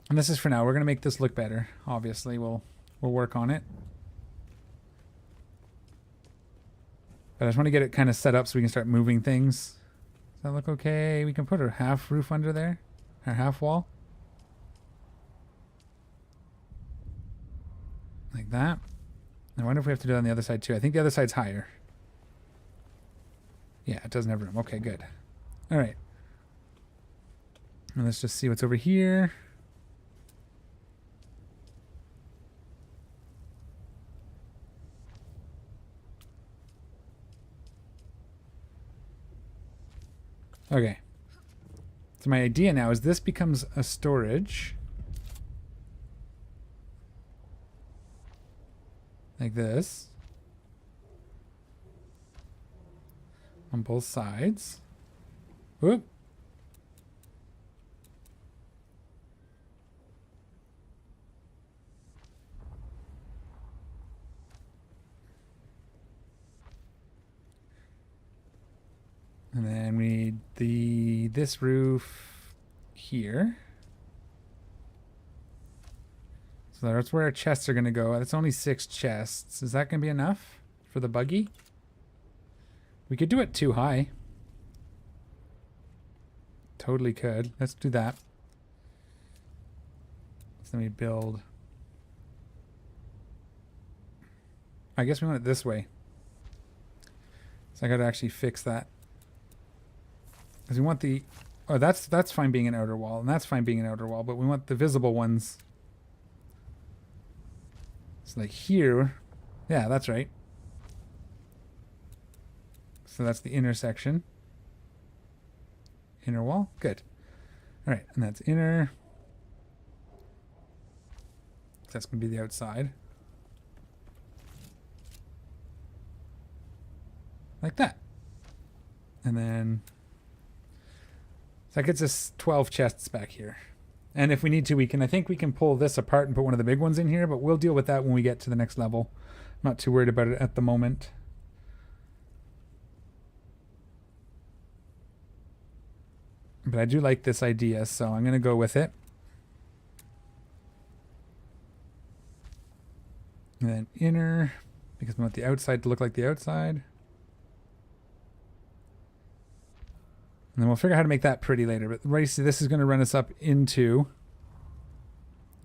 And this is for now. We're gonna make this look better. Obviously, we'll work on it. But I just want to get it kind of set up so we can start moving things. Does that look okay? We can put a half roof under there, our half wall, like that. I wonder if we have to do it on the other side too. I think the other side's higher. Yeah, it doesn't have room. Okay, good. All right. And let's just see what's over here. Okay. So my idea now is this becomes a storage. Like this. On both sides. Whoop. And then we need this roof here. So that's where our chests are going to go. That's only 6 chests. Is that going to be enough for the buggy? We could do it too high. Totally could. Let's do that. So let me build. I guess we want it this way. So I got to actually fix that. Because we want the... Oh, that's fine being an outer wall. And that's fine being an outer wall. But we want the visible ones. So like here. Yeah, that's right. So that's the inner section. Inner wall. Good. All right. And that's inner. That's going to be the outside. Like that. And then... So that gets us 12 chests back here. And if we need to, I think we can pull this apart and put one of the big ones in here, but we'll deal with that when we get to the next level. I'm not too worried about it at the moment. But I do like this idea, so I'm going to go with it. And then inner, because we want the outside to look like the outside. And then we'll figure out how to make that pretty later. But right, see, this is going to run us up into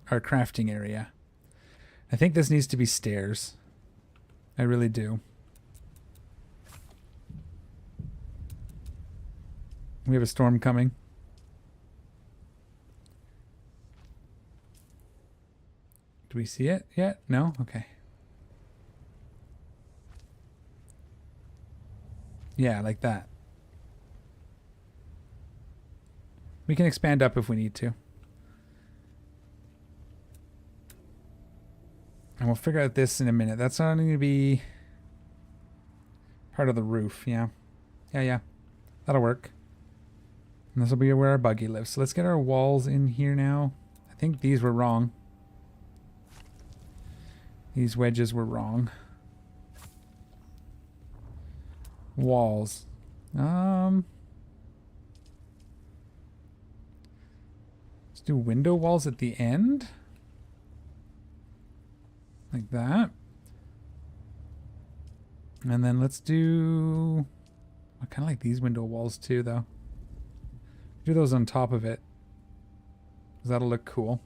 our crafting area. I think this needs to be stairs. I really do. We have a storm coming. Do we see it yet? No? Okay. Yeah, like that. We can expand up if we need to. And we'll figure out this in a minute. That's not going to be part of the roof. Yeah. Yeah. That'll work. And this will be where our buggy lives. So let's get our walls in here now. I think these were wrong. These wedges were wrong. Walls. Let's do window walls at the end. Like that. And then let's do... I kind of like these window walls too, though. Do those on top of it. 'Cause that'll look cool.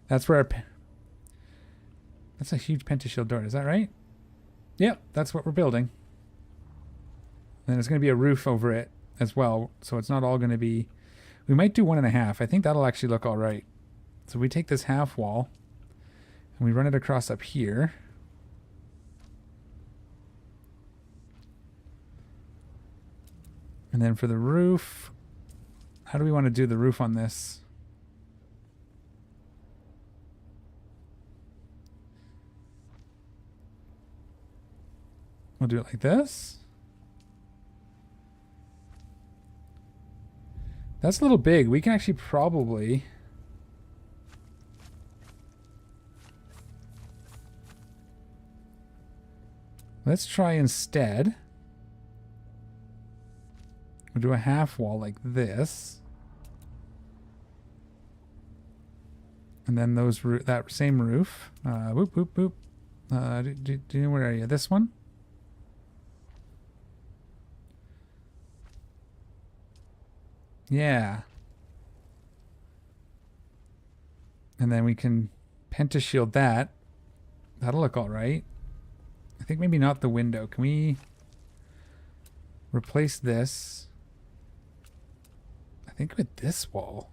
That's where our... That's a huge pentashield door. Is that right? Yep, that's what we're building. And there's going to be a roof over it as well. So it's not all going to be... We might do 1.5. I think that'll actually look all right. So we take this half wall and we run it across up here. And then for the roof, how do we want to do the roof on this? We'll do it like this. That's a little big. We can actually probably... Let's try instead. We'll do a half wall like this. And then those that same roof. Whoop, whoop, whoop. Do you know where are you? This one? Yeah. And then we can pentashield that. That'll look all right. I think maybe not the window. Can we replace this? I think with this wall.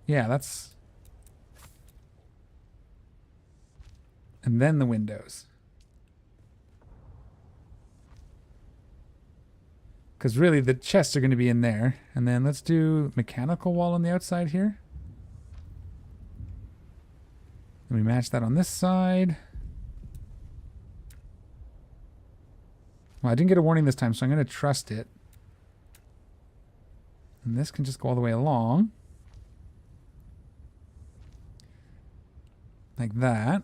Yeah, that's... And then the windows. Because really the chests are going to be in there. And then let's do mechanical wall on the outside here. And we match that on this side. Well, I didn't get a warning this time, so I'm going to trust it. And this can just go all the way along. Like that.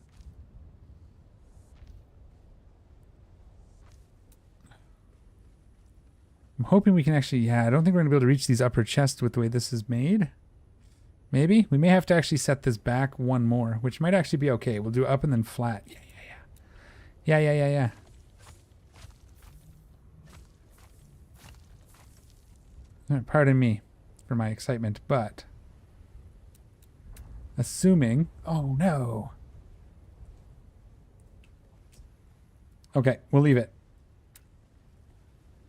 I'm hoping we can actually, yeah, I don't think we're going to be able to reach these upper chests with the way this is made. Maybe. We may have to actually set this back one more, which might actually be okay. We'll do up and then flat. Yeah. Pardon me for my excitement, but assuming... Oh, no. Okay, we'll leave it.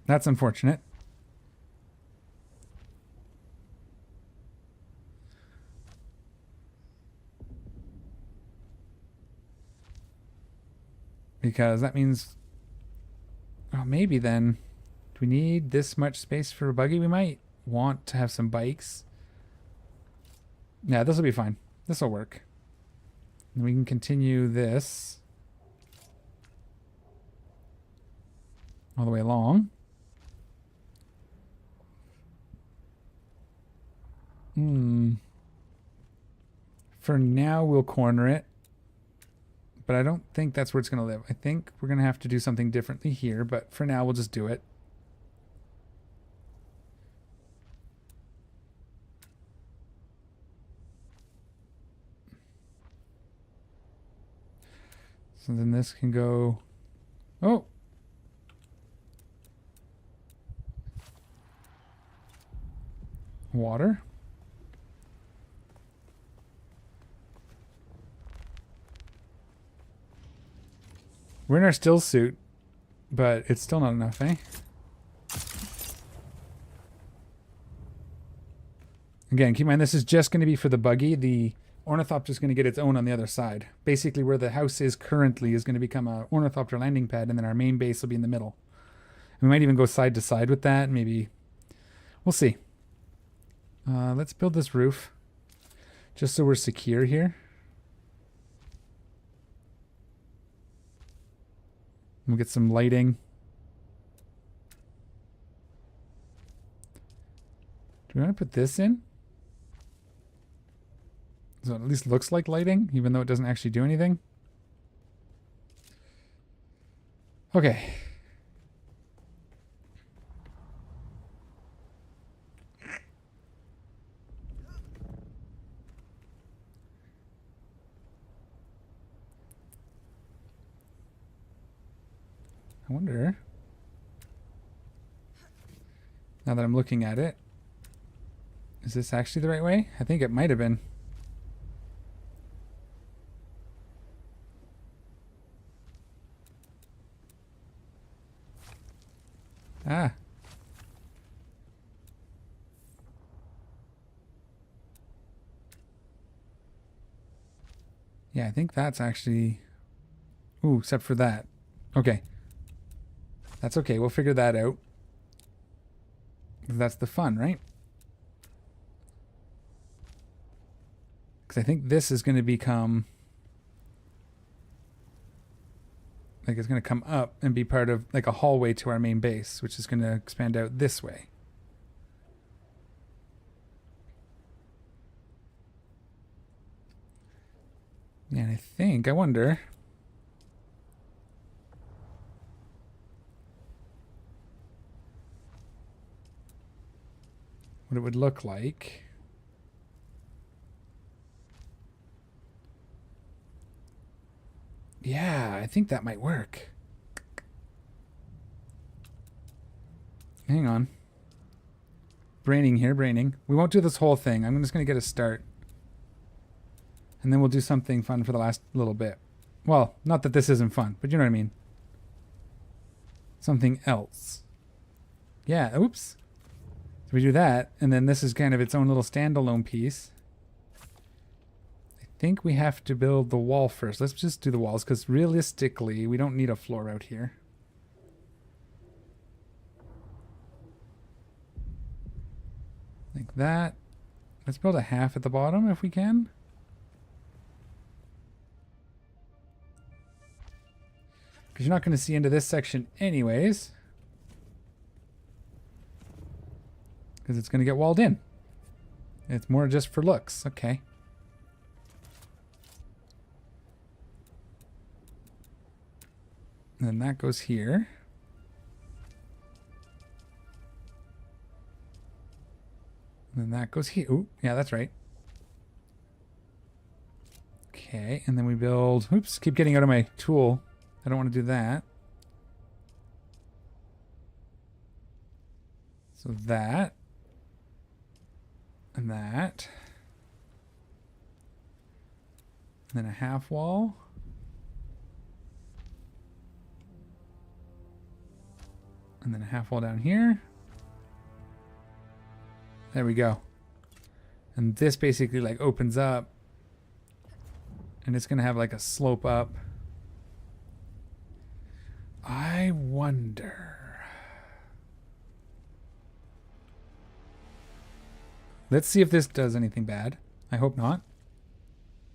That's unfortunate. Because that means... Oh, maybe then... Do we need this much space for a buggy? We might want to have some bikes. Yeah, this will be fine. This will work. And we can continue this all the way along. For now, we'll corner it. But I don't think that's where it's going to live. I think we're going to have to do something differently here. But for now, we'll just do it. So then this can go... Oh! Water. We're in our still suit, but it's still not enough, eh? Again, keep in mind this is just going to be for the buggy. The ornithopter is going to get its own on the other side. Basically, where the house is currently is going to become a ornithopter landing pad, and then our main base will be in the middle. We might even go side to side with that. Maybe we'll see. Let's build this roof just so we're secure here. We'll get some lighting. Do we want to put this in? So it at least looks like lighting, even though it doesn't actually do anything. Okay. I wonder, now that I'm looking at it, is this actually the right way? I think it might have been. Ah. Yeah, I think that's actually... Ooh, except for that. Okay. That's okay. We'll figure that out. That's the fun, right? Because I think this is going to become... Like it's going to come up and be part of like a hallway to our main base, which is going to expand out this way. Yeah, and I wonder... what it would look like. Yeah, I think that might work. Hang on. Braining here, braining. We won't do this whole thing. I'm just going to get a start. And then we'll do something fun for the last little bit. Well, not that this isn't fun, but you know what I mean. Something else. Yeah, oops. So we do that, and then this is kind of its own little standalone piece. I think we have to build the wall first. Let's just do the walls, because realistically, we don't need a floor out here. Like that. Let's build a half at the bottom if we can. Because you're not going to see into this section anyways. Because it's going to get walled in. It's more just for looks. Okay. And then that goes here. And then that goes here. Ooh, yeah, that's right. Okay, and then we build... Oops, keep getting out of my tool. I don't want to do that. So that. And that. And then a half wall. And then a half wall down here. There we go. And this basically like opens up. And it's going to have like a slope up. I wonder... Let's see if this does anything bad. I hope not.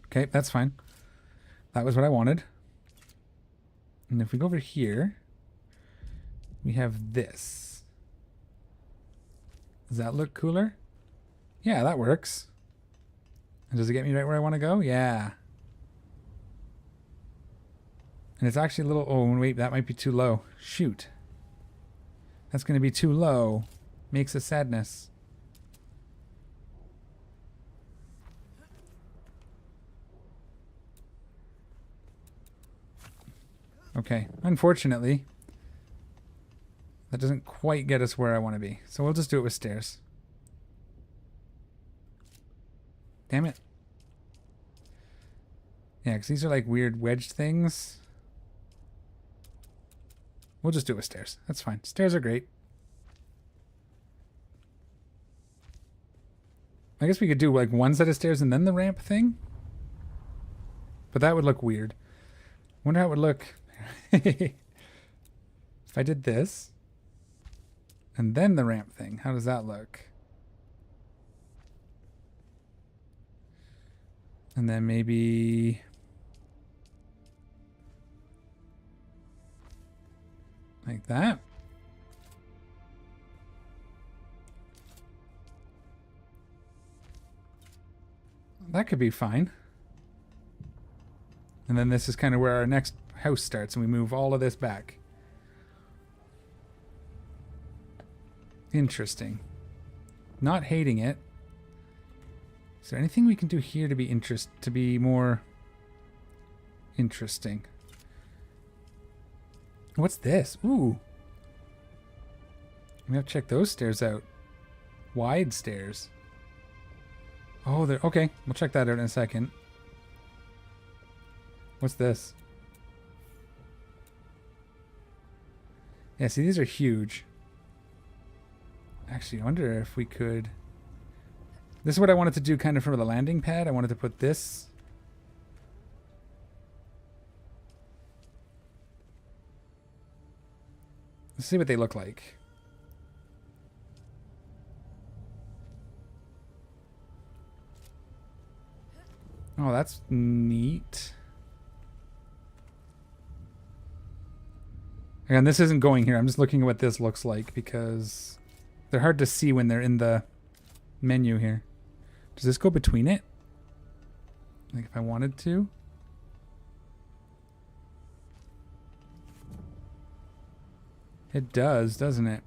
Okay, that's fine. That was what I wanted. And if we go over here, we have this. Does that look cooler? Yeah, that works. And does it get me right where I want to go? Yeah. And it's actually a little... Oh, wait, that might be too low. Shoot. That's going to be too low. Makes a sadness. Okay, unfortunately, that doesn't quite get us where I want to be. So we'll just do it with stairs. Damn it. Yeah, because these are like weird wedge things. We'll just do it with stairs. That's fine. Stairs are great. I guess we could do like one set of stairs and then the ramp thing. But that would look weird. Wonder how it would look if I did this and then the ramp thing. How does that look? And then maybe like that. That could be fine. And then this is kind of where our next house starts, and we move all of this back. Interesting. Not hating it. Is there anything we can do here to be more interesting? What's this? Ooh. We have to check those stairs out. Wide stairs. Oh, they're okay. We'll check that out in a second. What's this? Yeah, see, these are huge. Actually, I wonder if we could... This is what I wanted to do kind of for the landing pad. I wanted to put this... Let's see what they look like. Oh, that's neat. Again, this isn't going here. I'm just looking at what this looks like because they're hard to see when they're in the menu here. Does this go between it? Like if I wanted to? It does, doesn't it?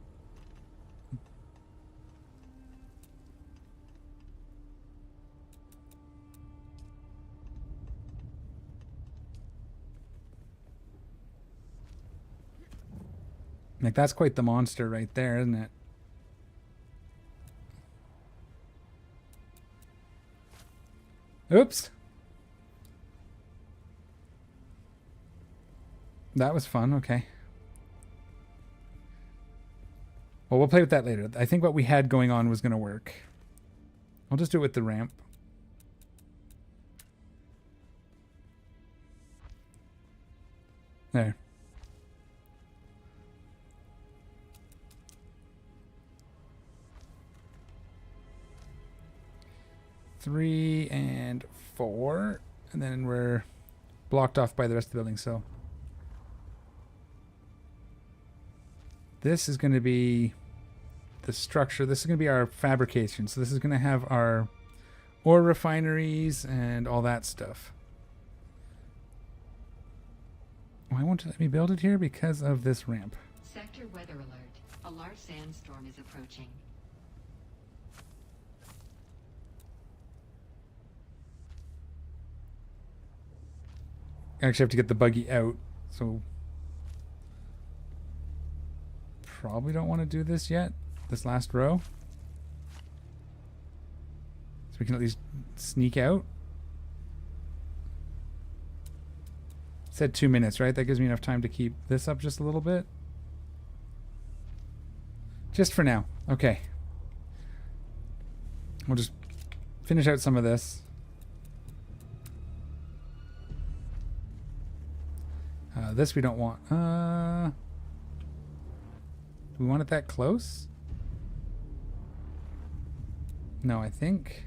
Like, that's quite the monster right there, isn't it? Oops. That was fun, okay. Well, we'll play with that later. I think what we had going on was going to work. I'll just do it with the ramp. There. Three and 4, and then we're blocked off by the rest of the building. So this is going to be the structure. This is going to be our fabrication. So this is going to have our ore refineries and all that stuff. Why won't you let me build it here? Because of this ramp. Sector weather alert. A large sandstorm is approaching. I actually have to get the buggy out, so probably don't want to do this yet, this last row. So we can at least sneak out. It said 2 minutes, right? That gives me enough time to keep this up just a little bit. Just for now. Okay. We'll just finish out some of this. This we don't want. Do we want it that close? No, I think.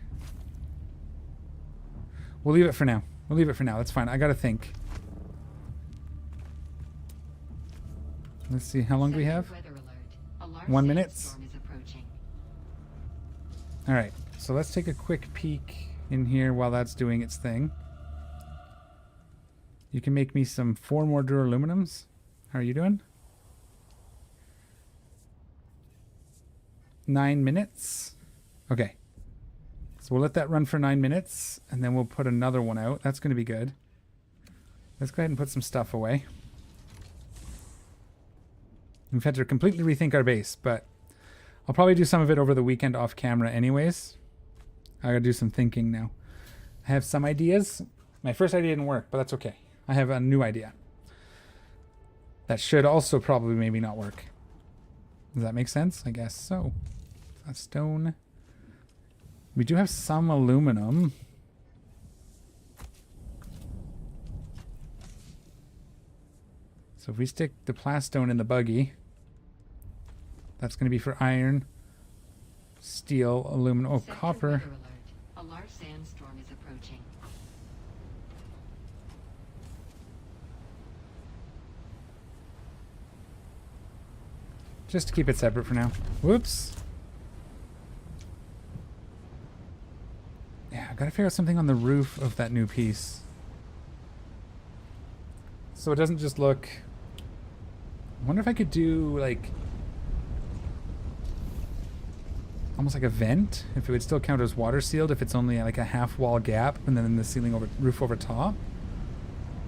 We'll leave it for now. We'll leave it for now. That's fine. I gotta think. Let's see. How long do we have? 1 minute. Alright. So let's take a quick peek in here while that's doing its thing. You can make me some 4 more duraluminums. How are you doing? 9 minutes. Okay. So we'll let that run for 9 minutes, and then we'll put another one out. That's going to be good. Let's go ahead and put some stuff away. We've had to completely rethink our base, but I'll probably do some of it over the weekend off camera anyways. I gotta do some thinking now. I have some ideas. My first idea didn't work, but that's okay. I have a new idea. That should also probably maybe not work. Does that make sense? I guess so. A stone. We do have some aluminum. So if we stick the plastone in the buggy, that's going to be for iron, steel, aluminum, oh, Sector copper. weather alert. A large sandstorm is approaching. Just to keep it separate for now. Whoops. Yeah, I gotta figure out something on the roof of that new piece. So it doesn't just look... I wonder if I could do, like... almost like a vent, if it would still count as water sealed, if it's only like a half wall gap, and then the ceiling over roof over top.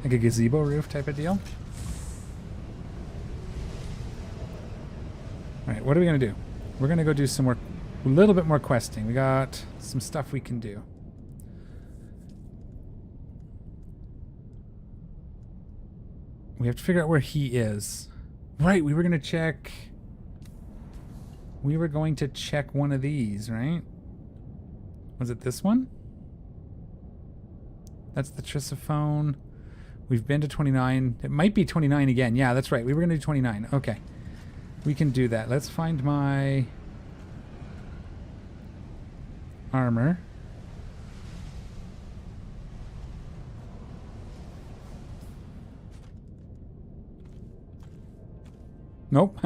Like a gazebo roof type of deal. Alright, what are we gonna do? We're gonna go do some more, a little bit more questing. We got some stuff we can do. We have to figure out where he is. Right, we were gonna check... We were going to check one of these, right? Was it this one? That's the Trisophone. We've been to 29. It might be 29 again. Yeah, that's right. We were going to do 29. Okay. We can do that. Let's find my armor. Nope.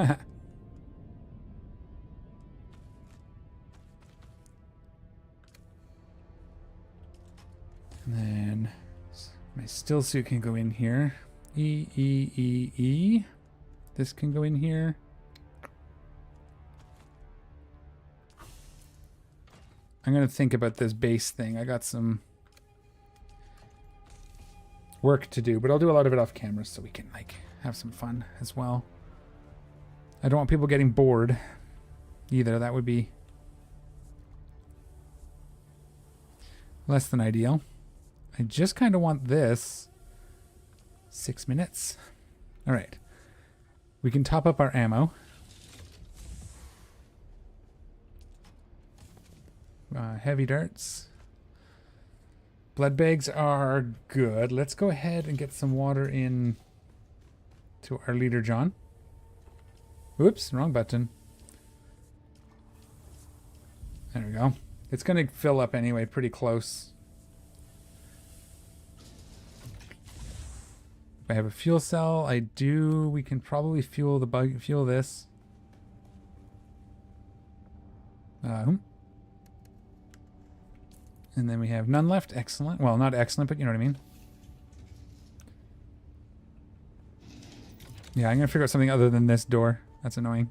And then my still suit can go in here. E. This can go in here. I'm going to think about this base thing. I got some work to do, but I'll do a lot of it off camera so we can like have some fun as well. I don't want people getting bored either. That would be less than ideal. I just kind of want this. 6 minutes. All right. We can top up our ammo. Heavy darts. Blood bags are good. Let's go ahead and get some water in to our leader, John. Oops, wrong button. There we go. It's going to fill up anyway, pretty close. If I have a fuel cell, I do. We can probably fuel the bug. Fuel this. And then we have none left. Excellent. Well, not excellent, but you know what I mean. Yeah, I'm gonna figure out something other than this door. That's annoying.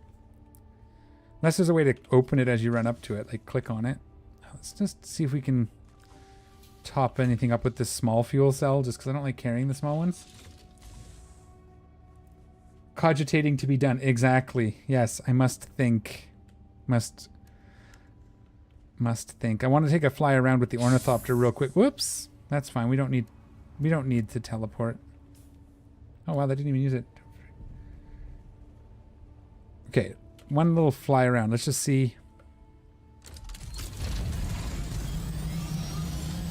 Unless there's a way to open it as you run up to it, like click on it. Let's just see if we can top anything up with this small fuel cell, just because I don't like carrying the small ones. Cogitating to be done. Exactly. Yes, I must think. Must think. I want to take a fly around with the ornithopter real quick. Whoops. That's fine. We don't need to teleport. Oh wow, that didn't even use it. Okay, one little fly around. Let's just see.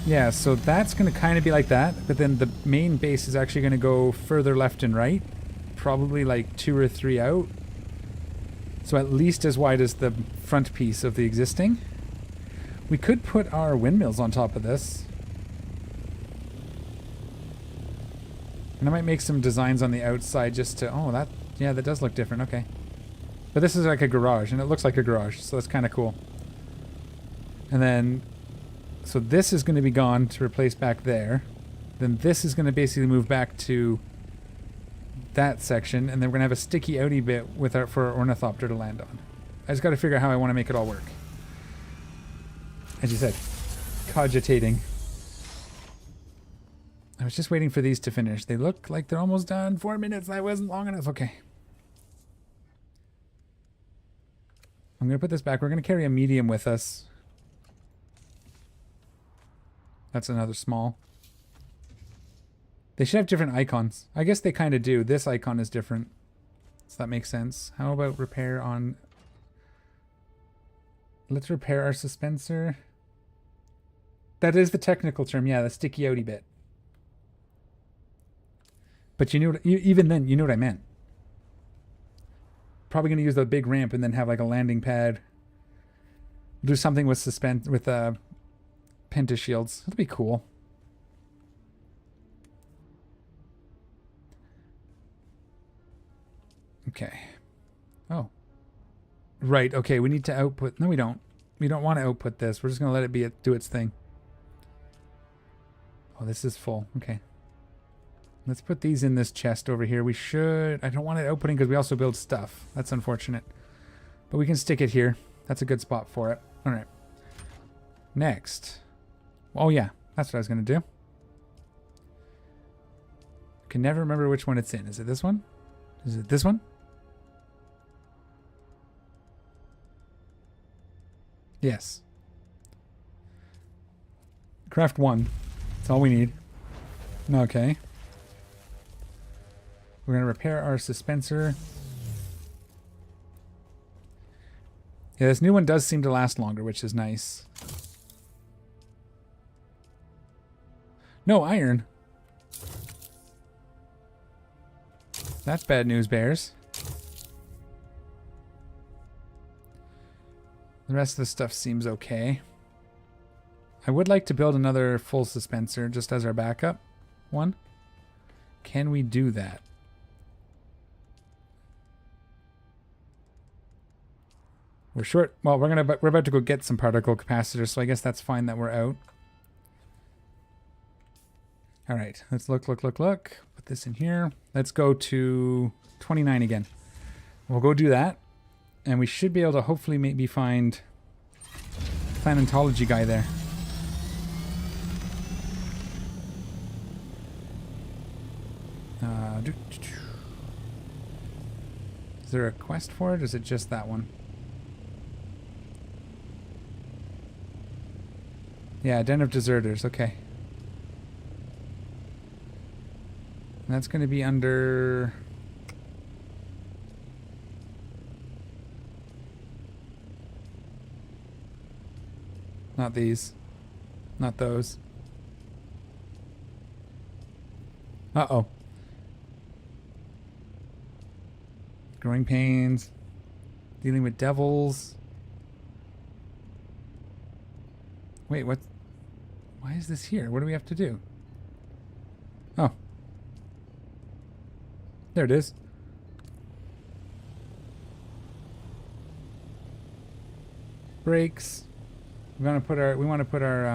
Yeah, so that's going to kind of be like that, but then the main base is actually going to go further left and right. Probably like 2 or 3 out. So at least as wide as the front piece of the existing. We could put our windmills on top of this. And I might make some designs on the outside just to... Oh, that... Yeah, that does look different. Okay. But this is like a garage, and it looks like a garage, so that's kind of cool. And then... So this is going to be gone to replace back there. Then this is going to basically move back to that section, and then we're going to have a sticky outy bit with for our ornithopter to land on. I just got to figure out how I want to make it all work. As you said, cogitating. I was just waiting for these to finish. They look like they're almost done. 4 minutes. That wasn't long enough. Okay. I'm going to put this back. We're going to carry a medium with us. That's another small. They should have different icons. I guess they kind of do. This icon is different. So that makes sense. How about repair on... Let's repair our suspensor. That is the technical term. Yeah, the sticky outy bit. But you know, even then, you know what I meant. Probably going to use the big ramp and then have like a landing pad. Do something with Penta shields. That'll be cool. Okay. Oh. Right, okay, we need to output... No, we don't. We don't want to output this. We're just going to let it do its thing. Oh, this is full. Okay. Let's put these in this chest over here. We should... I don't want it outputting because we also build stuff. That's unfortunate. But we can stick it here. That's a good spot for it. Alright. Next. Oh, yeah. That's what I was going to do. I can never remember which one it's in. Is it this one? Is it this one? Yes. Craft 1. That's all we need. Okay. We're going to repair our suspensor. Yeah, this new one does seem to last longer, which is nice. No iron. That's bad news, bears. The rest of the stuff seems okay. I would like to build another full suspensor just as our backup one. Can we do that? We're short. Well, we're about to go get some particle capacitors, so I guess that's fine that we're out. All right, let's look. Put this in here. Let's go to 29 again. We'll go do that. And we should be able to hopefully maybe find planetology guy there. Is there a quest for it, or is it just that one? Yeah, Den of Deserters, okay. And that's going to be under... Not these. Not those. Uh-oh. Growing pains. Dealing with devils. Wait, what? Why is this here? What do we have to do? Oh. There it is. Brakes. We want to put our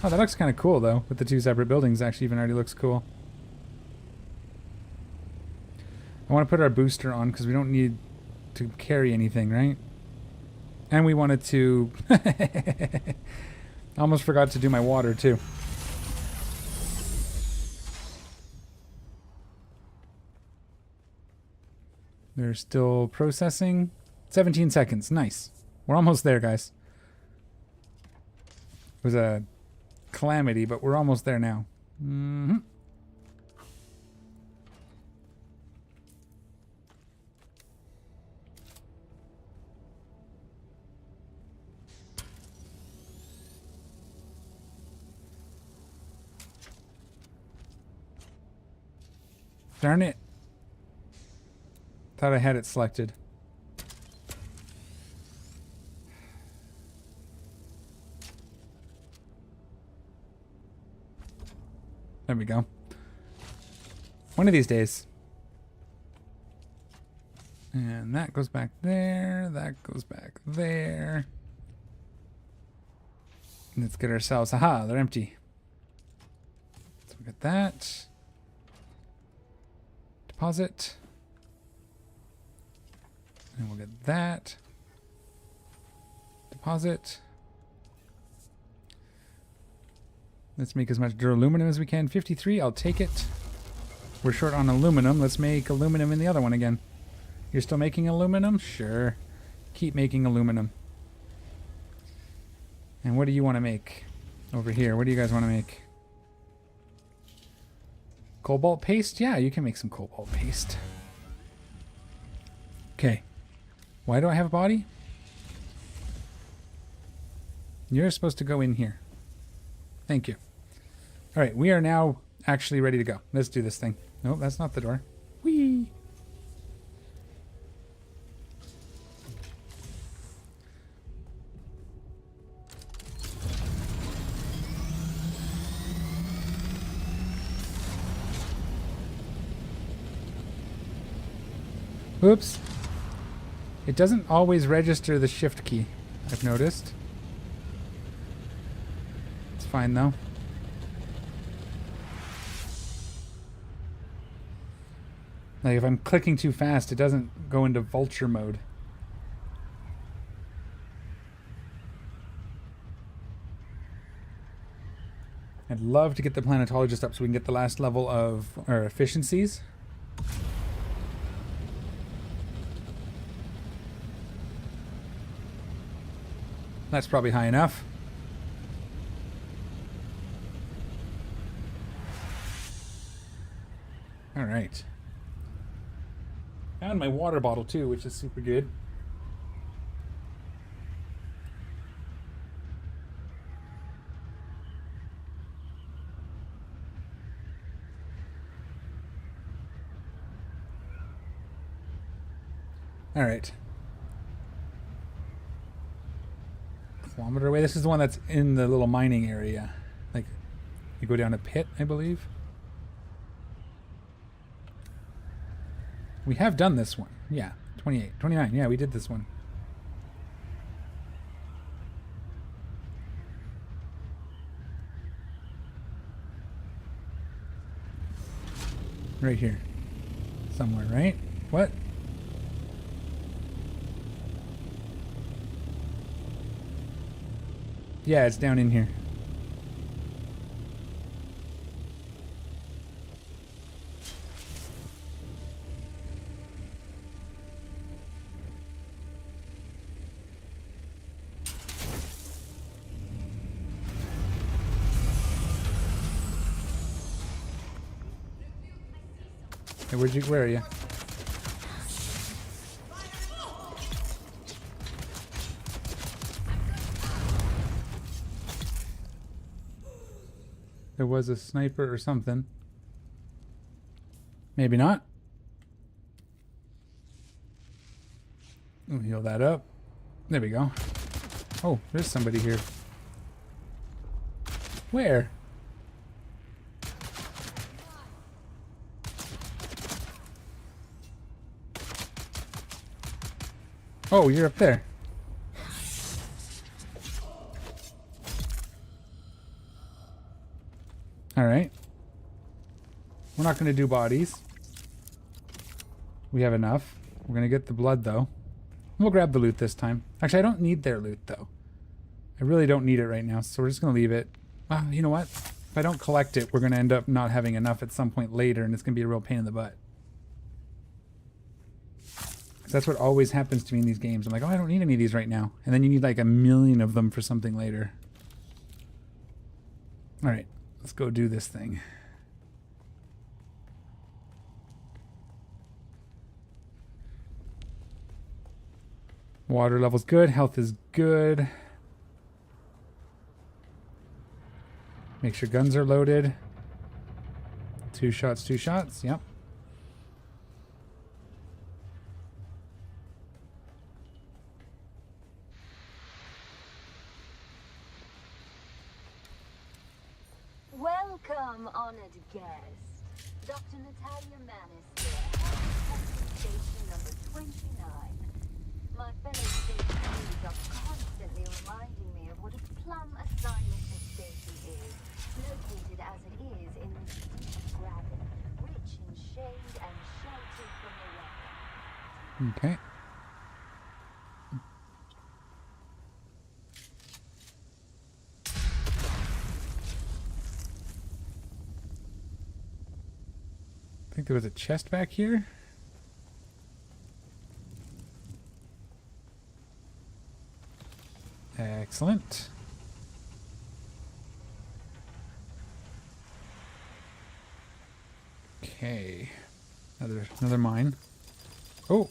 oh, that looks kind of cool though, with the two separate buildings. Actually even already looks cool. I want to put our booster on because we don't need to carry anything, right? And we wanted to I almost forgot to do my water too. They're still processing. 17 seconds. Nice. We're almost there, guys. It was a calamity, but we're almost there now. Mm-hmm. Darn it. Thought I had it selected. There we go. One of these days. And that goes back there. That goes back there. Let's get ourselves... Aha, they're empty. So we got that. Deposit. And we'll get that. Deposit. Let's make as much duraluminum as we can. 53, I'll take it. We're short on aluminum. Let's make aluminum in the other one again. You're still making aluminum? Sure. Keep making aluminum. And what do you want to make over here? What do you guys want to make? Cobalt paste? Yeah, you can make some cobalt paste. Okay. Why do I have a body? You're supposed to go in here. Thank you. All right, we are now actually ready to go. Let's do this thing. Nope, that's not the door. Whee! Oops. It doesn't always register the shift key, I've noticed. It's fine though. Like if I'm clicking too fast, it doesn't go into vulture mode. I'd love to get the planetologist up so we can get the last level of our efficiencies. That's probably high enough. All right. Found my water bottle too, which is super good. All right. Kilometer away. This is the one that's in the little mining area. Like, you go down a pit, I believe. We have done this one. Yeah, 28, 29. Yeah, we did this one. Right here. Somewhere, right? What? Yeah, it's down in here. Hey, where are you? There was a sniper or something. Maybe not. We'll heal that up. There we go. Oh, there's somebody here. Where? Oh, you're up there. All right. We're not going to do bodies. We have enough. We're going to get the blood, though. We'll grab the loot this time. Actually, I don't need their loot, though. I really don't need it right now, so we're just going to leave it. You know what? If I don't collect it, we're going to end up not having enough at some point later, and it's going to be a real pain in the butt. Because that's what always happens to me in these games. I'm like, oh, I don't need any of these right now. And then you need like a million of them for something later. All right. Let's go do this thing. Water level's good. Health is good. Make sure guns are loaded. 2 shots, 2 shots. Yep. Welcome, honored guest. Dr. Natalia Manis here, station number 29. My fellow stationees are constantly reminding me of what a plum assignment this station is, located as it is in this deep gravel, rich in shade and sheltered from the weather. Okay. I think there was a chest back here. Excellent. Okay. Another mine. Oh.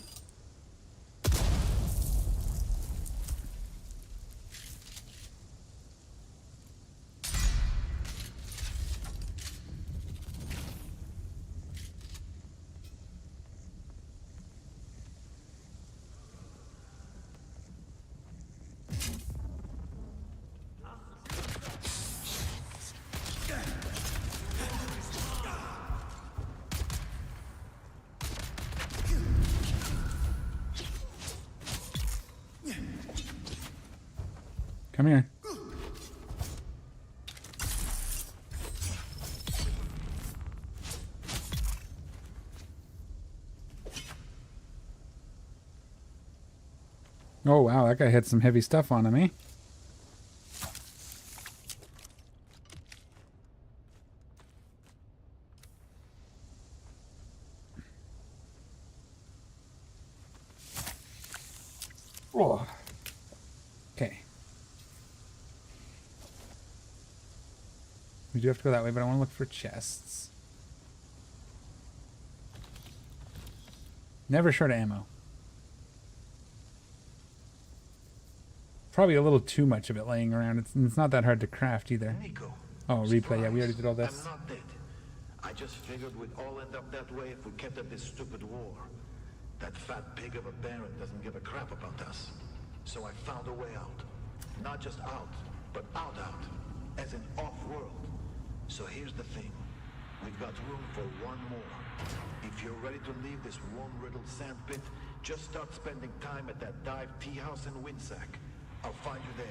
Come here. Oh wow, that guy had some heavy stuff on him, eh? Oh. Okay. We do have to go that way, but I want to look for chests. Never short of ammo. Probably a little too much of it laying around. It's not that hard to craft either. Nico. Oh, replay. Yeah, we already did all this. I'm not dead. I just figured we'd all end up that way if we kept up this stupid war. That fat pig of a Baron doesn't give a crap about us. So I found a way out. Not just out, but out. As in off-world. So here's the thing. We've got room for one more. If you're ready to leave this worm-riddled sandpit, just start spending time at that dive tea house in Windsack. I'll find you there.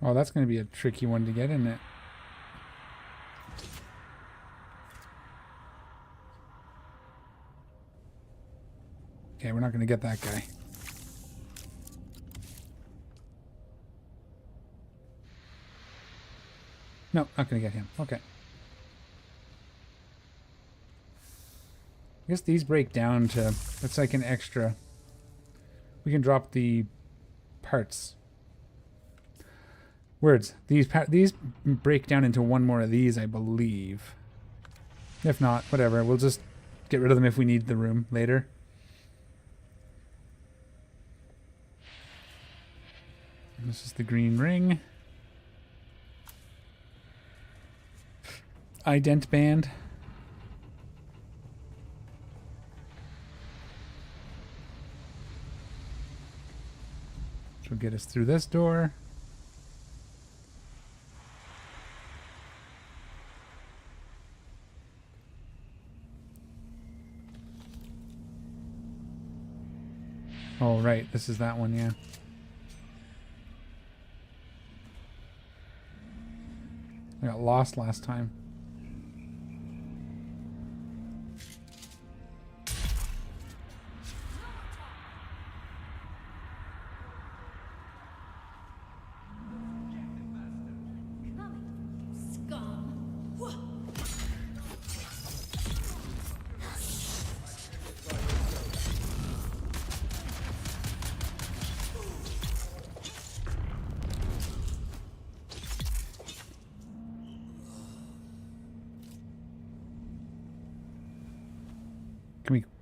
Oh, that's going to be a tricky one to get, isn't it? Okay, we're not going to get that guy. No, not going to get him. Okay. I guess these break down to... It's like an extra... We can drop the parts. Words. These break down into one more of these, I believe. If not, whatever. We'll just get rid of them if we need the room later. This is the green ring. Ident band. Which will get us through this door. Oh, right. This is that one, yeah. I got lost last time.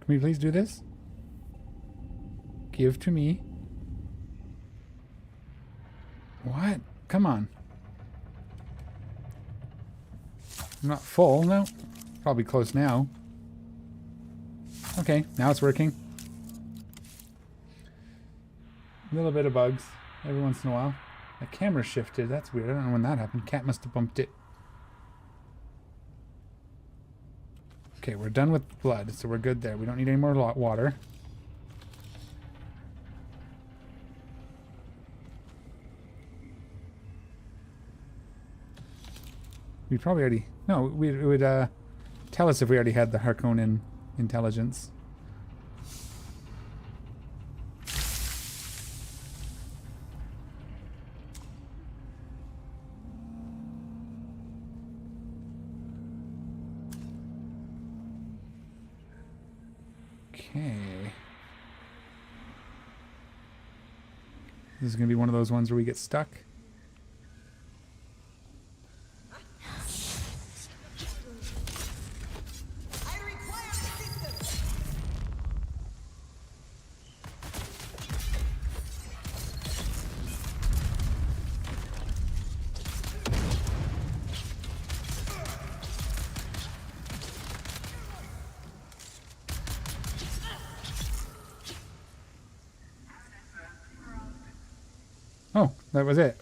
Can we please do this? Give to me. What? Come on. I'm not full, no. Probably close now. Okay, now it's working. A little bit of bugs every once in a while. The camera shifted. That's weird. I don't know when that happened. Cat must have bumped it. Okay, we're done with blood, so we're good there. We don't need any more water. We probably already... No, it would tell us if we already had the Harkonnen intelligence. Okay. This is going to be one of those ones where we get stuck. Oh, that was it.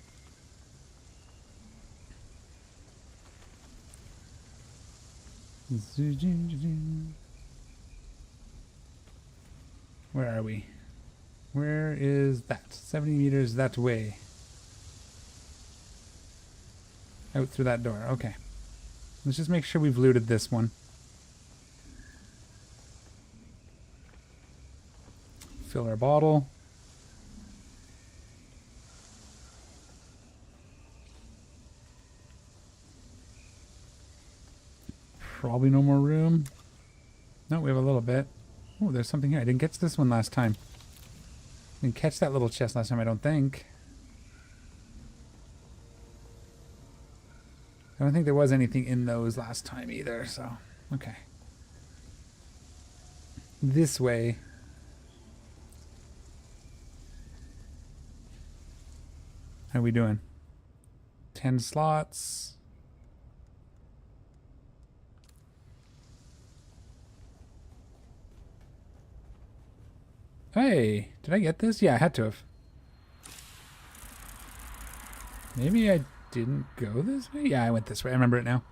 Where are we? Where is that? 70 meters that way. Out through that door. Okay. Let's just make sure we've looted this one. Fill our bottle. Probably no more room. No, we have a little bit. Oh, there's something here. I didn't catch this one last time. Didn't catch that little chest last time, I don't think. I don't think there was anything in those last time either, so... Okay. This way. How are we doing? 10 slots. Hey, did I get this? Yeah, I had to have. Maybe I didn't go this way? Yeah, I went this way. I remember it now.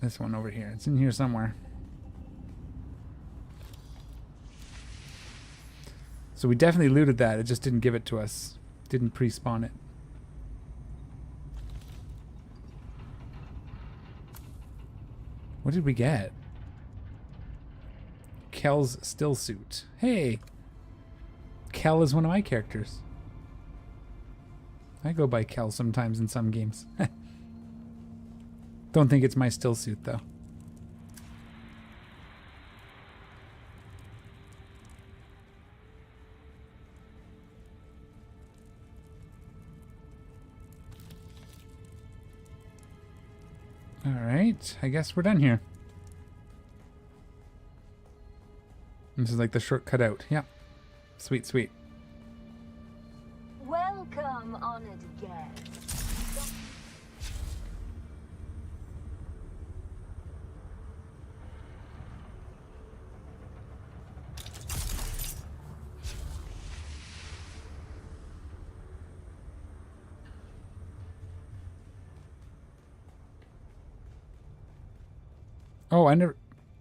This one over here. It's in here somewhere. So we definitely looted that. It just didn't give it to us. Didn't pre-spawn it. What did we get? Kel's still suit. Hey! Kel is one of my characters. I go by Kel sometimes in some games. Don't think it's my still suit though. Alright, I guess we're done here. This is like the shortcut out. Yeah. Sweet, sweet. Welcome, honored guest. Oh, I never...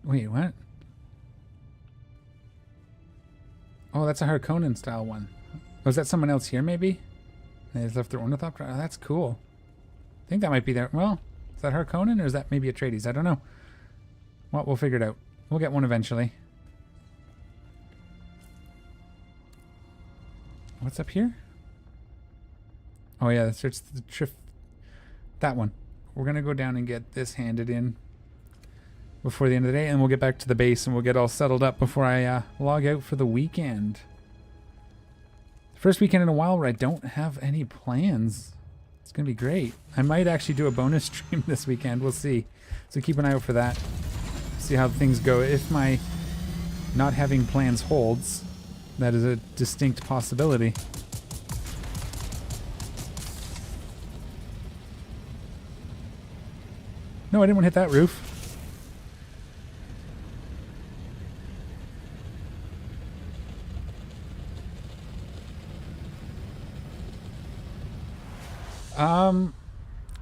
Wait, what? Oh, that's a Harkonnen style one. Was that someone else here, maybe? They just left their ornithopter? Oh, that's cool. I think that might be there. Well, is that Harkonnen or is that maybe Atreides? I don't know. Well, we'll figure it out. We'll get one eventually. What's up here? Oh, yeah, that's the that one. We're going to go down and get this handed in before the end of the day, and we'll get back to the base and we'll get all settled up before I log out for the weekend. First weekend in a while where I don't have any plans. It's going to be great. I might actually do a bonus stream this weekend. We'll see. So keep an eye out for that. See how things go. If my not having plans holds, that is a distinct possibility. No, I didn't want to hit that roof.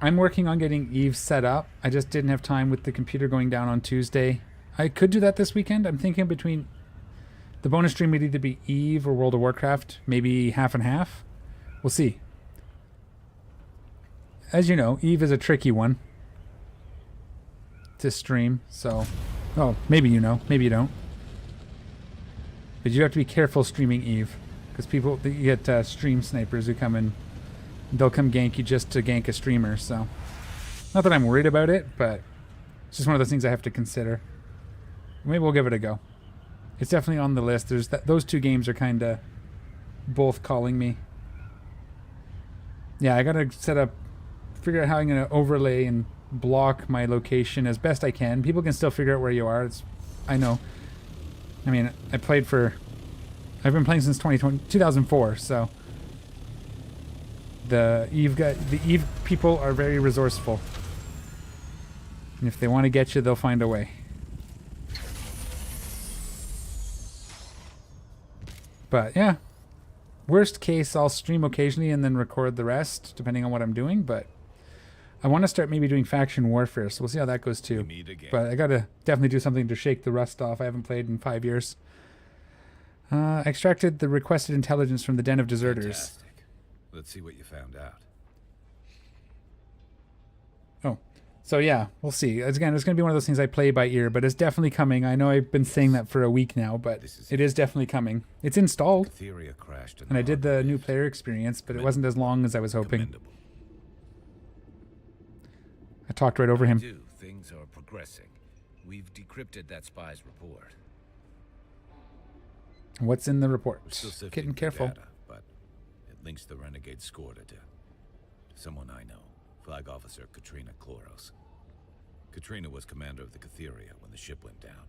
I'm working on getting Eve set up. I just didn't have time with the computer going down on Tuesday. I could do that this weekend. I'm thinking between the bonus stream would either be Eve or World of Warcraft, maybe half and half. We'll see. As you know, Eve is a tricky one to stream, so... Oh, maybe you know, maybe you don't. But you have to be careful streaming Eve, because people, you get stream snipers who come in. They'll come gank you just to gank a streamer, so... Not that I'm worried about it, but it's just one of those things I have to consider. Maybe we'll give it a go. It's definitely on the list. There's those two games are kind of both calling me. Yeah, I gotta figure out how I'm gonna overlay and block my location as best I can. People can still figure out where you are. I know. I mean, I've been playing since 2004, so... The Eve people are very resourceful. And if they want to get you, they'll find a way. But yeah, Worst case, I'll stream occasionally and then record the rest, depending on what I'm doing. But I want to start maybe doing faction warfare, so we'll see how that goes too. But I gotta definitely do something to shake the rust off. I haven't played in 5 years. Extracted the requested intelligence from the den of deserters. Fantastic. Let's see what you found out. Oh, so yeah, we'll see. Again, it's going to be one of those things I play by ear, but it's definitely coming. I know I've been saying that for a week now, but it is definitely coming. It's installed, Etheria crashed in and I did the new player experience, but it wasn't as long as I was hoping. Commendable. I talked right over him. Things are progressing. We've decrypted that spy's report. What's in the report? We're still sifting Getting through careful. data, but it links the renegade Scorda to someone I know, Flag Officer Katrina Kloros. Katrina was commander of the Catheria when the ship went down.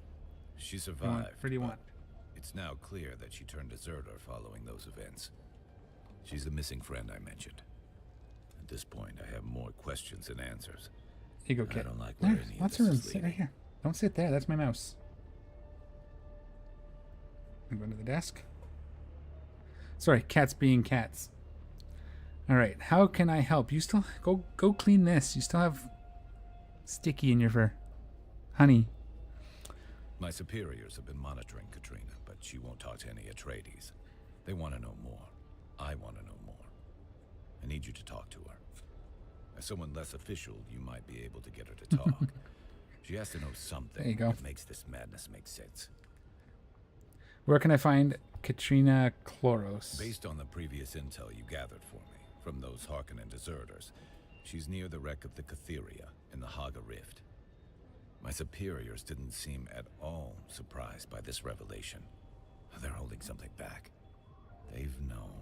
She survived. What do you want? It's now clear that she turned deserter following those events. She's the missing friend I mentioned. At this point, I have more questions than answers. Here you go, kid. I don't like where There, any lots of of room. this is Sit right leading. here. Don't sit there. That's my mouse. I'm going to the desk. Sorry, cats being cats. All right, how can I help? You still go clean this. You still have sticky in your fur, honey. My superiors have been monitoring Katrina, but she won't talk to any Atreides. They want to know more. I want to know more. I need you to talk to her. As someone less official, you might be able to get her to talk. She has to know something There you go. that makes this madness make sense. Where can I find Katrina Kloros? Based on the previous intel you gathered for me, from those Harkonnen deserters, she's near the wreck of the Catheria in the Haga Rift. My superiors didn't seem at all surprised by this revelation. They're holding something back. They've known.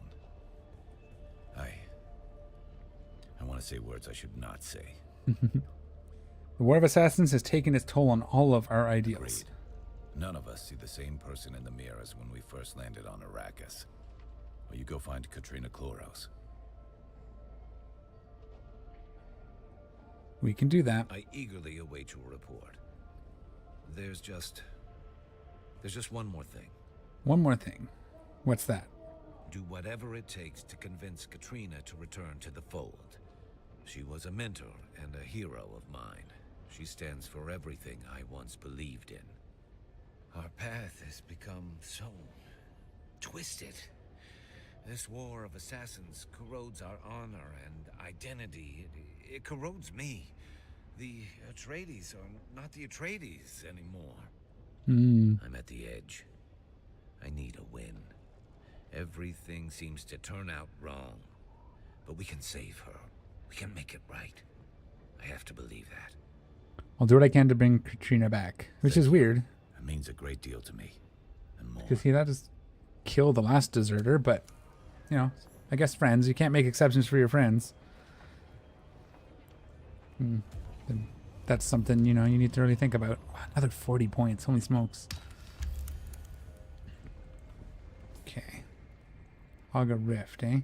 I want to say words I should not say. The War of Assassins has taken its toll on all of our ideals. Agreed. None of us see the same person in the mirror as when we first landed on Arrakis. Or you go find Katrina Kloros. We can do that. I eagerly await your report. There's just one more thing. One more thing. What's that? Do whatever it takes to convince Katrina to return to the fold. She was a mentor and a hero of mine. She stands for everything I once believed in. Our path has become so twisted. This war of assassins corrodes our honor and identity. It corrodes me. The Atreides are not the Atreides anymore. I'm at the edge. I need a win. Everything seems to turn out wrong. But we can save her. We can make it right. I have to believe that. I'll do what I can to bring Katrina back, which is weird. It means a great deal to me. And more. Because he let us kill the last deserter, but, you know, I guess friends. You can't make exceptions for your friends. Then that's something, you know, you need to really think about. Wow, another 40 points. Holy smokes. Okay. Haga Rift, eh?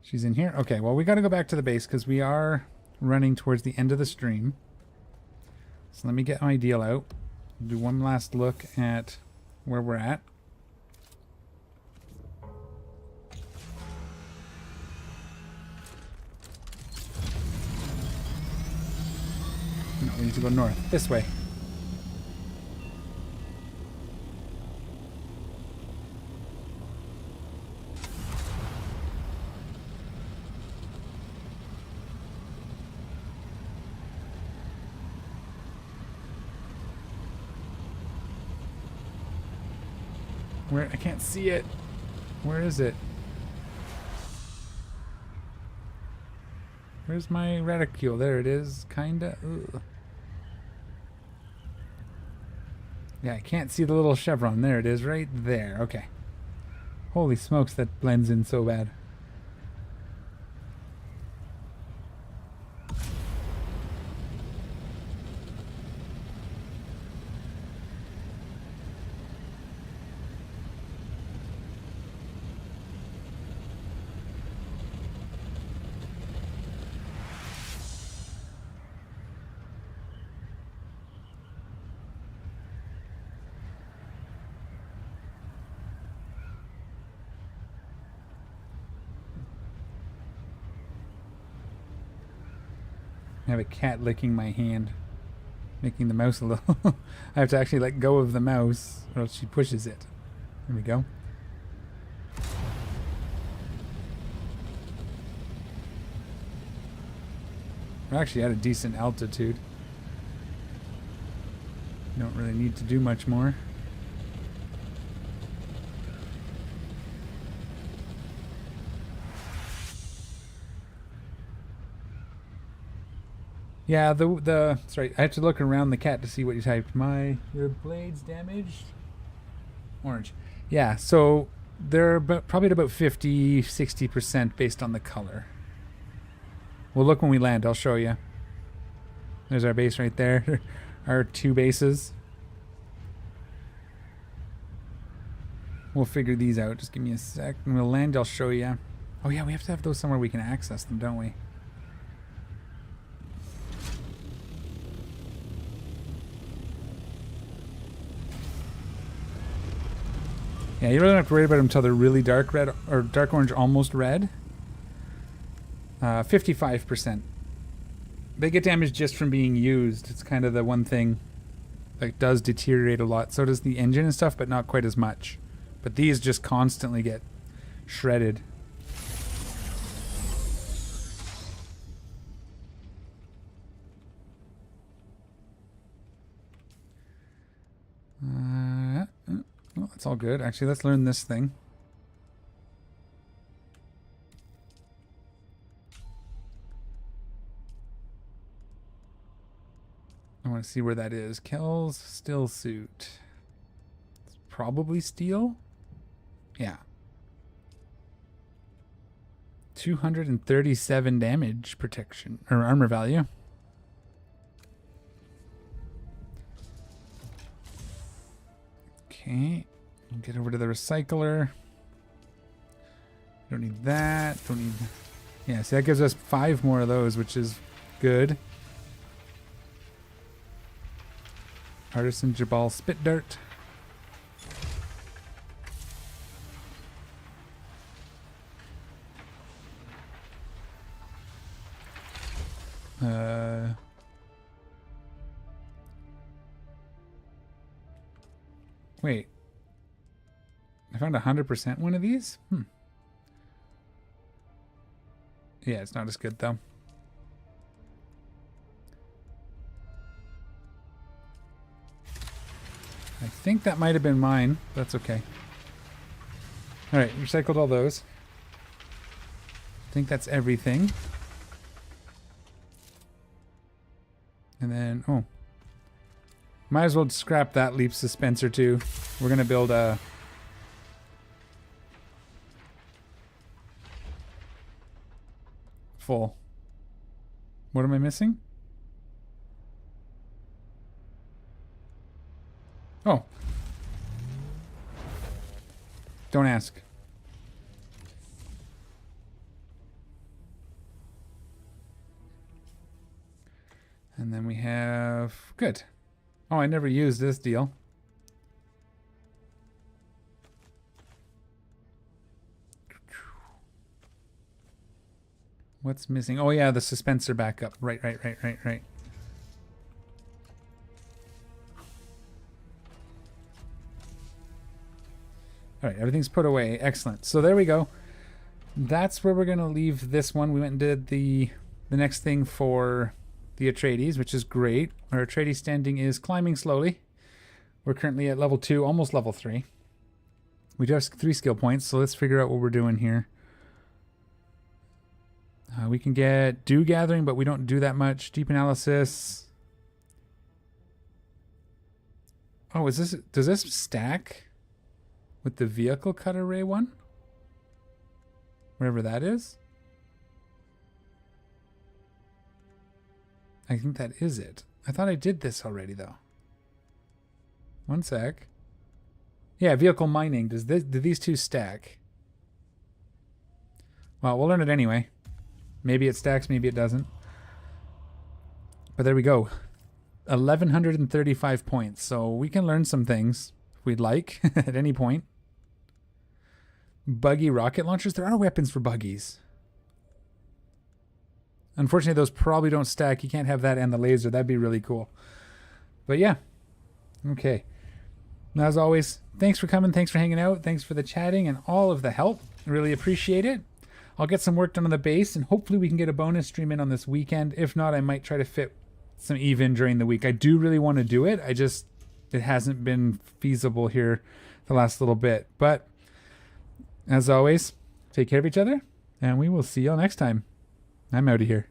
She's in here? Okay, well, we got to go back to the base because we are running towards the end of the stream. So let me get my deal out. Do one last look at where we're at. No, we need to go north. This way. Where? I can't see it. Where is it? Where's my reticule? There it is. Kinda. Ugh. Yeah, I can't see the little chevron. There it is, right there. Okay. Holy smokes, that blends in so bad. I have a cat licking my hand, making the mouse a little. I have to actually let go of the mouse, or else she pushes it. There we go. We're actually at a decent altitude. Don't really need to do much more. Yeah, sorry, I have to look around the cat to see what you typed. Your blade's damaged? Orange. Yeah, so they're probably at about 50-60% based on the color. We'll look when we land, I'll show you. There's our base right there. Our 2 bases. We'll figure these out. Just give me a sec. When we'll land, I'll show you. Oh yeah, we have to have those somewhere we can access them, don't we? Yeah, you really don't have to worry about them until they're really dark red, or dark orange, almost red. 55%. They get damaged just from being used. It's kind of the one thing that does deteriorate a lot. So does the engine and stuff, but not quite as much. But these just constantly get shredded. Well, that's all good. Actually, let's learn this thing. I want to see where that is. Kel's still suit. It's probably steel. Yeah. 237 damage protection or armor value. Okay. Get over to the recycler. Don't need that. Don't need. Yeah, see, that gives us 5 more of those, which is good. Artisan Jabal Spit Dirt. Wait. I found 100% one of these? Yeah, it's not as good though. I think that might have been mine. That's okay. Alright, recycled all those. I think that's everything. And then, oh. Might as well scrap that leap dispenser too. We're going to build a... full. What am I missing? Oh. Don't ask. And then we have... Good. Oh, I never used this deal. What's missing? Oh yeah, the dispenser backup. Right. Alright, everything's put away. Excellent. So there we go. That's where we're going to leave this one. We went and did the next thing for the Atreides, which is great. Our Atreides standing is climbing slowly. We're currently at level 2, almost level 3. We do have 3 skill points, so let's figure out what we're doing here. We can get dew gathering, but we don't do that much. Deep analysis. Oh, does this stack with the vehicle cut array one? Wherever that is? I think that is it. I thought I did this already, though. One sec. Yeah, vehicle mining. Do these 2 stack? Well, we'll learn it anyway. Maybe it stacks, maybe it doesn't. But there we go. 1,135 points. So we can learn some things if we'd like at any point. Buggy rocket launchers. There are weapons for buggies. Unfortunately, those probably don't stack. You can't have that and the laser. That'd be really cool. But yeah. Okay. Now, as always, thanks for coming. Thanks for hanging out. Thanks for the chatting and all of the help. I really appreciate it. I'll get some work done on the base, and hopefully we can get a bonus stream in on this weekend. If not, I might try to fit some Eve in during the week. I do really want to do it. It hasn't been feasible here the last little bit. But as always, take care of each other, and we will see y'all next time. I'm out of here.